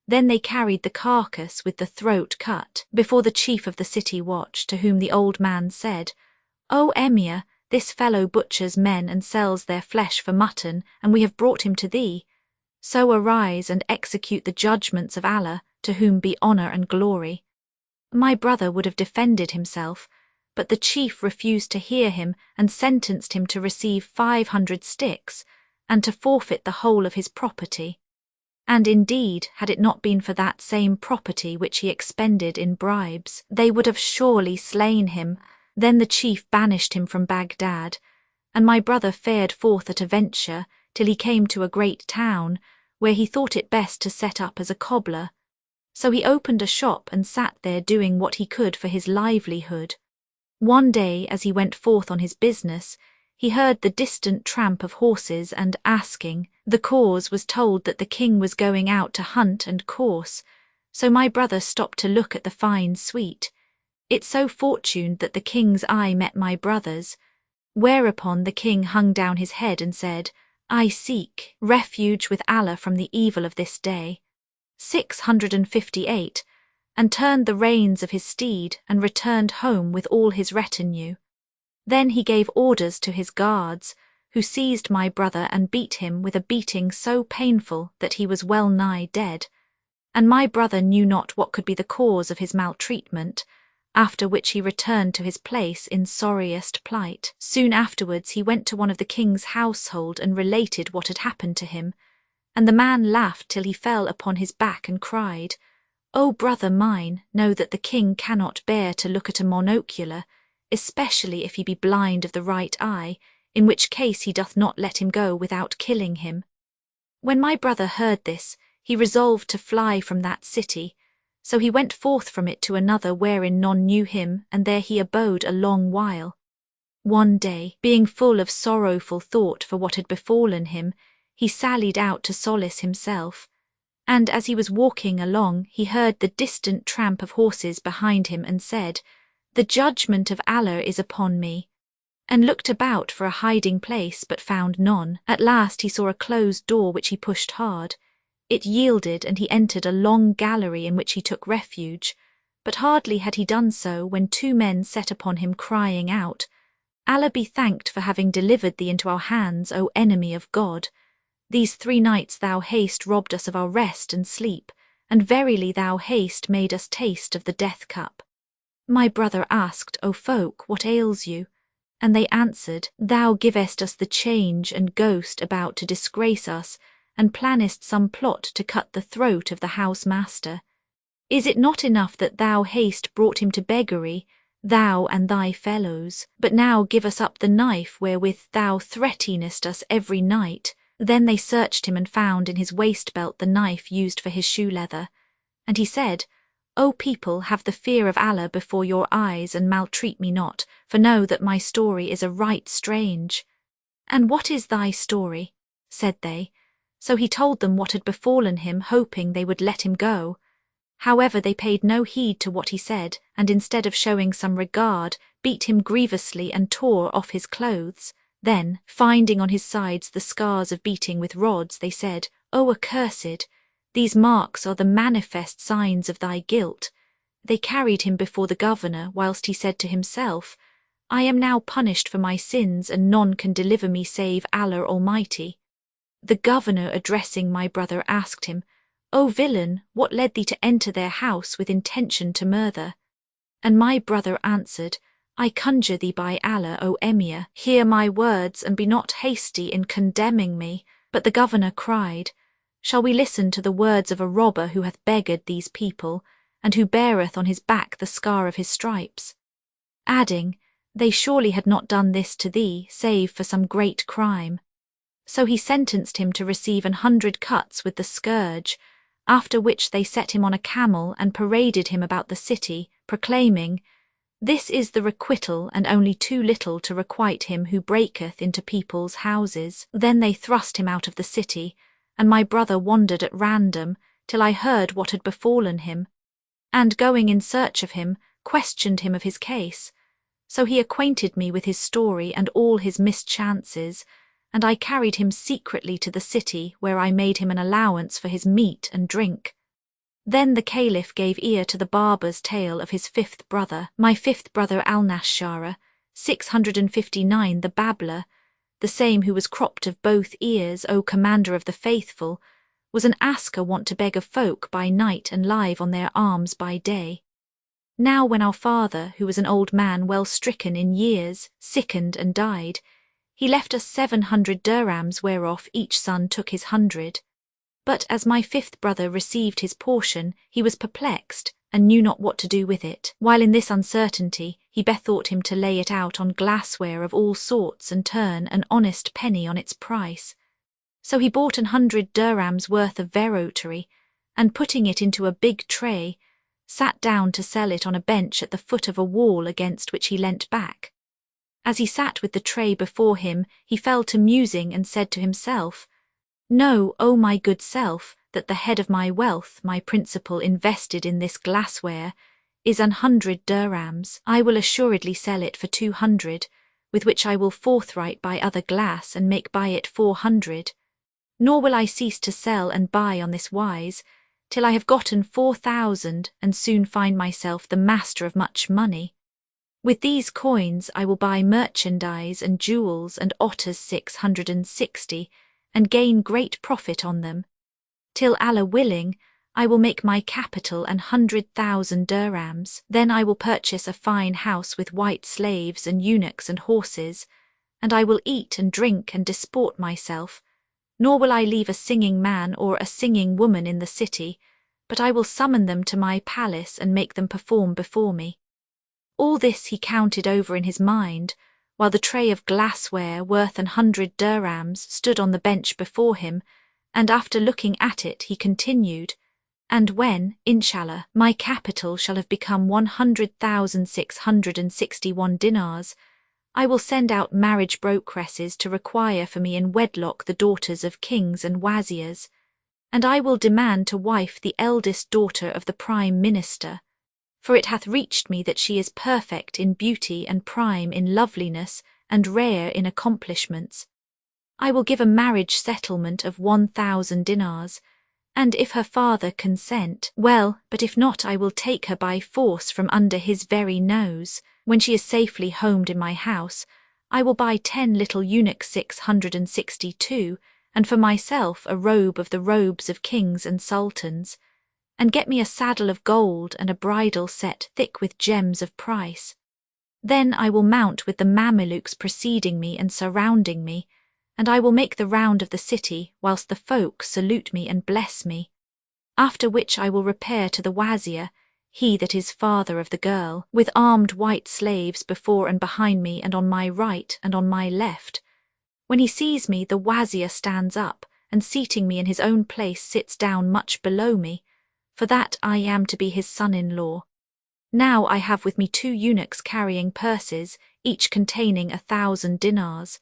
Then they carried the carcass with the throat cut before the chief of the city watch, to whom the old man said, O Emir, this fellow butchers men and sells their flesh for mutton, and we have brought him to thee. So arise and execute the judgments of Allah, to whom be honour and glory. My brother would have defended himself, but the chief refused to hear him and sentenced him to receive 500 sticks, and to forfeit the whole of his property. And indeed, had it not been for that same property which he expended in bribes, they would have surely slain him. Then the chief banished him from Baghdad, and my brother fared forth at a venture till he came to a great town, where he thought it best to set up as a cobbler. So he opened a shop and sat there doing what he could for his livelihood. One day, as he went forth on his business, he heard the distant tramp of horses, and asking the cause, was told that the king was going out to hunt and course. So my brother stopped to look at the fine suite. It so fortuned that the king's eye met my brother's, whereupon the king hung down his head and said, I seek refuge with Allah from the evil of this day. 658, and turned the reins of his steed and returned home with all his retinue. Then he gave orders to his guards, who seized my brother and beat him with a beating so painful that he was well nigh dead. And my brother knew not what could be the cause of his maltreatment, after which he returned to his place in sorriest plight. Soon afterwards he went to one of the king's household and related what had happened to him, and the man laughed till he fell upon his back and cried, O brother mine, know that the king cannot bear to look at a monocular, especially if he be blind of the right eye, in which case he doth not let him go without killing him. When my brother heard this, he resolved to fly from that city, so he went forth from it to another wherein none knew him, and there he abode a long while. One day, being full of sorrowful thought for what had befallen him, he sallied out to solace himself, and as he was walking along, he heard the distant tramp of horses behind him and said, The judgment of Allah is upon me, and looked about for a hiding place but found none. At last he saw a closed door which he pushed hard. It yielded, and he entered a long gallery in which he took refuge, but hardly had he done so when two men set upon him crying out, Allah be thanked for having delivered thee into our hands, O enemy of God. These 3 nights thou hast robbed us of our rest and sleep, and verily thou hast made us taste of the death cup. My brother asked, O folk, what ails you? And they answered, Thou givest us the change and ghost about to disgrace us, and plannest some plot to cut the throat of the house-master. Is it not enough that thou hast brought him to beggary, thou and thy fellows, but now give us up the knife wherewith thou threatenest us every night? Then they searched him and found in his waist-belt the knife used for his shoe-leather. And he said, O people, have the fear of Allah before your eyes, and maltreat me not, for know that my story is a right strange. And what is thy story? Said they. So he told them what had befallen him, hoping they would let him go. However, they paid no heed to what he said, and instead of showing some regard, beat him grievously and tore off his clothes. Then, finding on his sides the scars of beating with rods, they said, O accursed! These marks are the manifest signs of thy guilt. They carried him before the governor, whilst he said to himself, I am now punished for my sins, and none can deliver me save Allah Almighty. The governor, addressing my brother, asked him, O villain, what led thee to enter their house with intention to murder? And my brother answered, I conjure thee by Allah, O Emir, hear my words, and be not hasty in condemning me. But the governor cried, Shall we listen to the words of a robber who hath beggared these people, and who beareth on his back the scar of his stripes? Adding, They surely had not done this to thee, save for some great crime. So he sentenced him to receive 100 cuts with the scourge, after which they set him on a camel and paraded him about the city, proclaiming, This is the requital, and only too little to requite him who breaketh into people's houses. Then they thrust him out of the city, and my brother wandered at random till I heard what had befallen him, and going in search of him, questioned him of his case. So he acquainted me with his story and all his mischances, and I carried him secretly to the city, where I made him an allowance for his meat and drink. Then the caliph gave ear to the barber's tale of his 5th brother, my 5th brother Al-Nashara, 659 the babbler, the same who was cropped of both ears, O commander of the faithful, was an asker wont to beg of folk by night and live on their arms by day. Now when our father, who was an old man well stricken in years, sickened and died, He left us 700 dirhams, whereof each son took his 100. But as my fifth brother received his portion, he was perplexed, and knew not what to do with it, while in this uncertainty he bethought him to lay it out on glassware of all sorts and turn an honest penny on its price. So he bought 100 dirhams worth of verrotery, and putting it into a big tray, sat down to sell it on a bench at the foot of a wall against which he leant back. As he sat with the tray before him, he fell to musing and said to himself, "Know, O my good self, that the head of my wealth, my principal invested in this glassware, is 100 dirhams. I will assuredly sell it for 200, with which I will forthright buy other glass and make by it 400. Nor will I cease to sell and buy on this wise, till I have gotten 4,000 and soon find myself the master of much money. With these coins I will buy merchandise and jewels and otters 660, and gain great profit on them. Till Allah willing, I will make my capital 100,000 dirhams. Then I will purchase a fine house with white slaves and eunuchs and horses, and I will eat and drink and disport myself, nor will I leave a singing man or a singing woman in the city, but I will summon them to my palace and make them perform before me." All this he counted over in his mind, while the tray of glassware worth 100 dirhams stood on the bench before him, and after looking at it he continued, "And when, inshallah, my capital shall have become 100,661 dinars, I will send out marriage brokresses to require for me in wedlock the daughters of kings and wazirs, and I will demand to wife the eldest daughter of the Prime Minister, for it hath reached me that she is perfect in beauty and prime in loveliness and rare in accomplishments. I will give a marriage settlement of 1,000 dinars, and if her father consent, well, but if not, I will take her by force from under his very nose. When she is safely homed in my house, I will buy 10 little eunuchs 662, and for myself a robe of the robes of kings and sultans, and get me a saddle of gold and a bridle set thick with gems of price. Then I will mount with the Mamelukes preceding me and surrounding me, and I will make the round of the city whilst the folk salute me and bless me. After which I will repair to the wazir, he that is father of the girl, with armed white slaves before and behind me and on my right and on my left. When he sees me, the wazir stands up, and seating me in his own place sits down much below me, for that I am to be his son-in-law. Now I have with me 2 eunuchs carrying purses, each containing 1,000 dinars,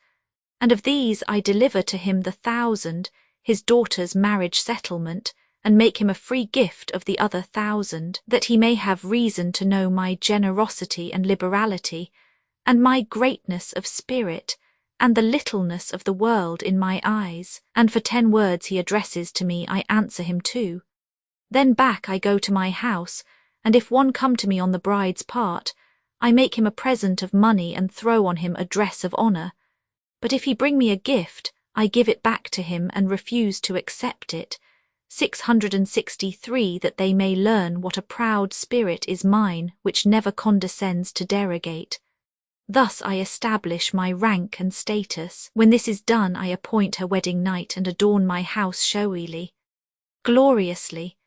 and of these I deliver to him the 1,000, his daughter's marriage settlement, and make him a free gift of the other 1,000, that he may have reason to know my generosity and liberality, and my greatness of spirit, and the littleness of the world in my eyes. And for 10 words he addresses to me, I answer him 2. Then back I go to my house, and if one come to me on the bride's part, I make him a present of money and throw on him a dress of honour. But if he bring me a gift, I give it back to him and refuse to accept it. 663, that they may learn what a proud spirit is mine, which never condescends to derogate. Thus I establish my rank and status. When this is done, I appoint her wedding night and adorn my house showily, gloriously.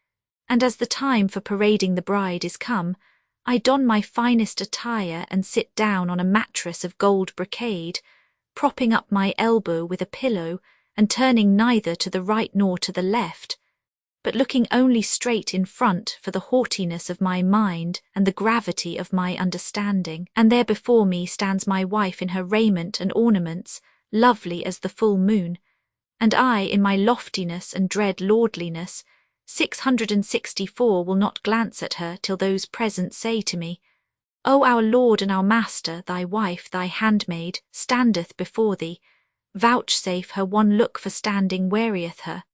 And as the time for parading the bride is come, I don my finest attire and sit down on a mattress of gold brocade, propping up my elbow with a pillow and turning neither to the right nor to the left, but looking only straight in front for the haughtiness of my mind and the gravity of my understanding. And there before me stands my wife in her raiment and ornaments, lovely as the full moon, and I in my loftiness and dread lordliness. 664 will not glance at her till those present say to me, "O our Lord and our Master, thy wife, thy handmaid, standeth before thee. Vouchsafe her one look, for standing wearieth her."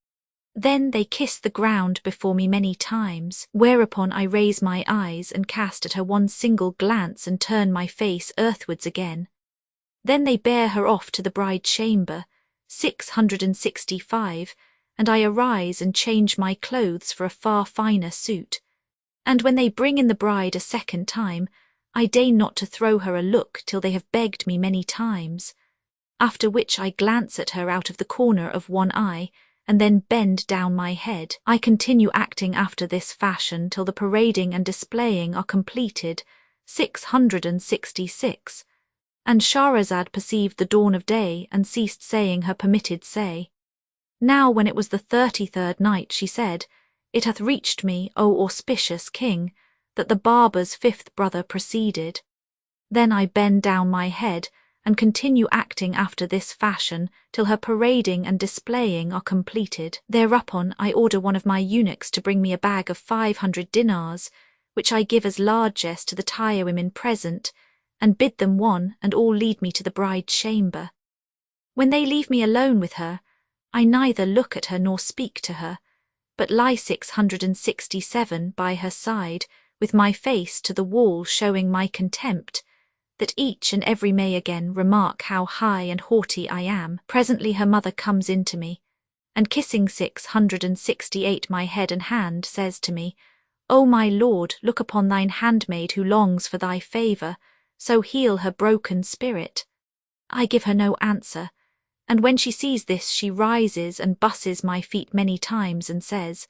Then they kiss the ground before me many times, whereupon I raise my eyes and cast at her one single glance and turn my face earthwards again. Then they bear her off to the bride chamber, 665, and I arise and change my clothes for a far finer suit. And when they bring in the bride a second time, I deign not to throw her a look till they have begged me many times. after which I glance at her out of the corner of one eye, and then bend down my head. I continue acting after this fashion till the parading and displaying are completed. 666. And Shahrazad perceived the dawn of day and ceased saying her permitted say. Now when it was the 33rd night, she said, It hath reached me, O auspicious king, that the barber's 5th brother proceeded. Then I bend down my head, and continue acting after this fashion till her parading and displaying are completed. Thereupon I order one of my eunuchs to bring me a bag of 500 dinars, which I give as largesse to the tire women present, and bid them one and all lead me to the bride's chamber. When they leave me alone with her, I neither look at her nor speak to her, but lie 667 by her side, with my face to the wall showing my contempt, that each and every may again remark how high and haughty I am. Presently her mother comes in to me, and kissing 668 my head and hand, says to me, O my lord, look upon thine handmaid who longs for thy favour, so heal her broken spirit. I give her no answer, and when she sees this she rises and busses my feet many times and says,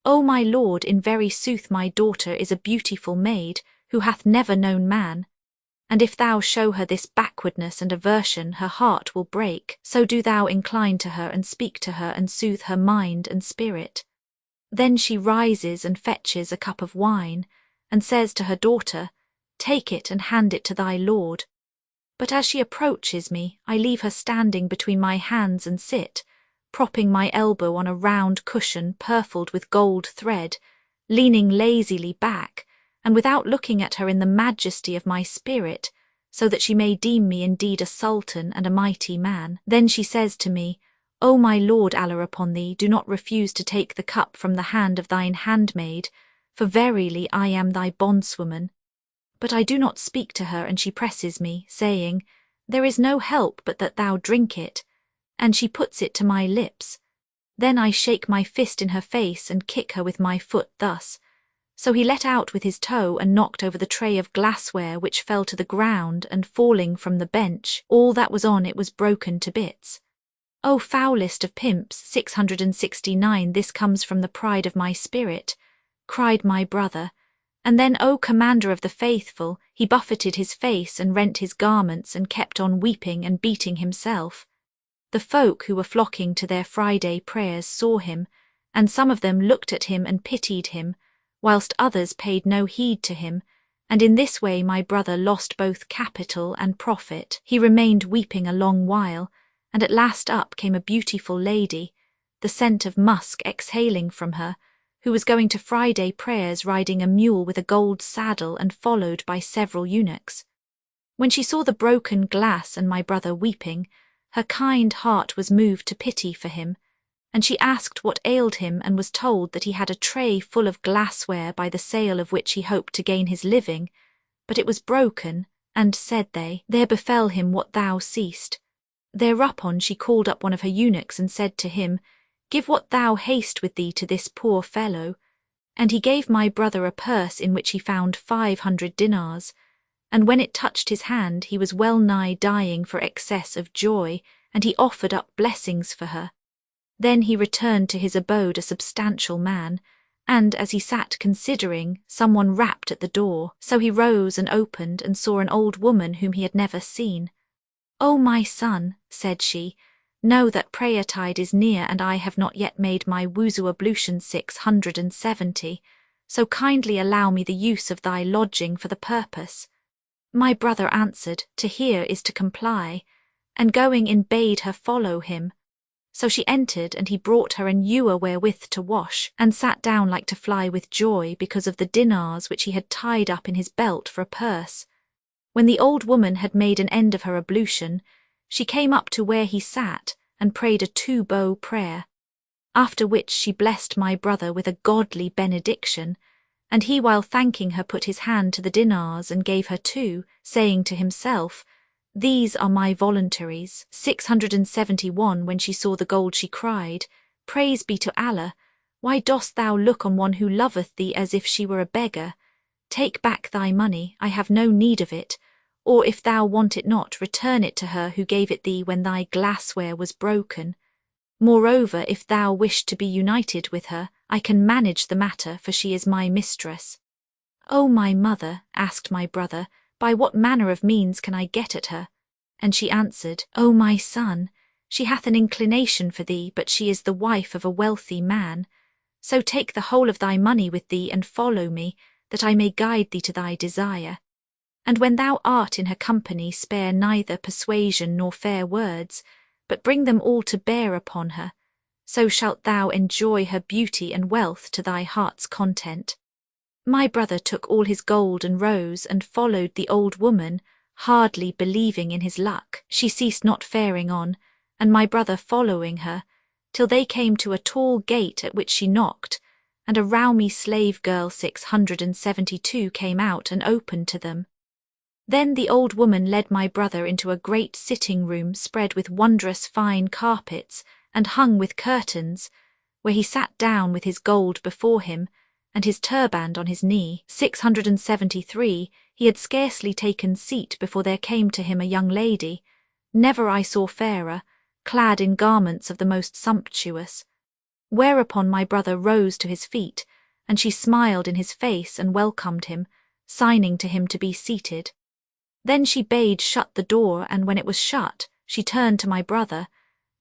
O my lord, in very sooth my daughter is a beautiful maid, who hath never known man, and if thou show her this backwardness and aversion, her heart will break. So do thou incline to her and speak to her and soothe her mind and spirit. Then she rises and fetches a cup of wine, and says to her daughter, Take it and hand it to thy lord. But as she approaches me, I leave her standing between my hands and sit, propping my elbow on a round cushion purfled with gold thread, leaning lazily back, and without looking at her in the majesty of my spirit, so that she may deem me indeed a sultan and a mighty man. Then she says to me, O my lord, Allah upon thee, do not refuse to take the cup from the hand of thine handmaid, for verily I am thy bondswoman. But I do not speak to her, and she presses me, saying, There is no help but that thou drink it, and she puts it to my lips. Then I shake my fist in her face and kick her with my foot thus. So he let out with his toe and knocked over the tray of glassware, which fell to the ground, and falling from the bench, all that was on it was broken to bits. O foulest of pimps, 669, this comes from the pride of my spirit, cried my brother. And then, O commander of the faithful, he buffeted his face and rent his garments and kept on weeping and beating himself. The folk who were flocking to their Friday prayers saw him, and some of them looked at him and pitied him, whilst others paid no heed to him, and in this way my brother lost both capital and profit. He remained weeping a long while, and at last up came a beautiful lady, the scent of musk exhaling from her, who was going to Friday prayers riding a mule with a gold saddle and followed by several eunuchs. When she saw the broken glass and my brother weeping, her kind heart was moved to pity for him, and she asked what ailed him and was told that he had a tray full of glassware by the sale of which he hoped to gain his living, but it was broken, and, said they, there befell him what thou seest. Thereupon she called up one of her eunuchs and said to him, Give what thou hast with thee to this poor fellow. And he gave my brother a purse in which he found 500 dinars, and when it touched his hand he was well nigh dying for excess of joy, and he offered up blessings for her. Then he returned to his abode a substantial man, and as he sat considering, someone rapped at the door. So he rose and opened and saw an old woman whom he had never seen. O my son, said she, know that prayer tide is near, and I have not yet made my wuzu ablution 670, so kindly allow me the use of thy lodging for the purpose. My brother answered, To hear is to comply, and going in bade her follow him. So she entered, and he brought her an ewer wherewith to wash, and sat down like to fly with joy because of the dinars which he had tied up in his belt for a purse. When the old woman had made an end of her ablution, she came up to where he sat and prayed a 2-bow prayer, after which she blessed my brother with a godly benediction, and he while thanking her put his hand to the dinars and gave her 2, saying to himself, These are my voluntaries. 671. When she saw the gold she cried, Praise be to Allah, why dost thou look on one who loveth thee as if she were a beggar? Take back thy money, I have no need of it, or if thou want it not, return it to her who gave it thee when thy glassware was broken. Moreover, if thou wish to be united with her, I can manage the matter, for she is my mistress. O my mother, asked my brother, by what manner of means can I get at her? And she answered, O my son, she hath an inclination for thee, but she is the wife of a wealthy man. So take the whole of thy money with thee and follow me, that I may guide thee to thy desire. And when thou art in her company, spare neither persuasion nor fair words, but bring them all to bear upon her. So shalt thou enjoy her beauty and wealth to thy heart's content. My brother took all his gold and rose and followed the old woman, hardly believing in his luck. She ceased not faring on, and my brother following her, till they came to a tall gate at which she knocked, and a rowmy slave girl 672 came out and opened to them. Then the old woman led my brother into a great sitting room spread with wondrous fine carpets and hung with curtains, where he sat down with his gold before him, and his turband on his knee. 673, he had scarcely taken seat before there came to him a young lady. Never I saw fairer, clad in garments of the most sumptuous. Whereupon my brother rose to his feet, and she smiled in his face and welcomed him, signing to him to be seated. Then she bade shut the door, and when it was shut, she turned to my brother,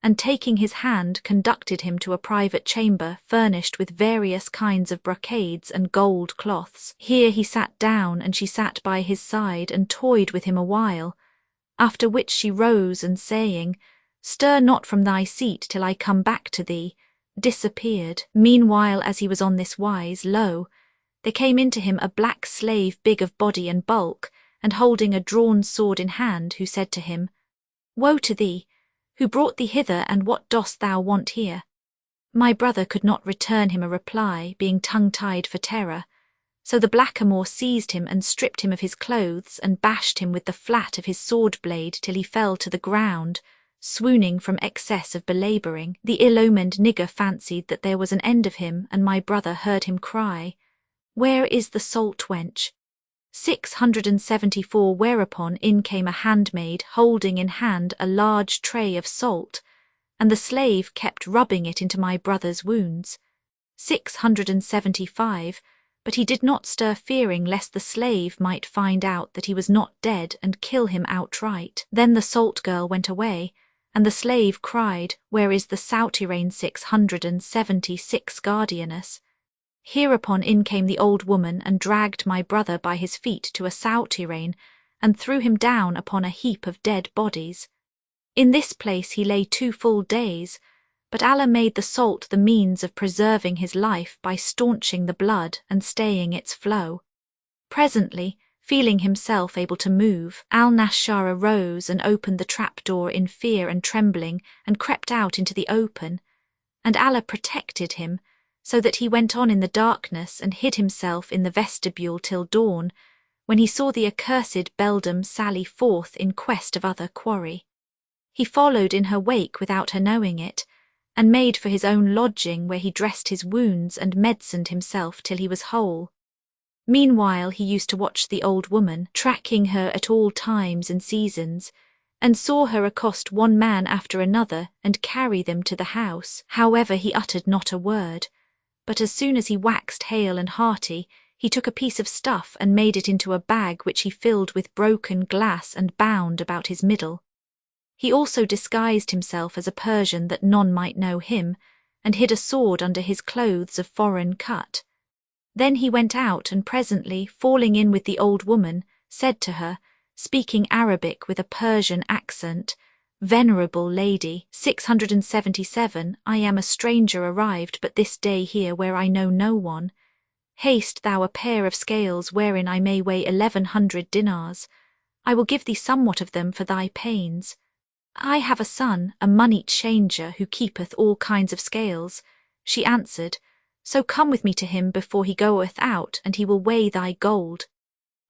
and taking his hand conducted him to a private chamber furnished with various kinds of brocades and gold cloths. Here he sat down, and she sat by his side and toyed with him a while, after which she rose and saying, Stir not from thy seat till I come back to thee, disappeared. Meanwhile, as he was on this wise, lo, there came into him a black slave big of body and bulk, and holding a drawn sword in hand, who said to him, Woe to thee! Who brought thee hither, and what dost thou want here? My brother could not return him a reply, being tongue-tied for terror. So the blackamoor seized him and stripped him of his clothes, and bashed him with the flat of his sword blade till he fell to the ground, swooning from excess of belabouring. The ill-omened nigger fancied that there was an end of him, and my brother heard him cry, Where is the salt wench? 674, whereupon in came a handmaid holding in hand a large tray of salt, and the slave kept rubbing it into my brother's wounds. 675, but he did not stir, fearing lest the slave might find out that he was not dead and kill him outright. Then the salt girl went away, and the slave cried, Where is the Souterrain 676 guardianess? Hereupon in came the old woman and dragged my brother by his feet to a souterrain and threw him down upon a heap of dead bodies. In this place he lay 2 full days, but Allah made the salt the means of preserving his life by staunching the blood and staying its flow. Presently, feeling himself able to move, Al-Nashar arose and opened the trapdoor in fear and trembling and crept out into the open, and Allah protected him, so that he went on in the darkness and hid himself in the vestibule till dawn, when he saw the accursed beldam sally forth in quest of other quarry. He followed in her wake without her knowing it, and made for his own lodging, where he dressed his wounds and medicined himself till he was whole. Meanwhile he used to watch the old woman, tracking her at all times and seasons, and saw her accost one man after another and carry them to the house. However, he uttered not a word, but as soon as he waxed hale and hearty, he took a piece of stuff and made it into a bag which he filled with broken glass and bound about his middle. He also disguised himself as a Persian that none might know him, and hid a sword under his clothes of foreign cut. Then he went out and presently, falling in with the old woman, said to her, speaking Arabic with a Persian accent, Venerable lady, 677, I am a stranger arrived but this day here where I know no one. Haste thou a pair of scales wherein I may weigh 1100 dinars. I will give thee somewhat of them for thy pains. I have a son, a money changer, who keepeth all kinds of scales. She answered, So come with me to him before he goeth out, and he will weigh thy gold.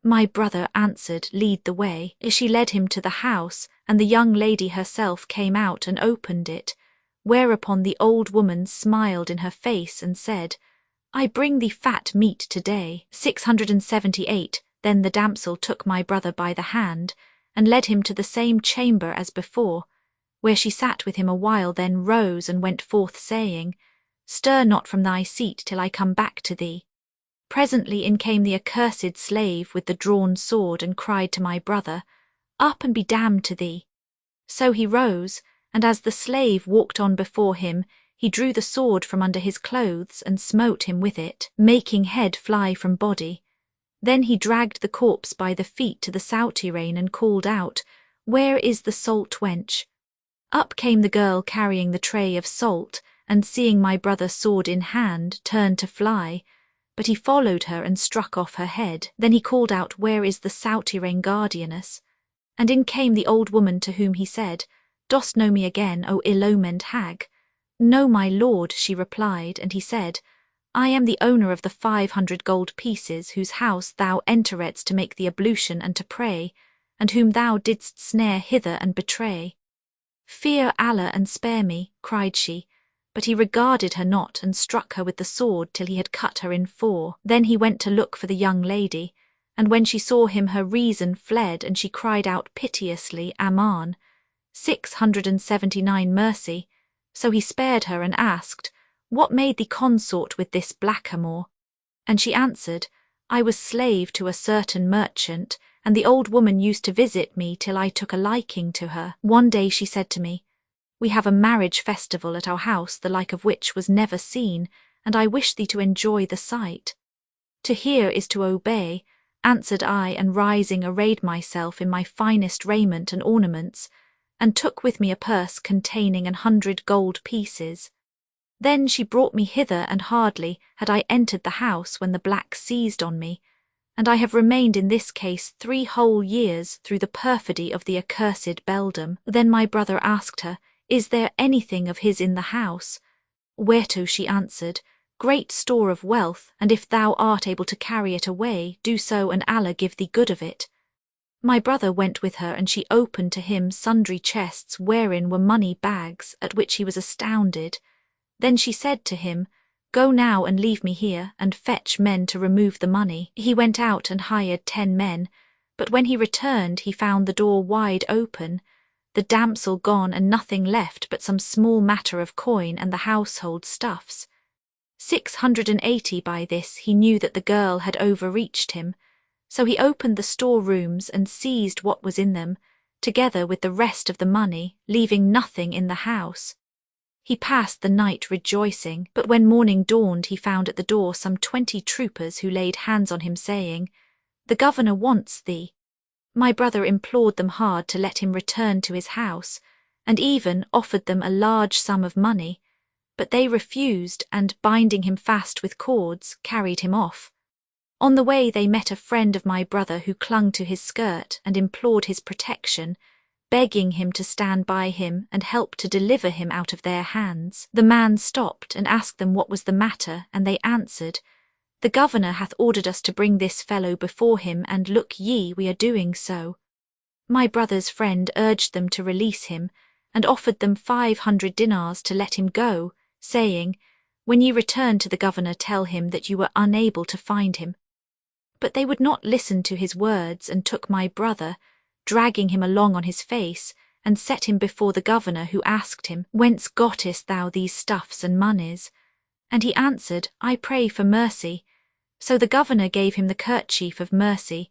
My brother answered, Lead the way. She led him to the house, and the young lady herself came out and opened it, whereupon the old woman smiled in her face and said, I bring thee fat meat today. 678, Then the damsel took my brother by the hand, and led him to the same chamber as before, where she sat with him a while, then rose and went forth, saying, Stir not from thy seat till I come back to thee. Presently in came the accursed slave with the drawn sword, and cried to my brother, Up and be damned to thee. So he rose, and as the slave walked on before him, he drew the sword from under his clothes and smote him with it, making head fly from body. Then he dragged the corpse by the feet to the souterrain and called out, Where is the salt wench? Up came the girl carrying the tray of salt, and seeing my brother sword in hand, turned to fly. But he followed her and struck off her head. Then he called out, Where is the souterrain guardianess? And in came the old woman, to whom he said, Dost know me again, O ill-omened hag? No, my lord, she replied, and he said, I am the owner of the 500 gold pieces, whose house thou enteredst to make the ablution and to pray, and whom thou didst snare hither and betray. Fear Allah and spare me, cried she. But he regarded her not, and struck her with the sword till he had cut her in 4. Then he went to look for the young lady, and when she saw him her reason fled, and she cried out piteously, Aman, 679 mercy. So he spared her and asked, What made thee consort with this blackamoor? And she answered, I was slave to a certain merchant, and the old woman used to visit me till I took a liking to her. One day she said to me, We have a marriage festival at our house, the like of which was never seen, and I wish thee to enjoy the sight. To hear is to obey, answered I, and rising arrayed myself in my finest raiment and ornaments, and took with me a purse containing 100 gold pieces. Then she brought me hither, and hardly had I entered the house when the black seized on me, and I have remained in this case 3 whole years through the perfidy of the accursed beldam. Then my brother asked her, Is there anything of his in the house? Whereto she answered, Great store of wealth, and if thou art able to carry it away, do so, and Allah give thee good of it. My brother went with her, and she opened to him sundry chests wherein were money bags, at which he was astounded. Then she said to him, Go now and leave me here, and fetch men to remove the money. He went out and hired 10 men, but when he returned he found the door wide open, the damsel gone, and nothing left but some small matter of coin and the household stuffs. 680 by this he knew that the girl had overreached him, so he opened the storerooms and seized what was in them, together with the rest of the money, leaving nothing in the house. He passed the night rejoicing, but when morning dawned he found at the door some 20 troopers who laid hands on him, saying, The governor wants thee. My brother implored them hard to let him return to his house, and even offered them a large sum of money, but they refused, and binding him fast with cords, carried him off. On the way they met a friend of my brother who clung to his skirt and implored his protection, begging him to stand by him and help to deliver him out of their hands. The man stopped and asked them what was the matter, and they answered, The governor hath ordered us to bring this fellow before him, and look ye, we are doing so. My brother's friend urged them to release him, and offered them 500 dinars to let him go, saying, When ye return to the governor, tell him that you were unable to find him. But they would not listen to his words, and took my brother, dragging him along on his face, and set him before the governor, who asked him, Whence gottest thou these stuffs and moneys? And he answered, I pray for mercy. So the governor gave him the kerchief of mercy,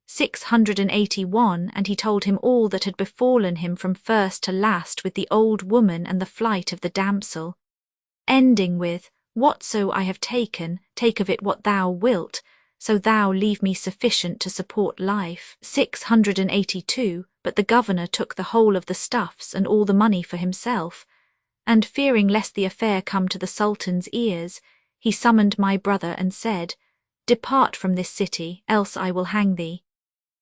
681, and he told him all that had befallen him from first to last with the old woman and the flight of the damsel, ending with, Whatso I have taken, take of it what thou wilt, so thou leave me sufficient to support life. 682, but the governor took the whole of the stuffs and all the money for himself, and fearing lest the affair come to the Sultan's ears, he summoned my brother and said, Depart from this city, else I will hang thee.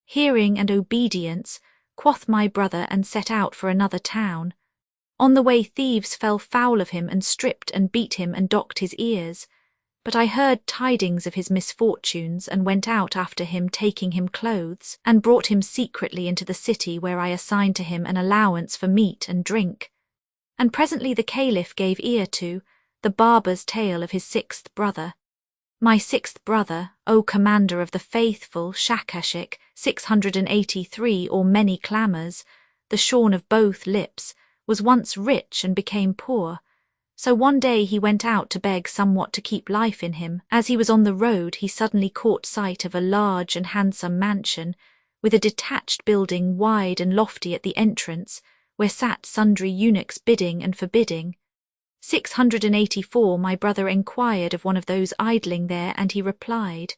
Hearing and obedience, quoth my brother, and set out for another town. On the way thieves fell foul of him, and stripped and beat him and docked his ears. But I heard tidings of his misfortunes, and went out after him, taking him clothes, and brought him secretly into the city, where I assigned to him an allowance for meat and drink. And presently the caliph gave ear to the barber's tale of his 6th brother. My sixth brother, O commander of the faithful, Shakashik, 683 or many clamours, the shorn of both lips, was once rich and became poor. So one day he went out to beg somewhat to keep life in him. As he was on the road, he suddenly caught sight of a large and handsome mansion, with a detached building wide and lofty at the entrance, where sat sundry eunuchs bidding and forbidding. 684 my brother enquired of one of those idling there, and he replied,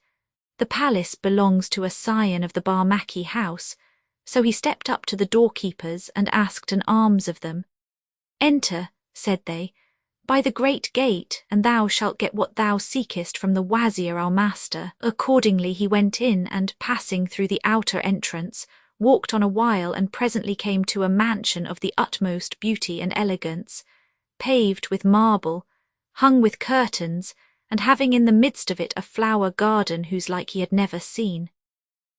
"The palace belongs to a scion of the Barmaki house." So he stepped up to the doorkeepers and asked an alms of them. "Enter," said they, "by the great gate, and thou shalt get what thou seekest from the wazir our master." Accordingly he went in, and passing through the outer entrance, walked on a while, and presently came to a mansion of the utmost beauty and elegance, paved with marble, hung with curtains, and having in the midst of it a flower garden whose like he had never seen.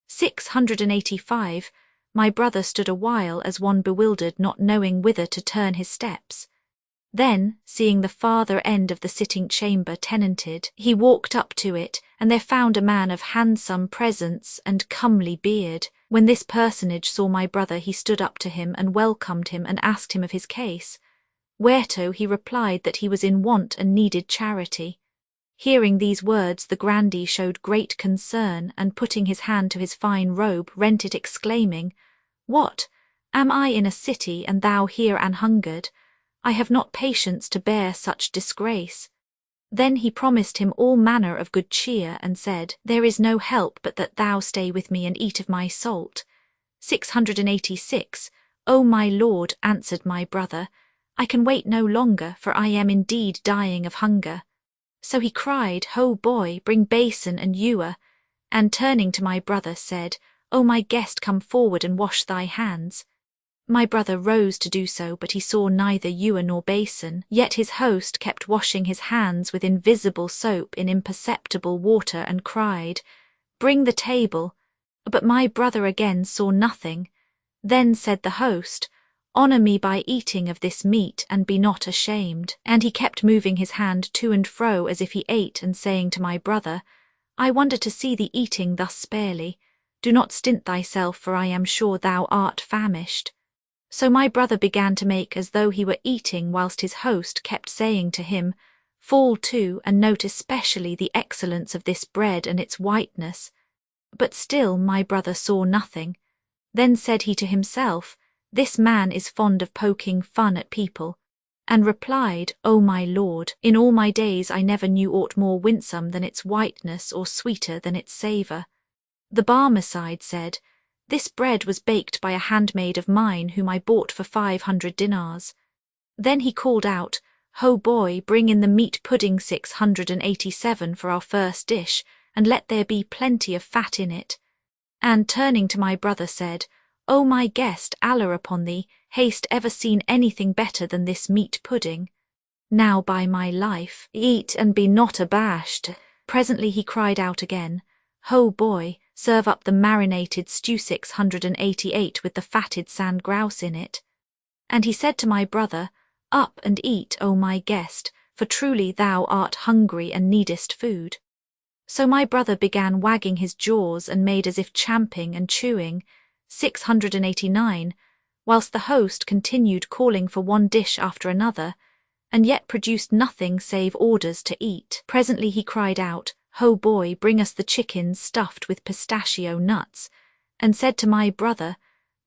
685 my brother stood a while as one bewildered, not knowing whither to turn his steps. Then, seeing the farther end of the sitting chamber tenanted, he walked up to it, and there found a man of handsome presence and comely beard. When this personage saw my brother, he stood up to him and welcomed him and asked him of his case, whereto he replied that he was in want and needed charity. Hearing these words, the grandee showed great concern, and putting his hand to his fine robe, rent it, exclaiming, "What? Am I in a city, and thou here an hungered? I have not patience to bear such disgrace." Then he promised him all manner of good cheer, and said, "There is no help but that thou stay with me and eat of my salt." 686 O my lord, answered my brother, "I can wait no longer, for I am indeed dying of hunger." So he cried, "Ho boy, bring basin and ewer," and turning to my brother said, "O my guest, come forward and wash thy hands." My brother rose to do so, but he saw neither ewer nor basin, yet his host kept washing his hands with invisible soap in imperceptible water, and cried, "Bring the table." But my brother again saw nothing. Then said the host, "Honour me by eating of this meat, and be not ashamed." And he kept moving his hand to and fro as if he ate, and saying to my brother, "I wonder to see thee eating thus sparely. Do not stint thyself, for I am sure thou art famished." So my brother began to make as though he were eating, whilst his host kept saying to him, "Fall to, and note especially the excellence of this bread and its whiteness." But still my brother saw nothing. Then said he to himself, "This man is fond of poking fun at people," and replied, "O my lord, in all my days I never knew aught more winsome than its whiteness, or sweeter than its savour." The Barmecide said, "This bread was baked by a handmaid of mine, whom I bought for 500 dinars. Then he called out, "Ho boy, bring in the meat pudding 687 for our first dish, and let there be plenty of fat in it." And turning to my brother said, "O my guest, Allah upon thee, hast ever seen anything better than this meat pudding? Now by my life, eat and be not abashed." Presently he cried out again, "Ho boy, serve up the marinated stew 688 with the fatted sand grouse in it." And he said to my brother, "Up and eat, O my guest, for truly thou art hungry and needest food." So my brother began wagging his jaws and made as if champing and chewing, 689, whilst the host continued calling for one dish after another, and yet produced nothing save orders to eat. Presently he cried out, "Ho boy, bring us the chickens stuffed with pistachio nuts," and said to my brother,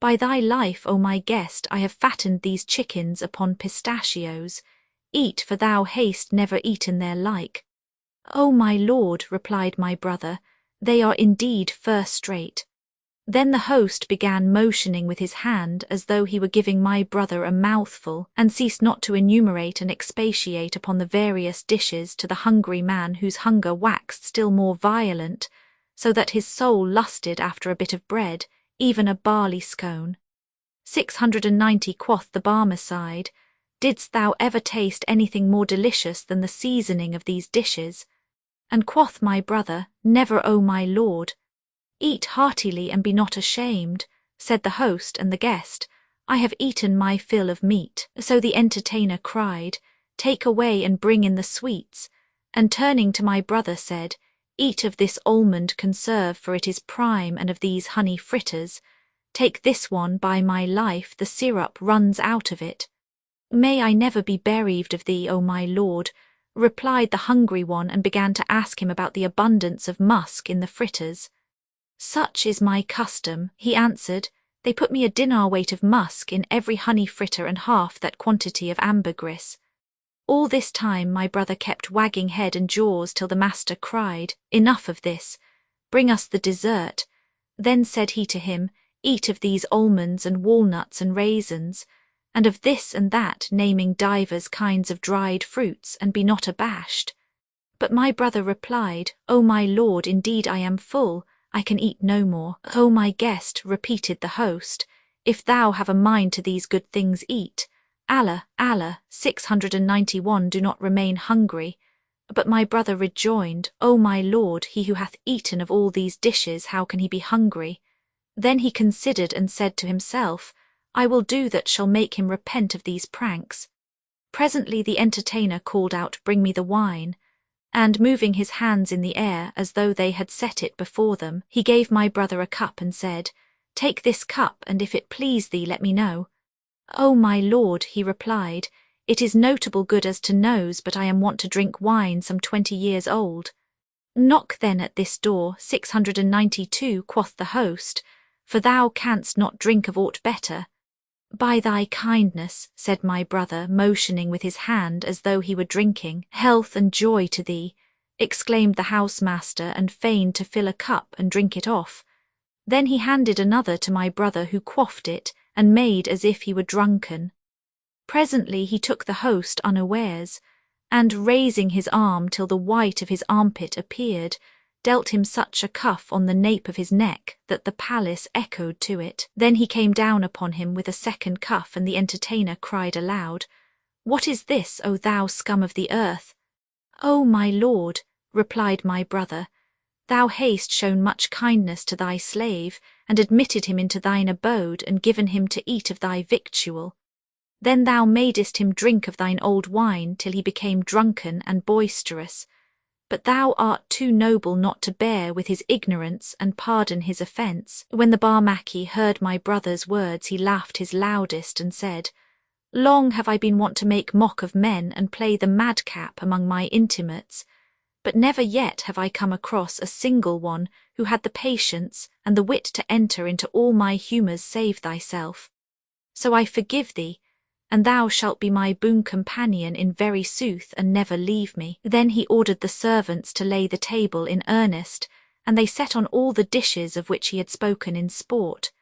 "By thy life, O my guest, I have fattened these chickens upon pistachios. Eat, for thou hast never eaten their like." "O my lord," replied my brother, "they are indeed first-rate." Then the host began motioning with his hand as though he were giving my brother a mouthful, and ceased not to enumerate and expatiate upon the various dishes to the hungry man, whose hunger waxed still more violent, so that his soul lusted after a bit of bread, even a barley scone. 690 quoth the Barmecide, "Didst thou ever taste anything more delicious than the seasoning of these dishes?" And quoth my brother, "Never, O my lord." "Eat heartily and be not ashamed," said the host and the guest. "I have eaten my fill of meat." So the entertainer cried, "Take away and bring in the sweets," and turning to my brother said, Eat of this almond conserve, for it is prime, and of these honey fritters. Take this one, by my life, the syrup runs out of it. May I never be bereaved of thee, O my lord, replied the hungry one, and began to ask him about the abundance of musk in the fritters. Such is my custom, he answered. They put me a dinar weight of musk in every honey fritter and half that quantity of ambergris. All this time my brother kept wagging head and jaws till the master cried, Enough of this, bring us the dessert. Then said he to him, Eat of these almonds and walnuts and raisins, and of this and that, naming divers kinds of dried fruits, and be not abashed. But my brother replied, O my lord, indeed I am full, I can eat no more. O my guest, repeated the host, if thou have a mind to these good things eat. Allah, Allah, 691 do not remain hungry. But my brother rejoined, O my lord, he who hath eaten of all these dishes, how can he be hungry? Then he considered and said to himself, I will do that shall make him repent of these pranks. Presently the entertainer called out, Bring me the wine. And moving his hands in the air as though they had set it before them, he gave my brother a cup and said, Take this cup, and if it please thee, let me know. O my lord, he replied, it is notable good as to nose, but I am wont to drink wine some 20 years old. Knock then at this door, 692, quoth the host, for thou canst not drink of aught better. By thy kindness, said my brother, motioning with his hand as though he were drinking, health and joy to thee, exclaimed the housemaster, and feigned to fill a cup and drink it off. Then he handed another to my brother, who quaffed it, and made as if he were drunken. Presently he took the host unawares, and raising his arm till the white of his armpit appeared, dealt him such a cuff on the nape of his neck that the palace echoed to it. Then he came down upon him with a second cuff, and the entertainer cried aloud, What is this, O thou scum of the earth? O my lord, replied my brother, thou hast shown much kindness to thy slave, and admitted him into thine abode, and given him to eat of thy victual. Then thou madest him drink of thine old wine till he became drunken and boisterous. But thou art too noble not to bear with his ignorance and pardon his offence. When the Barmaki heard my brother's words, he laughed his loudest and said, Long have I been wont to make mock of men and play the madcap among my intimates, but never yet have I come across a single one who had the patience and the wit to enter into all my humours save thyself. So I forgive thee, and thou shalt be my boon companion in very sooth, and never leave me. Then he ordered the servants to lay the table in earnest, and they set on all the dishes of which he had spoken in sport.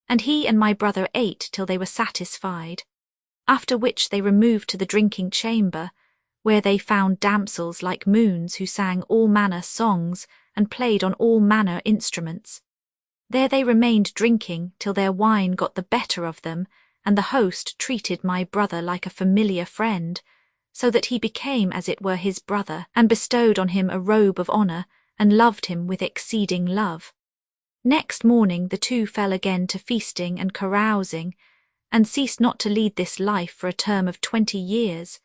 And he and my brother ate till they were satisfied, after which they removed to the drinking chamber, where they found damsels like moons who sang all manner songs and played on all manner instruments. There they remained drinking till their wine got the better of them, and the host treated my brother like a familiar friend, so that he became as it were his brother, and bestowed on him a robe of honour, and loved him with exceeding love. Next morning the two fell again to feasting and carousing, and ceased not to lead this life for a term of 20 years,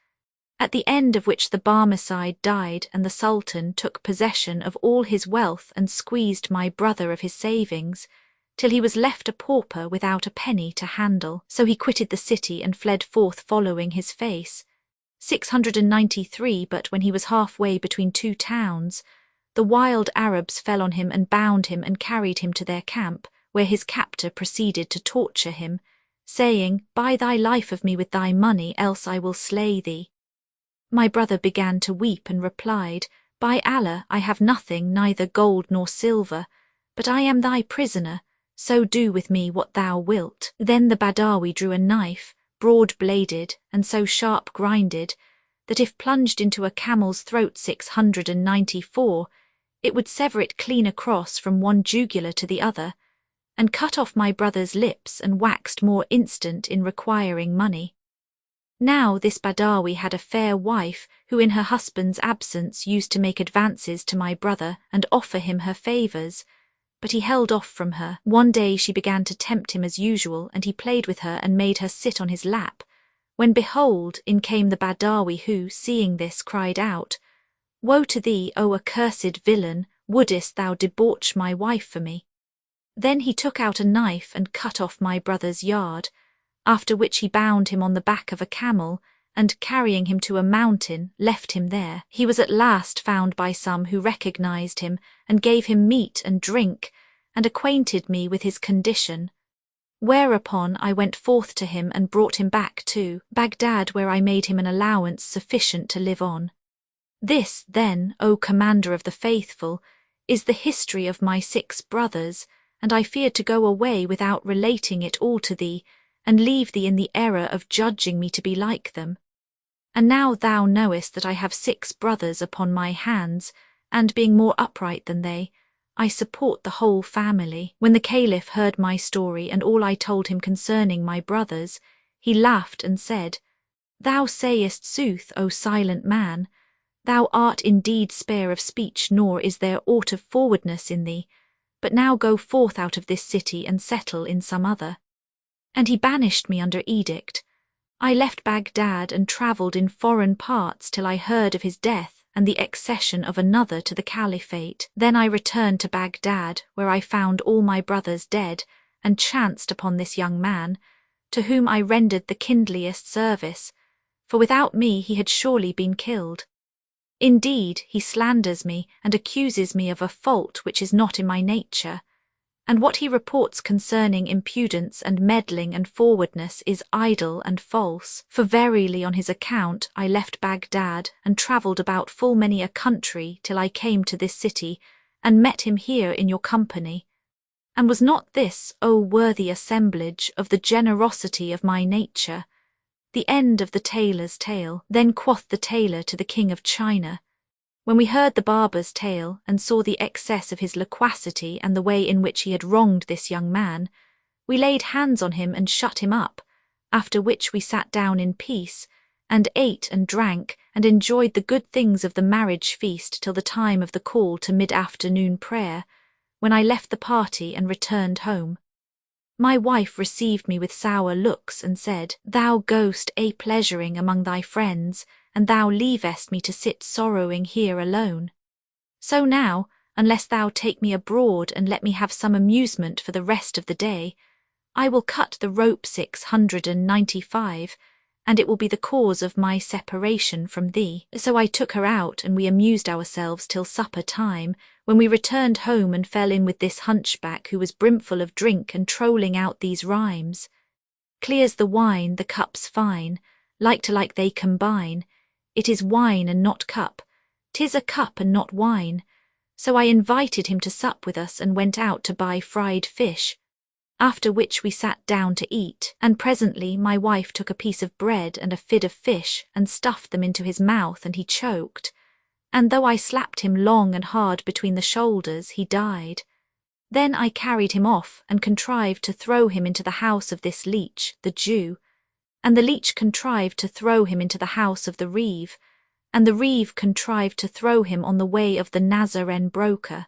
at the end of which the Barmecide died, and the Sultan took possession of all his wealth and squeezed my brother of his savings, till he was left a pauper without a penny to handle. So he quitted the city and fled forth following his face. 693, but when he was halfway between two towns, the wild Arabs fell on him and bound him and carried him to their camp, where his captor proceeded to torture him, saying, Buy thy life of me with thy money, else I will slay thee. My brother began to weep and replied, By Allah, I have nothing, neither gold nor silver, but I am thy prisoner, so do with me what thou wilt. Then the Badawi drew a knife, broad-bladed and so sharp-grinded, that if plunged into a camel's throat 694, it would sever it clean across from one jugular to the other, and cut off my brother's lips, and waxed more instant in requiring money. Now this Badawi had a fair wife, who in her husband's absence used to make advances to my brother and offer him her favours, but he held off from her. One day she began to tempt him as usual, and he played with her and made her sit on his lap, when behold, in came the Badawi, who, seeing this, cried out, Woe to thee, O accursed villain, wouldest thou debauch my wife for me? Then he took out a knife and cut off my brother's yard, after which he bound him on the back of a camel, and carrying him to a mountain, left him there. He was at last found by some who recognized him, and gave him meat and drink, and acquainted me with his condition. Whereupon I went forth to him and brought him back to Baghdad, where I made him an allowance sufficient to live on. This, then, O Commander of the Faithful, is the history of my 6 brothers, and I feared to go away without relating it all to thee, and leave thee in the error of judging me to be like them. And now thou knowest that I have 6 brothers upon my hands, and being more upright than they, I support the whole family. When the Caliph heard my story and all I told him concerning my brothers, he laughed and said, Thou sayest sooth, O silent man. Thou art indeed spare of speech, nor is there aught of forwardness in thee. But now go forth out of this city and settle in some other. And he banished me under edict. I left Baghdad and travelled in foreign parts till I heard of his death and the accession of another to the caliphate. Then I returned to Baghdad, where I found all my brothers dead, and chanced upon this young man, to whom I rendered the kindliest service, for without me he had surely been killed. Indeed, he slanders me and accuses me of a fault which is not in my nature, and what he reports concerning impudence and meddling and forwardness is idle and false. For verily on his account I left Baghdad and travelled about full many a country till I came to this city, and met him here in your company. And was not this, O worthy assemblage, of the generosity of my nature? The end of the tailor's tale. Then quoth the tailor to the King of China, when we heard the barber's tale and saw the excess of his loquacity and the way in which he had wronged this young man, we laid hands on him and shut him up, after which we sat down in peace, and ate and drank, and enjoyed the good things of the marriage feast till the time of the call to mid-afternoon prayer, when I left the party and returned home. My wife received me with sour looks and said, Thou goest a-pleasuring among thy friends, and thou leavest me to sit sorrowing here alone. So now, unless thou take me abroad and let me have some amusement for the rest of the day, I will cut the rope 695, and it will be the cause of my separation from thee. So I took her out, and we amused ourselves till supper time, when we returned home and fell in with this hunchback who was brimful of drink and trolling out these rhymes. Clear's the wine, the cups fine, like to like they combine. It is wine and not cup, 'tis a cup and not wine. So I invited him to sup with us and went out to buy fried fish, after which we sat down to eat, and presently my wife took a piece of bread and a fid of fish and stuffed them into his mouth, and he choked, and though I slapped him long and hard between the shoulders, he died. Then I carried him off and contrived to throw him into the house of this leech, the Jew, and the leech contrived to throw him into the house of the reeve, and the reeve contrived to throw him on the way of the Nazarene broker.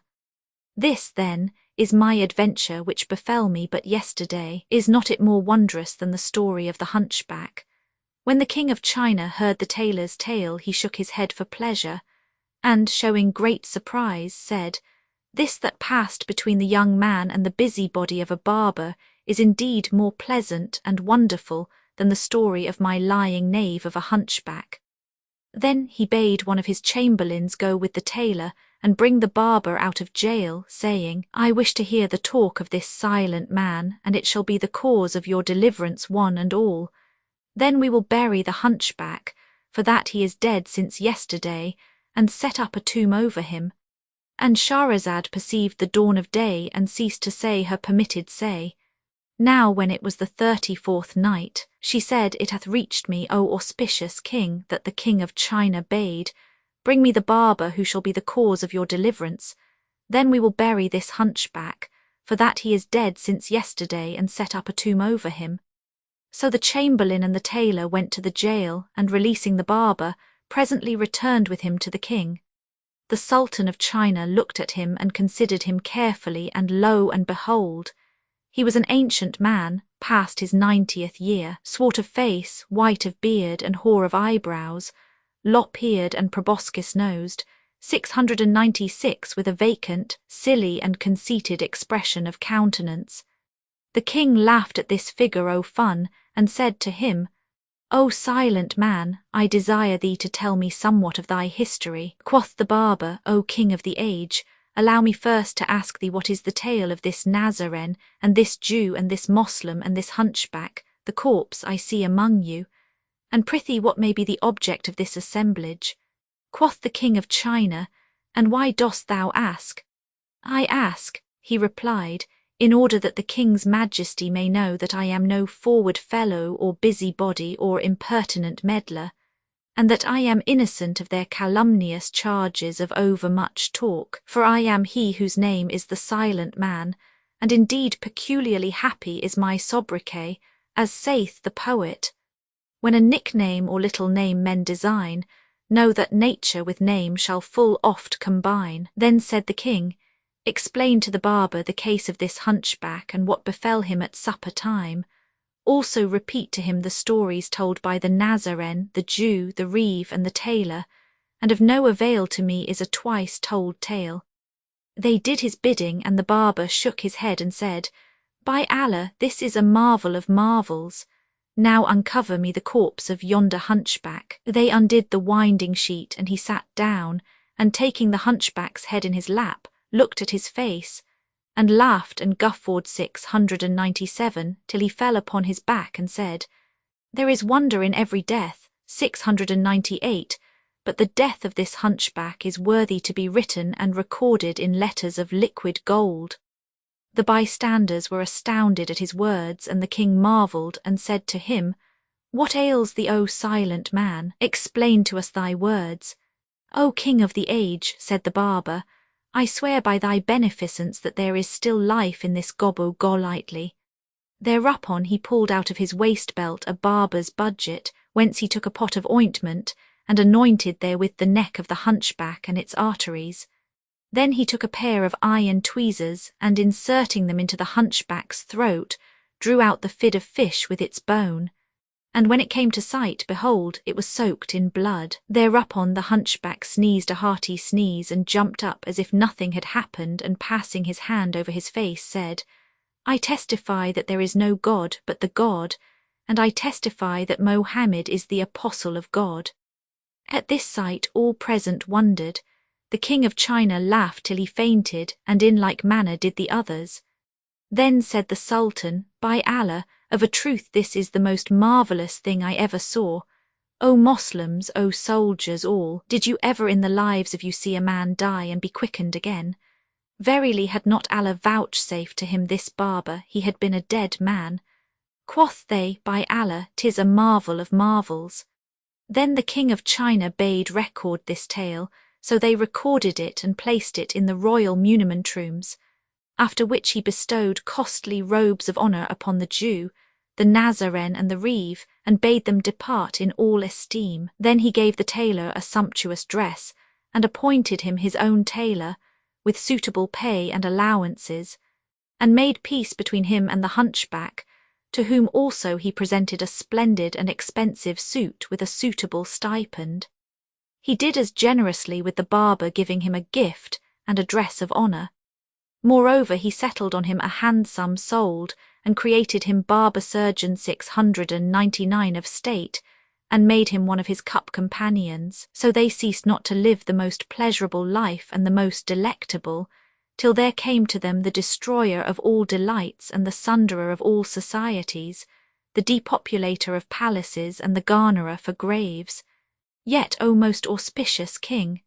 This, then, is my adventure which befell me but yesterday. Is not it more wondrous than the story of the hunchback? When the King of China heard the tailor's tale, he shook his head for pleasure, and, showing great surprise, said, This that passed between the young man and the busybody of a barber is indeed more pleasant and wonderful than the story of my lying knave of a hunchback. Then he bade one of his chamberlains go with the tailor and bring the barber out of jail, saying, I wish to hear the talk of this silent man, and it shall be the cause of your deliverance one and all. Then we will bury the hunchback, for that he is dead since yesterday, and set up a tomb over him. And Shahrazad perceived the dawn of day and ceased to say her permitted say. Now when it was the 34th night, she said, It hath reached me, O auspicious king, that the King of China bade, Bring me the barber who shall be the cause of your deliverance. Then we will bury this hunchback, for that he is dead since yesterday, and set up a tomb over him. So the chamberlain and the tailor went to the jail, and releasing the barber, presently returned with him to the king. The Sultan of China looked at him and considered him carefully, and lo and behold, he was an ancient man, past his 90th year, swart of face, white of beard, and hoar of eyebrows, lop-eared and proboscis-nosed, 696 with a vacant, silly and conceited expression of countenance. The king laughed at this figure o' fun, and said to him, O silent man, I desire thee to tell me somewhat of thy history. Quoth the barber, O king of the age, allow me first to ask thee what is the tale of this Nazarene, and this Jew, and this Moslem, and this hunchback, the corpse I see among you, and prithee what may be the object of this assemblage? Quoth the king of China, and why dost thou ask? I ask, he replied, in order that the king's majesty may know that I am no forward fellow or busybody or impertinent meddler, and that I am innocent of their calumnious charges of overmuch talk, for I am he whose name is the Silent Man, and indeed peculiarly happy is my sobriquet, as saith the poet, when a nickname or little name men design, know that nature with name shall full oft combine. Then said the king, explain to the barber the case of this hunchback and what befell him at supper time. Also repeat to him the stories told by the Nazarene, the Jew, the Reeve, and the tailor, and of no avail to me is a twice told tale. They did his bidding, and the barber shook his head and said, By Allah, this is a marvel of marvels. Now uncover me the corpse of yonder hunchback. They undid the winding sheet, and he sat down, and taking the hunchback's head in his lap, looked at his face, and laughed and guffawed 697 till he fell upon his back and said, There is wonder in every death, 698, but the death of this hunchback is worthy to be written and recorded in letters of liquid gold. The bystanders were astounded at his words, and the king marvelled and said to him, What ails thee, O silent man? Explain to us thy words. O king of the age, said the barber, I swear by thy beneficence that there is still life in this gobbo golightly. Thereupon he pulled out of his waist-belt a barber's budget, whence he took a pot of ointment, and anointed therewith the neck of the hunchback and its arteries. Then he took a pair of iron tweezers, and inserting them into the hunchback's throat, drew out the fid of fish with its bone. And when it came to sight, behold, it was soaked in blood. Thereupon the hunchback sneezed a hearty sneeze, and jumped up as if nothing had happened, and passing his hand over his face, said, I testify that there is no God but the God, and I testify that Mohammed is the apostle of God. At this sight all present wondered. The king of China laughed till he fainted, and in like manner did the others. Then said the Sultan, By Allah, of a truth this is the most marvellous thing I ever saw. O Moslems, O soldiers all, did you ever in the lives of you see a man die and be quickened again? Verily had not Allah vouchsafed to him this barber, he had been a dead man. Quoth they, By Allah, 'tis a marvel of marvels. Then the king of China bade record this tale, so they recorded it and placed it in the royal muniment-rooms, after which he bestowed costly robes of honour upon the Jew, the Nazarene and the Reeve, and bade them depart in all esteem. Then he gave the tailor a sumptuous dress, and appointed him his own tailor, with suitable pay and allowances, and made peace between him and the hunchback, to whom also he presented a splendid and expensive suit with a suitable stipend. He did as generously with the barber, giving him a gift and a dress of honour. Moreover, he settled on him a handsome solde, and created him barber-surgeon 699 of state, and made him one of his cup companions. So they ceased not to live the most pleasurable life and the most delectable, till there came to them the destroyer of all delights and the sunderer of all societies, the depopulator of palaces and the garnerer for graves. Yet, O most auspicious king,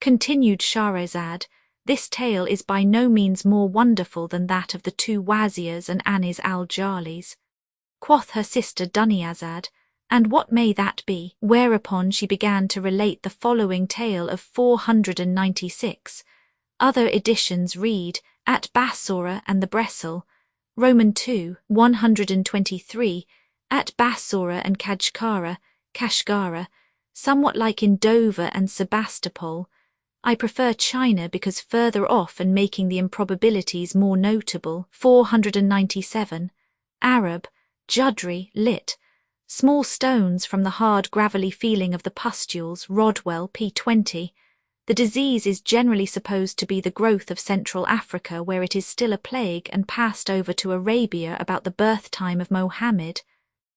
continued Shahrazad, this tale is by no means more wonderful than that of the two Wazirs and Anis al-Jalis. Quoth her sister Dunyazad, And what may that be? Whereupon she began to relate the following tale of 496. Other editions read, At Bassora and the Bressel, Roman 2, 123, At Bassora and Kashgara, somewhat like in Dover and Sebastopol. I prefer China because further off and making the improbabilities more notable. 497. Arab, Judri, lit. Small stones from the hard gravelly feeling of the pustules, Rodwell, p. 20. The disease is generally supposed to be the growth of Central Africa, where it is still a plague and passed over to Arabia about the birth time of Mohammed.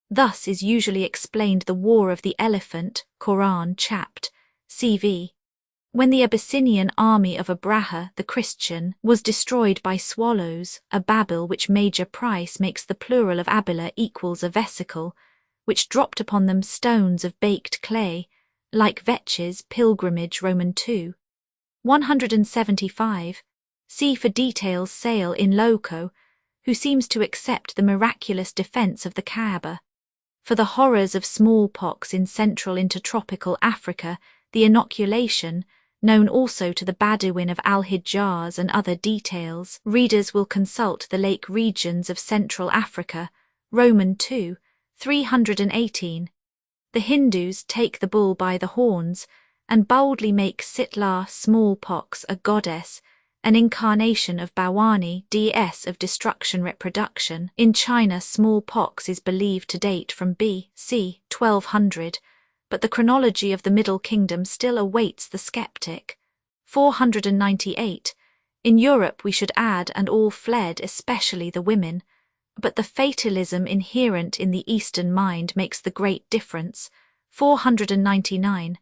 Thus is usually explained the War of the Elephant, Quran chapt. CV. When the Abyssinian army of Abraha, the Christian, was destroyed by swallows, a Babil, which Major Price makes the plural of Abila equals a vesicle, which dropped upon them stones of baked clay, like vetches, pilgrimage, Roman 2. 175. See for details Sale in Loco, who seems to accept the miraculous defense of the Kaaba. For the horrors of smallpox in central intertropical Africa, the inoculation, known also to the Bedouin of Al-Hijaz, and other details, readers will consult the lake regions of Central Africa, Roman 2, 318. The Hindus take the bull by the horns and boldly make Sitla smallpox a goddess, an incarnation of Bhawani, deess of destruction reproduction. In China, smallpox is believed to date from B.C. 1200, but the chronology of the Middle Kingdom still awaits the skeptic. 498. In Europe we should add, and all fled, especially the women. But the fatalism inherent in the Eastern mind makes the great difference. 499.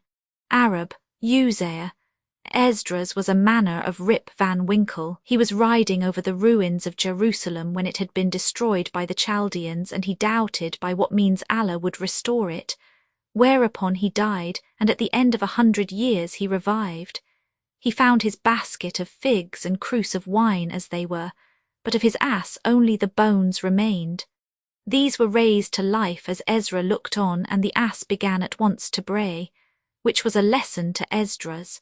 Arab, Uzziah. Esdras was a manner of Rip Van Winkle. He was riding over the ruins of Jerusalem when it had been destroyed by the Chaldeans, and he doubted by what means Allah would restore it. Whereupon he died, and at the end of 100 years he revived. He found his basket of figs and cruse of wine as they were, but of his ass only the bones remained. These were raised to life as Ezra looked on, and the ass began at once to bray, which was a lesson to Esdras.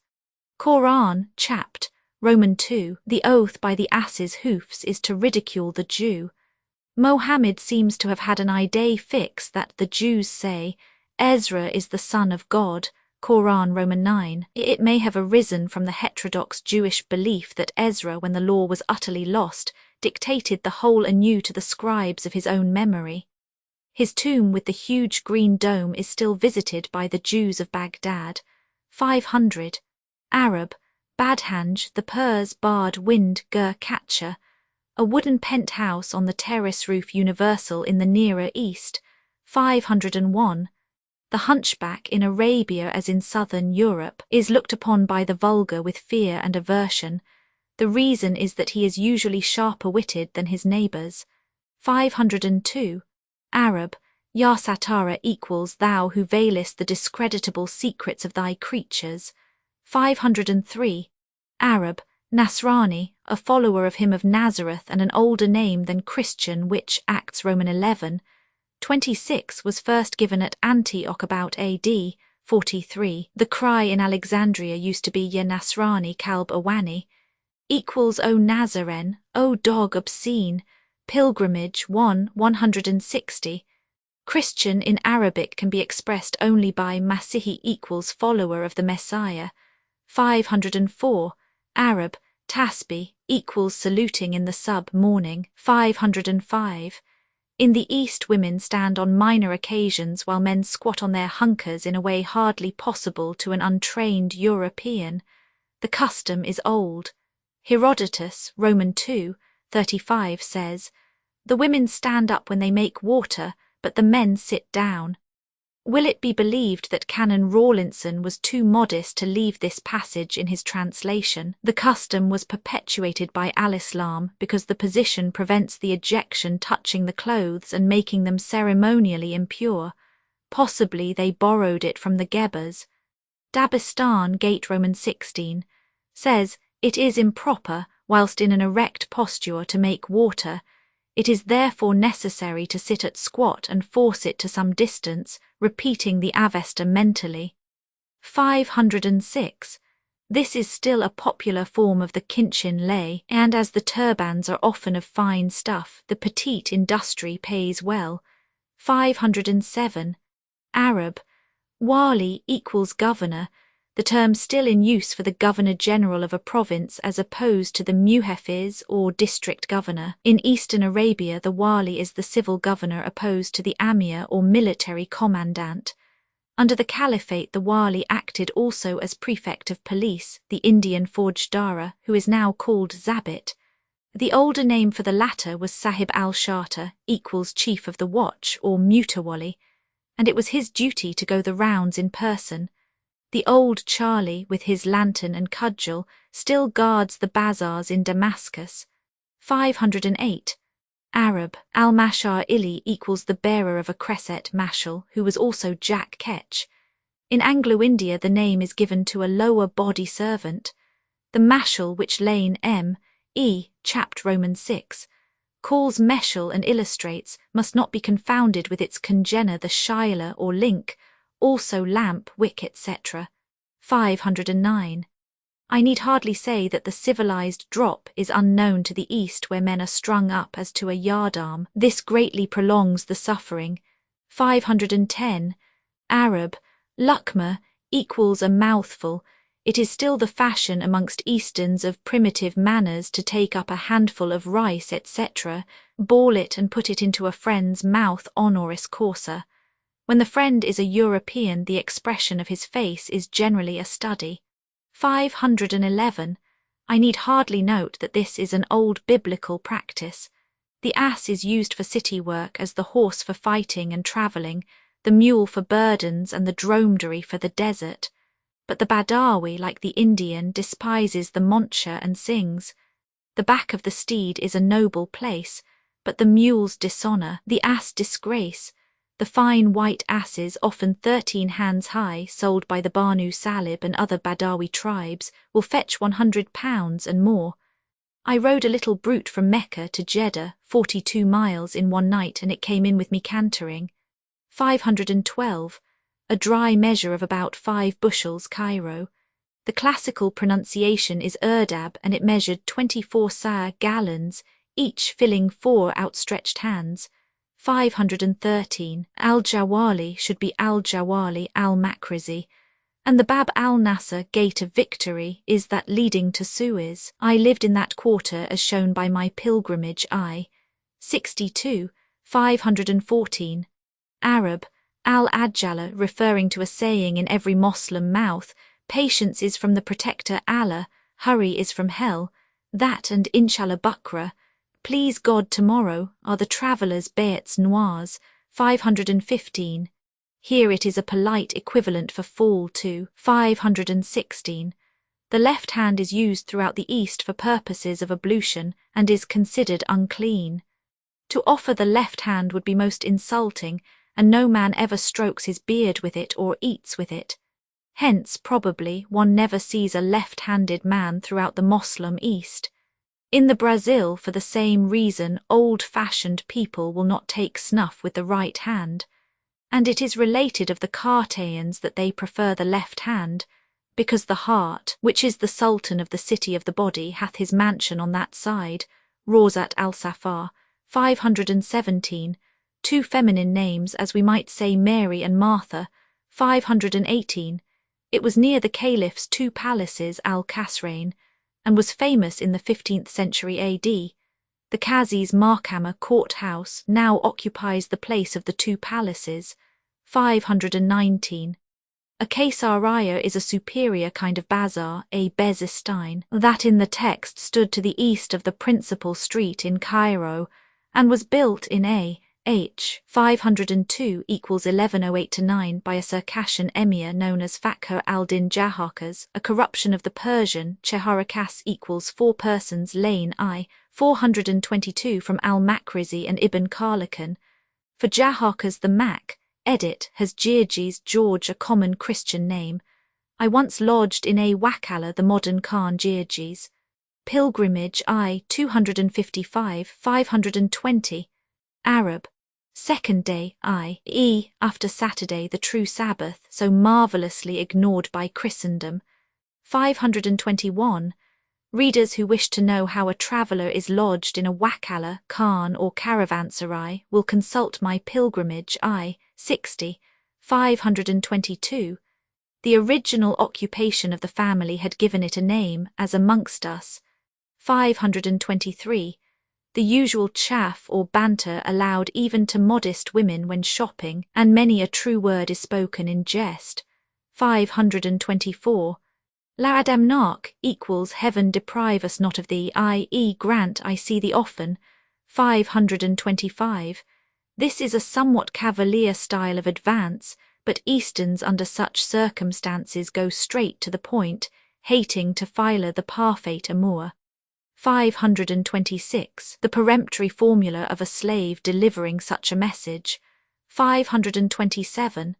Quran chapt. Roman 2. The oath by the ass's hoofs is to ridicule the Jew. Mohammed seems to have had an idée fixe that the Jews say, Ezra is the son of God, Quran Roman 9. It may have arisen from the heterodox Jewish belief that Ezra, when the law was utterly lost, dictated the whole anew to the scribes of his own memory. His tomb with the huge green dome is still visited by the Jews of Baghdad. 500. Arab, Badhanj, the Purs barred wind gur catcher, a wooden penthouse on the terrace roof universal in the Nearer East. 501. The hunchback in Arabia, as in southern Europe, is looked upon by the vulgar with fear and aversion. The reason is that he is usually sharper-witted than his neighbours. 502. Arab, Ya Satara equals thou who veilest the discreditable secrets of thy creatures. 503. Arab, Nasrani, a follower of him of Nazareth and an older name than Christian, which, Acts Roman 11, 26 was first given at Antioch about AD 43. The cry in Alexandria used to be Ya Nasrani Kalb Awani, equals O Nazaren, O dog obscene, pilgrimage 160. Christian in Arabic can be expressed only by Masihi equals follower of the Messiah. 504. Arab, Tasbih equals saluting in the sub-morning. 505. In the East, women stand on minor occasions while men squat on their hunkers in a way hardly possible to an untrained European. The custom is old. Herodotus, Roman 2, 35 says, the women stand up when they make water, but the men sit down. Will it be believed that Canon Rawlinson was too modest to leave this passage in his translation? The custom was perpetuated by Al-Islam because the position prevents the ejection touching the clothes and making them ceremonially impure. Possibly they borrowed it from the Gebers. Dabistan, Gate Roman 16, says, it is improper, whilst in an erect posture, to make water. It is therefore necessary to sit at squat and force it to some distance, repeating the Avesta mentally. 506. This is still a popular form of the Kinchin lay, and as the turbans are often of fine stuff, the petite industry pays well. 507. Arab, Wali equals governor, the term still in use for the governor-general of a province as opposed to the muhafiz or district governor. In Eastern Arabia, the wali is the civil governor opposed to the amir or military commandant. Under the Caliphate, the wali acted also as prefect of police, the Indian Faujdara, who is now called Zabit. The older name for the latter was Sahib al-Shata, equals chief of the watch or mutawali, and it was his duty to go the rounds in person. The old Charlie, with his lantern and cudgel, still guards the bazaars in Damascus. 508. Arab, al-Mashar Ili equals the bearer of a cresset mashal, who was also Jack Ketch. In Anglo-India the name is given to a lower body servant. The mashal, which Lane M.E. chapt Romans 6, calls meshal and illustrates, must not be confounded with its congener the shiler or link, also lamp, wick, etc. 509. I need hardly say that the civilized drop is unknown to the East, where men are strung up as to a yardarm. This greatly prolongs the suffering. 510. Arab, lukma, equals a mouthful. It is still the fashion amongst Easterns of primitive manners to take up a handful of rice, etc., ball it and put it into a friend's mouth honoris causa. When the friend is a European, the expression of his face is generally a study. 511. I need hardly note that this is an old biblical practice. The ass is used for city work as the horse for fighting and travelling, the mule for burdens and the dromedary for the desert. But the Badawi, like the Indian, despises the monture and sings. The back of the steed is a noble place, but the mule's dishonour, the ass disgrace. The fine white asses, often 13 hands high, sold by the Banu Salib and other Badawi tribes, will fetch £100 and more. I rode a little brute from Mecca to Jeddah, 42 miles in one night, and it came in with me cantering. 512. A dry measure of about 5 bushels Cairo. The classical pronunciation is Erdab, and it measured 24 sa gallons, each filling 4 outstretched hands. 513. Al-Jawali should be Al-Jawali al-Makrizi, and the Bab al-Nasser gate of victory is that leading to Suez. I lived in that quarter as shown by my pilgrimage. 62. 514. Arab, al-Ajala, referring to a saying in every Moslem mouth, patience is from the protector Allah, hurry is from hell. That and Inshallah Bakra, please God tomorrow, are the traveller's bêtes noirs. 515. Here it is a polite equivalent for fall to. 516. The left hand is used throughout the East for purposes of ablution and is considered unclean. To offer the left hand would be most insulting, and no man ever strokes his beard with it or eats with it. Hence, probably, one never sees a left-handed man throughout the Moslem East. In the Brazil, for the same reason, old-fashioned people will not take snuff with the right hand, and it is related of the Carthaeans that they prefer the left hand, because the heart, which is the sultan of the city of the body, hath his mansion on that side. Rawzat al-Safar. 517. 2 feminine names, as we might say Mary and Martha. 518. It was near the Caliph's 2 palaces, al-Kasrain, and was famous in the 15th century AD. The Qazi's Mahkama courthouse now occupies the place of the 2 palaces. 519. A Kaysariya is a superior kind of bazaar, a Bezestein, that in the text stood to the east of the principal street in Cairo, and was built in A.H. 502 equals 1108-9 by a Circassian emir known as Fakhr al-Din Jaharkas, a corruption of the Persian. Cheharakas equals 4 persons. Lane I. 422 from al-Makrizi and Ibn Khalakhan. For Jaharkas the Mak, edit, has Girgis George, a common Christian name. I once lodged in a Wakala, the modern Khan Girgis. Pilgrimage I. 255, 520. Arab. Second day, i.e., after Saturday, the true Sabbath, so marvellously ignored by Christendom. 521. Readers who wish to know how a traveller is lodged in a wakala, khan or caravanserai will consult my pilgrimage I. 60. 522. The original occupation of the family had given it a name, as amongst us. 523. the usual chaff or banter allowed even to modest women when shopping, and many a true word is spoken in jest. 524. La Adamnarch equals heaven deprive us not of thee, i.e. grant I see thee often. 525. This is a somewhat cavalier style of advance, but Easterns under such circumstances go straight to the point, hating to filer the parfait amour. 526. The peremptory formula of a slave delivering such a message. 527.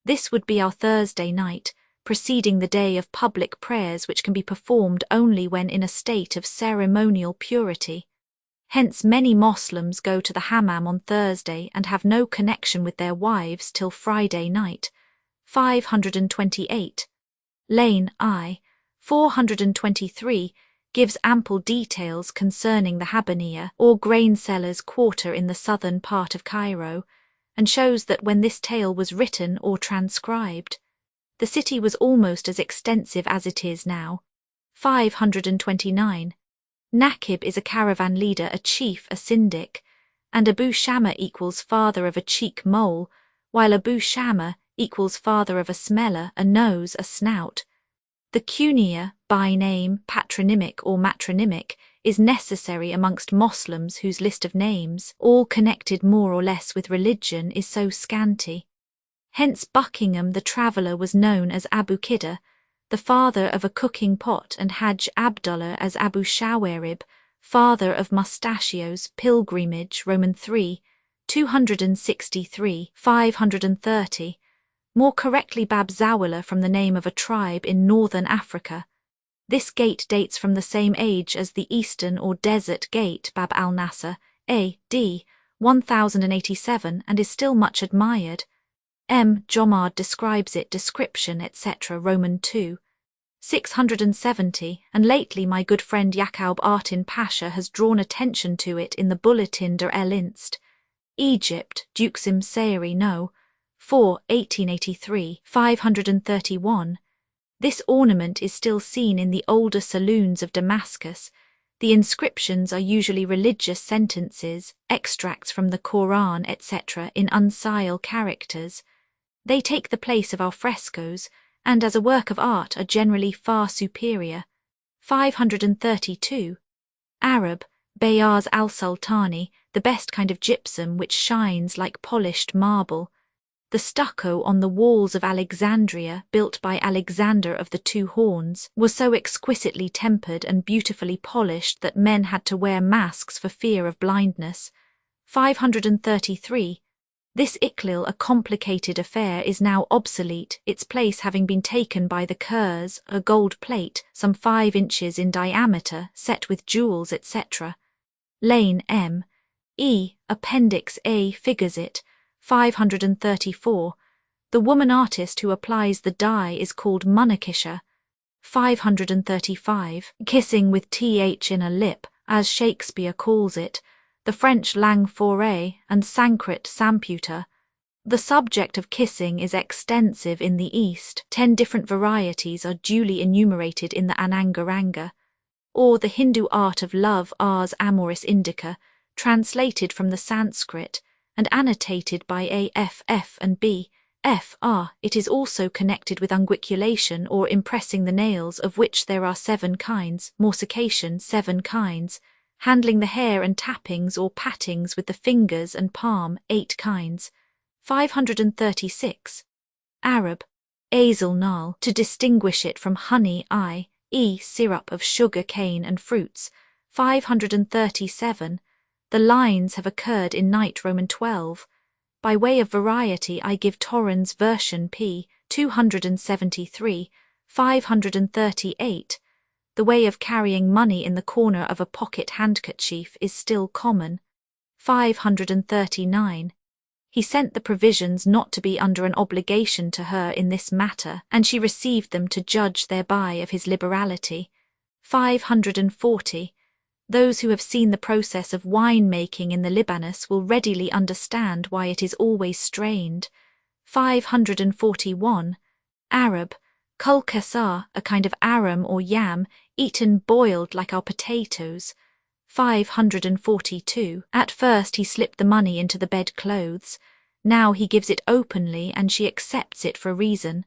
This would be our Thursday night, preceding the day of public prayers, which can be performed only when in a state of ceremonial purity. Hence many Moslems go to the hammam on Thursday and have no connection with their wives till Friday night. 528. Lane I. 423 gives ample details concerning the Habbaniyah, or grain sellers' quarter in the southern part of Cairo, and shows that when this tale was written or transcribed, the city was almost as extensive as it is now. 529. Nakib is a caravan leader, a chief, a syndic, and Abu Shama equals father of a cheek mole, while Abu Shama equals father of a smeller, a nose, a snout. The kunya, by name, patronymic or matronymic, is necessary amongst Moslems whose list of names, all connected more or less with religion, is so scanty. Hence Buckingham the traveller was known as Abu Kidda, the father of a cooking pot, and Hajj Abdullah as Abu Shawarib, father of mustachios, pilgrimage, Roman 3, 263, 530, more correctly Bab Zawala from the name of a tribe in northern Africa. This gate dates from the same age as the eastern or desert gate Bab al-Nasser, A.D. 1087, and is still much admired. M. Jomard describes it, description, etc. Roman 2, 670, and lately my good friend Yaqub Artin Pasha has drawn attention to it in the Bulletin der Inst. Egypt, Duxim Sayeri No. 4, 1883, 531. This ornament is still seen in the older saloons of Damascus. The inscriptions are usually religious sentences, extracts from the Quran, etc. in uncial characters. They take the place of our frescoes, and as a work of art are generally far superior. 532. Arab, Bayaz al-Sultani, the best kind of gypsum which shines like polished marble. The stucco on the walls of Alexandria, built by Alexander of the Two Horns, was so exquisitely tempered and beautifully polished that men had to wear masks for fear of blindness. 533. This iklil, a complicated affair, is now obsolete, its place having been taken by the kurs, a gold plate, some 5 inches in diameter, set with jewels, etc. Lane M. E. Appendix A figures it. 534. The woman artist who applies the dye is called munakisha. 535. Kissing with th in a lip, as Shakespeare calls it, the French langue fourrée and Sanskrit samputa. The subject of kissing is extensive in the East. 10 different varieties are duly enumerated in the Anangaranga, or the Hindu art of love, ars amoris indica, translated from the Sanskrit, and annotated by A.F.F. and B.F.R. It is also connected with unguiculation or impressing the nails, of which there are 7 kinds, morsication 7 kinds, handling the hair and tappings or pattings with the fingers and palm 8 kinds. 536. Arab, Azel Nal, to distinguish it from honey, i.e. syrup of sugar cane and fruits. 537. The lines have occurred in Knight Roman 12. By way of variety I give Torrens version p. 273, 538. The way of carrying money in the corner of a pocket handkerchief is still common. 539. He sent the provisions not to be under an obligation to her in this matter, and she received them to judge thereby of his liberality. 540. Those who have seen the process of wine-making in the Libanus will readily understand why it is always strained. 541. Arab, Kulkasar, a kind of aram or yam, eaten boiled like our potatoes. 542. At first he slipped the money into the bedclothes. Now he gives it openly and she accepts it for a reason.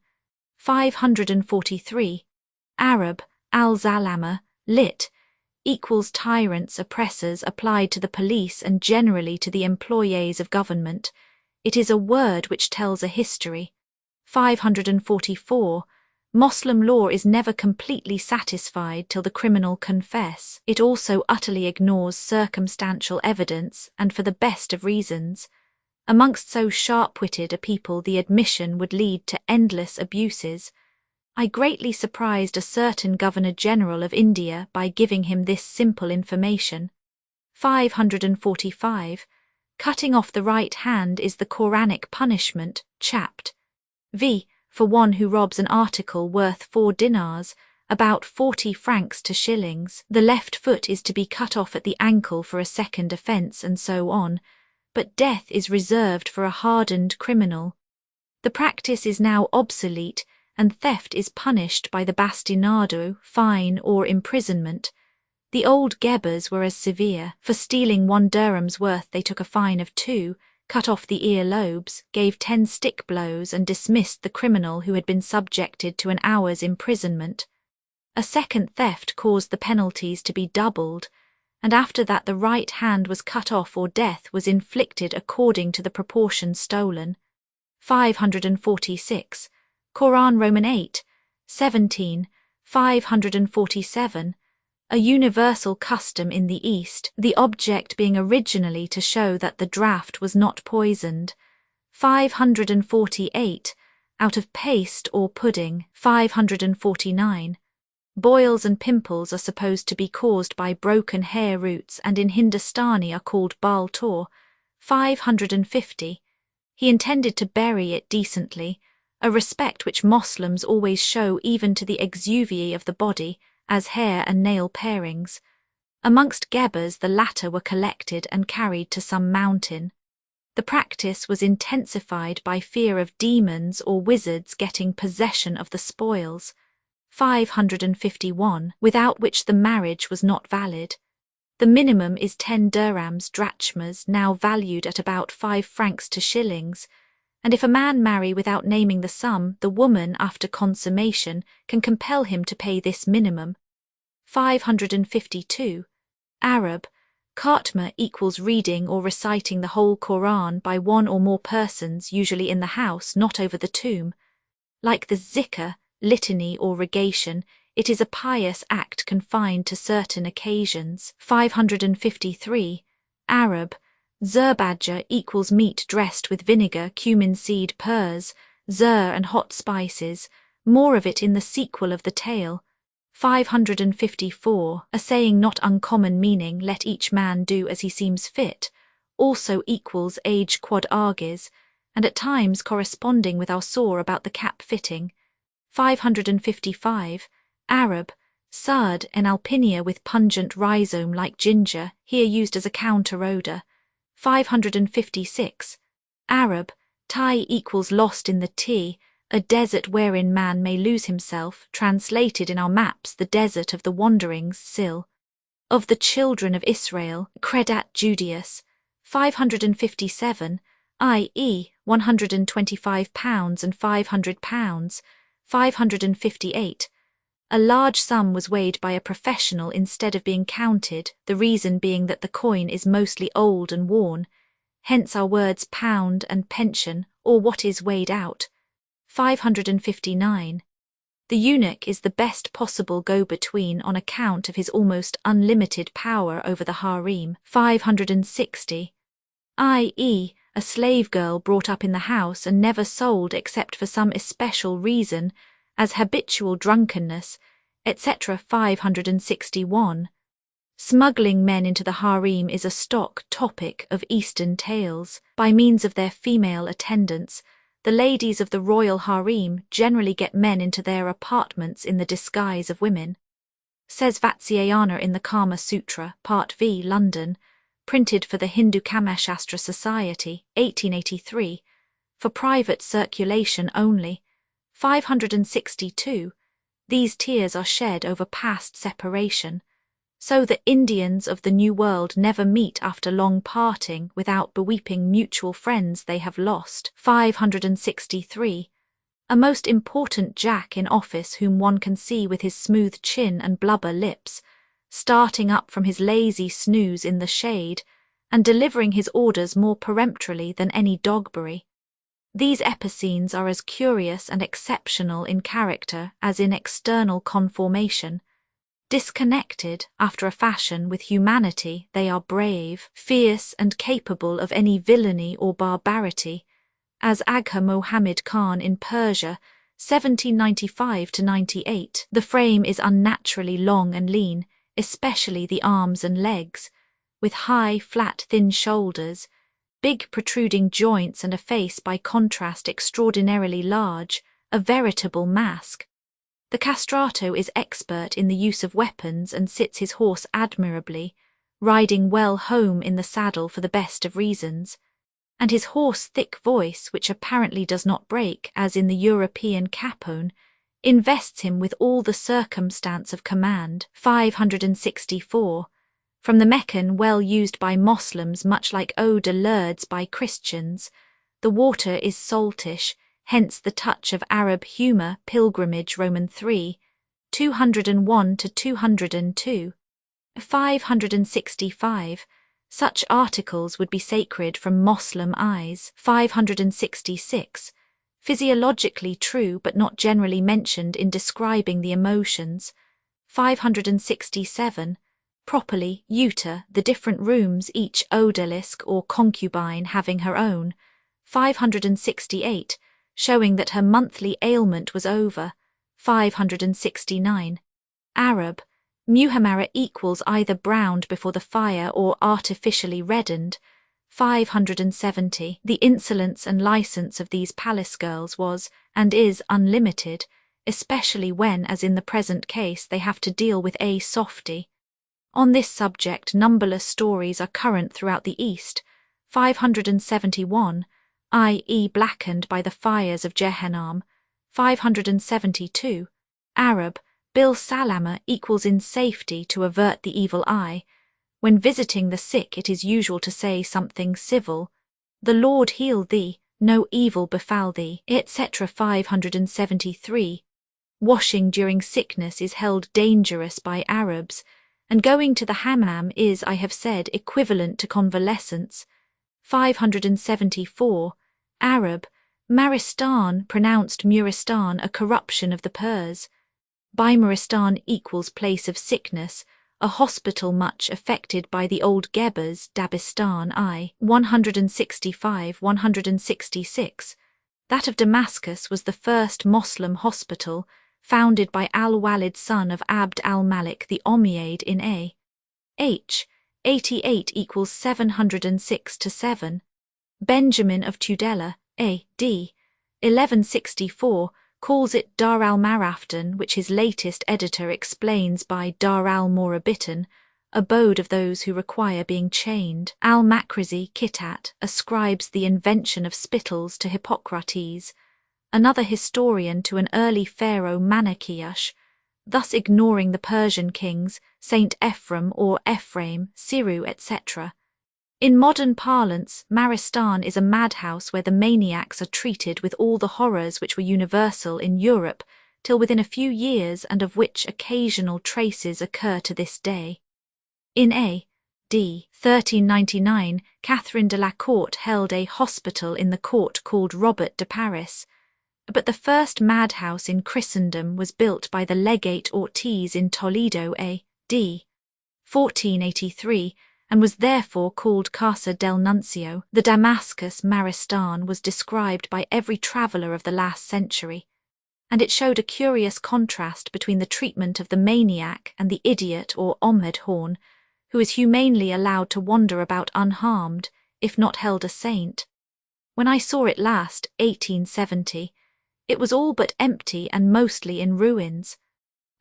543. Arab, al-Zalama, lit. Equals tyrants, oppressors applied to the police and generally to the employees of government. It is a word which tells a history. 544. Moslem law is never completely satisfied till the criminal confess. It also utterly ignores circumstantial evidence, and for the best of reasons. Amongst so sharp-witted a people the admission would lead to endless abuses. I greatly surprised a certain Governor-General of India by giving him this simple information. 545. Cutting off the right hand is the Quranic punishment, chapt. v. For one who robs an article worth 4 dinars, about 40 francs to shillings, the left foot is to be cut off at the ankle for a second offence, and so on, but death is reserved for a hardened criminal. The practice is now obsolete, and theft is punished by the bastinado, fine or imprisonment. The old Gebers were as severe. For stealing 1 dirham's worth they took a fine of 2, cut off the ear lobes, gave 10 stick blows and dismissed the criminal who had been subjected to an hour's imprisonment. A second theft caused the penalties to be doubled, and after that the right hand was cut off or death was inflicted according to the proportion stolen. 546. Quran Roman 8, 17, 547. A universal custom in the East, the object being originally to show that the draught was not poisoned. 548. Out of paste or pudding. 549. Boils and pimples are supposed to be caused by broken hair roots and in Hindustani are called bal tor. 550. He intended to bury it decently, a respect which Moslems always show even to the exuviae of the body, as hair and nail parings. Amongst Gebers the latter were collected and carried to some mountain. The practice was intensified by fear of demons or wizards getting possession of the spoils. 551, without which the marriage was not valid. The minimum is 10 dirhams drachmas, now valued at about 5 francs to shillings, and if a man marry without naming the sum, the woman, after consummation, can compel him to pay this minimum. 552. Arab, khatma equals reading or reciting the whole Quran by 1 or more persons, usually in the house, not over the tomb. Like the zikr, litany or regation, it is a pious act confined to certain occasions. 553. Arab, zerbadja equals meat dressed with vinegar, cumin seed, purs, zer and hot spices, more of it in the sequel of the tale. 554. A saying not uncommon meaning, let each man do as he seems fit, also equals age quod arges, and at times corresponding with our saw about the cap fitting. 555. Arab, sard, an alpinia with pungent rhizome like ginger, here used as a counter-odour. 556. Arab, Tai equals lost in the tea, a desert wherein man may lose himself, translated in our maps the desert of the wanderings, Sil. Of the children of Israel, credat Judaeus. 557, i.e. £125 and £500. 558. A large sum was weighed by a professional instead of being counted, the reason being that the coin is mostly old and worn, hence our words pound and pension, or what is weighed out. 559. The eunuch is the best possible go-between on account of his almost unlimited power over the harem. 560. i.e. a slave girl brought up in the house and never sold except for some especial reason, as habitual drunkenness, etc. 561. Smuggling men into the harem is a stock topic of Eastern tales. By means of their female attendants, the ladies of the royal harem generally get men into their apartments in the disguise of women. Says Vatsyayana in the Kama Sutra, Part V, London, printed for the Hindu Kamashastra Society, 1883, for private circulation only. 562. These tears are shed over past separation. So the Indians of the New World never meet after long parting without beweeping mutual friends they have lost. 563. A most important Jack in office whom one can see with his smooth chin and blubber lips, starting up from his lazy snooze in the shade, and delivering his orders more peremptorily than any Dogberry. These epicene are as curious and exceptional in character as in external conformation. Disconnected, after a fashion, with humanity, they are brave, fierce, and capable of any villainy or barbarity, as Agha Mohammed Khan in Persia, 1795–98. The frame is unnaturally long and lean, especially the arms and legs, with high, flat, thin shoulders, big protruding joints, and a face by contrast extraordinarily large, a veritable mask. The castrato is expert in the use of weapons and sits his horse admirably, riding well home in the saddle for the best of reasons, and his hoarse thick voice, which apparently does not break as in the European capone, invests him with all the circumstance of command. 564. From the Meccan well used by Moslems much like eau de Lourdes by Christians, the water is saltish, hence the touch of Arab humour. Pilgrimage Roman 3, 201–202. 565. Such articles would be sacred from Moslem eyes. 566. Physiologically true but not generally mentioned in describing the emotions. 567. Properly, euter, the different rooms, each odalisque or concubine having her own. 568. Showing that her monthly ailment was over. 569. Arab, Muhammara equals either browned before the fire or artificially reddened. 570. The insolence and license of these palace girls was, and is, unlimited, especially when, as in the present case, they have to deal with a softy. On this subject numberless stories are current throughout the East. 571. i.e. blackened by the fires of Jehannam. 572. Arab, bil salama equals in safety to avert the evil eye. When visiting the sick it is usual to say something civil. The Lord heal thee, no evil befall thee, etc. 573. Washing during sickness is held dangerous by Arabs, and going to the hammam is, I have said, equivalent to convalescence. 574. Arab, Maristan pronounced Muristan, a corruption of the Purs. Bimaristan equals place of sickness, a hospital much affected by the old Gebers, Dabistan I. 165–166. That of Damascus was the first Moslem hospital, founded by Al-Walid son of Abd al-Malik the Umayyad in A. H. 88 equals 706–7. Benjamin of Tudela, A.D. 1164, calls it Dar al-Maraftan, which his latest editor explains by Dar al-Morabitan, abode of those who require being chained. Al-Makrizi, Kitat, ascribes the invention of spittles to Hippocrates, another historian to an early pharaoh Manichaeus, thus ignoring the Persian kings, Saint Ephraim or Ephraim, Siru, etc. In modern parlance, Maristan is a madhouse where the maniacs are treated with all the horrors which were universal in Europe till within a few years, and of which occasional traces occur to this day. In A.D. 1399, Catherine de la Court held a hospital in the court called Robert de Paris, but the first madhouse in Christendom was built by the legate Ortiz in Toledo A.D. 1483, and was therefore called Casa del Nuncio. The Damascus Maristan was described by every traveller of the last century, and it showed a curious contrast between the treatment of the maniac and the idiot or Omedhorn, who is humanely allowed to wander about unharmed, if not held a saint. When I saw it last, 1870, it was all but empty and mostly in ruins.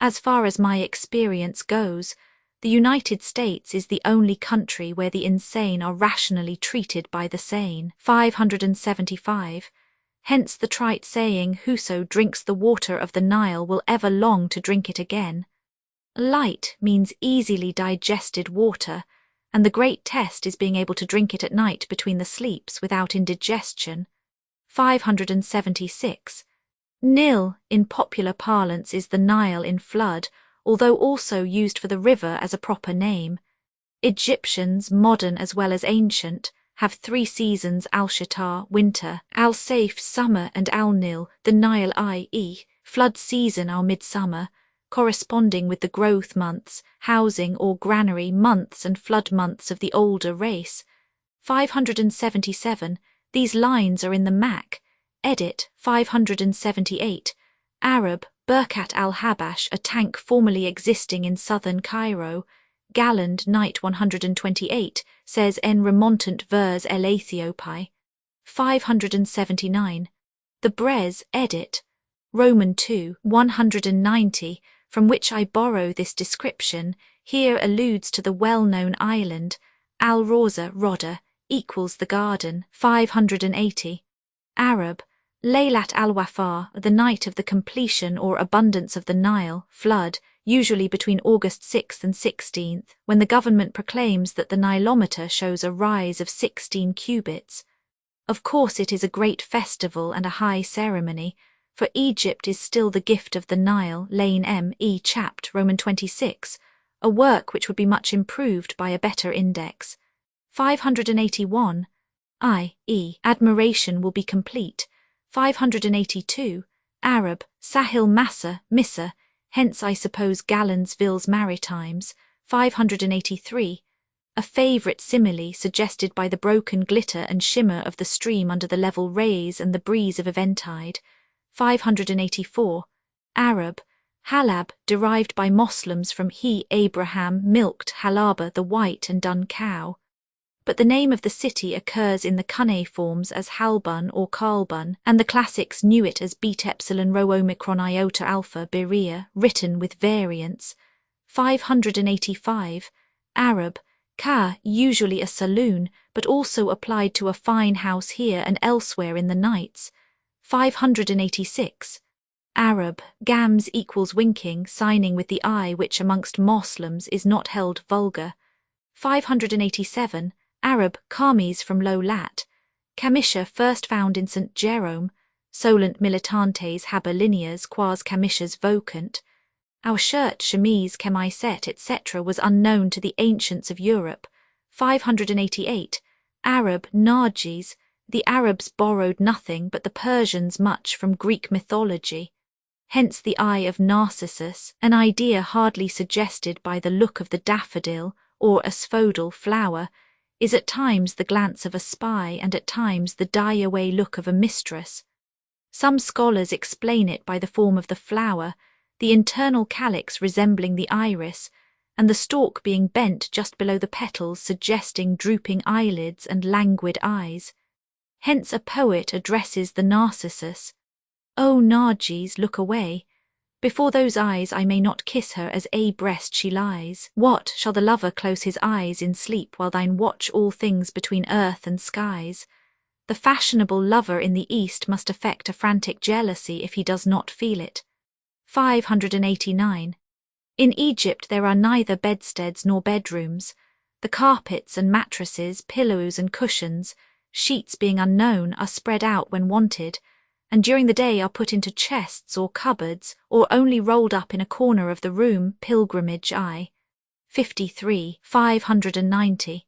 As far as my experience goes, the United States is the only country where the insane are rationally treated by the sane. 575. Hence the trite saying, whoso drinks the water of the Nile will ever long to drink it again. Light means easily digested water, and the great test is being able to drink it at night between the sleeps without indigestion. 576. Nil, in popular parlance, is the Nile in flood, although also used for the river as a proper name. Egyptians, modern as well as ancient, have 3 seasons: al-Shitar, winter; al-Sayf, summer; and al-Nil, the Nile, i.e., flood season, or midsummer, corresponding with the growth months, housing or granary months and flood months of the older race. 577. These lines are in the Mac. Edit, 578. Arab, Burkat al-Habash, a tank formerly existing in southern Cairo. Galland, Night 128, says en remontant vers el Aethiopi. 579. The Brez, edit, Roman 2, 190, from which I borrow this description, here alludes to the well-known island, al-Rosa, Rodda, equals the garden. 580. Arab, Laylat al-Wafar, the night of the completion or abundance of the Nile, flood, usually between August 6th and 16th, when the government proclaims that the Nilometer shows a rise of 16 cubits. Of course it is a great festival and a high ceremony, for Egypt is still the gift of the Nile, Lane M. E. Chapt, Roman 26, a work which would be much improved by a better index. 581. i.e., admiration will be complete. 582. Arab, Sahil Massa, Missa, hence I suppose Gallandsville's Maritimes. 583. A favourite simile suggested by the broken glitter and shimmer of the stream under the level rays and the breeze of eventide. 584. Arab, Halab, derived by Moslems from he Abraham milked Halaba, the white and dun cow. But the name of the city occurs in the cuneiforms as Halbun or Karlbun, and the classics knew it as Bet Epsilon Rho Omicron Iota Alpha Berea, written with variants. 585. Arab, Ka, usually a saloon, but also applied to a fine house here and elsewhere in the nights. 586. Arab, Gams equals winking, signing with the eye, which amongst Moslems is not held vulgar. 587. Arab, Kamis from Low Lat. Camiscia first found in St. Jerome. Solent militantes haber lineas quas camicias vocant. Our shirt, chemise, chemisette, etc. was unknown to the ancients of Europe. 588. Arab, Nargis. The Arabs borrowed nothing but the Persians much from Greek mythology. Hence the eye of Narcissus, an idea hardly suggested by the look of the daffodil or asphodel flower, is at times the glance of a spy and at times the die-away look of a mistress. Some scholars explain it by the form of the flower, the internal calyx resembling the iris, and the stalk being bent just below the petals, suggesting drooping eyelids and languid eyes. Hence a poet addresses the Narcissus, "O Nargis, look away. Before those eyes I may not kiss her as a breast she lies. What, shall the lover close his eyes in sleep while thine watch all things between earth and skies? The fashionable lover in the East must affect a frantic jealousy if he does not feel it." 589. In Egypt there are neither bedsteads nor bedrooms. The carpets and mattresses, pillows and cushions, sheets being unknown, are spread out when wanted, and during the day are put into chests or cupboards, or only rolled up in a corner of the room, pilgrimage I. 53. 590.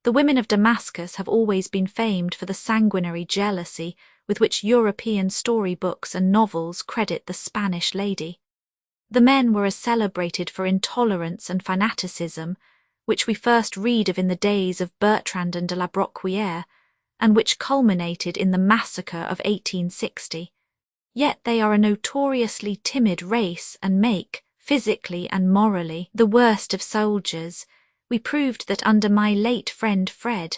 The women of Damascus have always been famed for the sanguinary jealousy with which European storybooks and novels credit the Spanish lady. The men were as celebrated for intolerance and fanaticism, which we first read of in the days of Bertrand and de la Brocquiere, and which culminated in the massacre of 1860. Yet they are a notoriously timid race and make, physically and morally, the worst of soldiers. We proved that under my late friend Fred,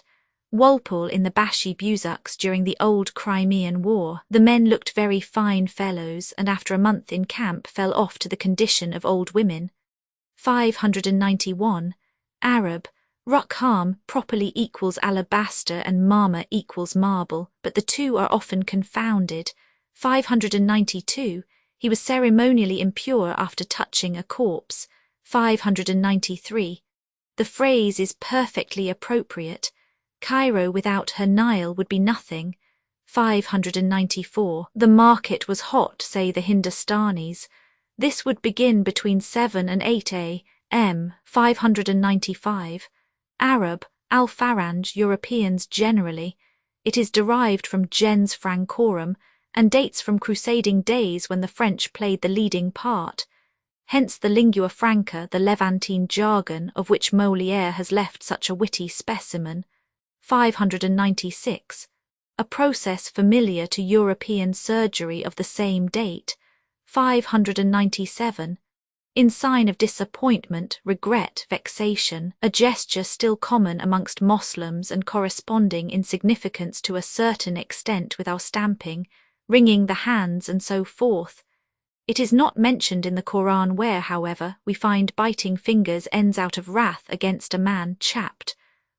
Walpole in the Bashi Buzuks during the old Crimean War, the men looked very fine fellows and after a month in camp fell off to the condition of old women. 591. Arab, Rukham properly equals alabaster and marmor equals marble, but the two are often confounded. 592. He was ceremonially impure after touching a corpse. 593. The phrase is perfectly appropriate. Cairo without her Nile would be nothing. 594. The market was hot, say the Hindustanis. This would begin between 7 and 8 a.m. 595. Arab, al-Faranj, Europeans generally. It is derived from gens francorum and dates from crusading days when the French played the leading part. Hence the lingua franca, the Levantine jargon of which Molière has left such a witty specimen. 596. A process familiar to European surgery of the same date. 597. In sign of disappointment, regret, vexation, a gesture still common amongst Moslems and corresponding in significance to a certain extent with our stamping, wringing the hands and so forth. It is not mentioned in the Quran where, however, we find biting fingers ends out of wrath against a man chapped.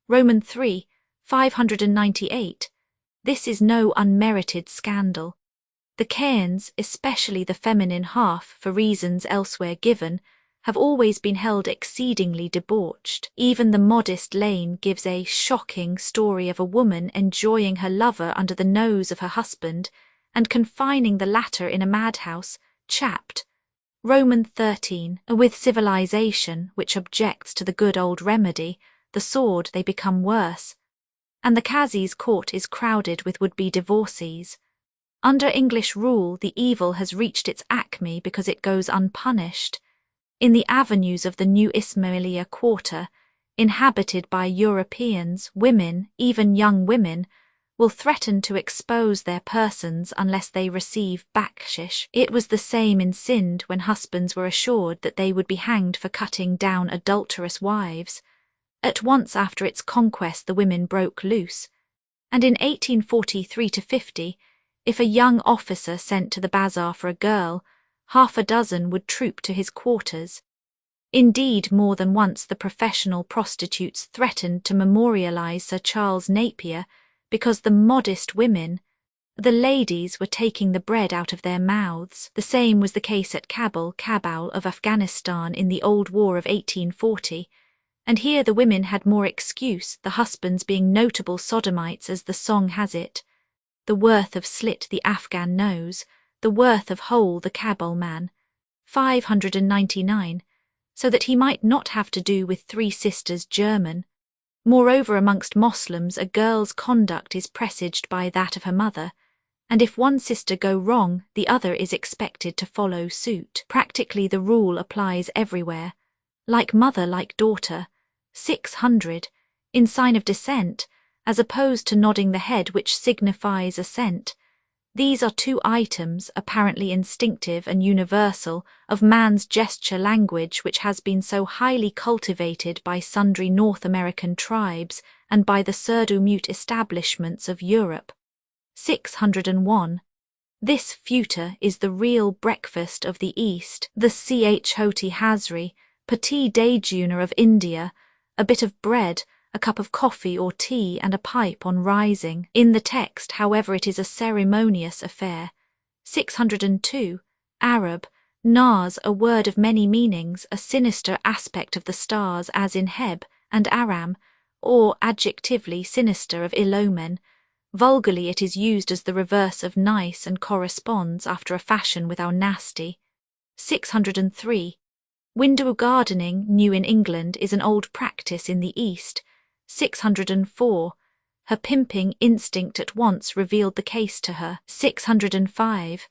Roman 3, 598. This is no unmerited scandal. The cairns, especially the feminine half, for reasons elsewhere given, have always been held exceedingly debauched. Even the modest Lane gives a shocking story of a woman enjoying her lover under the nose of her husband and confining the latter in a madhouse, chapped. Roman 13. With civilization, which objects to the good old remedy, the sword, they become worse, and the Qazi's court is crowded with would-be divorcees. Under English rule, the evil has reached its acme because it goes unpunished. In the avenues of the New Ismailia quarter, inhabited by Europeans, women, even young women, will threaten to expose their persons unless they receive bakshish. It was the same in Sind when husbands were assured that they would be hanged for cutting down adulterous wives. At once after its conquest the women broke loose, and in 1843–50, if a young officer sent to the bazaar for a girl, half a dozen would troop to his quarters. Indeed, more than once the professional prostitutes threatened to memorialize Sir Charles Napier because the modest women, the ladies, were taking the bread out of their mouths. The same was the case at Kabul of Afghanistan in the old war of 1840, and here the women had more excuse, the husbands being notable sodomites as the song has it. The worth of slit the Afghan knows, the worth of hole the Kabul man. 599, so that he might not have to do with three sisters German. Moreover, amongst Moslems a girl's conduct is presaged by that of her mother, and if one sister go wrong, the other is expected to follow suit. Practically the rule applies everywhere. Like mother, like daughter. 600, in sign of dissent, as opposed to nodding the head which signifies assent. These are two items, apparently instinctive and universal, of man's gesture language which has been so highly cultivated by sundry North American tribes and by the surdo-mute establishments of Europe. 601. This futur is the real breakfast of the East, the Chhoti Hazri, petit déjeuner of India, a bit of bread, a cup of coffee or tea and a pipe on rising. In the text, however, it is a ceremonious affair. 602. Arab, Nars, a word of many meanings, a sinister aspect of the stars as in Heb, and Aram, or adjectively sinister of ill omen. Vulgarly it is used as the reverse of nice and corresponds after a fashion with our nasty. 603. Window gardening, new in England, is an old practice in the East. 604. Her pimping instinct at once revealed the case to her. 605.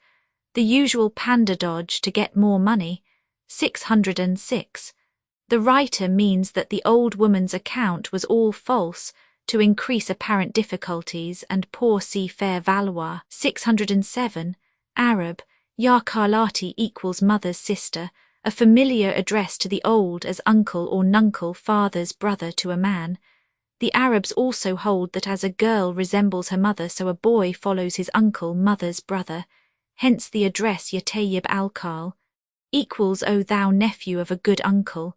The usual panda dodge to get more money. 606. The writer means that the old woman's account was all false, to increase apparent difficulties and poor see fair valoir. 607. Arab, Ya Khalati equals mother's sister, a familiar address to the old as uncle or nuncle, father's brother to a man. The Arabs also hold that as a girl resembles her mother, so a boy follows his uncle, mother's brother. Hence the address Yatayyib al-Khal, equals O thou nephew of a good uncle.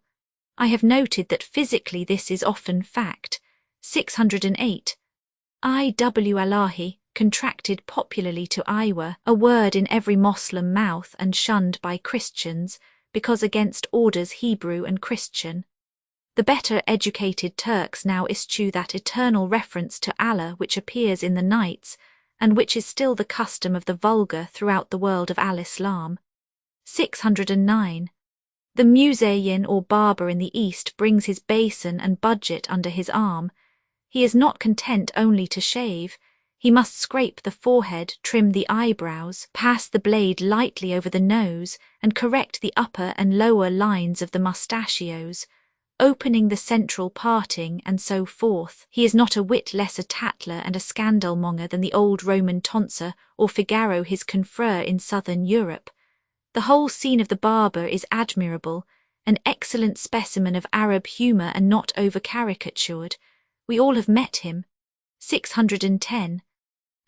I have noted that physically this is often fact. 608. I.W. Allahi, contracted popularly to Iwa, a word in every Moslem mouth and shunned by Christians, because against orders Hebrew and Christian. The better educated Turks now eschew that eternal reference to Allah which appears in the Nights, and which is still the custom of the vulgar throughout the world of Al-Islam. 609. The Muzayin or barber in the East brings his basin and budget under his arm. He is not content only to shave. He must scrape the forehead, trim the eyebrows, pass the blade lightly over the nose, and correct the upper and lower lines of the mustachios, opening the central parting, and so forth. He is not a whit less a tattler and a scandalmonger than the old Roman tonsure or Figaro his confrere in southern Europe. The whole scene of the barber is admirable, an excellent specimen of Arab humour and not over-caricatured. We all have met him. 610.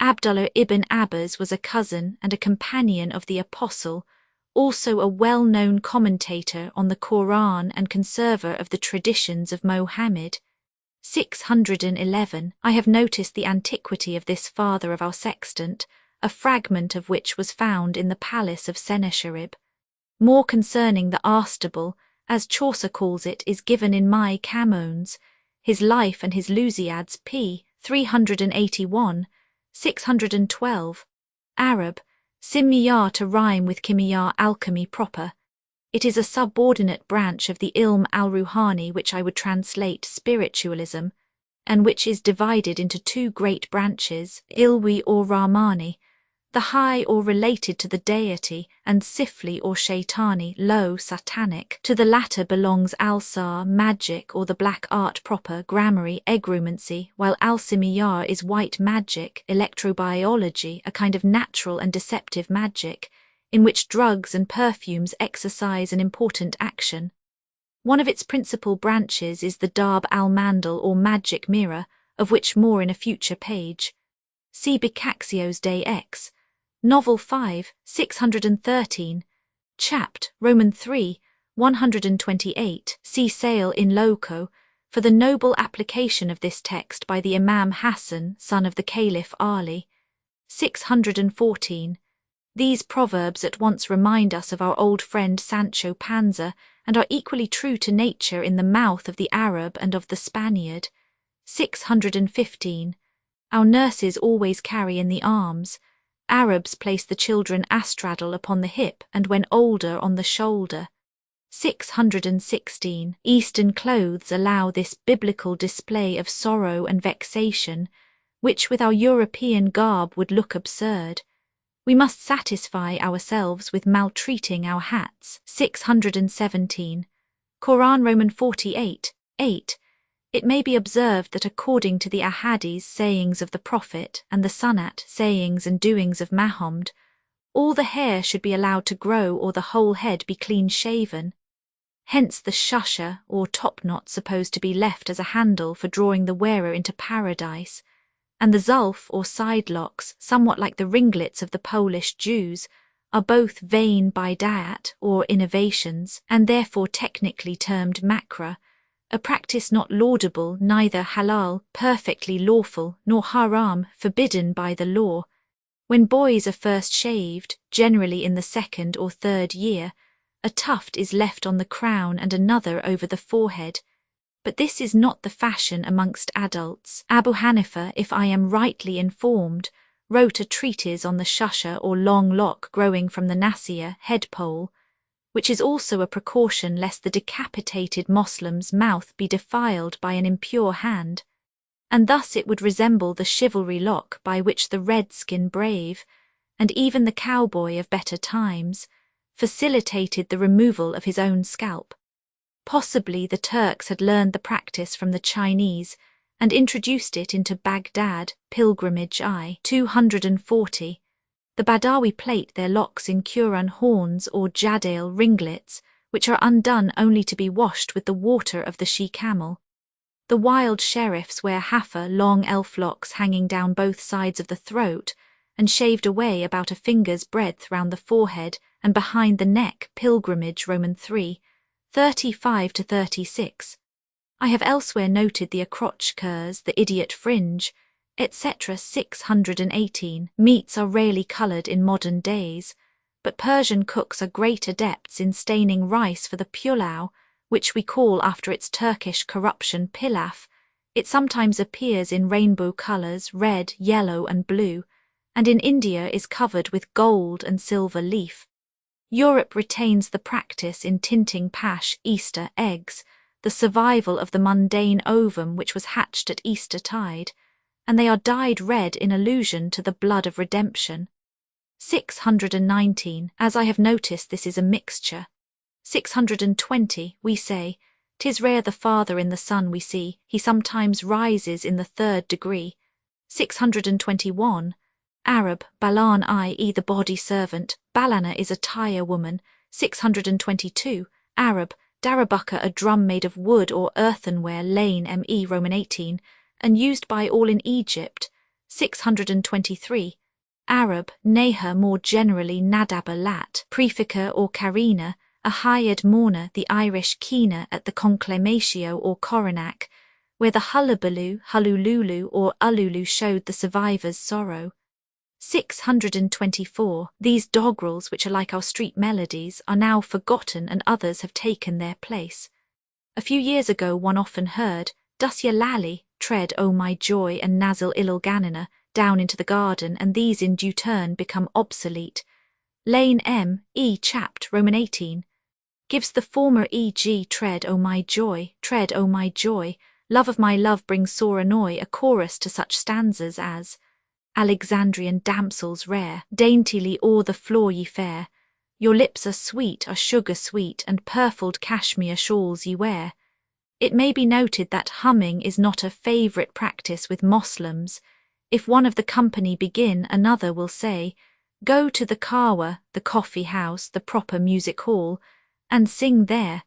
Abdullah ibn Abbas was a cousin and a companion of the Apostle, also a well-known commentator on the Quran and conserver of the traditions of Mohammed. 611. I have noticed the antiquity of this father of our sextant, a fragment of which was found in the palace of Sennacherib. More concerning the Astable, as Chaucer calls it, is given in my Camoens, his life and his Lusiads p. 381, 612. Arab, Simiyar to rhyme with Kimiyar alchemy proper. It is a subordinate branch of the Ilm al-Ruhani which I would translate spiritualism, and which is divided into two great branches, Ilwi or Rahmani, the high or related to the deity, and Sifli or Shaitani, low, satanic. To the latter belongs Al-Sar, magic, or the black art proper, grammary, egromancy, while Al-Simiyar is white magic, electrobiology, a kind of natural and deceptive magic, in which drugs and perfumes exercise an important action. One of its principal branches is the Darb al-Mandal or magic mirror, of which more in a future page. See Boccaccio's Day X, Novel 5, 613, Chapt. Roman 3, 128. See Sale in Loco, for the noble application of this text by the Imam Hassan, son of the Caliph Ali. 614. These proverbs at once remind us of our old friend Sancho Panza, and are equally true to nature in the mouth of the Arab and of the Spaniard. 615. Our nurses always carry in the arms. Arabs place the children astraddle upon the hip, and when older on the shoulder. 616. Eastern clothes allow this biblical display of sorrow and vexation, which with our European garb would look absurd. We must satisfy ourselves with maltreating our hats. 617. Quran Roman 48, 8. It may be observed that according to the Ahadis sayings of the Prophet and the Sunnat sayings and doings of Mahomed, all the hair should be allowed to grow or the whole head be clean-shaven. Hence the shusha or topknot supposed to be left as a handle for drawing the wearer into paradise, and the zulf or side locks, somewhat like the ringlets of the Polish Jews, are both vain bid'at or innovations, and therefore technically termed makra, a practice not laudable, neither halal, perfectly lawful, nor haram, forbidden by the law. When boys are first shaved, generally in the 2nd or 3rd year, a tuft is left on the crown and another over the forehead. But this is not the fashion amongst adults. Abu Hanifa, if I am rightly informed, wrote a treatise on the shusha or long lock growing from the nasiya, head pole, which is also a precaution lest the decapitated Moslem's mouth be defiled by an impure hand, and thus it would resemble the chivalry lock by which the redskin brave, and even the cowboy of better times, facilitated the removal of his own scalp. Possibly the Turks had learned the practice from the Chinese and introduced it into Baghdad, Pilgrimage I. 240. The Badawi plait their locks in Quran horns or jadail ringlets, which are undone only to be washed with the water of the she-camel. The wild sheriffs wear haffa, long elf locks hanging down both sides of the throat and shaved away about a finger's breadth round the forehead and behind the neck. Pilgrimage Roman 3, 35 to 36. I have elsewhere noted the crotch curls, the idiot fringe, etc. 618. Meats are rarely coloured in modern days. but Persian cooks are great adepts in staining rice for the pilau, which we call after its Turkish corruption pilaf. It sometimes appears in rainbow colours, red, yellow and blue, and in India is covered with gold and silver leaf. Europe retains the practice in tinting pash, Easter eggs, the survival of the mundane ovum which was hatched at Easter tide, and they are dyed red in allusion to the blood of redemption. 619, as I have noticed this is a mixture. 620, we say, 'tis rare the father in the son we see, he sometimes rises in the 3rd degree. 621, Arab, Balan i.e. the body servant, Balana is a tire woman. 622, Arab, Darabaka a drum made of wood or earthenware, lane me Roman 18, and used by all in Egypt. 623, Arab, Neha more generally Nadaba lat, Prefika or Karina, a hired mourner, the Irish keener at the conclamatio or coronac, where the hullabaloo, hullululu or ululu showed the survivor's sorrow. 624, these doggerels, which are like our street melodies, are now forgotten and others have taken their place. A few years ago one often heard, Dusya lally, tread, O my joy, and Nazil ililganina, down into the garden, and these in due turn become obsolete. Lane me chapt, Roman 18, gives the former e.g. tread, O my joy, tread, O my joy, love of my love brings sore annoy, a chorus to such stanzas as Alexandrian damsels rare, daintily o'er the floor ye fare, your lips are sweet, are sugar sweet, and purfled cashmere shawls ye wear. It may be noted that humming is not a favourite practice with Moslems. If one of the company begin, another will say, go to the kawa, the coffee house, the proper music hall, and sing there.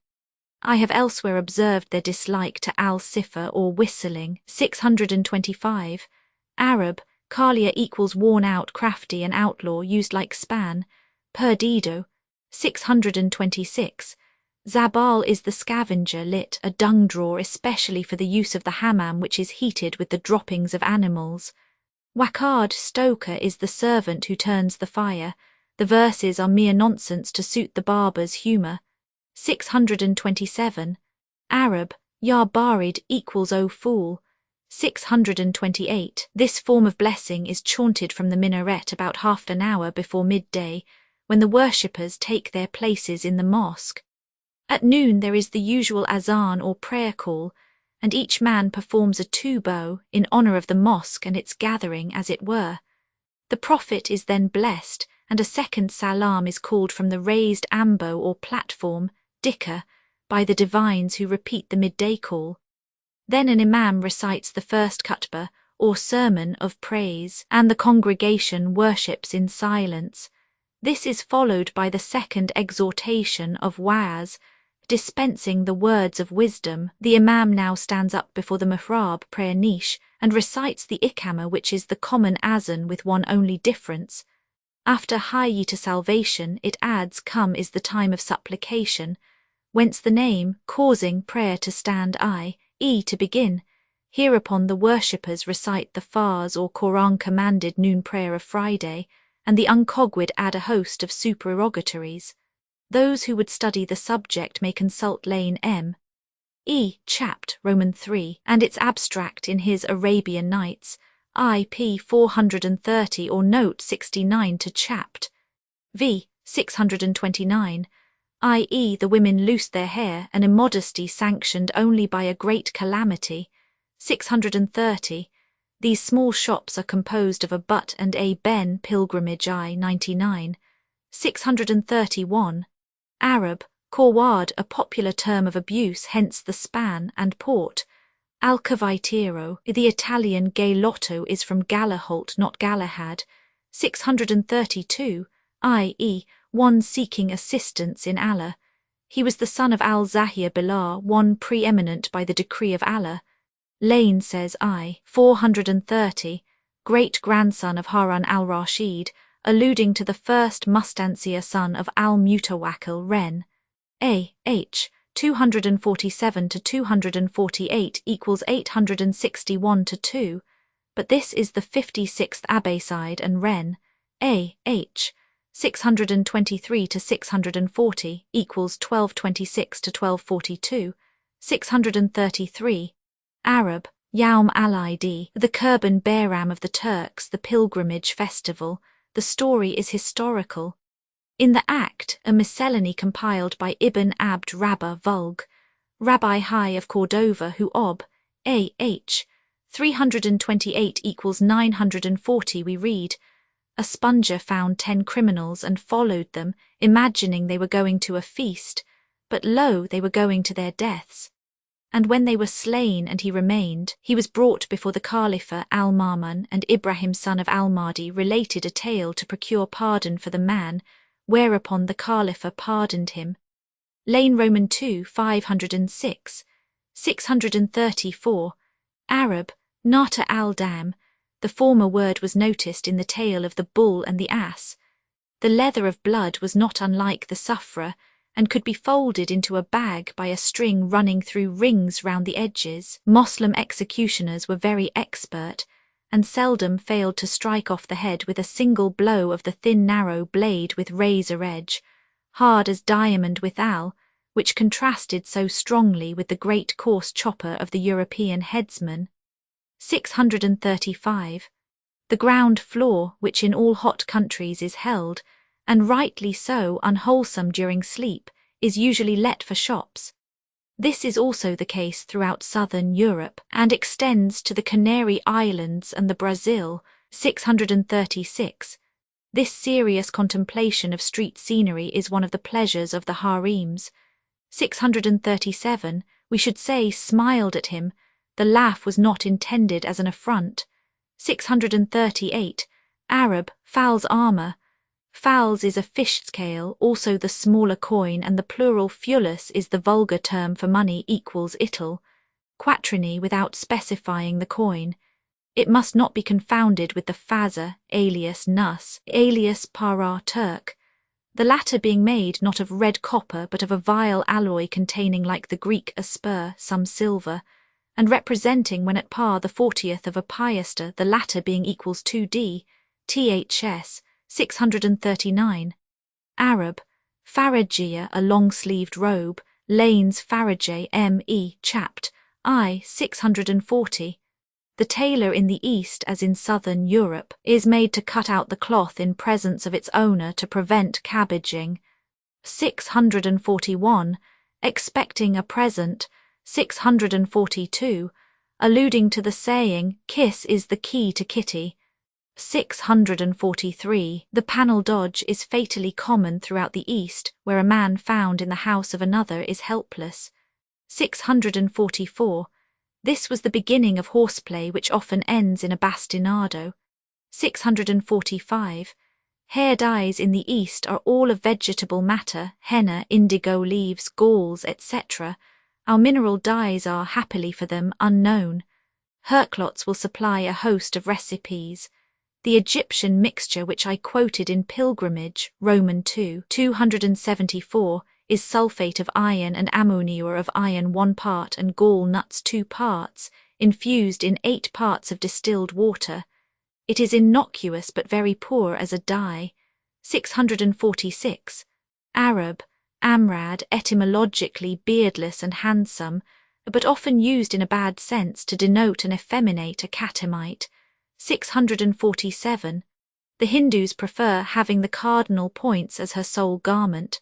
I have elsewhere observed their dislike to al-sifa or whistling. 625, Arab, Kalia equals worn out, crafty and outlaw, used like span. Perdido. 626, Zabal is the scavenger lit, a dung drawer especially for the use of the hammam which is heated with the droppings of animals. Wakard stoker is the servant who turns the fire. The verses are mere nonsense to suit the barber's humour. 627, Arab, Ya barid equals O fool. 628, this form of blessing is chaunted from the minaret about half an hour before midday, when the worshippers take their places in the mosque. At noon there is the usual azan or prayer call, and each man performs a two-bow in honour of the mosque and its gathering, as it were. The Prophet is then blessed, and a second salam is called from the raised ambo or platform, dikka, by the divines who repeat the midday call. Then an imam recites the first khutbah, or sermon of praise, and the congregation worships in silence. This is followed by the second exhortation of wa'az, dispensing the words of wisdom. The imam now stands up before the mihrab prayer niche and recites the ikama, which is the common azan with one only difference. After hayyi to salvation, it adds come is the time of supplication, whence the name, causing prayer to stand to begin. Hereupon the worshippers recite the Fars or Quran commanded noon prayer of Friday, and the uncogwid add a host of supererogatories. Those who would study the subject may consult Lane M.E. Chapt, Roman 3, and its abstract in his Arabian Nights, IP 430 or note 69 to Chapt. V. 629, i.e. the women loosed their hair, an immodesty sanctioned only by a great calamity. 630, these small shops are composed of a but and a ben pilgrimage I 99. 631, Arab, korwad, a popular term of abuse, hence the span and port. Alcavitero, the Italian gay lotto is from Galaholt, not Galahad. 632, i.e. one seeking assistance in Allah. He was the son of al-Zahir Bilal, one preeminent by the decree of Allah. Lane says 430, great-grandson of Harun al-Rashid, alluding to the first Mustansir son of al-Mutawakkil Ren. A.H. 247 to 248 equals 861 to 2, but this is the 56th Abbasid and Ren. A.H. 623 to 640 equals 1226 to 1242, 633. Arab, Yawm al-Idi, the Kurban Bayram of the Turks, the pilgrimage festival. The story is historical. In the act, a miscellany compiled by Ibn Abd Rabbah Vulg, Rabbi High of Cordova, who Ob. A.H. 328 equals 940, we read, a sponger found 10 criminals and followed them, imagining they were going to a feast, but lo, they were going to their deaths. And when they were slain and he remained, he was brought before the Caliph Al-Ma'mun, and Ibrahim son of Al-Mahdi related a tale to procure pardon for the man, whereupon the Caliph pardoned him. Lane Roman 2, 506, 634. Arab, Nata al-Dam. The former word was noticed in the tale of the bull and the ass. The leather of blood was not unlike the suffra, and could be folded into a bag by a string running through rings round the edges. Moslem executioners were very expert, and seldom failed to strike off the head with a single blow of the thin narrow blade with razor edge, hard as diamond withal, which contrasted so strongly with the great coarse chopper of the European headsman. 635. The ground floor, which in all hot countries is held, and rightly so, unwholesome during sleep, is usually let for shops. This is also the case throughout southern Europe, and extends to the Canary Islands and the Brazil. 636. This serious contemplation of street scenery is one of the pleasures of the harems. 637. We should say smiled at him. The laugh was not intended as an affront. 638. Arab, fowl's armour. Fowls is a fish scale, also the smaller coin, and the plural fulus is the vulgar term for money equals ital. Quattrini without specifying the coin. It must not be confounded with the faza, alias nus, alias para Turk, the latter being made not of red copper but of a vile alloy containing, like the Greek a spur, some silver, and representing when at par the 40th of a piaster, the latter being equals 2d, ths. 639. Arab, farajia, a long-sleeved robe. Lane's farajay, me, chapped, I. 640. The tailor in the East, as in southern Europe, is made to cut out the cloth in presence of its owner to prevent cabbaging. 641. Expecting a present. 642. Alluding to the saying, kiss is the key to kitty. 643. The panel dodge is fatally common throughout the East, where a man found in the house of another is helpless. 644. This was the beginning of horseplay, which often ends in a bastinado. 645. Hair dyes in the East are all of vegetable matter, henna, indigo leaves, galls, etc. Our mineral dyes are, happily for them, unknown. Herklots will supply a host of recipes. The Egyptian mixture which I quoted in Pilgrimage, Roman 2, 274, is sulfate of iron and ammonium of iron 1 part and gall nuts 2 parts, infused in 8 parts of distilled water. It is innocuous but very poor as a dye. 646. Arab, amrad, etymologically beardless and handsome, but often used in a bad sense to denote and effeminate a catamite. 647. The Hindus prefer having the cardinal points as her sole garment.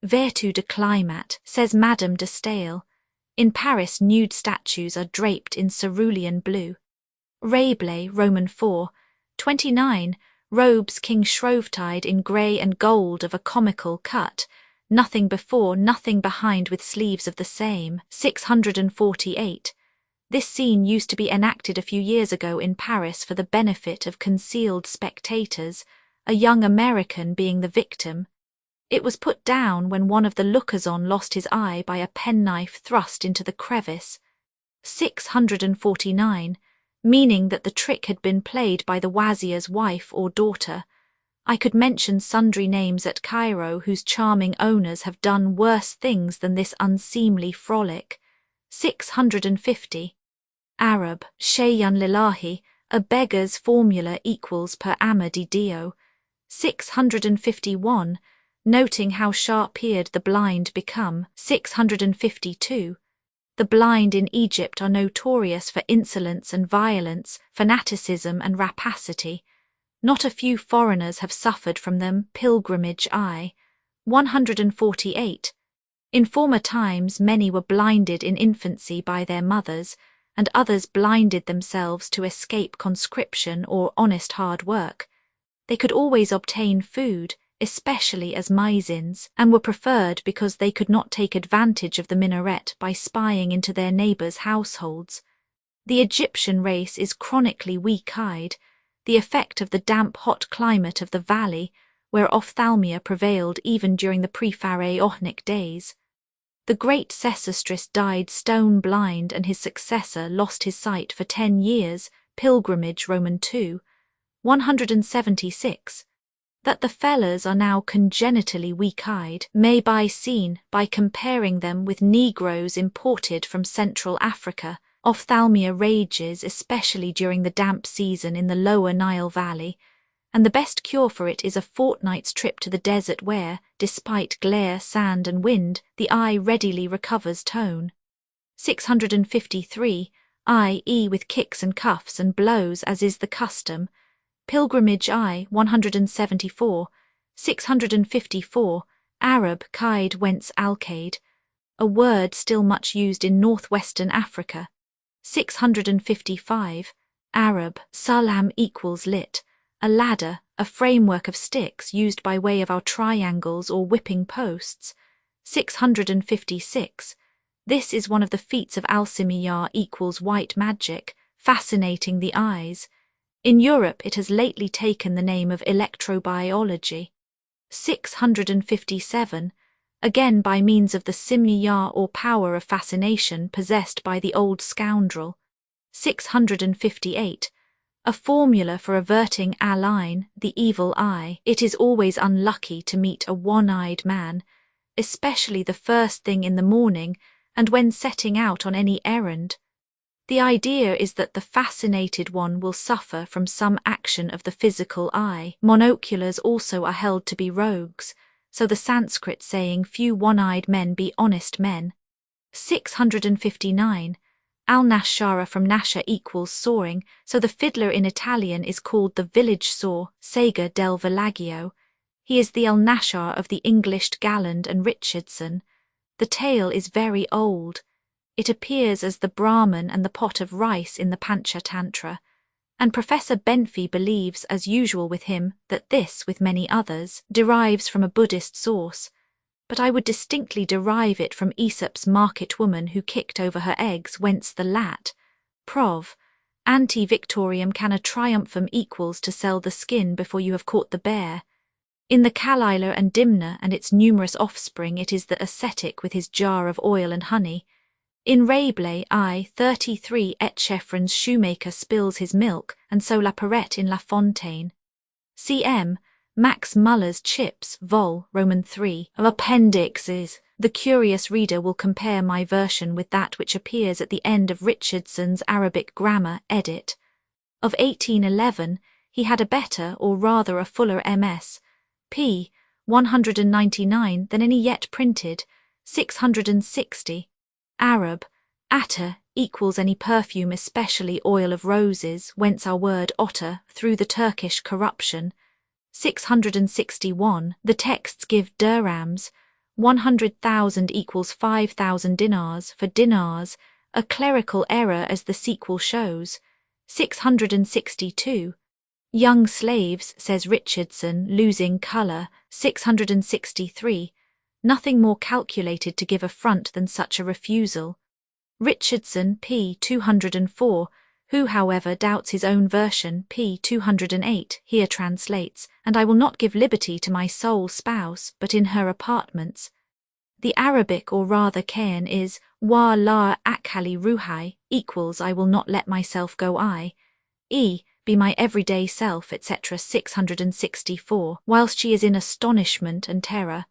Vertu de climat, says Madame de Staël. In Paris, nude statues are draped in cerulean blue. Rabelais, Roman 4, 29. Robes King Shrovetide in grey and gold of a comical cut, nothing before, nothing behind, with sleeves of the same. 648. This scene used to be enacted a few years ago in Paris for the benefit of concealed spectators, a young American being the victim. It was put down when one of the lookers-on lost his eye by a penknife thrust into the crevice. 649, meaning that the trick had been played by the wazir's wife or daughter. I could mention sundry names at Cairo whose charming owners have done worse things than this unseemly frolic. 650. Arab, Shayyan lillahi, a beggar's formula equals per ama di Dio. 651. Noting how sharp-eared the blind become. 652. The blind in Egypt are notorious for insolence and violence, fanaticism and rapacity. Not a few foreigners have suffered from them. Pilgrimage eye. 148. In former times many were blinded in infancy by their mothers, and others blinded themselves to escape conscription or honest hard work. They could always obtain food, especially as muezzins, and were preferred because they could not take advantage of the minaret by spying into their neighbours' households. The Egyptian race is chronically weak-eyed, the effect of the damp hot climate of the valley, where ophthalmia prevailed even during the pre-pharaonic days. The great Sesostris died stone-blind and his successor lost his sight for 10 years, Pilgrimage Roman II. 176. That the fellahs are now congenitally weak-eyed may be seen by comparing them with Negroes imported from Central Africa. Ophthalmia rages especially during the damp season in the lower Nile Valley, and the best cure for it is a fortnight's trip to the desert where, despite glare, sand and wind, the eye readily recovers tone. 653, i.e. with kicks and cuffs and blows as is the custom. Pilgrimage eye. 174. 654, Arab kaid whence alkaid, a word still much used in northwestern Africa. 655, Arab salam equals lit, a ladder, a framework of sticks used by way of our triangles or whipping posts. 656, this is one of the feats of alchemy equals white magic, fascinating the eyes. In Europe it has lately taken the name of electrobiology. 657, again by means of the simya or power of fascination possessed by the old scoundrel. 658, a formula for averting al-ain, the evil eye. It is always unlucky to meet a one-eyed man, especially the first thing in the morning and when setting out on any errand. The idea is that the fascinated one will suffer from some action of the physical eye. Monoculars also are held to be rogues, so the Sanskrit saying few one-eyed men be honest men. 659, al-nashara from nasha equals soaring, so the fiddler in Italian is called the village saw, Sega del Villaggio. He is the al-nashar of the Englished Galland and Richardson. The tale is very old. It appears as the Brahman and the pot of rice in the Panchatantra, and Professor Benfey believes, as usual with him, that this, with many others, derives from a Buddhist source, but I would distinctly derive it from Aesop's market woman who kicked over her eggs, whence the lat. Prov. Anti-victorium cana triumphum equals to sell the skin before you have caught the bear. In the Kaliler and Dimna and its numerous offspring it is the ascetic with his jar of oil and honey. In Rabelais, I. 33, Etchefren's shoemaker spills his milk, and so La Perrette in La Fontaine. C.M. Max Muller's chips, vol. Roman 3, of appendixes. The curious reader will compare my version with that which appears at the end of Richardson's Arabic Grammar, edit. Of 1811, he had a better, or rather a fuller MS. p. 199 than any yet printed, 660. Arab, atta, equals any perfume, especially oil of roses, whence our word otter, through the Turkish corruption. 661. The texts give dirhams. 100,000 equals 5,000 dinars for dinars, a clerical error as the sequel shows. 662. Young slaves, says Richardson, losing colour. 663. Nothing more calculated to give affront than such a refusal. Richardson, p. 204, who, however, doubts his own version, p. 208, here translates, and I will not give liberty to my sole spouse, but in her apartments. The Arabic, or rather Kayan, is wa la akhali ruhai, equals I will not let myself go be my everyday self, etc. 664, whilst she is in astonishment and terror.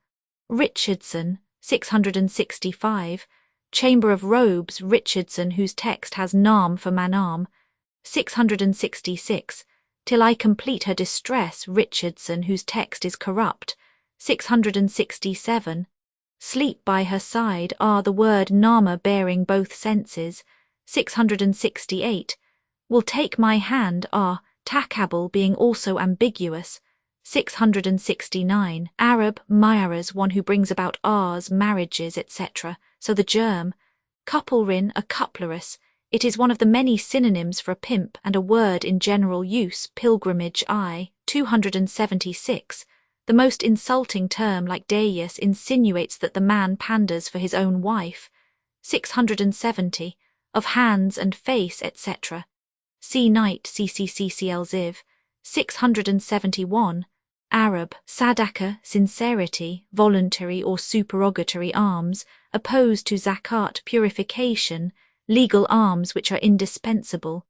Richardson, 665, Chamber of Robes, Richardson, whose text has nam for manam. 666, till I complete her distress, Richardson, whose text is corrupt. 667. Sleep by her side, the word Nama bearing both senses. 668. Will take my hand, takabul being also ambiguous. 669. Arab, Myras, one who brings about marriages, etc. So the germ. Couplerin, a couplerus. It is one of the many synonyms for a pimp and a word in general use. Pilgrimage. 276. The most insulting term, like Deus, insinuates that the man panders for his own wife. 670. Of hands and face, etc. See Knight, CCCCL Ziv. 671. Arab, sadaka, sincerity, voluntary or supererogatory alms, opposed to zakat, purification, legal alms which are indispensable.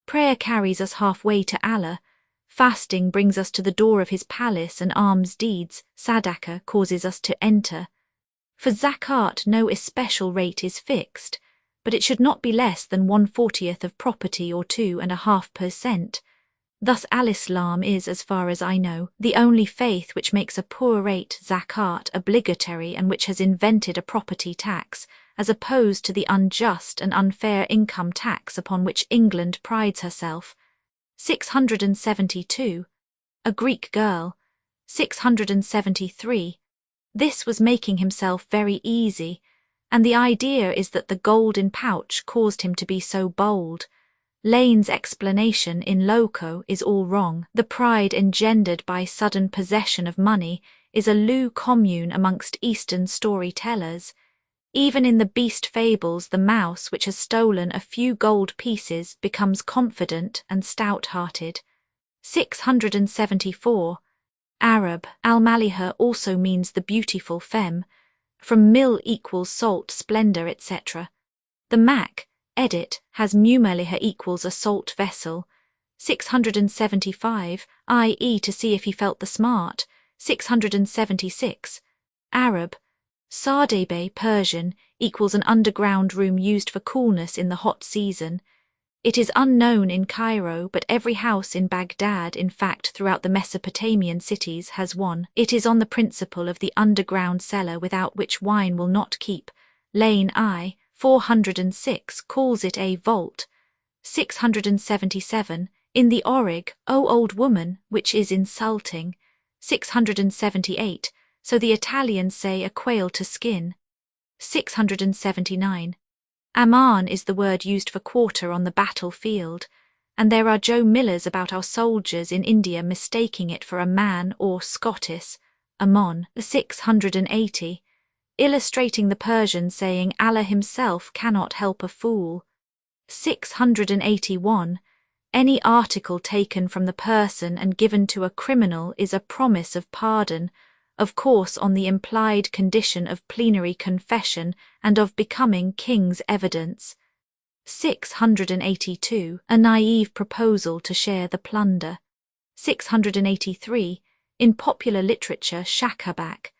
Prayer carries us halfway to Allah. Fasting brings us to the door of his palace, and alms deeds, sadaka, causes us to enter. For zakat no especial rate is fixed, but it should not be less than 1/40 of property or 2.5%. Thus Al-Islam is, as far as I know, the only faith which makes a poor rate zakat obligatory and which has invented a property tax, as opposed to the unjust and unfair income tax upon which England prides herself. 672. A Greek girl. 673. This was making himself very easy, and the idea is that the gold in pouch caused him to be so bold. Lane's explanation in Loco is all wrong. The pride engendered by sudden possession of money is a lieu commune amongst Eastern storytellers. Even in the beast fables, the mouse which has stolen a few gold pieces becomes confident and stout-hearted. 674. Arab, al-Maliha also means the beautiful femme, from mil equals salt, splendor, etc. The Mac, edit, has Mumeliha equals a salt vessel. 675, i.e. to see if he felt the smart. 676. Arab, Sardebe, Persian, equals an underground room used for coolness in the hot season. It is unknown in Cairo, but every house in Baghdad, in fact throughout the Mesopotamian cities, has one. It is on the principle of the underground cellar without which wine will not keep. Lane I, 406, calls it a vault. 677. In the Orig, O old woman, which is insulting. 678. So the Italians say a quail to skin. 679. Aman is the word used for quarter on the battlefield, and there are Joe Millers about our soldiers in India mistaking it for a man or Scottis, Amon. 680. Illustrating the Persian saying Allah himself cannot help a fool. 681. Any article taken from the person and given to a criminal is a promise of pardon, of course on the implied condition of plenary confession and of becoming king's evidence. 682. A naive proposal to share the plunder. 683. In popular literature, shakabak.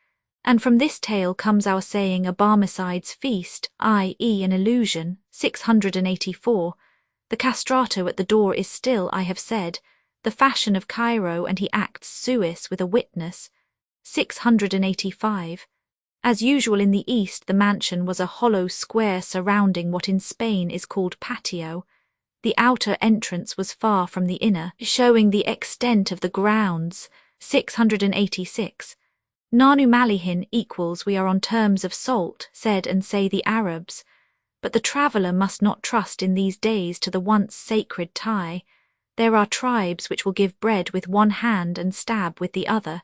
And from this tale comes our saying a Barmecide's feast, i.e. an illusion. 684. The castrato at the door is still, I have said, the fashion of Cairo, and he acts suis with a witness. 685. As usual in the East, the mansion was a hollow square surrounding what in Spain is called patio. The outer entrance was far from the inner, showing the extent of the grounds. 686. Nanu Malihin equals we are on terms of salt, said and say the Arabs. But the traveller must not trust in these days to the once sacred tie. There are tribes which will give bread with one hand and stab with the other.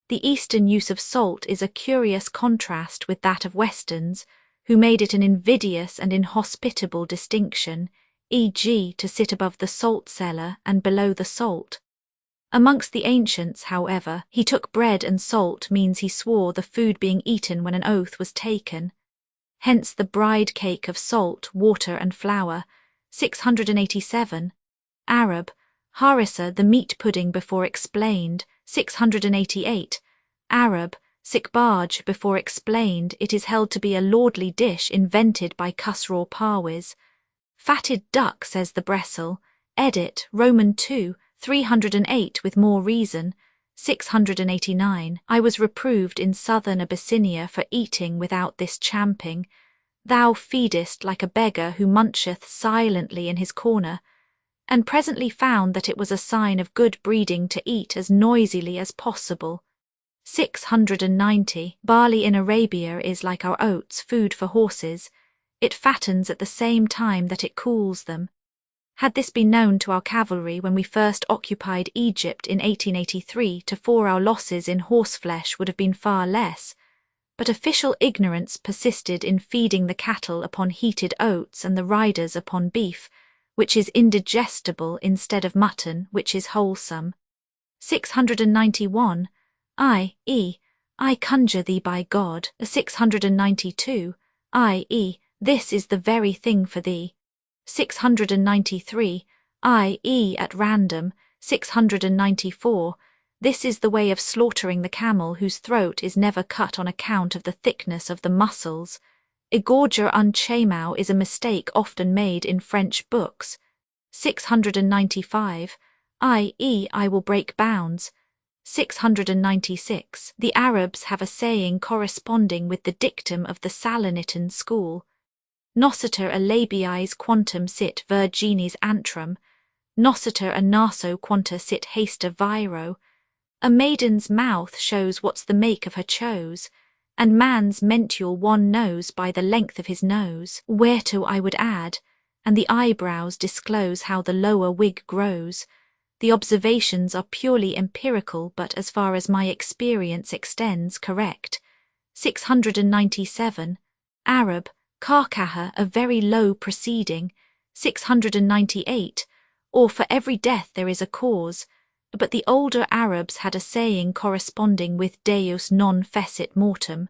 The Eastern use of salt is a curious contrast with that of Westerns, who made it an invidious and inhospitable distinction, e.g. to sit above the salt cellar and below the salt. Amongst the ancients, however, he took bread and salt means he swore the food being eaten when an oath was taken. Hence the bride cake of salt, water and flour. 687. Arab, harissa, the meat pudding before explained. 688. Arab, sikbarj, before explained, it is held to be a lordly dish invented by Khusraw Parviz. Fatted duck, says the Bressel. Edit, Roman 2, 308 with more reason. 689 I was reproved in southern Abyssinia for eating without this champing. Thou feedest like a beggar who muncheth silently in his corner, and presently found that it was a sign of good breeding to eat as noisily as possible. 690 Barley in Arabia is like our oats, food for horses. It fattens at the same time that it cools them. Had this been known to our cavalry when we first occupied Egypt in 1883, our losses in horseflesh would have been far less, but official ignorance persisted in feeding the cattle upon heated oats and the riders upon beef, which is indigestible, instead of mutton, which is wholesome. 691 I conjure thee by God. 692 this is the very thing for thee. 693 at random. 694 This is the way of slaughtering the camel whose throat is never cut on account of the thickness of the muscles. Egorger un chamau is a mistake often made in French books. 695 I will break bounds. 696 The Arabs have a saying corresponding with the dictum of the Salonitan school. Nociter a labiis quantum sit virginis antrum, nociter a naso quanta sit hasta viro. A maiden's mouth shows what's the make of her chose, and man's mental one knows by the length of his nose, whereto I would add, and the eyebrows disclose how the lower wig grows. The observations are purely empirical, but as far as my experience extends, correct. 697 Arab, Karkaha, a very low proceeding. 698 Or for every death there is a cause, but the older Arabs had a saying corresponding with Deus non fecit mortem.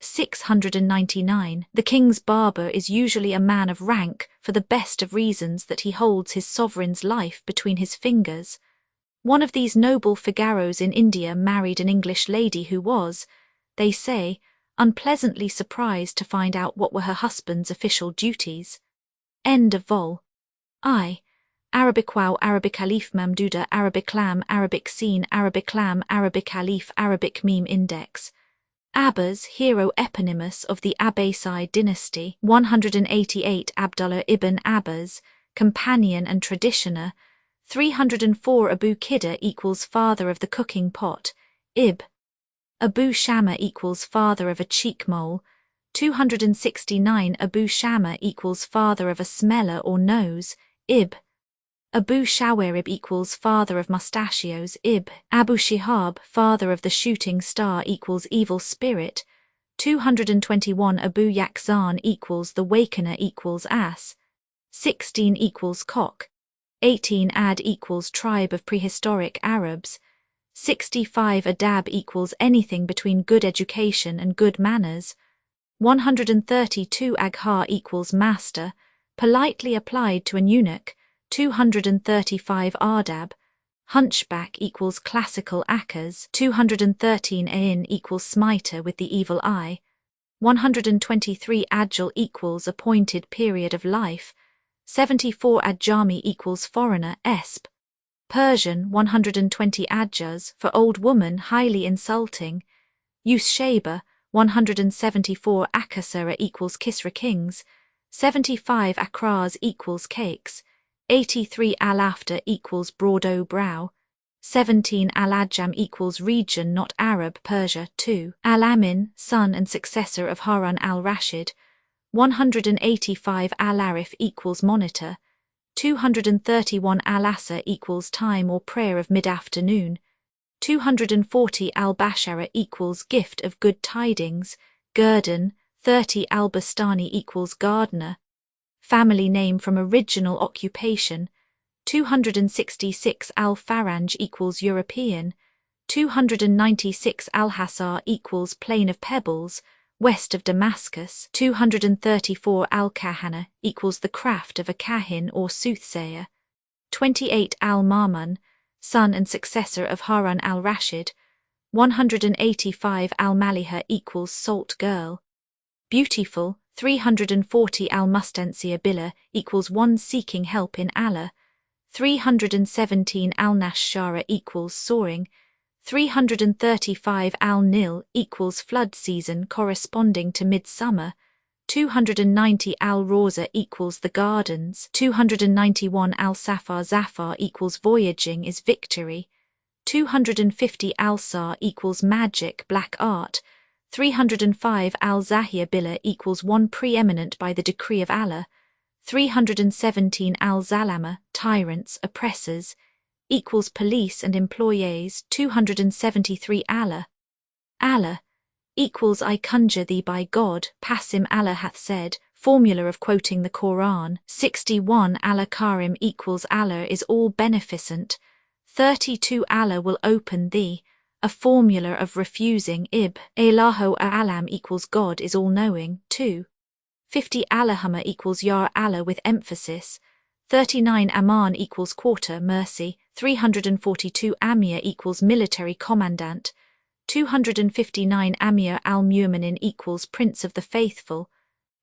699 The king's barber is usually a man of rank, for the best of reasons that he holds his sovereign's life between his fingers. One of these noble Figaros in India married an English lady who was, they say, unpleasantly surprised to find out what were her husband's official duties. End of vol. I. Arabic wow, Arabic alif mamduda, Arabic lam, Arabic scene, Arabic lam, Arabic alif, Arabic meme index. Abbas, hero eponymous of the Abbasid dynasty, 188 Abdullah ibn Abbas, companion and traditioner. 304 Abu Kidda equals father of the cooking pot, Abu Shama equals father of a cheek mole. 269 Abu Shama equals father of a smeller or nose, Abu Shawarib equals father of mustachios, Abu Shihab, father of the shooting star equals evil spirit. 221 Abu Yakzan equals the wakener equals ass. 16 equals cock. 18 Ad equals tribe of prehistoric Arabs. 65 Adab equals anything between good education and good manners. 132 Aghar equals master, politely applied to an eunuch. 235 Ardab, hunchback equals classical Akkaz. 213 Ain equals smiter with the evil eye. 123 Ajal equals appointed period of life. 74 Adjami equals foreigner, esp. Persian 120 Adjas, for old woman highly insulting. Yusheba 174 Akasara equals Kisra kings. 75 Akras equals cakes. 83 Al-Afta equals Bordeaux brow. 17 Al-Ajam equals region not Arab Persia. 2 Al-Amin, son and successor of Harun al-Rashid. 185 Al-Arif equals monitor. 231 Al-Asa equals time or prayer of mid-afternoon. 240 Al-Bashara equals gift of good tidings. Gurdon. 30 Al-Bastani equals gardener. Family name from original occupation. 266 Al-Faranj equals European. 296 Al-Hassar equals plain of pebbles, west of Damascus. 234 Al-Kahana equals the craft of a kahin or soothsayer. 28 Al-Mamun, son and successor of Harun al-Rashid. 185 Al-Maliha equals salt girl. Beautiful. 340 Al-Mustansir Billah equals one seeking help in Allah. 317 al-Nashara equals soaring, 335 al-Nil equals flood season corresponding to midsummer, 290 al-Rawza equals the gardens, 291 al-Safar Zafar equals voyaging is victory, 250 al-Sar equals magic black art, 305 al-Zahir Billah equals one preeminent by the decree of Allah, 317 al-Zalama tyrants, oppressors, equals police and employees, 273 Allah. Allah equals I conjure thee by God, Pasim Allah hath said, formula of quoting the Quran, 61 Allah Karim equals Allah is all beneficent, 32 Allah will open thee, a formula of refusing Allahu A'lam equals God is all-knowing, 2. 50 Allahumma equals Ya Allah with emphasis, 39 Aman equals quarter mercy, 342 Amir equals military commandant, 259 Amir al-Mu'minin equals Prince of the Faithful,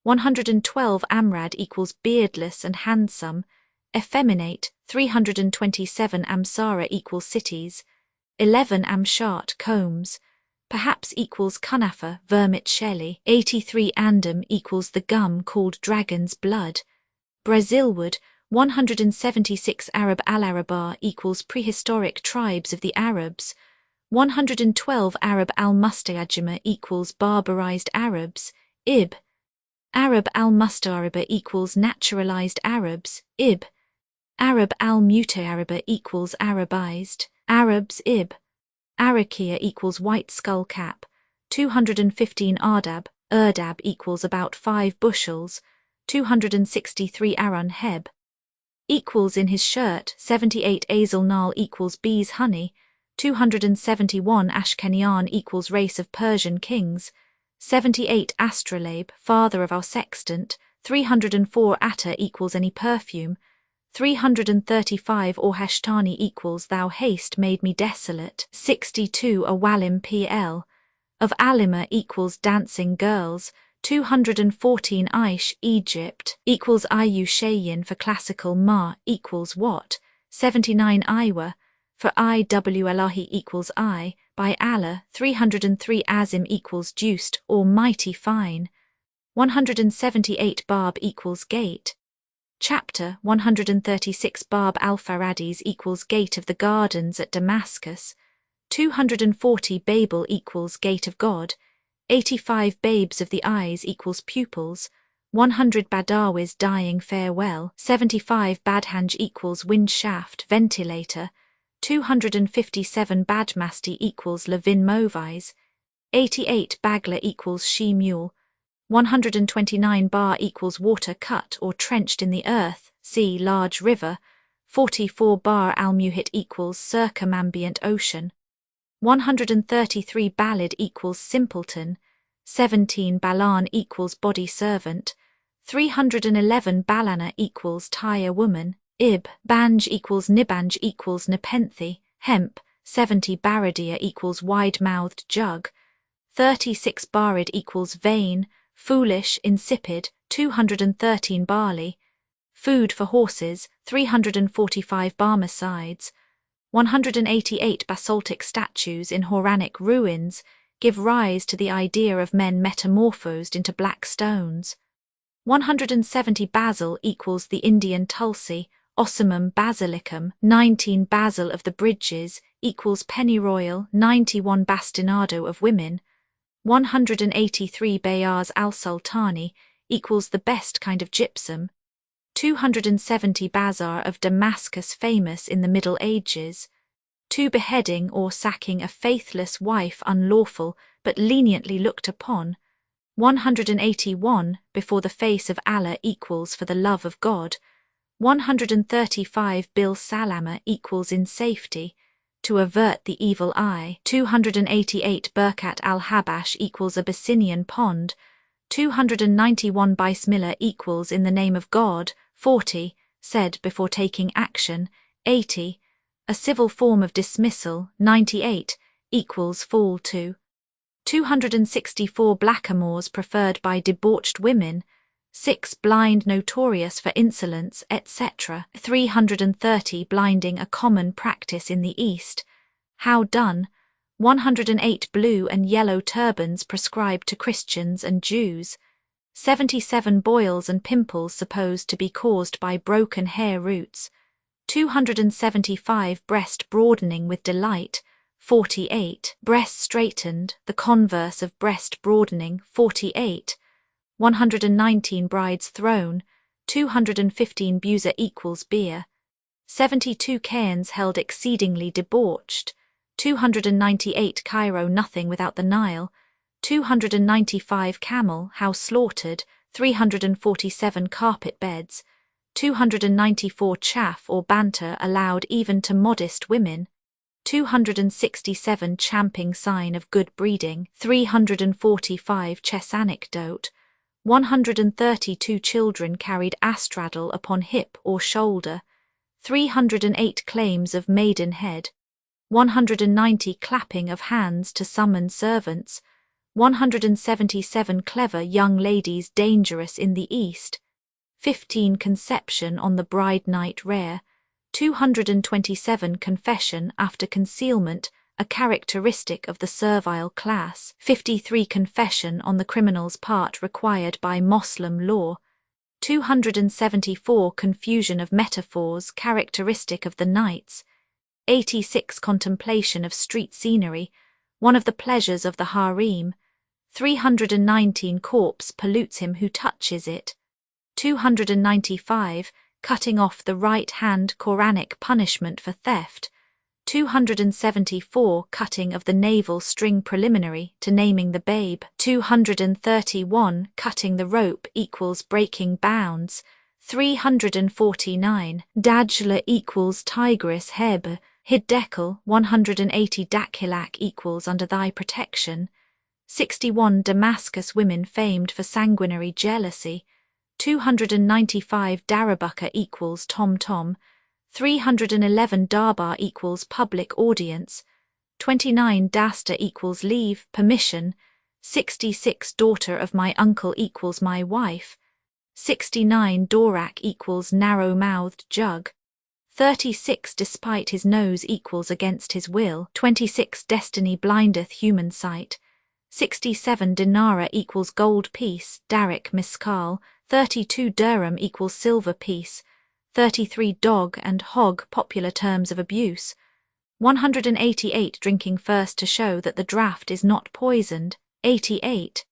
112 Amrad equals beardless and handsome, effeminate, 327 Amsara equals cities, 11 Amshat combs, perhaps equals Kunafa vermicelli, 83 Andam equals the gum called dragon's blood, Brazilwood, 176 Arab al-Arabar equals prehistoric tribes of the Arabs, 112 Arab al-Musta'ajima equals barbarized Arabs, Arab al-Musta'ariba equals naturalized Arabs, Arab al-Muta'ariba equals Arabized, Arabs, Arakia equals white skull cap, 215 Erdab equals about 5 bushels, 263 Aran Heb, equals in his shirt, 78 Azel Nal equals bees honey, 271 Ashkenian equals race of Persian kings, 78 Astrolabe, father of our sextant, 304 Atta equals any perfume, 335 Orhashtani equals thou haste made me desolate, 62 Awalim PL, of Alima equals dancing girls, 214 Aish Egypt equals Ayu Shayin for classical Ma equals what, 79 Iwa, for IWLahi equals I, by Allah, 303 Azim equals juiced or mighty fine, 178 Bab equals gate. Chapter 136 Bab al-Faradis equals gate of the gardens at Damascus, 240 Babel equals gate of God, 85 babes of the eyes equals pupils, 100 Badawis dying farewell, 75 Badhanj equals wind shaft ventilator, 257 Badmasti equals Levin Movies, 88 Bagla equals she mule, 129 Bar equals water cut or trenched in the earth, see large river, 44 Bar al-Muhit equals circumambient ocean, 133 Balid equals simpleton, 17 Balan equals body servant, 311 Balana equals tire woman, Banj equals Nibanj equals Nepenthe, hemp, 70 Baradia equals wide-mouthed jug, 36 Barid equals vain, foolish, insipid, 213 barley, food for horses, 345 Barmecides, 188 basaltic statues in Horanic ruins give rise to the idea of men metamorphosed into black stones. 170 Basil equals the Indian Tulsi, Ossamum basilicum, 19 Basil of the bridges equals pennyroyal, 91 Bastinado of women, 183 Bayars al-Sultani equals the best kind of gypsum, 270 Bazar of Damascus famous in the Middle Ages, 2 Beheading or sacking a faithless wife unlawful but leniently looked upon, 181 Before the face of Allah equals for the love of God, 135 Bil Salama equals in safety, to avert the evil eye, 288 Burkat al-Habash equals Abyssinian pond, 291 Bismillah equals in the name of God, 40 said before taking action, 80 a civil form of dismissal, 98 equals fall to, 264 blackamoors preferred by debauched women, 6 blind notorious for insolence, etc. 330 blinding a common practice in the East. How done? 108 blue and yellow turbans prescribed to Christians and Jews. 77 boils and pimples supposed to be caused by broken hair roots. 275 breast broadening with delight. 48 breast straightened, the converse of breast broadening. 48 119 brides thrown. 215 buza equals beer. 72 cairns held exceedingly debauched. 298 Cairo nothing without the Nile. 295 camel how slaughtered. 347 carpet beds. 294 chaff or banter allowed even to modest women. 267 champing sign of good breeding. 345 chess anecdote. 132 children carried astraddle upon hip or shoulder. 308 claims of maidenhead. 190 clapping of hands to summon servants. 177 clever young ladies dangerous in the East. 15 conception on the bride night rare. 227 confession after concealment, a characteristic of the servile class. 53 confession on the criminal's part required by Moslem law. 274 confusion of metaphors characteristic of the nights. 86 contemplation of street scenery, one of the pleasures of the harem. 319 corpse pollutes him who touches it. 295 cutting off the right hand Quranic punishment for theft. 274 cutting of the navel string preliminary to naming the babe. 231 cutting the rope equals breaking bounds. 349 Dajla equals Tigris Heb. Hiddekel 180 Dakhilak equals under thy protection. 61 Damascus women famed for sanguinary jealousy. 295 Darabuka equals Tom-Tom. 311 Darbar equals public audience. 29 Dasta equals leave, permission. 66 Daughter of my uncle equals my wife. 69 Dorak equals narrow-mouthed jug. 36 Despite his nose equals against his will. 26 Destiny blindeth human sight. 67 Dinara equals gold piece, Darik Miskal. 32 Dirham equals silver piece. 33 Dog and hog popular terms of abuse. 188 Drinking first to show that the draught is not poisoned. 88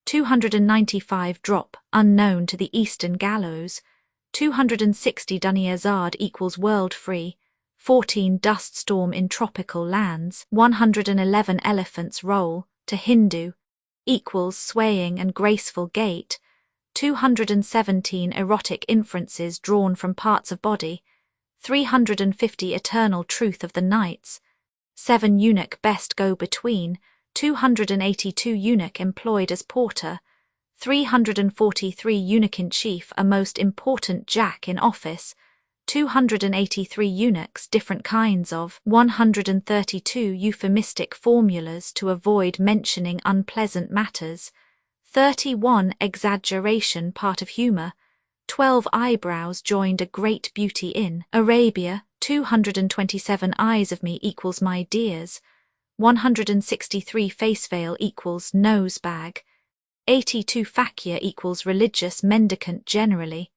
295 Drop, unknown to the eastern gallows. 260 Duniyazad equals world free. 14 Dust storm in tropical lands. 111 Elephants roll, to Hindu, equals swaying and graceful gait. 217 Erotic inferences drawn from parts of body. 350 Eternal truth of the nights. 7 Eunuch best go between. 282 Eunuch employed as porter. 343 Eunuch in chief, a most important jack in office. 283 eunuchs, different kinds of. 132 euphemistic formulas to avoid mentioning unpleasant matters. 31 exaggeration, part of humor. 12 eyebrows joined a great beauty in. Arabia, 227 eyes of me equals my dears. 163 face veil equals nose bag. 82 fakir equals religious mendicant generally.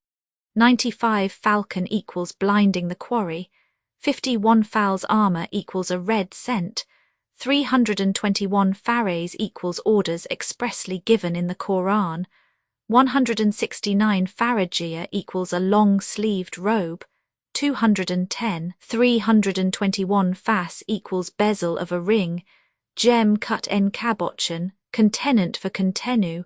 95 falcon equals blinding the quarry. 51 fowl's armor equals a red scent. 321 pharaohs equals orders expressly given in the Quran. 169 farajia equals a long-sleeved robe. 210 321 fas equals bezel of a ring. Gem cut en kabotchen, contenant for contenu.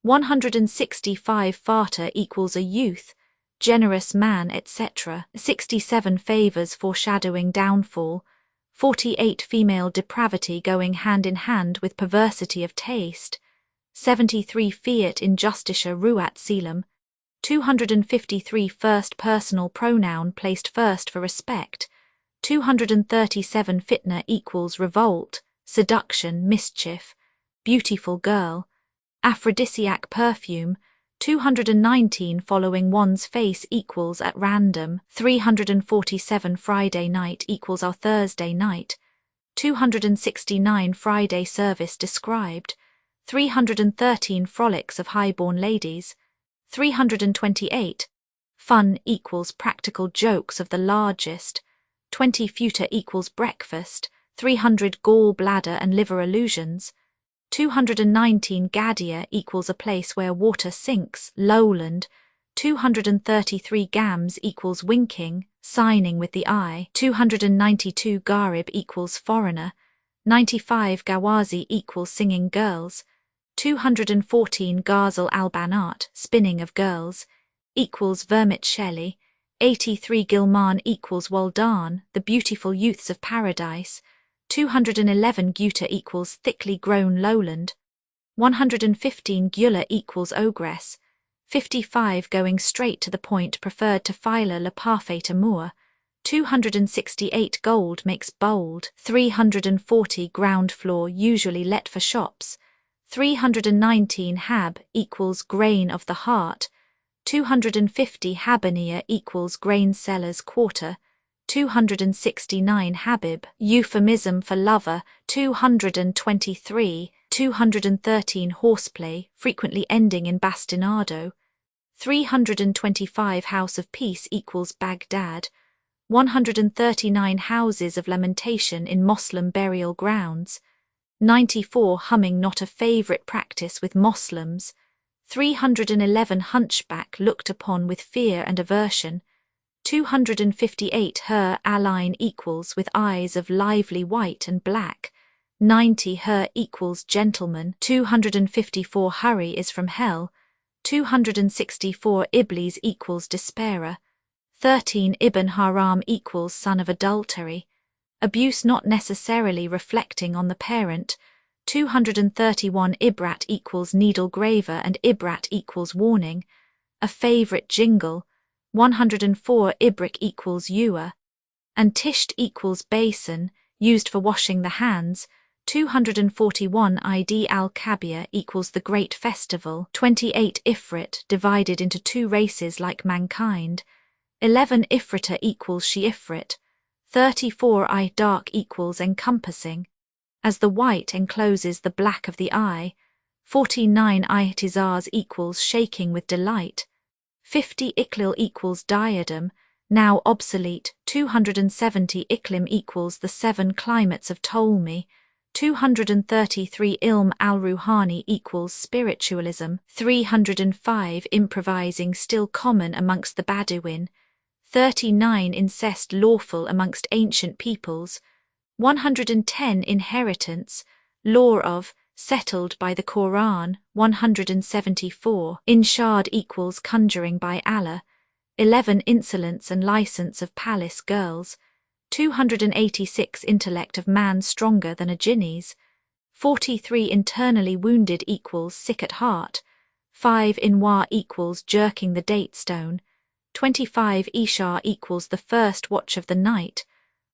165 farter equals a youth, generous man, etc. 67 favors foreshadowing downfall. 48 female depravity going hand in hand with perversity of taste. 73 fiat injustitia ruat coelum. 253 first personal pronoun placed first for respect. 237 fitna equals revolt, seduction, mischief. Beautiful girl. Aphrodisiac perfume. 219 following one's face equals at random, 347 Friday night equals our Thursday night, 269 Friday service described, 313 frolics of highborn ladies, 328 fun equals practical jokes of the largest, 20 future equals breakfast, 300 gall bladder and liver allusions, 219 Gadia equals a place where water sinks, lowland, 233 Gams equals winking, signing with the eye, 292 Garib equals foreigner, 95 Gawazi equals singing girls, 214 Ghazal al-Banat, spinning of girls, equals vermicelli, 83 Gilman equals Waldan, the beautiful youths of paradise, 211 Guta equals thickly grown lowland, 115 Gyula equals ogress, 55 going straight to the point preferred to Phyla le parfait amour, 268 gold makes bold, 340 ground floor usually let for shops, 319 hab equals grain of the heart, 250 habania equals grain seller's quarter, 269 Habib, euphemism for lover, 223, 213 horseplay, frequently ending in bastinado, 325 House of Peace equals Baghdad, 139 Houses of Lamentation in Moslem burial grounds, 94 Humming not a favourite practice with Moslems, 311 Hunchback looked upon with fear and aversion, 258 Her align equals with eyes of lively white and black, 90 Her equals gentleman, 254 Hurry is from hell, 264 Iblis equals despairer, 13 Ibn Haram equals son of adultery, abuse not necessarily reflecting on the parent, 231 Ibrat equals needle graver and Ibrat equals warning, a favourite jingle, 104 Ibrik equals ewer, and Tisht equals basin, used for washing the hands, 241 Id al-Kabir equals the great festival, 28 Ifrit divided into two races like mankind, 11 Ifrita equals she-Ifrit, 34 I dark equals encompassing, as the white encloses the black of the eye, 49 Ihtizars equals shaking with delight, 50 Iklil equals diadem, now obsolete, 270 Iklim equals the 7 climates of Ptolemy, 233 Ilm al-Ruhani equals spiritualism, 305 Improvising still common amongst the Bedouin, 39 Incest lawful amongst ancient peoples, 110 Inheritance, law of, settled by the Quran, 174 Inshad equals conjuring by Allah, 11 Insolence and license of palace girls, 286 Intellect of man stronger than a jinni's, 43 Internally wounded equals sick at heart, 5 Inwa equals jerking the date stone, 25 Isha equals the first watch of the night,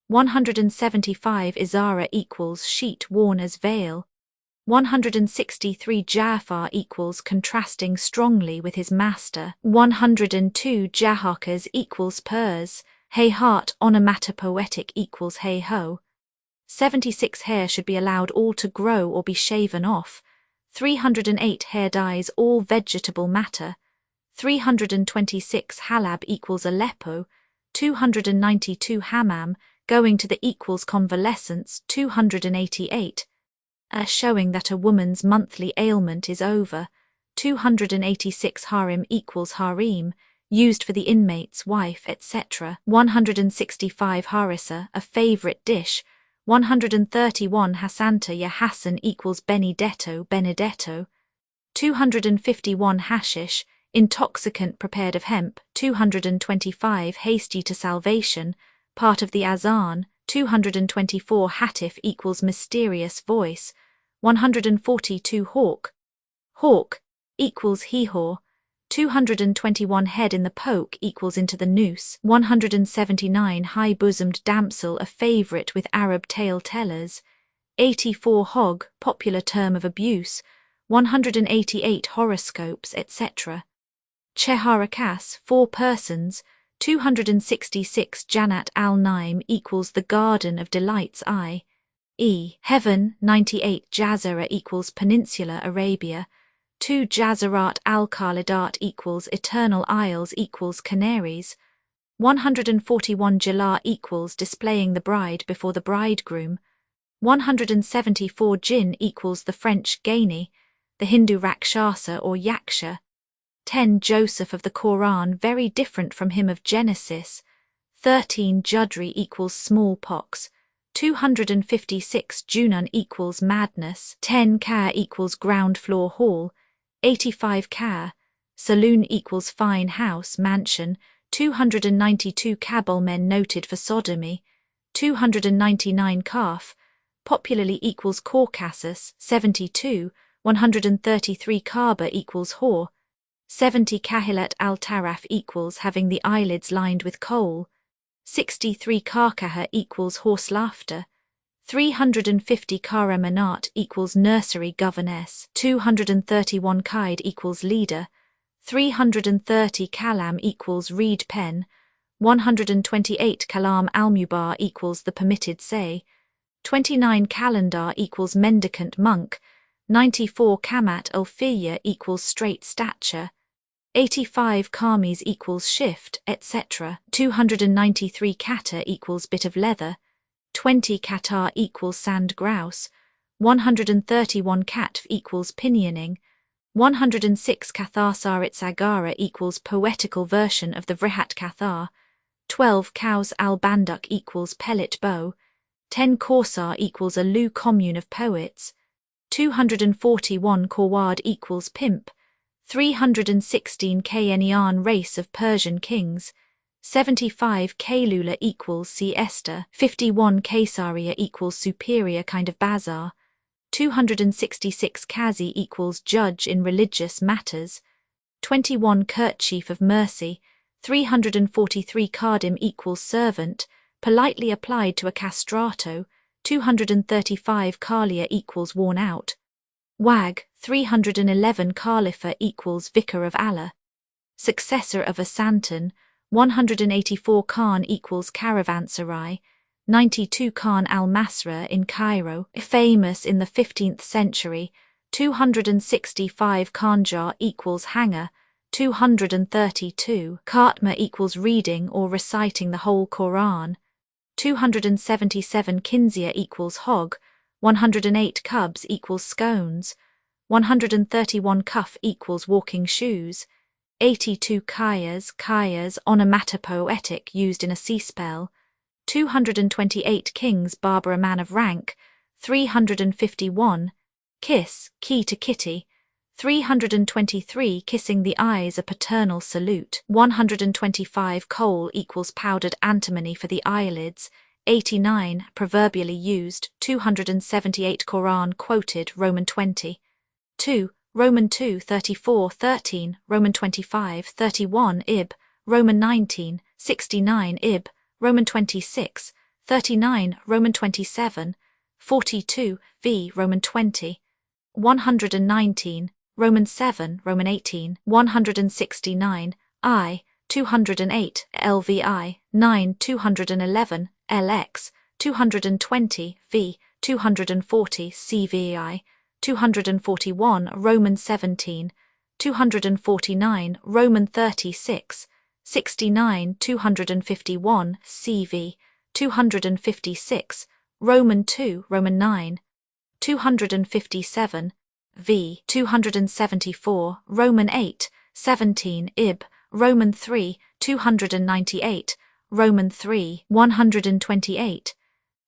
175 Izara equals sheet worn as veil, 163 Jafar equals contrasting strongly with his master, 102 Jahakas equals purrs, hey heart onomatopoetic equals hey ho, 76 Hair should be allowed all to grow or be shaven off, 308 Hair dyes all vegetable matter, 326 Halab equals Aleppo, 292 Hammam, going to the equals convalescence, 288, showing that a woman's monthly ailment is over, 286 Harim equals harem, used for the inmate's wife, etc., 165 Harissa, a favourite dish, 131 Hassanta ya Hassan equals Benedetto, 251 Hashish, intoxicant prepared of hemp, 225 Hasty to salvation, part of the Azan, 224 Hatif equals mysterious voice, 142 Hawk equals hee-haw, 221 Head in the poke equals into the noose, 179 High-bosomed damsel a favourite with Arab tale-tellers, 84 Hog, popular term of abuse, 188 Horoscopes, etc. Cheharakas, 4 persons, 266 Janat al-Naim equals the Garden of Delights Heaven, 98 Jazara equals Peninsular Arabia, 2 Jazarat al-Khalidat equals Eternal Isles equals Canaries, 141 Jala equals displaying the bride before the bridegroom, 174 Jinn equals the French Gaini, the Hindu Rakshasa or Yaksha, 10 Joseph of the Quran very different from him of Genesis, 13 Judri equals smallpox, 256 Junan equals madness, 10 Ka equals ground floor hall, 85 Ka, saloon equals fine house, mansion, 292 Kabul men noted for sodomy, 299 Kaf, popularly equals Caucasus, 72, 133 Kaaba equals whore, 70 Kahilat al-Taraf equals having the eyelids lined with kohl, 63 Karkaha equals horse laughter, 350 Kara Manat equals nursery governess, 231 Kaid equals leader, 330 Kalam equals reed pen, 128 Kalam al-Mubar equals the permitted say, 29 Calendar equals mendicant monk, 94 Kamat al-Fiyya equals straight stature, 85 Kamis equals shift, etc. 293 Kata equals bit of leather, 20 Katar equals sand grouse, 131 Katf equals pinioning, 106 Kathar Sarit Sagara equals poetical version of the Vrihat Kathar, 12 Kaus al-Banduk equals pellet bow, 10 Korsar equals a Lu commune of poets, 241 Korwad equals pimp, 316 Kenian race of Persian kings, 75 Kailula equals siesta, 51 Caesarea equals superior kind of bazaar, 266 Kazi equals judge in religious matters, 21 Kerchief of mercy, 343 Kardim equals servant, politely applied to a castrato, 235 Kalia equals worn out, Wag, 311 Khalifa equals vicar of Allah, successor of a Santan, 184 Khan equals caravanserai, 92 Khan al-Masra in Cairo, famous in the 15th century, 265 Khanjar equals hanger, 232 Khatma equals reading or reciting the whole Quran, 277 Kinzia equals hog, 108 Cubs equals scones, 131 Cuff equals walking shoes, 82 Kayas onomatopoetic used in a sea spell, 228 Kings barber a man of rank, 351 Kiss, key to kitty, 323 Kissing the eyes a paternal salute, 125 Kohl equals powdered antimony for the eyelids, 89 proverbially used, 278 Quran quoted Roman 20, 2 Roman 2 34 13 Roman 25 31 Ib Roman 19 69 Ib Roman 26 39 Roman 27 42 v Roman 20 119 Roman 7 Roman 18 169 I 208 LVI 9 211 LX 220 v 240 CVI 241 Roman 17 249 Roman 36 69 251 CV 256 Roman 2 Roman 9 257 v 274 Roman 8 17 Ib Roman 3 298 Roman 3 128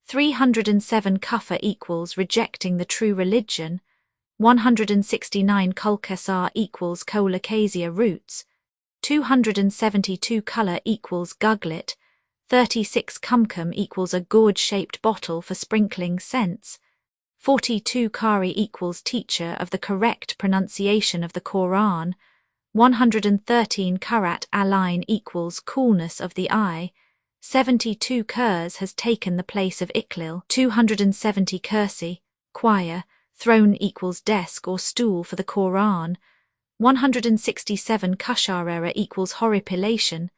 307 Kuffa equals rejecting the true religion, 169 Kolkasar equals colocasia roots, 272 Color equals guglet, 36 Kumkum equals a gourd-shaped bottle for sprinkling scents, 42 Kari equals teacher of the correct pronunciation of the Quran, 113 Karat Alain equals coolness of the eye, 72 Kurs has taken the place of Iklil, 270 Kursi, choir, throne equals desk or stool for the Quran, 167 Kusharera equals horripilation,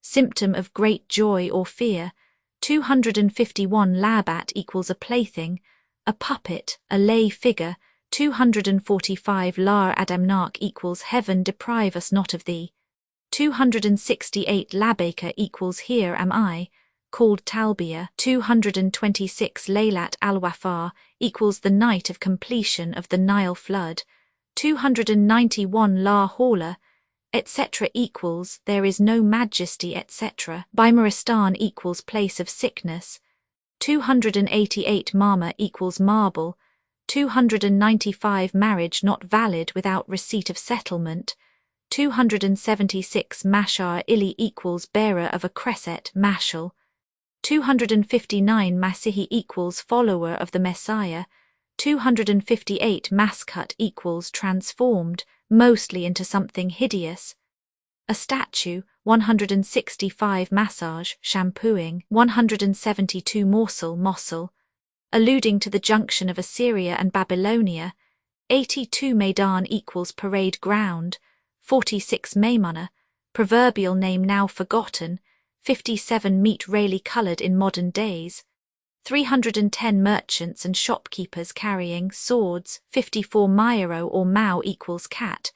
symptom of great joy or fear. 251 Labat equals a plaything, a puppet, a lay figure. 245 Lar Adamnarch equals heaven deprive us not of thee. 268 Labaker equals here am I, called Talbia. 226 Laylat al-Wafar equals the night of completion of the Nile flood. 291 La Hawla, etc. equals there is no majesty, etc. Bimaristan equals place of sickness. 288 Mama equals marble. 295 Marriage not valid without receipt of settlement. 276 Mashar Ili equals bearer of a cresset, mashal. 259 Masihi equals follower of the Messiah. 258 Maskut equals transformed, mostly into something hideous. A statue. 165 Massage, shampooing. 172 Mosul, alluding to the junction of Assyria and Babylonia. 82 Maidan equals parade ground. 46 Maimuna, proverbial name now forgotten. 57 Meat rarely coloured in modern days. 310 merchants and shopkeepers carrying swords. 54 Mairo or Mao equals cat.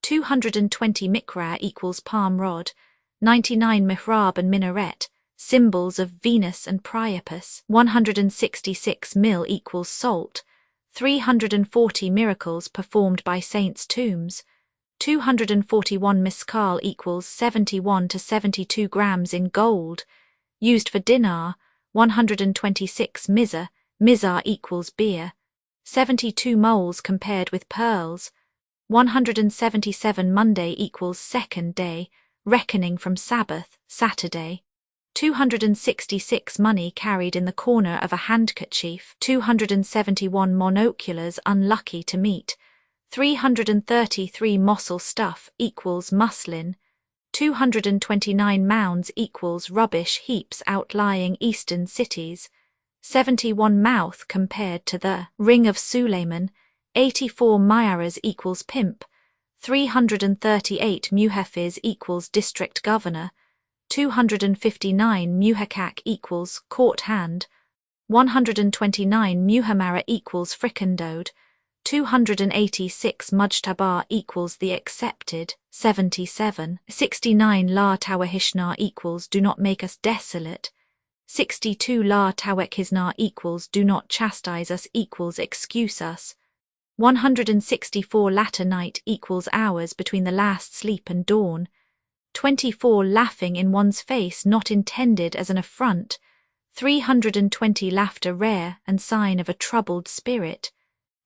220 Mikra equals palm rod. 99 Mihrab and minaret, symbols of Venus and Priapus. 166 Mil equals salt. 340 miracles performed by saints' tombs. 241 Miskal equals 71 to 72 grams in gold, used for dinar. 126 Mizar equals beer. 72 moles compared with pearls. 177 Monday equals second day, reckoning from Sabbath, Saturday. 266 Money carried in the corner of a handkerchief. 271 Monoculars unlucky to meet. 333 Mossel stuff equals muslin. 229 Mounds equals rubbish heaps outlying eastern cities. 71 Mouth compared to the ring of Suleiman. 84 Mayaras equals pimp. 338 Muhafiz equals district governor. 259 Muhakak equals court hand. 129 Muhamara equals fricandode. 286 Mujtaba equals the accepted. 77. 69 La Tawahishna equals do not make us desolate. 62 La Tawakhisna equals do not chastise us equals excuse us. 164 Latter night equals hours between the last sleep and dawn. 24 Laughing in one's face not intended as an affront. 320 Laughter rare and sign of a troubled spirit.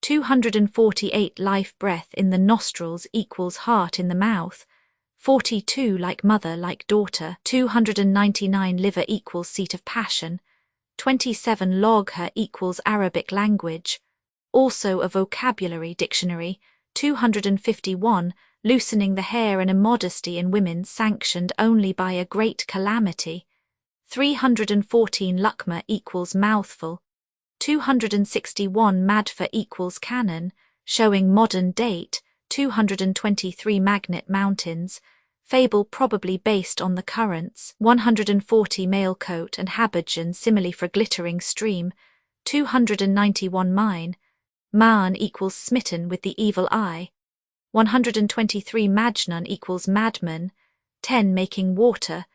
248 Life breath in the nostrils equals heart in the mouth. 42 Like mother like daughter. 299 Liver equals seat of passion. 27 Logha equals Arabic language. Also a vocabulary dictionary. 251 Loosening the hair and immodesty in women sanctioned only by a great calamity. 314 Lukma equals mouthful. 261 Madfa equals cannon, showing modern date. 223 Magnet mountains, fable probably based on the currents. 140 Mailcoat and Habergeon simile for glittering stream. 291 Mine, Maan equals smitten with the evil eye. 123 Majnun equals madman. 10 Making water.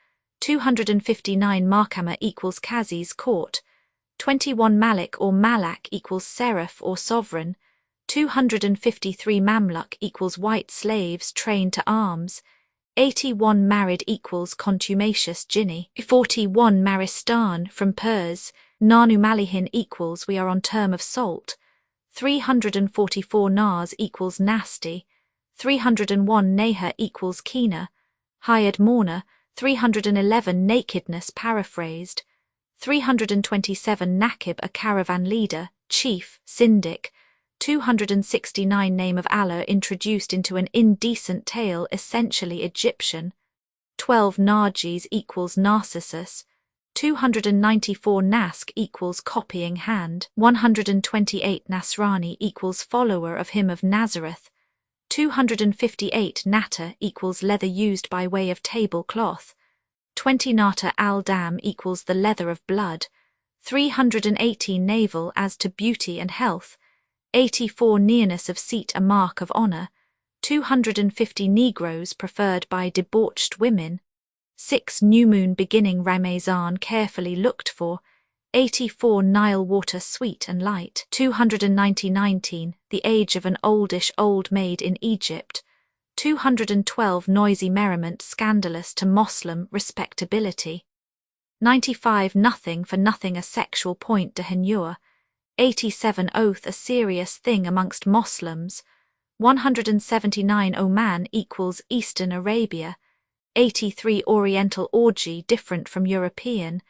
259 Markama equals Kazi's court. 21 Malik or Malak equals seraph or sovereign. 253 Mamluk equals white slaves trained to arms. 81 Married equals contumacious jinni. 41 Maristan from Pers. Nanu Malihin equals we are on term of salt. 344 Nars equals nasty. 301 Neha equals keener. Hired mourner. 311 Nakedness paraphrased. 327 Nakib a caravan leader, chief, syndic. 269 Name of Allah introduced into an indecent tale essentially Egyptian. 12 Nargis equals Narcissus. 294 Nask equals copying hand. 128 Nasrani equals follower of him of Nazareth. 258 nata equals leather used by way of tablecloth. 20 nata al dam equals the leather of blood. 318 navel as to beauty and health. 84 nearness of seat a mark of honor. 250 negroes preferred by debauched women. 6 new moon beginning Ramazan carefully looked for. 84 Nile water sweet and light. 219 the age of an oldish old maid in Egypt. 212 noisy merriment scandalous to Moslem respectability. 95 nothing for nothing a sexual point de henure. 87 oath a serious thing amongst Moslems. 179 Oman equals Eastern Arabia. 83 Oriental orgy different from European.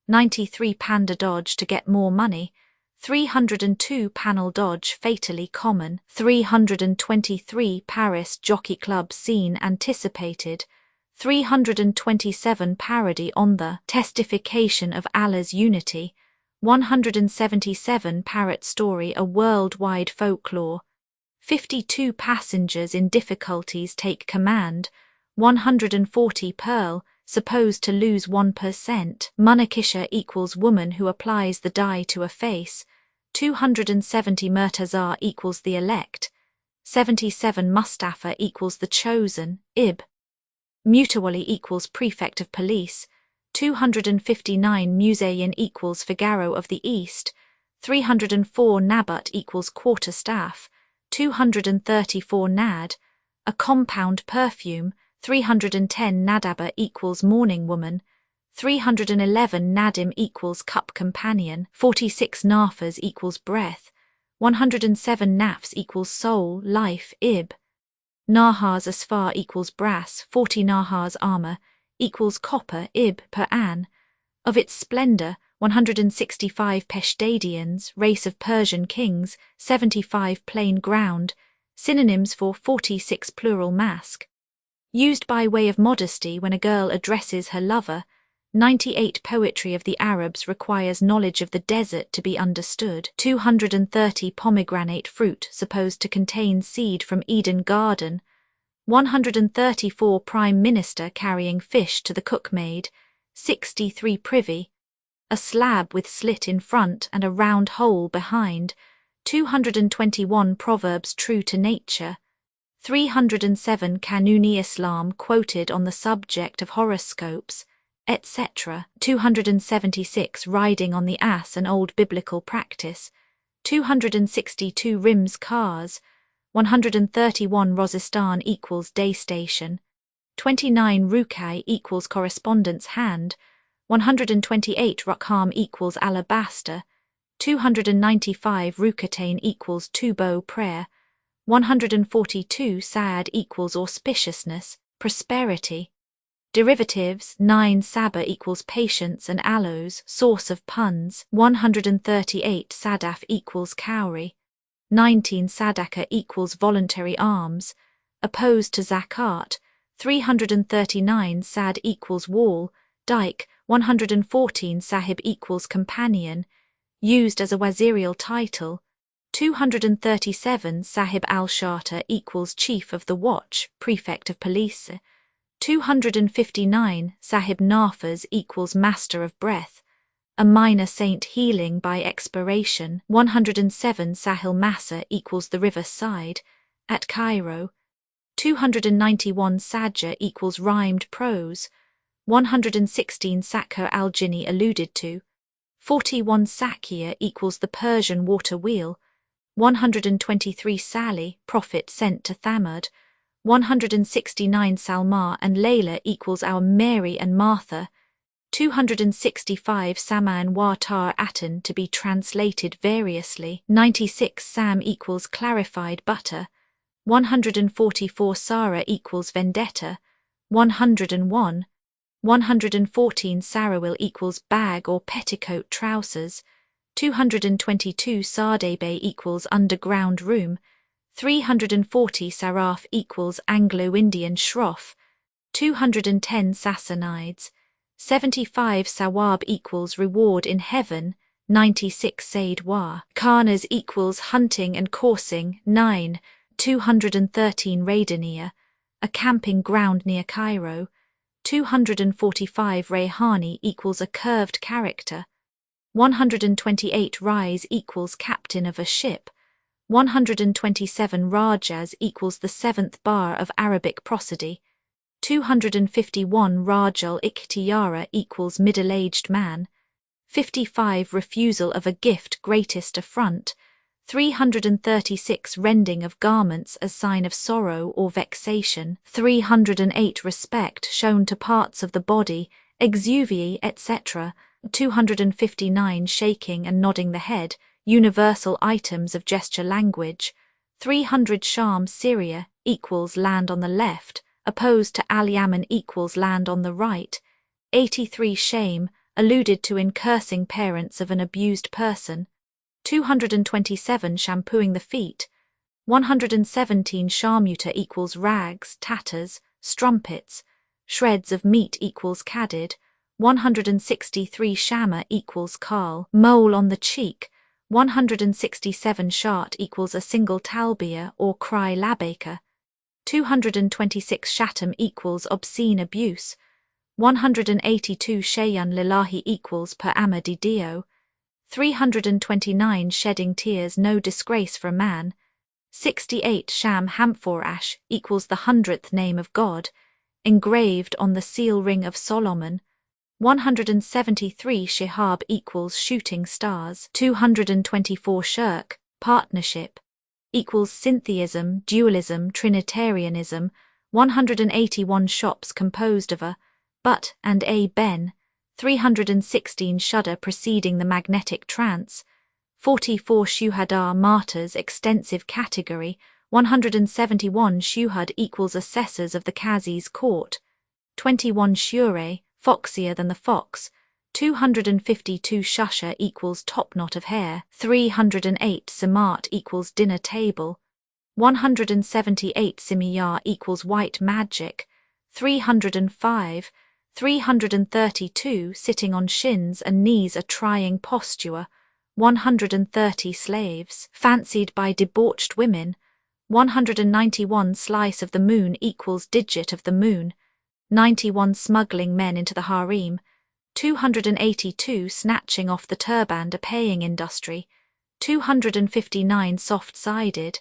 93 panda dodge to get more money. 302 panel dodge fatally common. 323 Paris Jockey Club scene anticipated. 327 parody on the testification of Allah's unity. 177 parrot story a worldwide folklore. 52 passengers in difficulties take command. 140 pearl supposed to lose 1%. Munakisha equals woman who applies the dye to a face. 270 Murtaza equals the elect. 77 Mustafa equals the chosen, Ib. Mutawalli equals prefect of police. 259 Musayin equals Figaro of the East. 304 Nabat equals quarterstaff. 234 Nad, a compound perfume. 310 Nadaba equals morning woman. 311 Nadim equals cup companion. 46 Nafas equals breath. 107 Nafs equals soul, life, Ib. Nahas asfar equals brass. 40 Nahas armor equals copper, Ib, per an. Of its splendor, 165 Peshtadians, race of Persian kings. 75 plain ground. Synonyms for 46 plural mask. Used by way of modesty when a girl addresses her lover. 98 Poetry of the Arabs requires knowledge of the desert to be understood. 230 Pomegranate fruit supposed to contain seed from Eden Garden. 134 Prime Minister carrying fish to the cookmaid. 63 Privy, a slab with slit in front and a round hole behind. 221 Proverbs true to nature. 307 Kanuni Islam quoted on the subject of horoscopes, etc. 276 Riding on the ass an old biblical practice. 262 Rims cars. 131 Rozistan equals day station. 29 Rukai equals correspondence hand. 128 Rukham equals alabaster. 295 Rukatain equals two-bow prayer. 142 Saad equals auspiciousness, prosperity. Derivatives 9 Saba equals patience and aloes, source of puns. 138 Sadaf equals cowrie. 19 Sadaka equals voluntary alms, opposed to zakat. 339 Sad equals wall, dike. 114 Sahib equals companion, used as a wazirial title. 237 Sahib al-Shata equals chief of the watch, prefect of police. 259 Sahib Nafas equals master of breath, a minor saint healing by expiration. 107 Sahil Massa equals the river side, at Cairo. 291 Sajja equals rhymed prose. 116 Sakha al-Jinni alluded to. 41 Sakia equals the Persian water wheel. 123 Sally, prophet sent to Thamud. 169 Salma and Layla equals our Mary and Martha. 265 Saman wa tar atan to be translated variously. 96 Sam equals clarified butter. 144 Sarah equals vendetta. 101. 114 Sarawil equals bag or petticoat trousers. 222 Sardebe equals underground room. 340 Saraf equals Anglo-Indian shroff. 210 Sassanides. 75 Sawab equals reward in heaven. 96 Said Wa. Karnas equals hunting and coursing. 9. 213 Radania, a camping ground near Cairo. 245 Rayhani equals a curved character. 128 Rise equals captain of a ship. 127 Rajas equals the seventh bar of Arabic prosody. 251 Rajal Ikhtiyara equals middle-aged man. 55 Refusal of a gift greatest affront. 336 Rending of garments as sign of sorrow or vexation. 308 Respect shown to parts of the body, exuvie, etc. 259 Shaking and nodding the head, universal items of gesture language. 300 Sham Syria equals land on the left, opposed to Al-Yaman equals land on the right. 83 Shame, alluded to in cursing parents of an abused person. 227 Shampooing the feet. 117 Sharmuta equals rags, tatters, strumpets. Shreds of meat equals kadid. 163 Shama equals Karl, mole on the cheek. 167 Shart equals a single talbiyah or cry labaka. 226 Shatam equals obscene abuse. 182 Shayun lillahi equals per amma di Dio. 329 Shedding tears no disgrace for a man. 68 Sham Hamforash equals the 100th name of God, engraved on the seal ring of Solomon. 173 Shihab equals shooting stars. 224 Shirk, partnership, equals syntheism, dualism, trinitarianism. 181 Shops composed of a, but, and a ben. 316 Shudder preceding the magnetic trance. 44 Shuhada martyrs extensive category. 171 Shuhad equals assessors of the Qazi's court. 21 Shure, foxier than the fox. 252 Shusha equals top knot of hair. 308 Samat equals dinner table. 178 Simiyar equals white magic. 305 332 Sitting on shins and knees a trying posture. 130 Slaves, fancied by debauched women. 191 Slice of the moon equals digit of the moon. 91 Smuggling men into the harem. 282 Snatching off the turband a paying industry. 259 Soft-sided,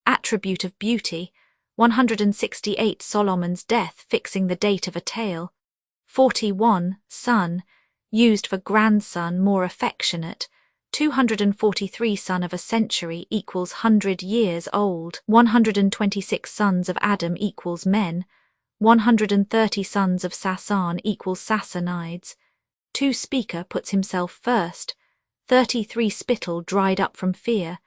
attribute of beauty. 168 Solomon's death fixing the date of a tale. 41 Son, used for grandson more affectionate. 243 Son of a century equals 100 years old. 126 Sons of Adam equals men. 130 Sons of Sassan equals Sassanides. 2 Speaker puts himself first. 33 Spittle dried up from fear.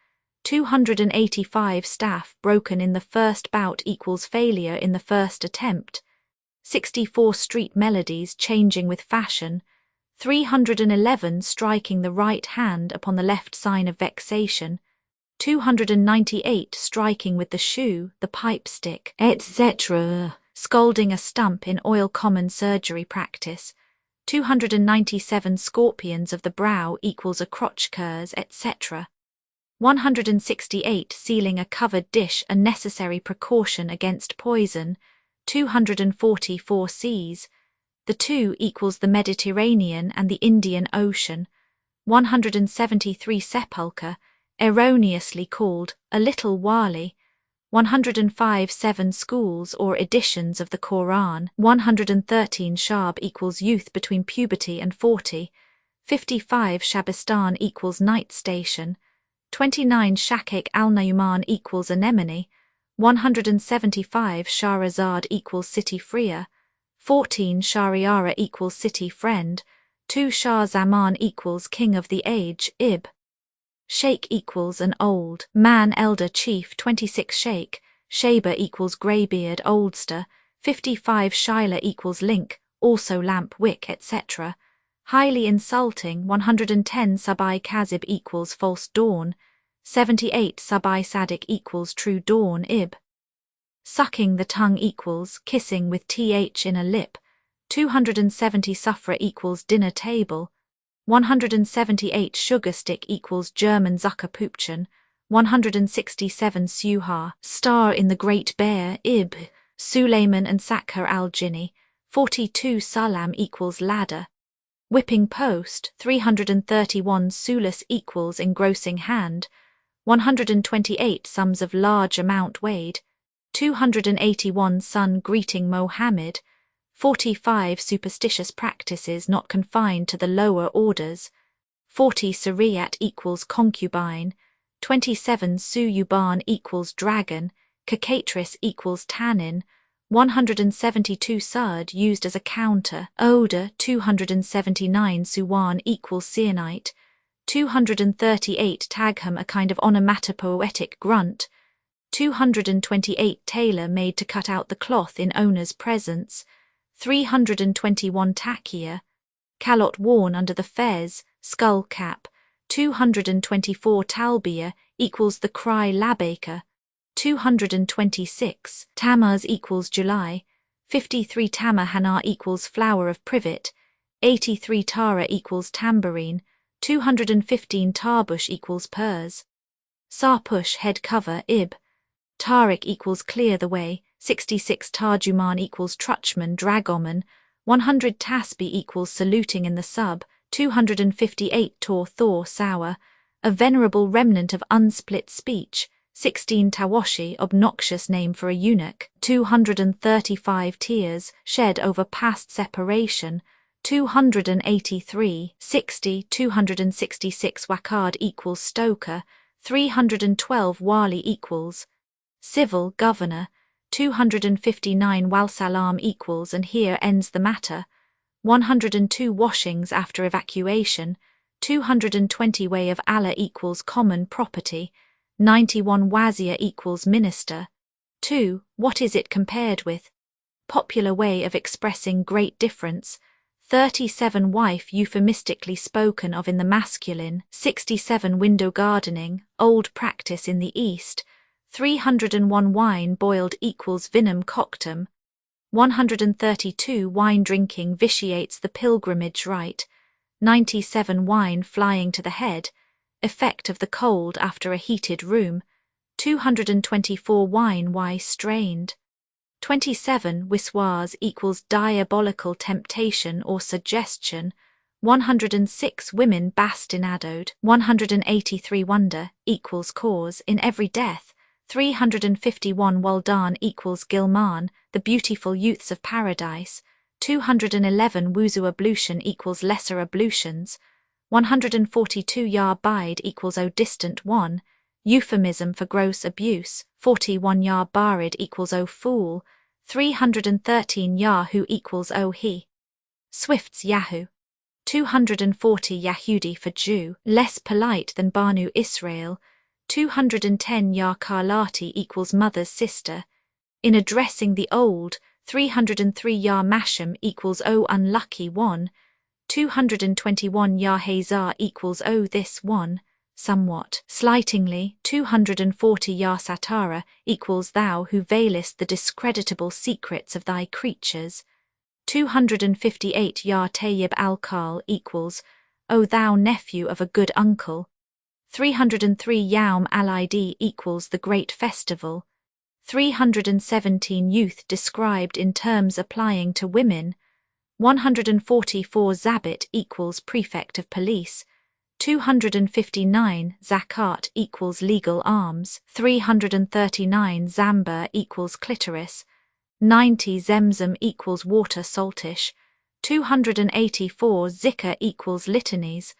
285 Staff broken in the first bout equals failure in the first attempt. 64 Street melodies changing with fashion. 311 Striking the right hand upon the left sign of vexation. 298 Striking with the shoe, the pipe stick, etc. Scalding a stump in oil common surgery practice. 297 Scorpions of the brow equals a crotch curse, etc. 168 Sealing a covered dish a necessary precaution against poison. 244 Seas. The 2 equals the Mediterranean and the Indian Ocean. 173 Sepulchre, erroneously called a little wali. 105 7 Schools or editions of the Quran. 113 Shab equals youth between puberty and 40. 55 Shabistan equals night station. 29 Shakek al-Nayman equals anemone. 175 Shahrazad equals city freer. 14 Shahriara equals city friend. 2 Shah Zaman equals king of the age, Ib. Sheikh equals an old man, elder chief. 26 Sheikh, Sheba equals greybeard, oldster. 55 Shilah equals link, also lamp, wick, etc. Highly insulting. 110 Sabai Kazib equals false dawn. 78 Sabai Sadik equals true dawn, Ib. Sucking the tongue equals kissing with th in a lip. 270 Sufra equals dinner table. 178 Sugar stick equals German Zuckerpupchen. 167 Suha, Star in the Great Bear, Ib, Sulayman and Sakhar al-Jinni, 42 Salam equals ladder. Whipping post, 331 Sulas equals engrossing hand, 128 sums of large amount weighed, 281 Sun greeting Mohammed, 45 superstitious practices not confined to the lower orders, 40 Sariyat equals concubine, 27 Suyuban equals dragon, Cacatris equals tannin, 172 Sard used as a counter, Odor 279 Suwan equals seonite, 238 Tagham a kind of onomatopoetic grunt, 228 Tailor made to cut out the cloth in owner's presence, 321 Takia, Callot worn under the fez, skull cap, 224 Talbiya equals the cry Labbaika, 226 Tammuz equals July, 53 Tamar Hana equals flower of privet, 83 Tara equals tambourine, 215 Tarbush equals purrs. Sarpush head cover Ib, Tariq equals clear the way, 66 Tarjuman equals truchman dragoman, 100 Tasbi equals saluting in the sub, 258 Tor Thor sour, a venerable remnant of unsplit speech, 16 Tawashi obnoxious name for a eunuch, 235 tears shed over past separation, 283 60 266 Wakard equals stoker, 312 Wali equals civil governor, 259 Walsalam equals and here ends the matter, 102 washings after evacuation, 220 Way of Allah equals common property, 91 Wazir equals minister. 2. What is it compared with? Popular way of expressing great difference. 37 Wife euphemistically spoken of in the masculine. 67 Window gardening, old practice in the East. 301 Wine boiled equals vinum coctum. 132 Wine drinking vitiates the pilgrimage rite. 97 Wine flying to the head, effect of the cold after a heated room. 224 Wine strained. 27 Wiswas equals diabolical temptation or suggestion. 106 Women bastinadoed. 183 Wonder equals cause in every death. 351 Waldan equals Gilman, the beautiful youths of paradise. 211 Wuzu ablution equals lesser ablutions. 142 Yar bide equals O distant one, euphemism for gross abuse. 41 Yar barid equals O fool. 313 Yahoo equals O he. Swift's Yahoo. 240 Yahudi for Jew, less polite than Banu Israel. 210 Yar Karlati equals mother's sister. In addressing the old, 303 Yar Masham equals O unlucky one. 221 Yar Hazar equals O this one, somewhat slightingly. 240 Yar Satara equals thou who veilest the discreditable secrets of thy creatures. 258 Yar Tayyib al-Kal equals O thou nephew of a good uncle. 303 Yaum al-Idi equals the great festival. 317 Youth described in terms applying to women. 144 Zabit equals prefect of police. 259 Zakat equals legal arms. 339 Zamba equals clitoris. 90 Zemzem equals water saltish. 284 Zikr equals litanies.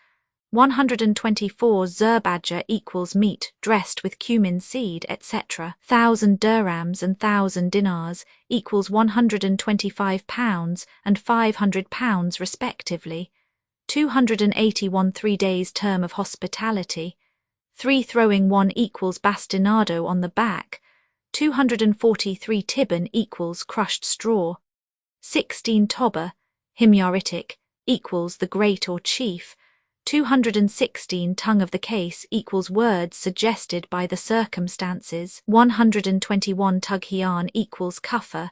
124 Zerbadger equals meat dressed with cumin seed, etc. 1,000 dirhams and 1,000 dinars equals 125 pounds and 500 pounds respectively. 281 3 days term of hospitality. 3 throwing 1 equals bastinado on the back. 243 Tibbon equals crushed straw. 16 Toba, Himyaritic, equals the great or chief. 216 Tongue of the case equals words suggested by the circumstances. 121 Tughiyan equals kufr,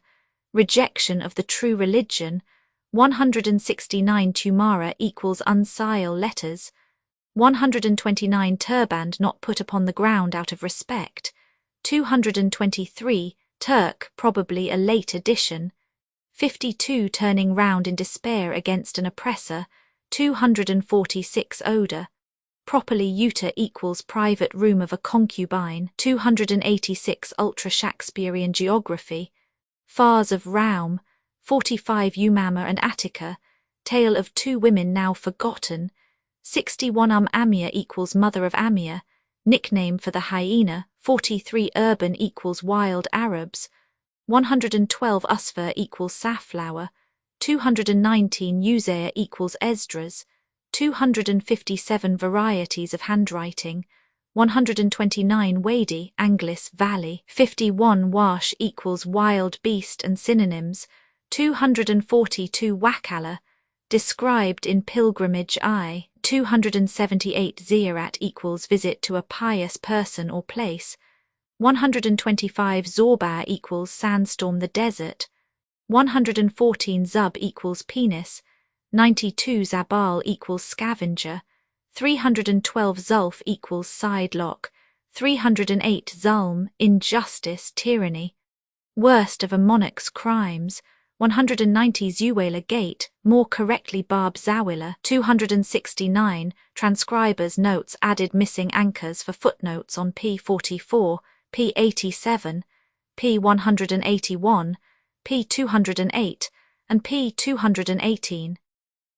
rejection of the true religion. 169 Tumara equals unsile letters. 129 turband not put upon the ground out of respect. 223 Turk, probably a late addition. 52 turning round in despair against an oppressor. 246 Odor, properly Uta equals private room of a concubine. 286 Ultra Shakespearean geography. Fars of Raum. 45 Umama and Attica, tale of two women now forgotten. 61 Amia equals mother of Amia, nickname for the hyena. 43 Urban equals wild Arabs. 112 Usfer equals safflower. 219 Uzea equals Esdras. 257 Varieties of handwriting. 129 Wadi, Anglis Valley. 51 Wash equals wild beast and synonyms. 242 Wakala, described in Pilgrimage I. 278 Ziyarat equals visit to a pious person or place. 125 Zorba equals sandstorm the desert. 114 Zub equals penis. 92 Zabal equals scavenger. 312 Zulf equals sidelock. 308 Zulm, injustice, tyranny. Worst of a monarch's crimes. 190 Zuwela Gate, more correctly Bab Zawila. 269 Transcribers' notes added missing anchors for footnotes on P44, P87, P181, P208, and P218.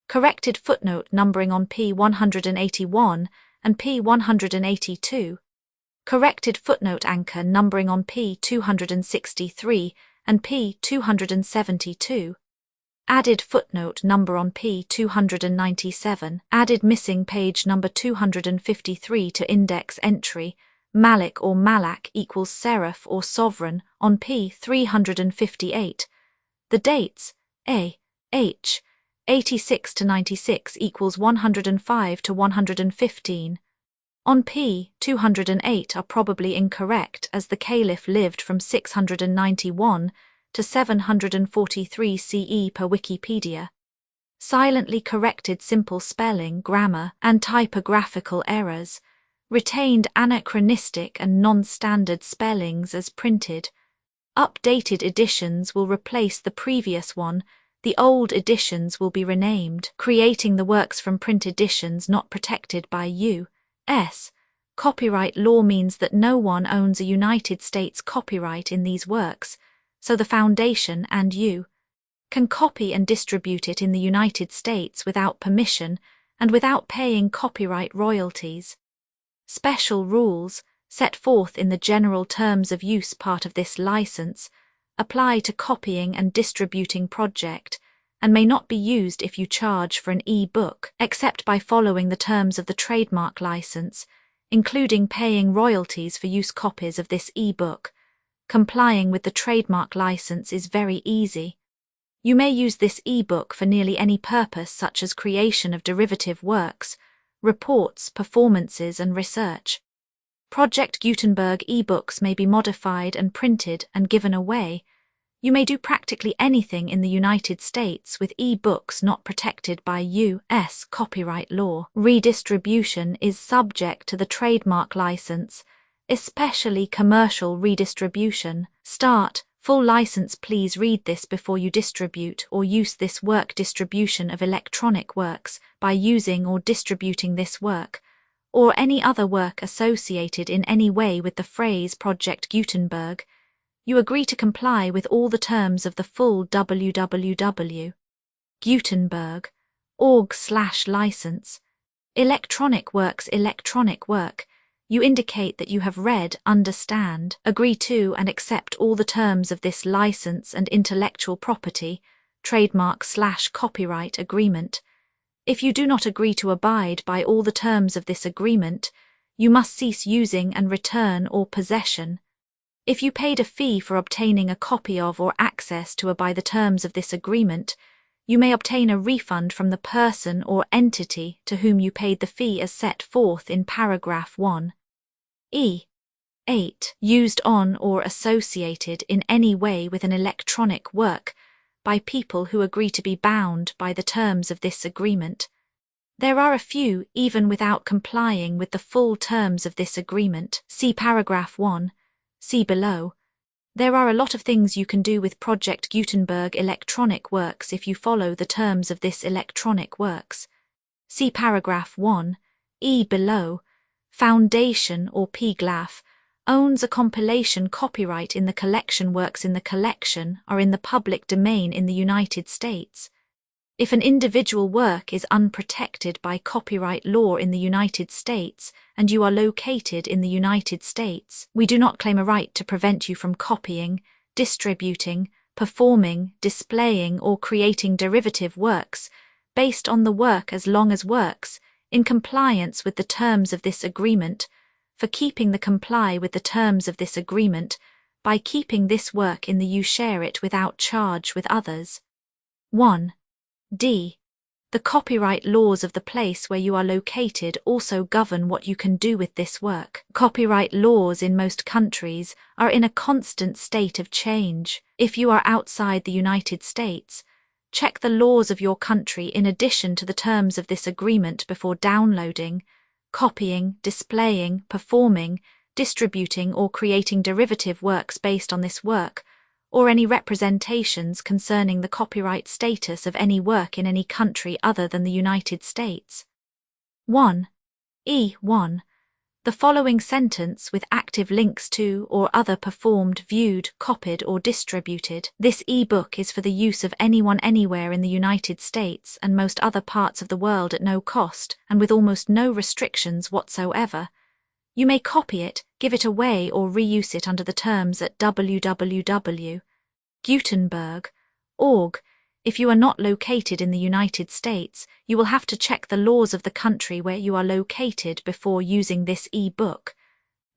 Corrected footnote numbering on P181 and P182. Corrected footnote anchor numbering on P263 and P272. Added footnote number on P297. Added missing page number 253 to index entry. Malik or Malak equals seraph or sovereign on P358. The dates A, H, 86 to 96 equals 105 to 115. On P208 are probably incorrect as the caliph lived from 691 to 743 CE per Wikipedia. Silently corrected simple spelling, grammar, and typographical errors. Retained anachronistic and non-standard spellings as printed. Updated editions will replace the previous one. The old editions will be renamed, creating the works from print editions not protected by U.S. Copyright law means that no one owns a United States copyright in these works, so the Foundation and you can copy and distribute it in the United States without permission and without paying copyright royalties. Special rules, set forth in the general terms of use part of this license, apply to copying and distributing project, and may not be used if you charge for an e-book, except by following the terms of the trademark license, including paying royalties for use copies of this e-book. Complying with the trademark license is very easy. You may use this e-book for nearly any purpose such as creation of derivative works, reports, performances, and research. Project Gutenberg e-books may be modified and printed and given away. You may do practically anything in the United States with e-books not protected by U.S. copyright law. Redistribution is subject to the trademark license, especially commercial redistribution. Start. Full license. Please read this before you distribute or use this work. Distribution of electronic works by using or distributing this work, or any other work associated in any way with the phrase Project Gutenberg. You agree to comply with all the terms of the full www.gutenberg.org/license. Electronic works. Electronic work. You indicate that you have read, understand, agree to and accept all the terms of this license and intellectual property, trademark/copyright agreement. If you do not agree to abide by all the terms of this agreement, you must cease using and return or possession. If you paid a fee for obtaining a copy of or access to by the terms of this agreement, you may obtain a refund from the person or entity to whom you paid the fee as set forth in paragraph 1. E. 8. Used on or associated in any way with an electronic work by people who agree to be bound by the terms of this agreement. There are a few, even without complying with the full terms of this agreement. See paragraph 1. See below. There are a lot of things you can do with Project Gutenberg electronic works if you follow the terms of this electronic works. See paragraph 1. Below. Foundation or PGLAF owns a compilation copyright in the collection works in the collection are in the public domain in the United States. If an individual work is unprotected by copyright law in the United States and you are located in the United States, we do not claim a right to prevent you from copying, distributing, performing, displaying, or creating derivative works based on the work as long as works, in compliance with the terms of this agreement, for keeping the comply with the terms of this agreement by keeping this work in the you share it without charge with others. 1. D. The copyright laws of the place where you are located also govern what you can do with this work. Copyright laws in most countries are in a constant state of change. If you are outside the United States, check the laws of your country in addition to the terms of this agreement before downloading, copying, displaying, performing, distributing, or creating derivative works based on this work, or any representations concerning the copyright status of any work in any country other than the United States. 1. 1. The following sentence with active links to or other performed, viewed, copied, or distributed. This e-book is for the use of anyone anywhere in the United States and most other parts of the world at no cost and with almost no restrictions whatsoever. You may copy it, give it away, or reuse it under the terms at www.gutenberg.org. If you are not located in the United States, you will have to check the laws of the country where you are located before using this e-book.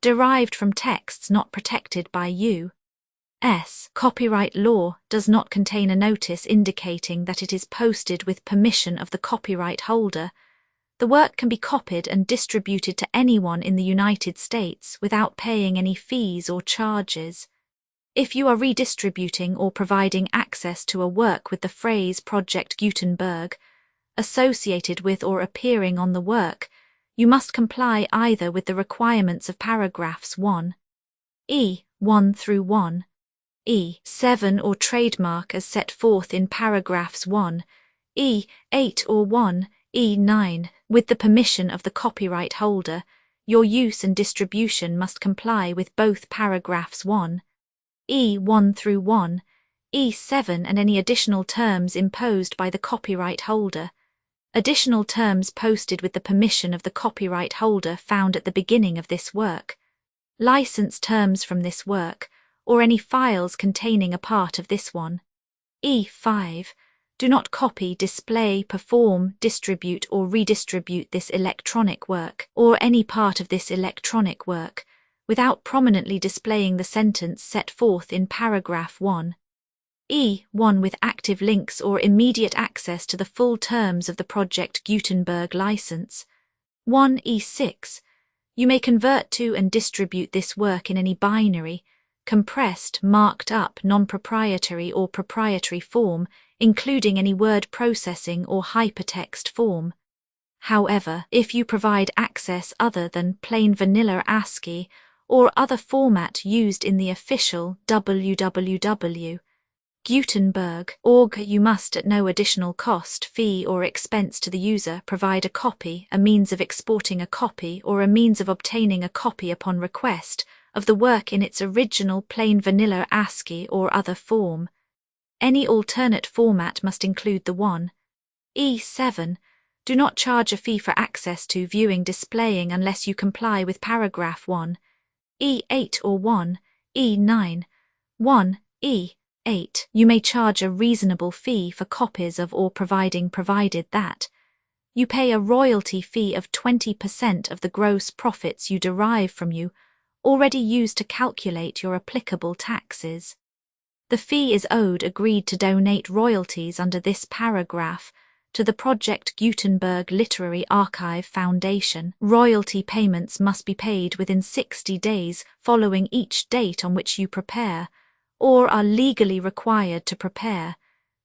Derived from texts not protected by U.S. copyright law does not contain a notice indicating that it is posted with permission of the copyright holder. The work can be copied and distributed to anyone in the United States without paying any fees or charges. If you are redistributing or providing access to a work with the phrase Project Gutenberg associated with or appearing on the work, you must comply either with the requirements of paragraphs 1. 1 through 1. 7 or trademark as set forth in paragraphs 1. 8 or 1. 9. With the permission of the copyright holder, your use and distribution must comply with both paragraphs 1. 1 through 1. 7 and any additional terms imposed by the copyright holder. Additional terms posted with the permission of the copyright holder found at the beginning of this work. License terms from this work, or any files containing a part of this one. 5. Do not copy, display, perform, distribute, or redistribute this electronic work, or any part of this electronic work, without prominently displaying the sentence set forth in paragraph 1. 1 with active links or immediate access to the full terms of the Project Gutenberg license. 1 6. You may convert to and distribute this work in any binary, compressed, marked up, non-proprietary or proprietary form, including any word processing or hypertext form. However, if you provide access other than plain vanilla ASCII or other format used in the official www.gutenberg.org, you must at no additional cost, fee or expense to the user provide a copy, a means of exporting a copy, or a means of obtaining a copy upon request of the work in its original plain vanilla ASCII or other form. Any alternate format must include the 1. 7. Do not charge a fee for access to, viewing, displaying unless you comply with paragraph 1. 8 or 1. 9. 1. 8. You may charge a reasonable fee for copies of or provided that you pay a royalty fee of 20% of the gross profits you derive from you already used to calculate your applicable taxes. The fee is owed agreed to donate royalties under this paragraph to the Project Gutenberg Literary Archive Foundation. Royalty payments must be paid within 60 days following each date on which you prepare, or are legally required to prepare,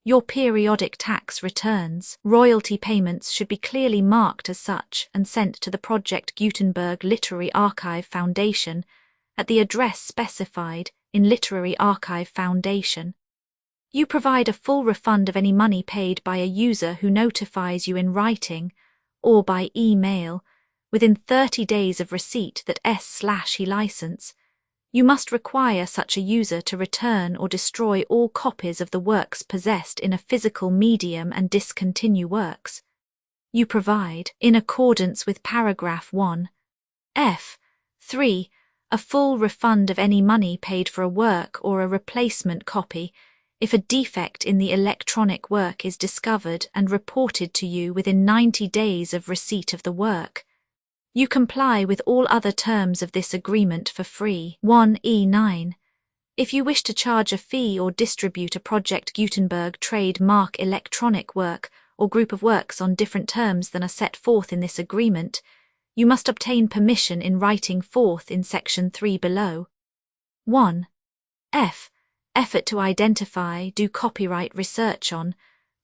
Your periodic tax returns, royalty payments should be clearly marked as such and sent to the Project Gutenberg Literary Archive Foundation at the address specified in Literary Archive Foundation. You provide a full refund of any money paid by a user who notifies you in writing or by email within 30 days of receipt that S/he license. You must require such a user to return or destroy all copies of the works possessed in a physical medium and discontinue works. You provide, in accordance with paragraph 1, F3, a full refund of any money paid for a work or a replacement copy if a defect in the electronic work is discovered and reported to you within 90 days of receipt of the work. You comply with all other terms of this agreement for free. 1E9. If you wish to charge a fee or distribute a Project Gutenberg trademark electronic work or group of works on different terms than are set forth in this agreement, you must obtain permission in writing forth in section 3 below. 1. F. Effort to identify, do copyright research on,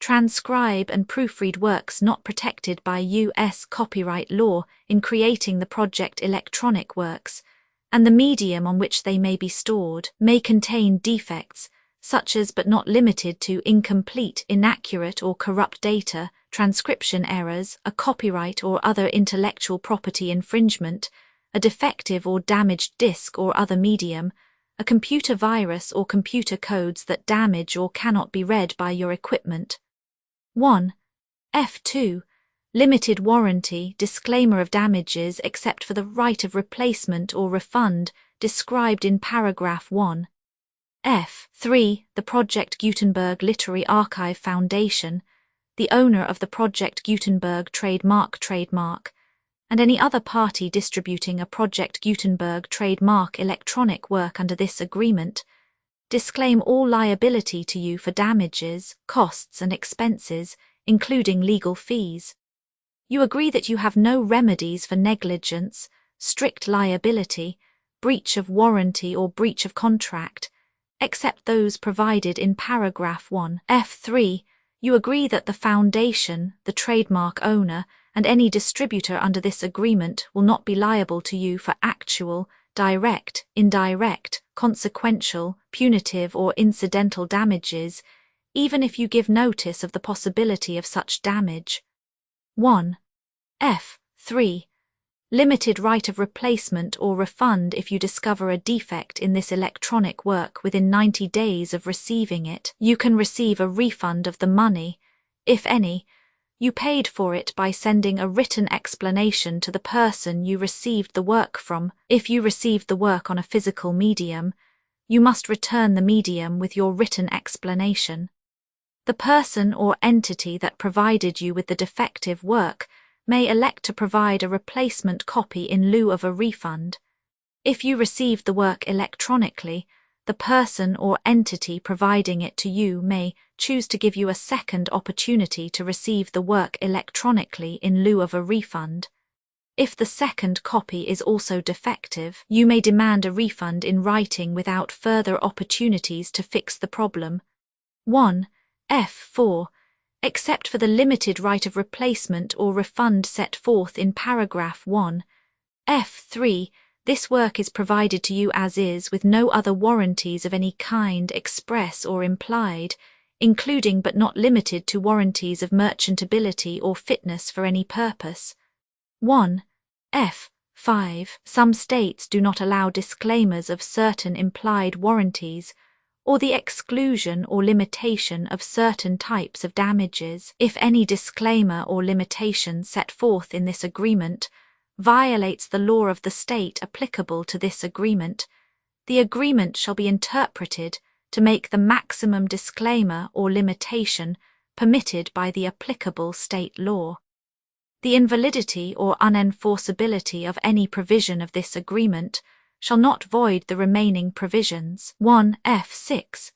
transcribe and proofread works not protected by U.S. copyright law in creating the project electronic works, and the medium on which they may be stored may contain defects, such as but not limited to incomplete, inaccurate or corrupt data, transcription errors, a copyright or other intellectual property infringement, a defective or damaged disk or other medium, a computer virus or computer codes that damage or cannot be read by your equipment. 1. F2. Limited warranty, disclaimer of damages except for the right of replacement or refund described in paragraph 1. F3. The Project Gutenberg Literary Archive Foundation, the owner of the Project Gutenberg trademark, and any other party distributing a Project Gutenberg trademark electronic work under this agreement, disclaim all liability to you for damages, costs and expenses, including legal fees. You agree that you have no remedies for negligence, strict liability, breach of warranty or breach of contract, except those provided in paragraph 1. F3. You agree that the foundation, the trademark owner, and any distributor under this agreement will not be liable to you for actual, direct, indirect, consequential, punitive or incidental damages, even if you give notice of the possibility of such damage. 1. F3. Limited right of replacement or refund if you discover a defect in this electronic work within 90 days of receiving it. You can receive a refund of the money, if any, you paid for it by sending a written explanation to the person you received the work from. If you received the work on a physical medium, you must return the medium with your written explanation. The person or entity that provided you with the defective work may elect to provide a replacement copy in lieu of a refund. If you received the work electronically, the person or entity providing it to you may choose to give you a second opportunity to receive the work electronically in lieu of a refund. If the second copy is also defective, you may demand a refund in writing without further opportunities to fix the problem. 1. F4. Except for the limited right of replacement or refund set forth in paragraph 1. F3. This work is provided to you as is with no other warranties of any kind express or implied, including but not limited to warranties of merchantability or fitness for any purpose. 1. F5. Some states do not allow disclaimers of certain implied warranties, or the exclusion or limitation of certain types of damages. If any disclaimer or limitation set forth in this agreement violates the law of the state applicable to this agreement, the agreement shall be interpreted to make the maximum disclaimer or limitation permitted by the applicable state law. The invalidity or unenforceability of any provision of this agreement shall not void the remaining provisions. 1. F6.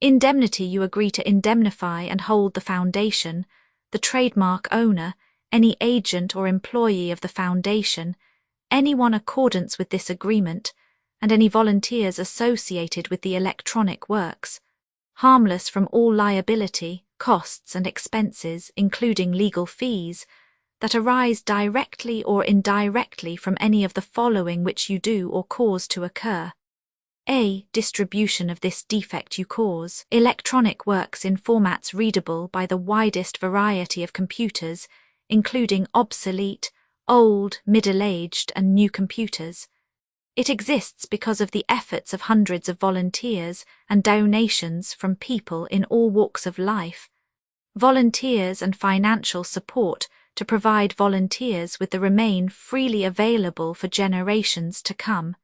Indemnity. You agree to indemnify and hold the foundation, the trademark owner, any agent or employee of the foundation, anyone accordance with this agreement, and any volunteers associated with the electronic works, harmless from all liability, costs and expenses, including legal fees, that arise directly or indirectly from any of the following which you do or cause to occur. A. Distribution of this defect you cause. Electronic works in formats readable by the widest variety of computers, including obsolete, old, middle-aged, and new computers. It exists because of the efforts of hundreds of volunteers and donations from people in all walks of life. Volunteers and financial support to provide volunteers with the remain freely available for generations to come.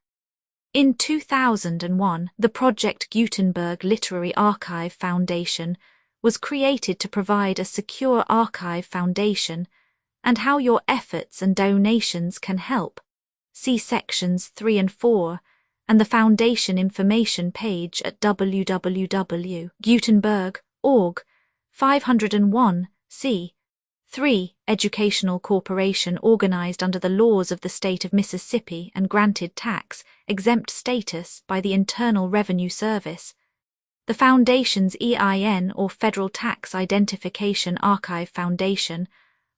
In 2001, the Project Gutenberg Literary Archive Foundation was created to provide a secure archive foundation and how your efforts and donations can help. See sections 3 and 4 and the foundation information page at www.gutenberg.org. 501, c. 3. Educational corporation organized under the laws of the state of Mississippi and granted tax-exempt status by the Internal Revenue Service. The Foundation's EIN or Federal Tax Identification Archive Foundation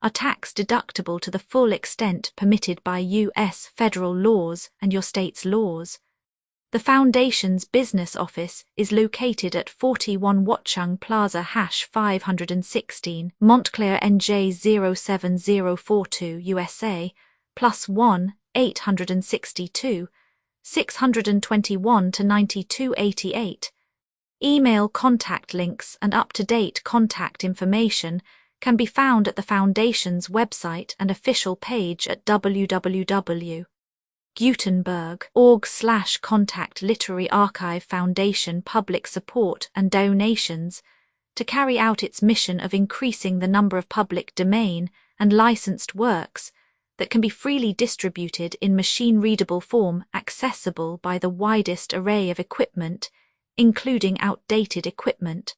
are tax-deductible to the full extent permitted by U.S. federal laws and your state's laws. The Foundation's business office is located at 41 Watchung Plaza #516, Montclair NJ 07042 USA, +1 862 621 to 9288. Email contact links and up-to-date contact information can be found at the Foundation's website and official page at www.gutenberg.org/contact Literary Archive Foundation public support and donations to carry out its mission of increasing the number of public domain and licensed works that can be freely distributed in machine-readable form accessible by the widest array of equipment, including outdated equipment.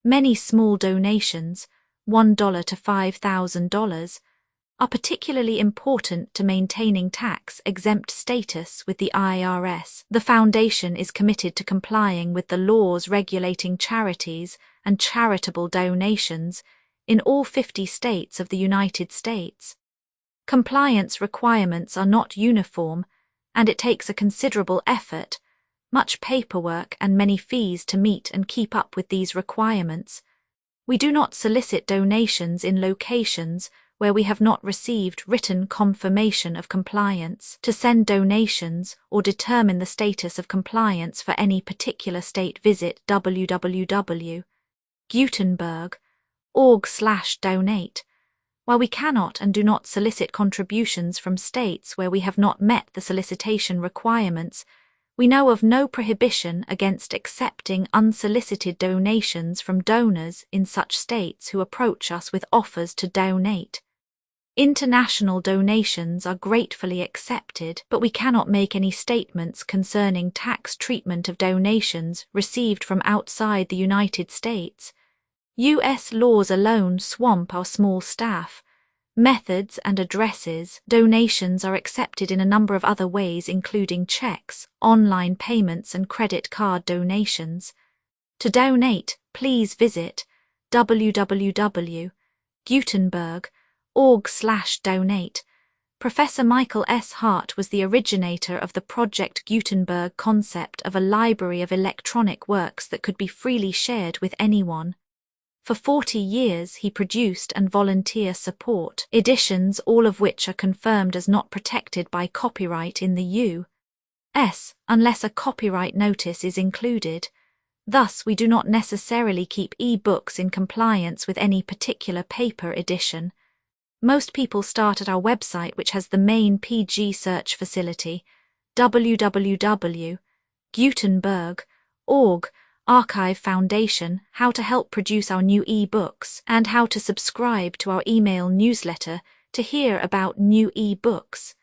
Many small donations, $1 to $5,000, are particularly important to maintaining tax-exempt status with the IRS. The Foundation is committed to complying with the laws regulating charities and charitable donations in all 50 states of the United States. Compliance requirements are not uniform, and it takes a considerable effort, much paperwork and many fees to meet and keep up with these requirements. We do not solicit donations in locations where we have not received written confirmation of compliance. To send donations or determine the status of compliance for any particular state, visit www.gutenberg.org/donate. While we cannot and do not solicit contributions from states where we have not met the solicitation requirements, we know of no prohibition against accepting unsolicited donations from donors in such states who approach us with offers to donate. International donations are gratefully accepted, but we cannot make any statements concerning tax treatment of donations received from outside the United States. U.S. laws alone swamp our small staff. Methods and addresses. Donations are accepted in a number of other ways, including checks, online payments, and credit card donations. To donate, please visit www.gutenberg.org/donate. Professor Michael S. Hart was the originator of the Project Gutenberg concept of a library of electronic works that could be freely shared with anyone. For 40 years he produced and volunteer support editions, all of which are confirmed as not protected by copyright in the U.S. unless a copyright notice is included. Thus, we do not necessarily keep e-books in compliance with any particular paper edition. Most people start at our website, which has the main PG search facility, www.gutenberg.org, Archive Foundation, how to help produce our new e-books, and how to subscribe to our email newsletter to hear about new e-books.